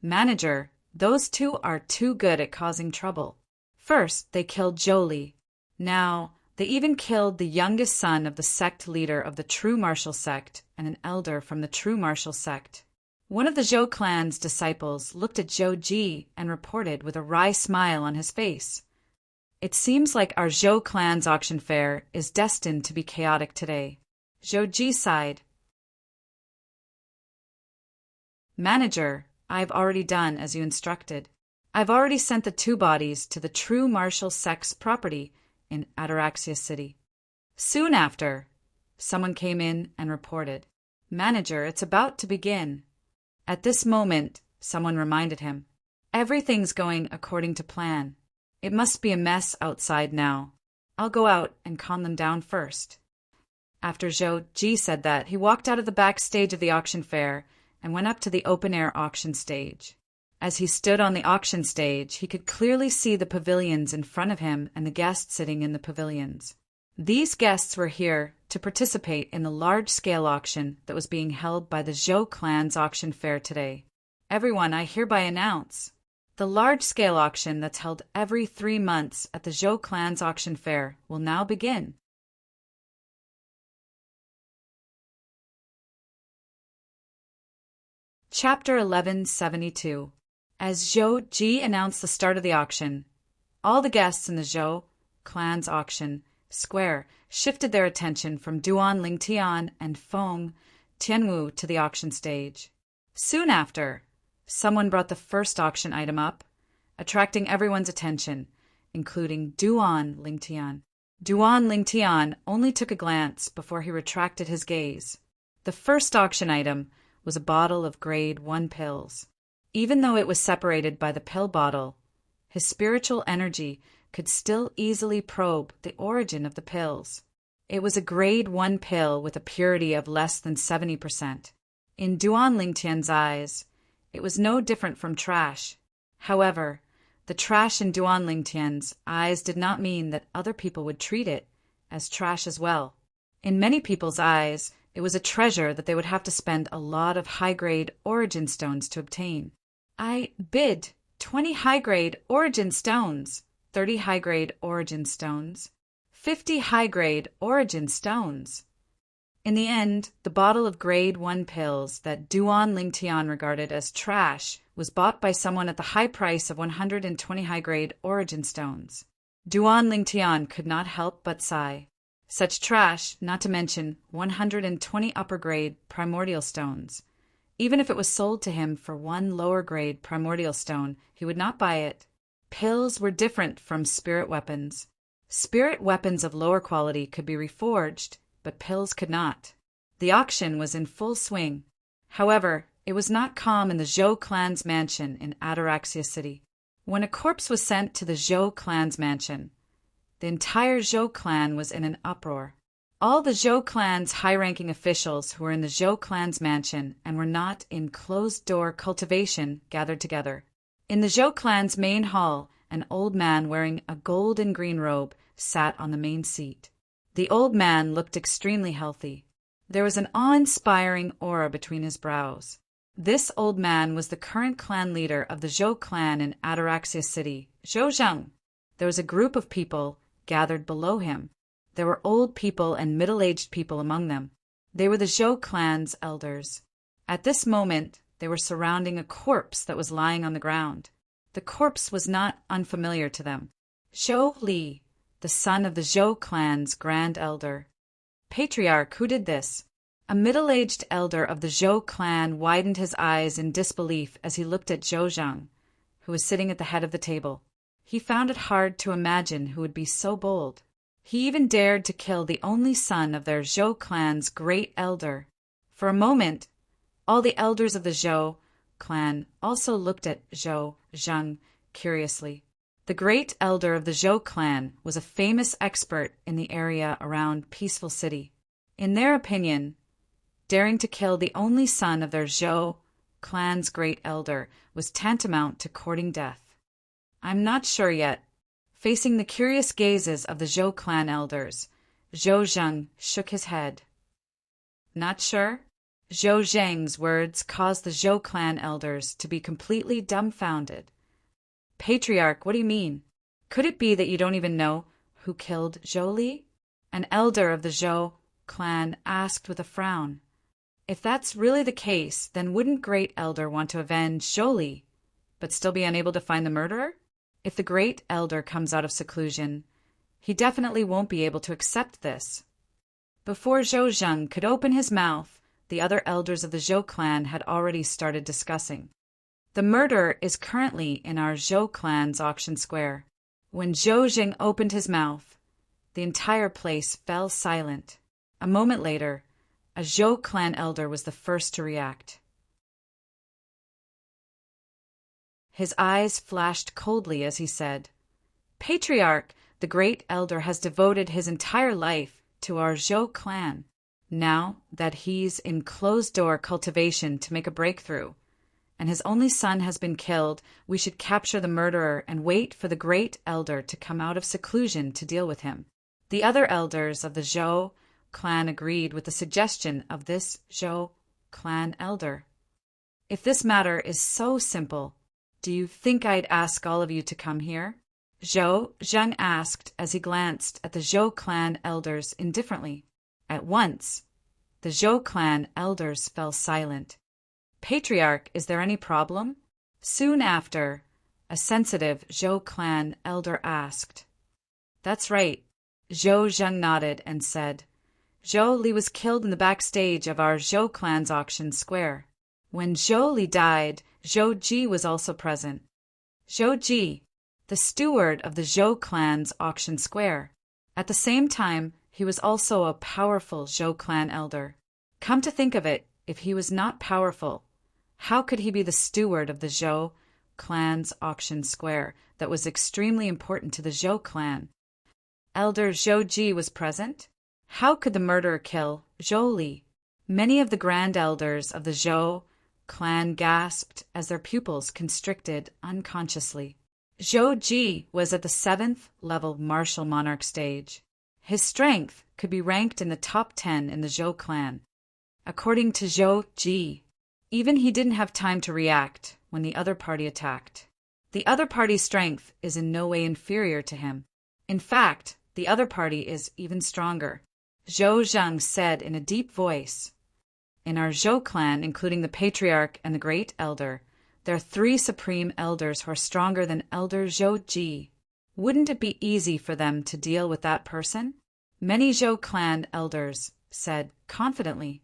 Manager, those two are too good at causing trouble. First, they killed Jolie. Now, they even killed the youngest son of the sect leader of the true martial sect and an elder from the true martial sect. One of the Zhou clan's disciples looked at Zhou Ji and reported with a wry smile on his face. It seems like our Zhou clan's auction fair is destined to be chaotic today. Zhou Ji sighed. Manager, I've already done as you instructed. I've already sent the two bodies to the true martial sect's property in Ataraxia City. Soon after, someone came in and reported, Manager, it's about to begin. At this moment, someone reminded him, everything's going according to plan. It must be a mess outside now. I'll go out and calm them down first. After Zhou Ji said that, he walked out of the back stage of the auction fair and went up to the open-air auction stage. As he stood on the auction stage, he could clearly see the pavilions in front of him and the guests sitting in the pavilions. These guests were here to participate in the large-scale auction that was being held by the Zhou clan's auction fair today. Everyone, I hereby announce, the large-scale auction that's held every 3 months at the Zhou clan's auction fair will now begin. Chapter 1172. As Zhou Ji announced the start of the auction, all the guests in the Zhou clan's auction square shifted their attention from Duan Lingtian and Feng Tianwu to the auction stage. Soon after, someone brought the first auction item up, attracting everyone's attention, including Duan Lingtian. Duan Lingtian only took a glance before he retracted his gaze. The first auction item was a bottle of grade 1 pills. Even though it was separated by the pill bottle, his spiritual energy could still easily probe the origin of the pills. It was a grade 1 pill with a purity of less than 70%. In Duan Lingtian's eyes, It was no different from trash. However, the trash in Duan Lingtian's eyes did not mean that other people would treat it as trash as well. In many people's eyes, it was a treasure that they would have to spend a lot of high-grade origin stones to obtain. I bid 20 high-grade origin stones, 30 high-grade origin stones, 50 high-grade origin stones. In the end, the bottle of grade 1 pills that Duan Lingtian regarded as trash was bought by someone at the high price of 120 high-grade origin stones. Duan Lingtian could not help but sigh. Such trash, not to mention 120 upper-grade primordial stones. Even if it was sold to him for 1 lower-grade primordial stone, he would not buy it. Pills were different from spirit weapons. Spirit weapons of lower quality could be reforged, but pills could not. The auction was in full swing. However, it was not calm in the Zhou clan's mansion in Ataraxia City. When a corpse was sent to the Zhou clan's mansion, the entire Zhou clan was in an uproar. All the Zhou clan's high-ranking officials who were in the Zhou clan's mansion and were not in closed-door cultivation gathered together. In the Zhou clan's main hall, an old man wearing a gold and green robe sat on the main seat. The old man looked extremely healthy. There was an awe-inspiring aura between his brows. This old man was the current clan leader of the Zhou clan in Ataraxia City, Zhou Zheng. There was a group of people gathered below him. There were old people and middle-aged people among them. They were the Zhou clan's elders. At this moment, they were surrounding a corpse that was lying on the ground. The corpse was not unfamiliar to them. Zhou Li, the son of the Zhou clan's grand elder. Patriarch, who did this? A middle-aged elder of the Zhou clan widened his eyes in disbelief as he looked at Zhou Zheng, who was sitting at the head of the table. He found it hard to imagine who would be so bold. He even dared to kill the only son of their Zhou clan's great elder. For a moment, all the elders of the Zhou clan also looked at Zhou Zheng curiously. The great elder of the Zhou clan was a famous expert in the area around Peaceful City. In their opinion, daring to kill the only son of their Zhou clan's great elder was tantamount to courting death. I'm not sure yet. Facing the curious gazes of the Zhou clan elders, Zhou Zheng shook his head. Not sure? Zhou Zheng's words caused the Zhou clan elders to be completely dumbfounded. Patriarch, what do you mean? Could it be that you don't even know who killed Zhou Li? An elder of the Zhou clan asked with a frown. If that's really the case, then wouldn't Great Elder want to avenge Zhou Li, but still be unable to find the murderer? If the Great Elder comes out of seclusion, he definitely won't be able to accept this. Before Zhou Zheng could open his mouth, the other elders of the Zhou clan had already started discussing. The murderer is currently in our Zhou clan's auction square. When Zhou Zheng opened his mouth, the entire place fell silent. A moment later, a Zhou clan elder was the first to react. His eyes flashed coldly as he said, Patriarch, the great elder has devoted his entire life to our Zhou clan. Now that he's in closed-door cultivation to make a breakthrough, and his only son has been killed, we should capture the murderer and wait for the great elder to come out of seclusion to deal with him. The other elders of the Zhou clan agreed with the suggestion of this Zhou clan elder. If this matter is so simple, do you think I'd ask all of you to come here? Zhou Zheng asked as he glanced at the Zhou clan elders indifferently. At once, the Zhou clan elders fell silent. Patriarch, is there any problem? Soon after, a sensitive Zhou clan elder asked. That's right. Zhou Zheng nodded and said, Zhou Li was killed in the backstage of our Zhou clan's auction square. When Zhou Li died, Zhou Ji was also present. Zhou Ji, the steward of the Zhou clan's auction square. At the same time, he was also a powerful Zhou clan elder. Come to think of it, if he was not powerful, how could he be the steward of the Zhou clan's auction square that was extremely important to the Zhou clan? Elder Zhou Ji was present. How could the murderer kill Zhou Li? Many of the grand elders of the Zhou clan gasped as their pupils constricted unconsciously. Zhou Ji was at the 7th level martial monarch stage. His strength could be ranked in the top 10 in the Zhou clan. According to Zhou Ji, even he didn't have time to react when the other party attacked. The other party's strength is in no way inferior to him. In fact, the other party is even stronger. Zhou Zheng said in a deep voice, "In our Zhou clan, including the patriarch and the great elder, there are 3 supreme elders who are stronger than Elder Zhou Ji. Wouldn't it be easy for them to deal with that person?" Many Zhou clan elders said confidently,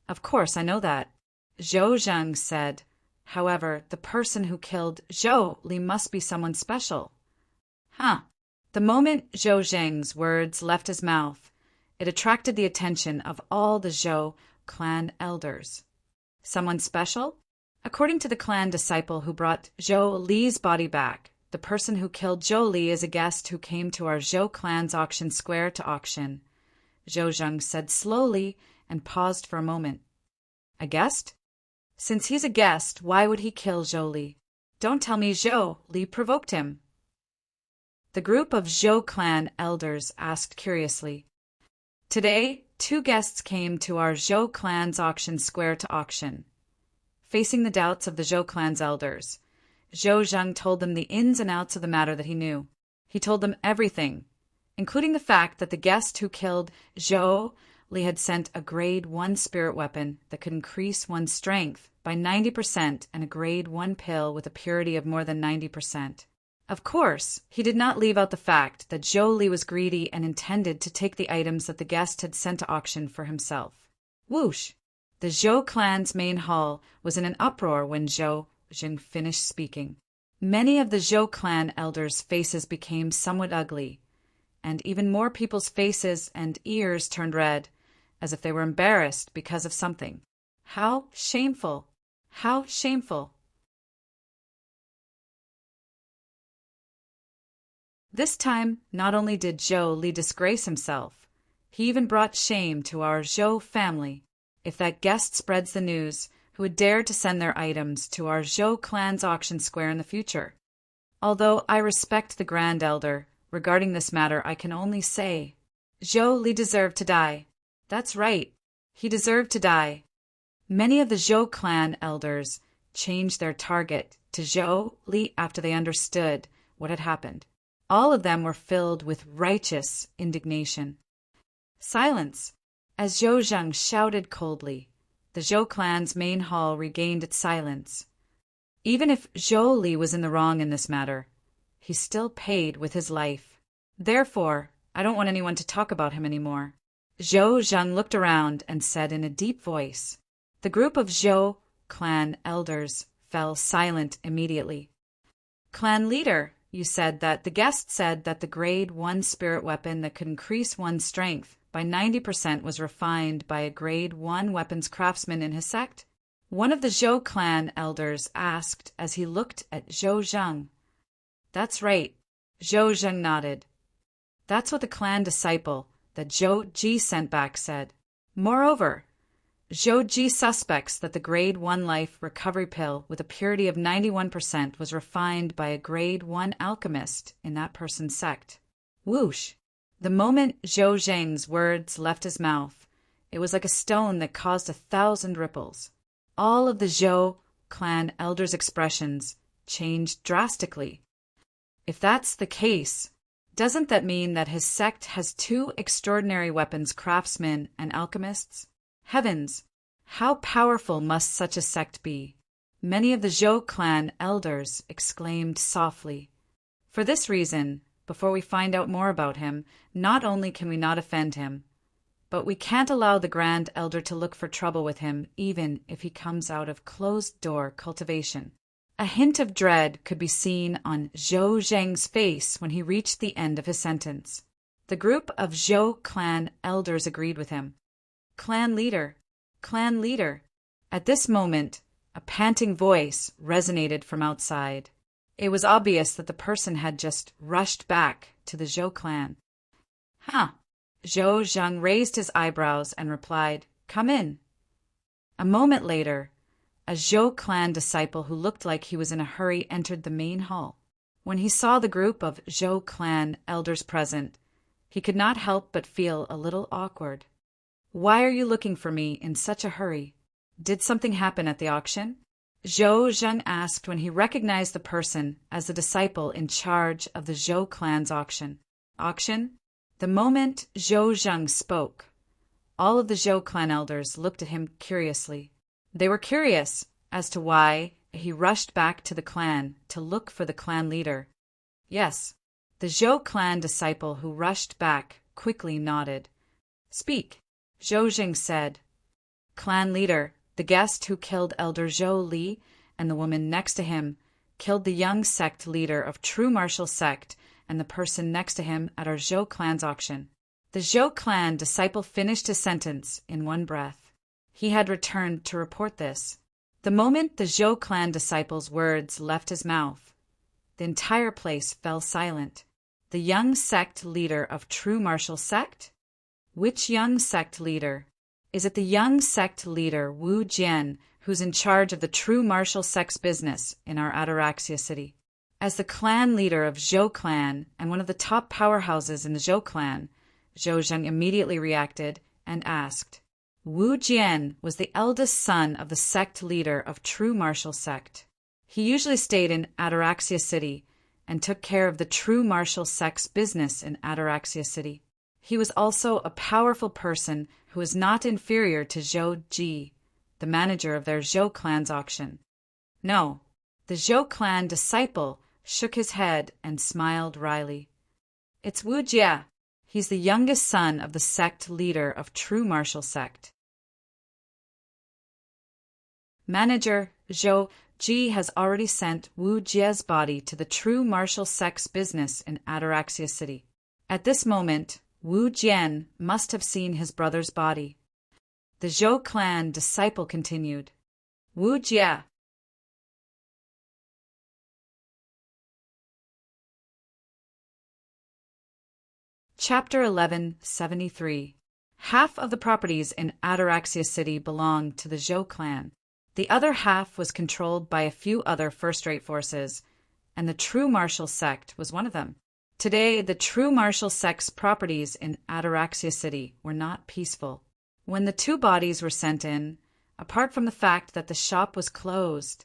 "Of course, I know that." Zhou Zheng said, "However, the person who killed Zhou Li must be someone special." Huh. The moment Zhou Zheng's words left his mouth, it attracted the attention of all the Zhou clan elders. Someone special? According to the clan disciple who brought Zhou Li's body back, the person who killed Zhou Li is a guest who came to our Zhou clan's auction square to auction. Zhou Zheng said slowly and paused for a moment. A guest? Since he's a guest, why would he kill Zhou Li? Don't tell me Zhou Li provoked him. The group of Zhou clan elders asked curiously. Today, 2 guests came to our Zhou clan's auction square to auction. Facing the doubts of the Zhou clan's elders, Zhou Zheng told them the ins and outs of the matter that he knew. He told them everything, including the fact that the guest who killed Zhou Li had sent a grade 1 spirit weapon that could increase one's strength by 90% and a grade 1 pill with a purity of more than 90%. Of course, he did not leave out the fact that Zhou Li was greedy and intended to take the items that the guest had sent to auction for himself. Whoosh! The Zhou clan's main hall was in an uproar when Zhou Zheng finished speaking. Many of the Zhou clan elders' faces became somewhat ugly, and even more people's faces and ears turned red, as if they were embarrassed because of something. How shameful! How shameful! This time, not only did Zhou Li disgrace himself, he even brought shame to our Zhou family. If that guest spreads the news, who would dare to send their items to our Zhou clan's auction square in the future? Although I respect the Grand Elder, regarding this matter I can only say, Zhou Li deserved to die. That's right, he deserved to die. Many of the Zhou clan elders changed their target to Zhou Li after they understood what had happened. All of them were filled with righteous indignation. Silence! As Zhou Zheng shouted coldly, the Zhou clan's main hall regained its silence. Even if Zhou Li was in the wrong in this matter, he still paid with his life. Therefore, I don't want anyone to talk about him anymore. Zhou Zheng looked around and said in a deep voice. The group of Zhou clan elders fell silent immediately. Clan leader, you said that the guest said that the grade 1 spirit weapon that could increase one's strength by 90% was refined by a grade 1 weapons craftsman in his sect? One of the Zhou clan elders asked as he looked at Zhou Zheng. That's right, Zhou Zheng nodded. That's what the clan disciple that Zhou Ji sent back said. Moreover, Zhou Ji suspects that the grade 1 life recovery pill with a purity of 91% was refined by a grade 1 alchemist in that person's sect. Whoosh! The moment Zhou Zheng's words left his mouth, it was like a stone that caused 1,000 ripples. All of the Zhou clan elders' expressions changed drastically. If that's the case, doesn't that mean that his sect has 2 extraordinary weapons craftsmen and alchemists? Heavens, how powerful must such a sect be? Many of the Zhou clan elders exclaimed softly. For this reason, before we find out more about him, not only can we not offend him, but we can't allow the Grand Elder to look for trouble with him even if he comes out of closed-door cultivation. A hint of dread could be seen on Zhou Zheng's face when he reached the end of his sentence. The group of Zhou clan elders agreed with him. Clan leader, clan leader. At this moment, a panting voice resonated from outside. It was obvious that the person had just rushed back to the Zhou clan. Huh. Zhou Zheng raised his eyebrows and replied, Come in. A moment later, a Zhou clan disciple who looked like he was in a hurry entered the main hall. When he saw the group of Zhou clan elders present, he could not help but feel a little awkward. "Why are you looking for me in such a hurry? Did something happen at the auction?" Zhou Zheng asked when he recognized the person as the disciple in charge of the Zhou clan's auction. Auction? The moment Zhou Zheng spoke, all of the Zhou clan elders looked at him curiously. They were curious as to why he rushed back to the clan to look for the clan leader. Yes, the Zhou clan disciple who rushed back quickly nodded. "Speak," Zhou Zheng said. "Clan leader, the guest who killed Elder Zhou Li and the woman next to him killed the young sect leader of True Martial Sect and the person next to him at our Zhou clan's auction." The Zhou clan disciple finished his sentence in one breath. He had returned to report this. The moment the Zhou clan disciple's words left his mouth, the entire place fell silent. The young sect leader of True Martial Sect? Which young sect leader? Is it the young sect leader Wu Jian, who's in charge of the True Martial Sect's business in our Ataraxia city? As the clan leader of Zhou clan and one of the top powerhouses in the Zhou clan, Zhou Zheng immediately reacted and asked. Wu Jian was the eldest son of the sect leader of True Martial Sect. He usually stayed in Ataraxia City and took care of the True Martial Sect's business in Ataraxia City. He was also a powerful person who was not inferior to Zhou Ji, the manager of their Zhou clan's auction. No, the Zhou clan disciple shook his head and smiled wryly. "It's Wu Jia. He's the youngest son of the sect leader of True Martial Sect." Manager Zhou Ji has already sent Wu Jia's body to the True Martial Sect's business in Ataraxia City. At this moment, Wu Jian must have seen his brother's body. The Zhou clan disciple continued. "Wu Jia." Chapter 1173. Half of the properties in Ataraxia City belonged to the Zhou clan. The other half was controlled by a few other first-rate forces, and the True Martial Sect was one of them. Today, the True Martial Sect's properties in Ataraxia City were not peaceful. When the two bodies were sent in, apart from the fact that the shop was closed,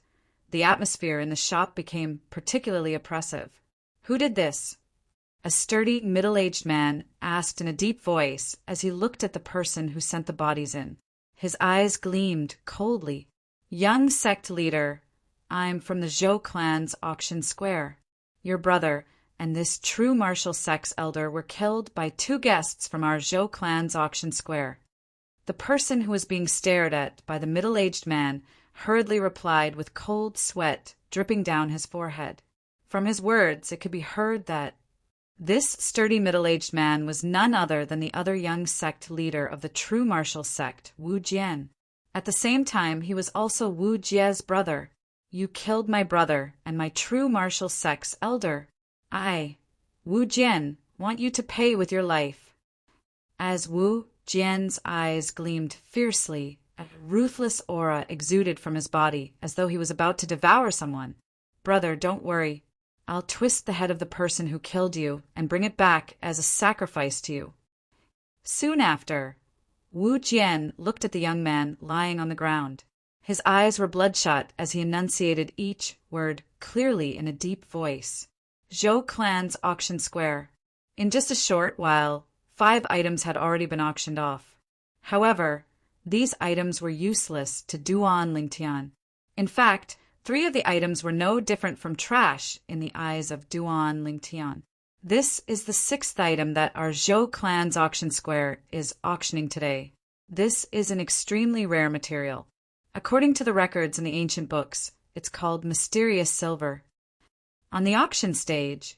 the atmosphere in the shop became particularly oppressive. "Who did this?" a sturdy, middle-aged man asked in a deep voice as he looked at the person who sent the bodies in. His eyes gleamed coldly. "Young sect leader, I'm from the Zhou clan's auction square. Your brother and this True Martial Sect's elder were killed by two guests from our Zhou clan's auction square." The person who was being stared at by the middle-aged man hurriedly replied with cold sweat dripping down his forehead. From his words, it could be heard that this sturdy middle-aged man was none other than the other young sect leader of the True Martial Sect, Wu Jian. At the same time, he was also Wu Jia's brother. "You killed my brother and my True Martial Sect's elder. I, Wu Jian, want you to pay with your life." As Wu Jian's eyes gleamed fiercely, a ruthless aura exuded from his body as though he was about to devour someone. "Brother, don't worry. I'll twist the head of the person who killed you and bring it back as a sacrifice to you." Soon after, Wu Jian looked at the young man lying on the ground. His eyes were bloodshot as he enunciated each word clearly in a deep voice. Zhou clan's auction square. In just a short while, 5 items had already been auctioned off. However, these items were useless to Duan Lingtian. In fact, 3 of the items were no different from trash in the eyes of Duan Lingtian. This is the 6th item that our Zhou clan's auction square is auctioning today. This is an extremely rare material. According to the records in the ancient books, it's called mysterious silver. On the auction stage,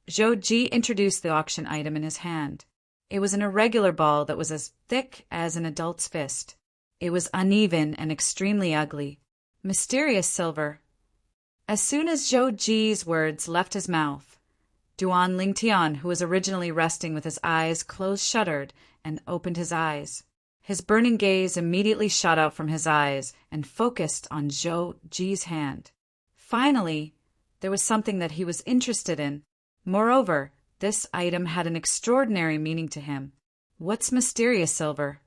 Zhou Ji introduced the auction item in his hand. It was an irregular ball that was as thick as an adult's fist. It was uneven and extremely ugly. Mysterious silver. As soon as Zhou Ji's words left his mouth, Duan Lingtian, who was originally resting with his eyes closed, shuddered and opened his eyes. His burning gaze immediately shot out from his eyes and focused on Zhou Ji's hand. Finally, there was something that he was interested in. Moreover, this item had an extraordinary meaning to him. What's mysterious silver?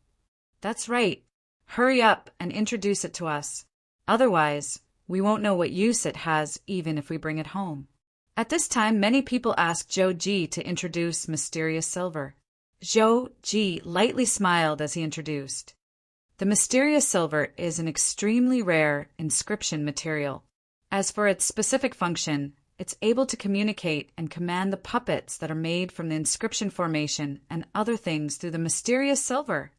That's right. Hurry up and introduce it to us. Otherwise, we won't know what use it has even if we bring it home. At this time, many people asked Zhou Ji to introduce mysterious silver. Zhou Ji lightly smiled as he introduced. The mysterious silver is an extremely rare inscription material. As for its specific function, it's able to communicate and command the puppets that are made from the inscription formation and other things through the mysterious silver.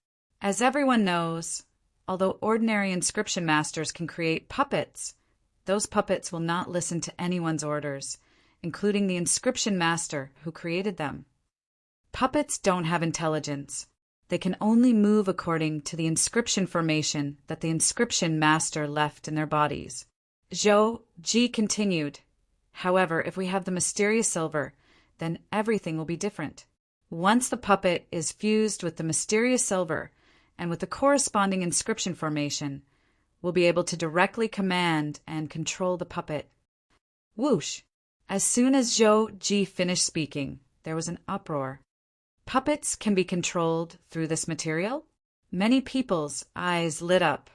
As everyone knows, although ordinary inscription masters can create puppets, those puppets will not listen to anyone's orders, including the inscription master who created them. Puppets don't have intelligence. They can only move according to the inscription formation that the inscription master left in their bodies. Zhou Ji continued, however, if we have the mysterious silver, then everything will be different. Once the puppet is fused with the mysterious silver and with the corresponding inscription formation, we'll be able to directly command and control the puppet. Whoosh! As soon as Zhou Ji finished speaking, there was an uproar. Puppets can be controlled through this material? Many people's eyes lit up.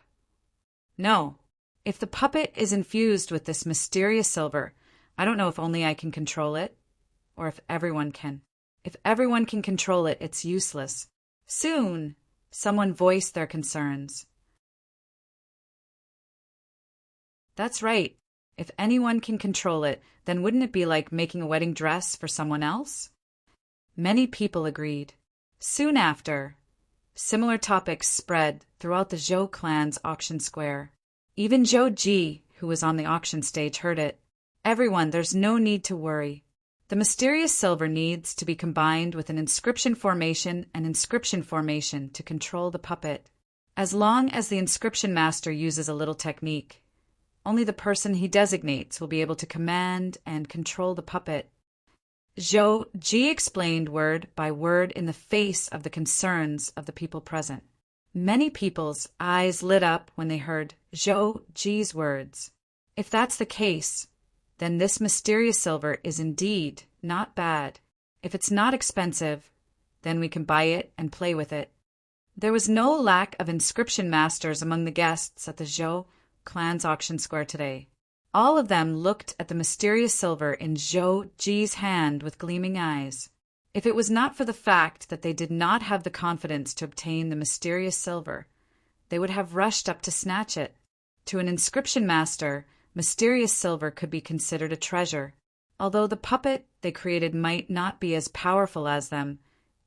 No. If the puppet is infused with this mysterious silver, I don't know if only I can control it, or if everyone can. If everyone can control it, it's useless. Soon, someone voiced their concerns. That's right. If anyone can control it, then wouldn't it be like making a wedding dress for someone else? Many people agreed. Soon after, similar topics spread throughout the Zhou clan's auction square. Even Zhou Ji, who was on the auction stage, heard it. Everyone, there's no need to worry. The mysterious silver needs to be combined with an inscription formation and inscription formation to control the puppet. As long as the inscription master uses a little technique, only the person he designates will be able to command and control the puppet. Zhou Ji explained word by word in the face of the concerns of the people present. Many people's eyes lit up when they heard Zhou Ji's words. If that's the case, then this mysterious silver is indeed not bad. If it's not expensive, then we can buy it and play with it. There was no lack of inscription masters among the guests at the Zhou clan's auction square today. All of them looked at the mysterious silver in Zhou Ji's hand with gleaming eyes. If it was not for the fact that they did not have the confidence to obtain the mysterious silver, they would have rushed up to snatch it. To an inscription master, mysterious silver could be considered a treasure. Although the puppet they created might not be as powerful as them,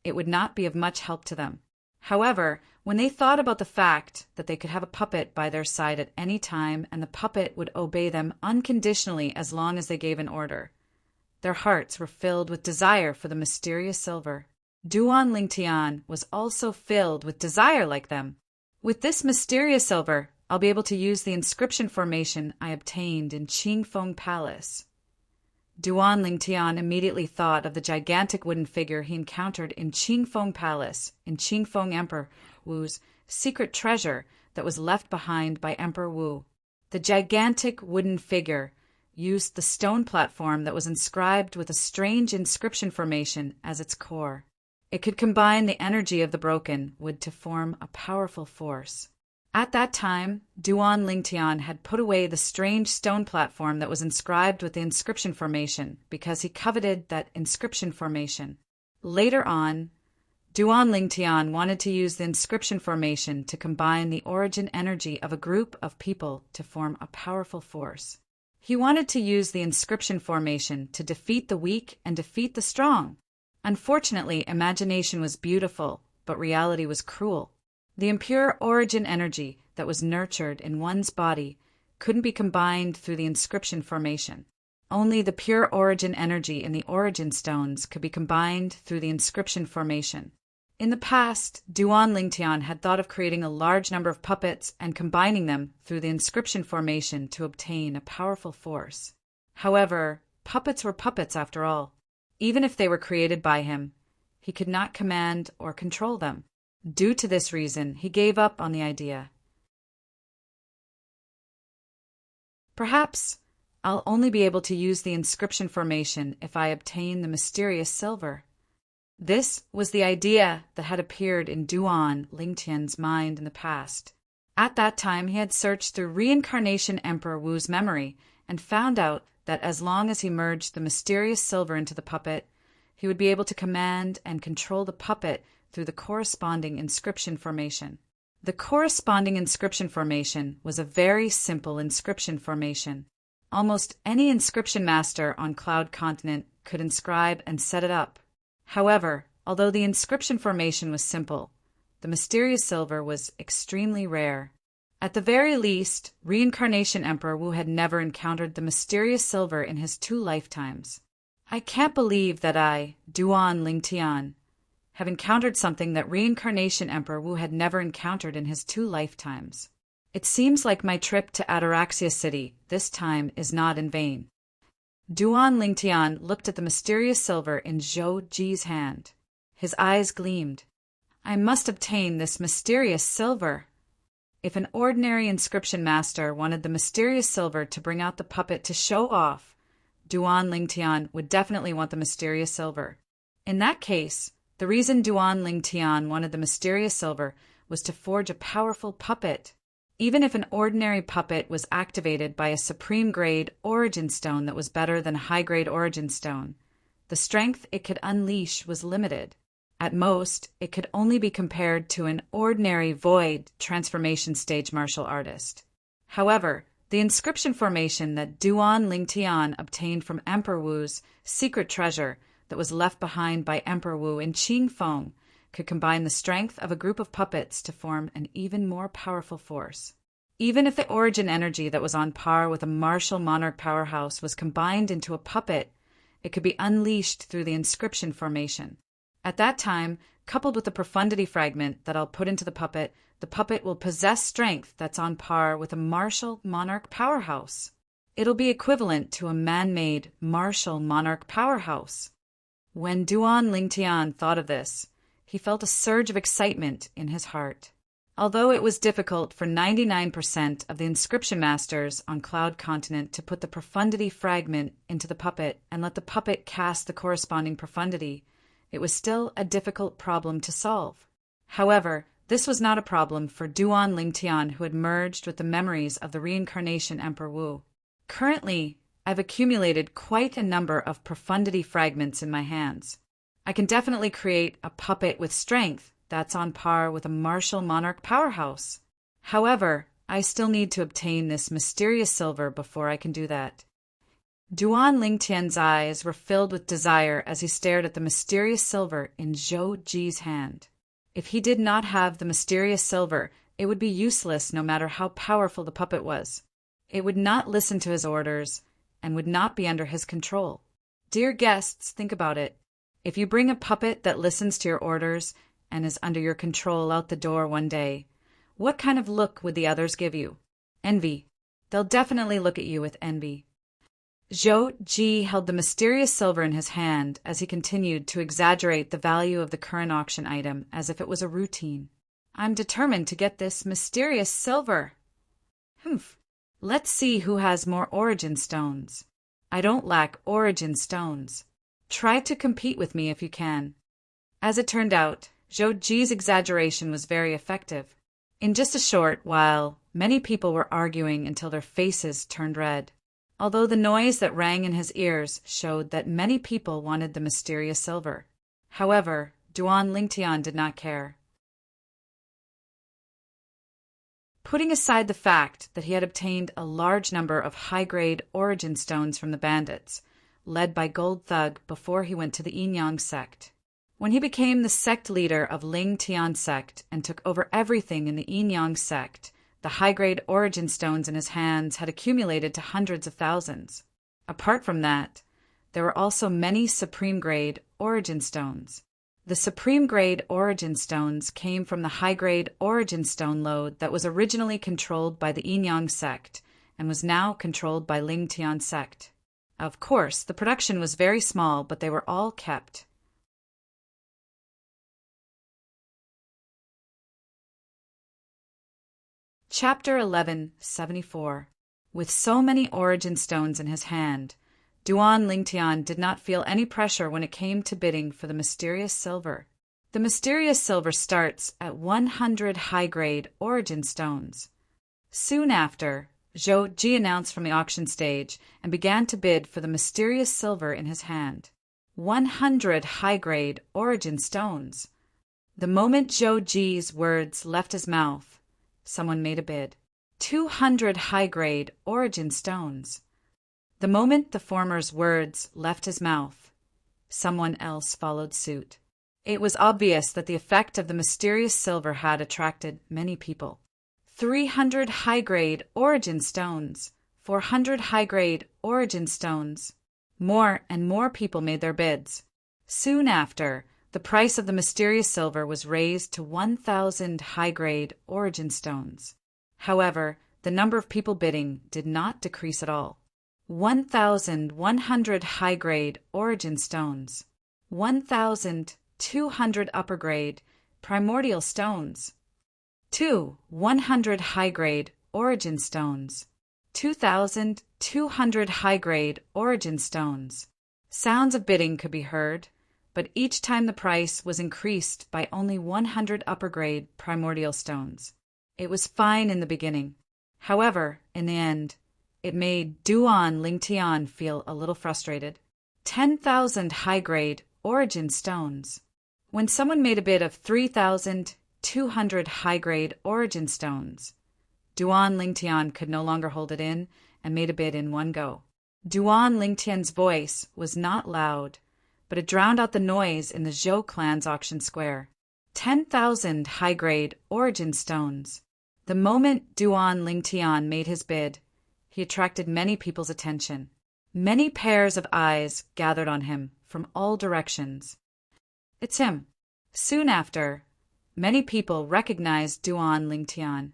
it would not be of much help to them. However, when they thought about the fact that they could have a puppet by their side at any time and the puppet would obey them unconditionally as long as they gave an order, their hearts were filled with desire for the mysterious silver. Duan Lingtian was also filled with desire like them. With this mysterious silver, I'll be able to use the inscription formation I obtained in Qingfeng Palace. Duan Lingtian immediately thought of the gigantic wooden figure he encountered in Qingfeng Palace, in Qingfeng Emperor Wu's secret treasure that was left behind by Emperor Wu. The gigantic wooden figure used the stone platform that was inscribed with a strange inscription formation as its core. It could combine the energy of the broken wood to form a powerful force. At that time, Duan Lingtian had put away the strange stone platform that was inscribed with the inscription formation because he coveted that inscription formation. Later on, Duan Lingtian wanted to use the inscription formation to combine the origin energy of a group of people to form a powerful force. He wanted to use the inscription formation to defeat the weak and defeat the strong. Unfortunately, imagination was beautiful, but reality was cruel. The impure origin energy that was nurtured in one's body couldn't be combined through the inscription formation. Only the pure origin energy in the origin stones could be combined through the inscription formation. In the past, Duan Lingtian had thought of creating a large number of puppets and combining them through the inscription formation to obtain a powerful force. However, puppets were puppets after all. Even if they were created by him, he could not command or control them. Due to this reason, he gave up on the idea. Perhaps I'll only be able to use the inscription formation if I obtain the mysterious silver. This was the idea that had appeared in Duan Lingtian's mind in the past. At that time, he had searched through Reincarnation Emperor Wu's memory and found out that as long as he merged the mysterious silver into the puppet, he would be able to command and control the puppet through the corresponding inscription formation. The corresponding inscription formation was a very simple inscription formation. Almost any inscription master on Cloud Continent could inscribe and set it up. However, although the inscription formation was simple, the mysterious silver was extremely rare. At the very least, Reincarnation Emperor Wu had never encountered the mysterious silver in his 2 lifetimes. I can't believe that I, Duan Lingtian, have encountered something that Reincarnation Emperor Wu had never encountered in his 2 lifetimes. It seems like my trip to Ataraxia City this time is not in vain. Duan Lingtian looked at the mysterious silver in Zhou Ji's hand. His eyes gleamed. I must obtain this mysterious silver. If an ordinary inscription master wanted the mysterious silver to bring out the puppet to show off, Duan Lingtian would definitely want the mysterious silver. In that case, the reason Duan Lingtian wanted the mysterious silver was to forge a powerful puppet. Even if an ordinary puppet was activated by a supreme-grade origin stone that was better than a high-grade origin stone, the strength it could unleash was limited. At most, it could only be compared to an ordinary void transformation stage martial artist. However, the inscription formation that Duan Lingtian obtained from Emperor Wu's secret treasure that was left behind by Emperor Wu in Qingfeng could combine the strength of a group of puppets to form an even more powerful force. Even if the origin energy that was on par with a martial monarch powerhouse was combined into a puppet, it could be unleashed through the inscription formation. At that time, coupled with the profundity fragment that I'll put into the puppet will possess strength that's on par with a martial monarch powerhouse. It'll be equivalent to a man-made martial monarch powerhouse. When Duan Lingtian thought of this, he felt a surge of excitement in his heart. Although it was difficult for 99% of the inscription masters on Cloud Continent to put the profundity fragment into the puppet and let the puppet cast the corresponding profundity, it was still a difficult problem to solve. However, this was not a problem for Duan Lingtian, who had merged with the memories of the Reincarnation Emperor Wu. Currently, I've accumulated quite a number of profundity fragments in my hands. I can definitely create a puppet with strength that's on par with a martial monarch powerhouse. However, I still need to obtain this mysterious silver before I can do that. Duan Lingtian's eyes were filled with desire as he stared at the mysterious silver in Zhou Ji's hand. If he did not have the mysterious silver, it would be useless no matter how powerful the puppet was. It would not listen to his orders and would not be under his control. Dear guests, think about it. If you bring a puppet that listens to your orders and is under your control out the door one day, what kind of look would the others give you? Envy. They'll definitely look at you with envy. Zhou Ji held the mysterious silver in his hand as he continued to exaggerate the value of the current auction item as if it was a routine. I'm determined to get this mysterious silver. Let's see who has more origin stones. I don't lack origin stones. Try to compete with me if you can. As it turned out, Zhou Ji's exaggeration was very effective. In just a short while, many people were arguing until their faces turned red. Although the noise that rang in his ears showed that many people wanted the mysterious silver. However, Duan Lingtian did not care. Putting aside the fact that he had obtained a large number of high-grade origin stones from the bandits, led by Gold Thug before he went to the Yinyang sect. When he became the sect leader of Ling Tian sect and took over everything in the Yinyang sect, the high-grade origin stones in his hands had accumulated to hundreds of thousands. Apart from that, there were also many supreme-grade origin stones. The supreme-grade origin stones came from the high-grade origin stone lode that was originally controlled by the Yinyang sect and was now controlled by Ling Tian sect. Of course, the production was very small, but they were all kept. Chapter 1174. With so many origin stones in his hand, Duan Lingtian did not feel any pressure when it came to bidding for the mysterious silver. The mysterious silver starts at 100 high-grade origin stones. Soon after, Zhou Ji announced from the auction stage and began to bid for the mysterious silver in his hand. 100 high-grade origin stones. The moment Zhou Ji's words left his mouth, someone made a bid. 200 high-grade origin stones. The moment the former's words left his mouth, someone else followed suit. It was obvious that the effect of the mysterious silver had attracted many people. 300 high-grade origin stones. 400 high-grade origin stones. More and more people made their bids. Soon after, the price of the mysterious silver was raised to 1,000 high-grade origin stones. However, the number of people bidding did not decrease at all. 1,100 high-grade origin stones. 1,200 upper-grade primordial stones. 100 high-grade origin stones. 2,200 high-grade origin stones. Sounds of bidding could be heard, but each time the price was increased by only 100 upper-grade primordial stones. It was fine in the beginning. However, in the end, it made Duan Lingtian feel a little frustrated. 10,000 high-grade origin stones. When someone made a bid of 3,200 high-grade origin stones, Duan Lingtian could no longer hold it in and made a bid in one go. Duan Lingtian's voice was not loud, but it drowned out the noise in the Zhou clan's auction square. 10,000 high-grade origin stones. The moment Duan Lingtian made his bid, he attracted many people's attention. Many pairs of eyes gathered on him from all directions. It's him. Soon after, many people recognized Duan Lingtian.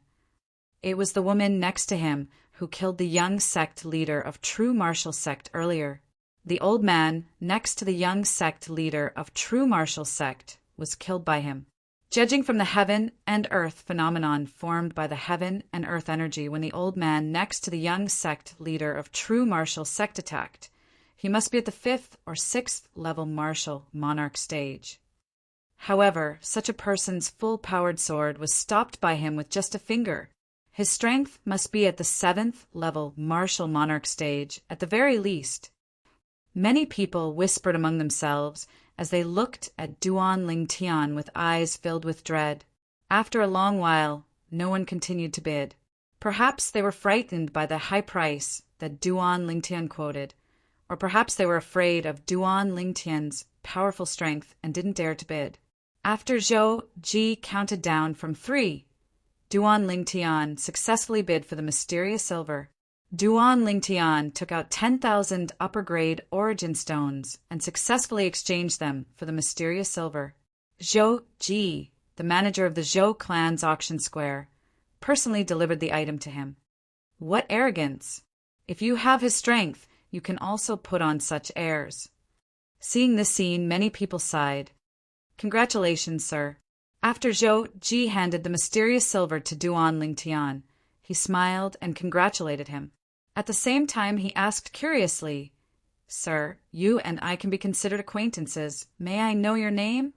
It was the woman next to him who killed the young sect leader of True Martial Sect earlier. The old man next to the young sect leader of True Martial Sect was killed by him. Judging from the heaven and earth phenomenon formed by the heaven and earth energy when the old man next to the young sect leader of True Martial Sect attacked, he must be at the 5th or 6th level martial monarch stage. However, such a person's full-powered sword was stopped by him with just a finger. His strength must be at the 7th level martial monarch stage at the very least. Many people whispered among themselves as they looked at Duan Lingtian with eyes filled with dread. After a long while, no one continued to bid. Perhaps they were frightened by the high price that Duan Lingtian quoted, or perhaps they were afraid of Duan Lingtian's powerful strength and didn't dare to bid. After Zhou Ji counted down from 3, Duan Lingtian successfully bid for the mysterious silver. Duan Lingtian took out 10,000 upper-grade origin stones and successfully exchanged them for the mysterious silver. Zhou Ji, the manager of the Zhou clan's auction square, personally delivered the item to him. What arrogance! If you have his strength, you can also put on such airs. Seeing this scene, many people sighed. Congratulations, sir. After Zhou Ji handed the mysterious silver to Duan Lingtian, he smiled and congratulated him. At the same time, he asked curiously, "Sir, you and I can be considered acquaintances. May I know your name?"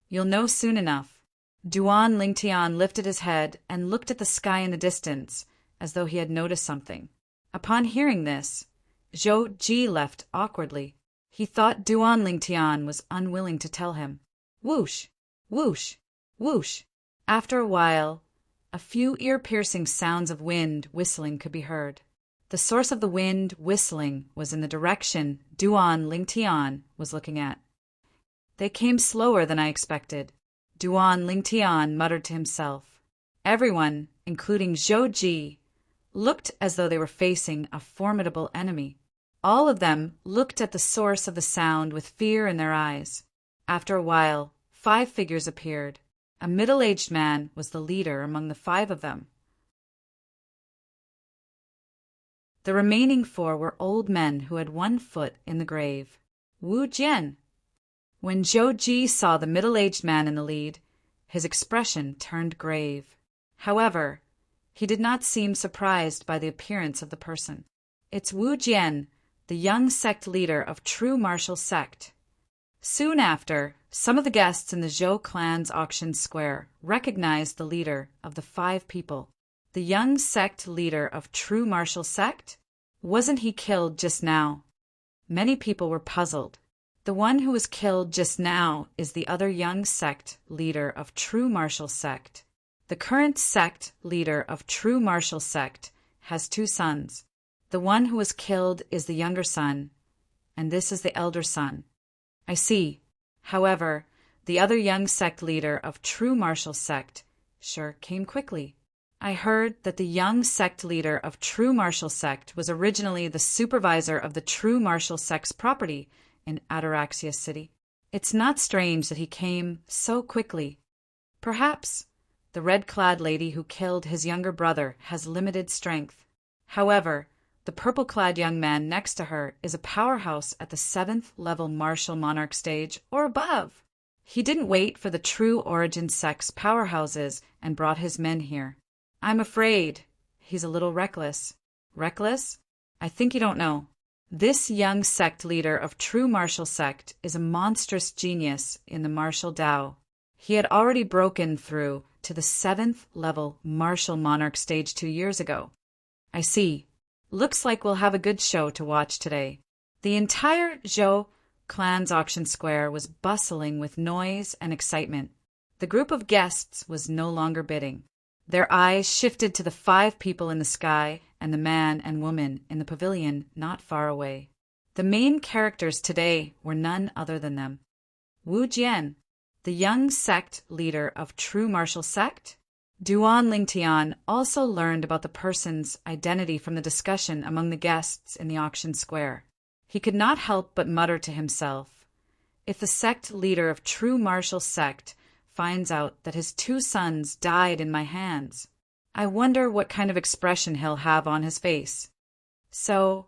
"You'll know soon enough." Duan Lingtian lifted his head and looked at the sky in the distance, as though he had noticed something. Upon hearing this, Zhou Ji left awkwardly. He thought Duan Lingtian was unwilling to tell him. Whoosh, whoosh, whoosh. After a while, a few ear-piercing sounds of wind whistling could be heard. The source of the wind whistling was in the direction Duan Lingtian was looking at. They came slower than I expected. Duan Lingtian muttered to himself. Everyone, including Zhou Ji, looked as though they were facing a formidable enemy. All of them looked at the source of the sound with fear in their eyes. After a while, 5 figures appeared. A middle-aged man was the leader among the 5 of them. The remaining 4 were old men who had one foot in the grave. Wu Jian. When Zhou Ji saw the middle-aged man in the lead, his expression turned grave. However, He did not seem surprised by the appearance of the person. "It's Wu Jian, the young sect leader of true martial sect." Soon after, some of the guests in the Zhou clan's auction square recognized the leader of the 5 people. The young sect leader of true martial sect? Wasn't he killed just now? Many people were puzzled. The one who was killed just now is the other young sect leader of true martial sect. The current sect leader of true martial sect has 2 sons. The one who was killed is the younger son, and this is the elder son. I see. However, the other young sect leader of true martial sect sure came quickly. I heard that the young sect leader of true martial sect was originally the supervisor of the true martial sect's property in Ataraxia City. It's not strange that he came so quickly. Perhaps the red-clad lady who killed his younger brother has limited strength. However, the purple-clad young man next to her is a powerhouse at the 7th level martial monarch stage or above. He didn't wait for the true origin sect's powerhouses and brought his men here. I'm afraid he's a little reckless. Reckless? I think you don't know. This young sect leader of true martial sect is a monstrous genius in the martial Tao. He had already broken through to the 7th level martial monarch stage 2 years ago. I see. Looks like we'll have a good show to watch today. The entire Zhou clan's auction square was bustling with noise and excitement. The group of guests was no longer bidding. Their eyes shifted to the 5 people in the sky and the man and woman in the pavilion not far away. The main characters today were none other than them. Wu Jian, the young sect leader of true martial sect. Duan Lingtian also learned about the person's identity from the discussion among the guests in the auction square. He could not help but mutter to himself, if the sect leader of true martial sect finds out that his 2 sons died in my hands, I wonder what kind of expression he'll have on his face. So,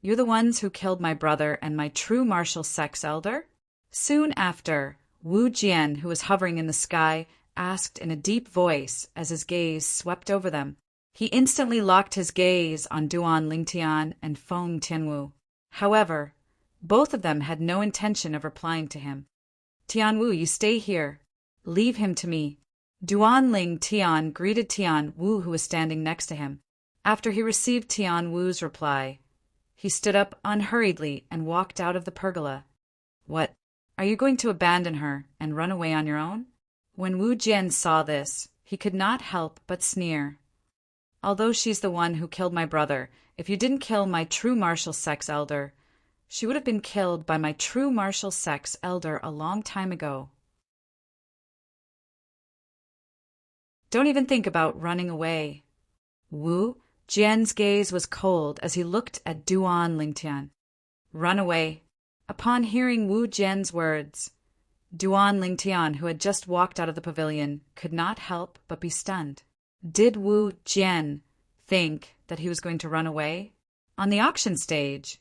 you're the ones who killed my brother and my true martial sect's elder? Soon after, Wu Jian, who was hovering in the sky, asked in a deep voice as his gaze swept over them. He instantly locked his gaze on Duan Lingtian and Feng Tianwu. However, both of them had no intention of replying to him. Tianwu, you stay here. Leave him to me. Duan Lingtian greeted Tianwu, who was standing next to him. After he received Tianwu's reply, he stood up unhurriedly and walked out of the pergola. What? Are you going to abandon her and run away on your own? When Wu Jian saw this, he could not help but sneer. Although she's the one who killed my brother, if you didn't kill my true martial sect's elder, she would have been killed by my true martial sect's elder a long time ago. Don't even think about running away. Wu Jian's gaze was cold as he looked at Duan Lingtian. Run away. Upon hearing Wu Jian's words, Duan Lingtian, who had just walked out of the pavilion, could not help but be stunned. Did Wu Jian think that he was going to run away? On the auction stage,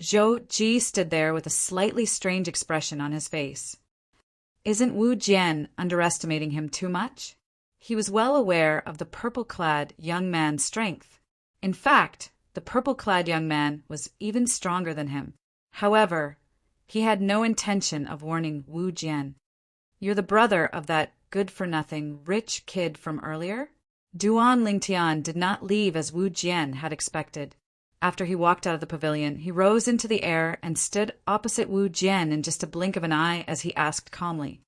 Zhou Ji stood there with a slightly strange expression on his face. Isn't Wu Jian underestimating him too much? He was well aware of the purple-clad young man's strength. In fact, the purple-clad young man was even stronger than him. However, he had no intention of warning Wu Jian. You're the brother of that good-for-nothing rich kid from earlier? Duan Lingtian did not leave as Wu Jian had expected. After he walked out of the pavilion, he rose into the air and stood opposite Wu Jian in just a blink of an eye as he asked calmly.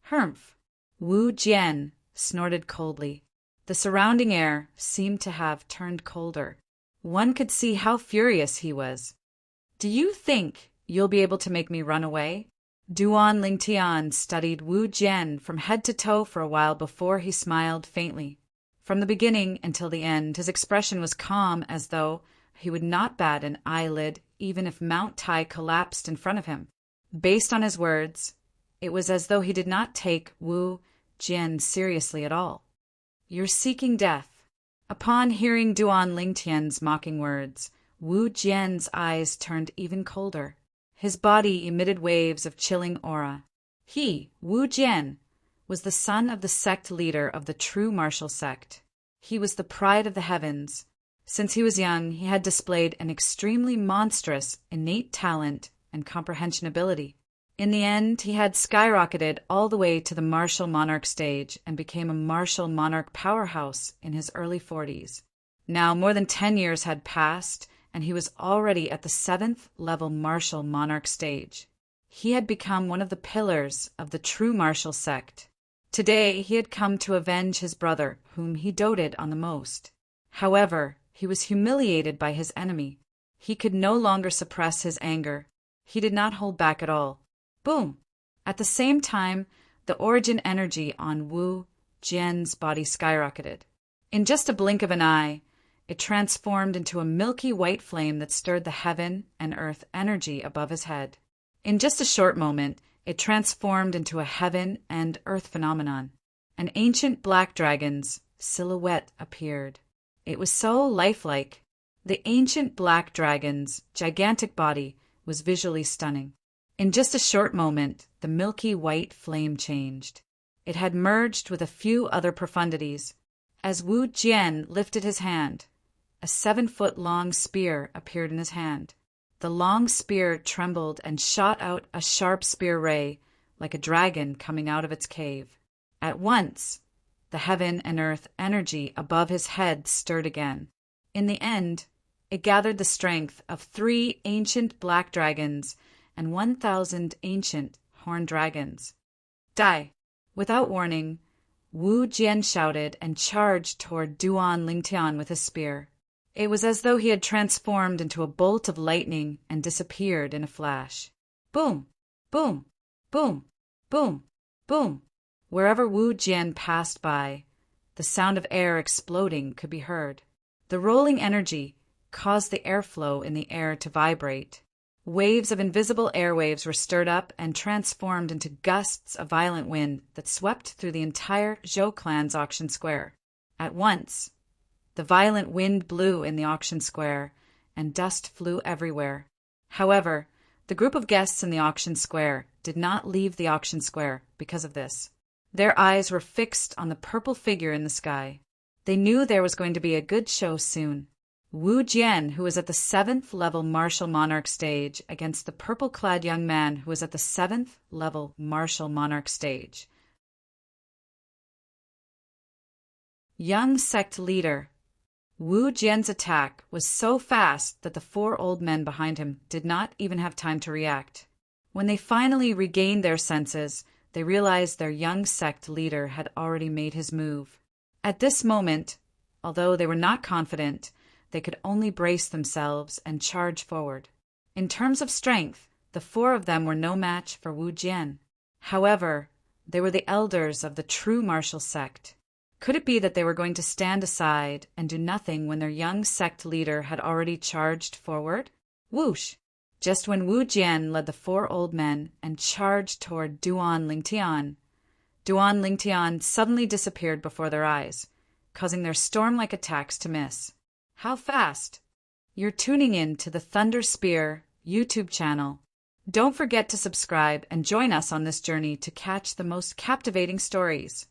Humph. Wu Jian snorted coldly. The surrounding air seemed to have turned colder. One could see how furious he was. Do you think you'll be able to make me run away? Duan Lingtian studied Wu Jian from head to toe for a while before he smiled faintly. From the beginning until the end, his expression was calm, as though he would not bat an eyelid even if Mount Tai collapsed in front of him. Based on his words, it was as though he did not take Wu Jian seriously at all. You're seeking death. Upon hearing Duan Lingtian's mocking words, Wu Jian's eyes turned even colder. His body emitted waves of chilling aura. He, Wu Jian, was the son of the sect leader of the true martial sect. He was the pride of the heavens. Since he was young, he had displayed an extremely monstrous innate talent and comprehension ability. In the end, he had skyrocketed all the way to the martial monarch stage and became a martial monarch powerhouse in his early 40s. Now, more than 10 years had passed, and he was already at the 7th level martial monarch stage. He had become one of the pillars of the true martial sect. Today, he had come to avenge his brother, whom he doted on the most. However, he was humiliated by his enemy. He could no longer suppress his anger. He did not hold back at all. Boom! At the same time, the origin energy on Wu Jian's body skyrocketed. In just a blink of an eye, it transformed into a milky white flame that stirred the heaven and earth energy above his head. In just a short moment, it transformed into a heaven and earth phenomenon. An ancient black dragon's silhouette appeared. It was so lifelike. The ancient black dragon's gigantic body was visually stunning. In just a short moment, the milky white flame changed. It had merged with a few other profundities. As Wu Jian lifted his hand, a 7-foot-long spear appeared in his hand. The long spear trembled and shot out a sharp spear ray, like a dragon coming out of its cave. At once, the heaven and earth energy above his head stirred again. In the end, it gathered the strength of 3 ancient black dragons and 1,000 ancient horned dragons. Die! Without warning, Wu Jian shouted and charged toward Duan Lingtian with his spear. It was as though he had transformed into a bolt of lightning and disappeared in a flash. Boom! Boom! Boom! Boom! Boom! Wherever Wu Jian passed by, the sound of air exploding could be heard. The rolling energy caused the airflow in the air to vibrate. Waves of invisible airwaves were stirred up and transformed into gusts of violent wind that swept through the entire Zhou clan's auction square. At once, the violent wind blew in the auction square, and dust flew everywhere. However, the group of guests in the auction square did not leave the auction square because of this. Their eyes were fixed on the purple figure in the sky. They knew there was going to be a good show soon. Wu Jian, who was at the 7th level martial monarch stage, against the purple-clad young man who was at the 7th level martial monarch stage. Young sect leader. Wu Jian's attack was so fast that the 4 old men behind him did not even have time to react. When they finally regained their senses, they realized their young sect leader had already made his move. At this moment, although they were not confident, they could only brace themselves and charge forward. In terms of strength, the 4 of them were no match for Wu Jian. However, they were the elders of the true martial sect. Could it be that they were going to stand aside and do nothing when their young sect leader had already charged forward? Whoosh! Just when Wu Jian led the 4 old men and charged toward Duan Lingtian, Duan Lingtian suddenly disappeared before their eyes, causing their storm-like attacks to miss. How fast! You're tuning in to the Thunder Spear YouTube channel. Don't forget to subscribe and join us on this journey to catch the most captivating stories.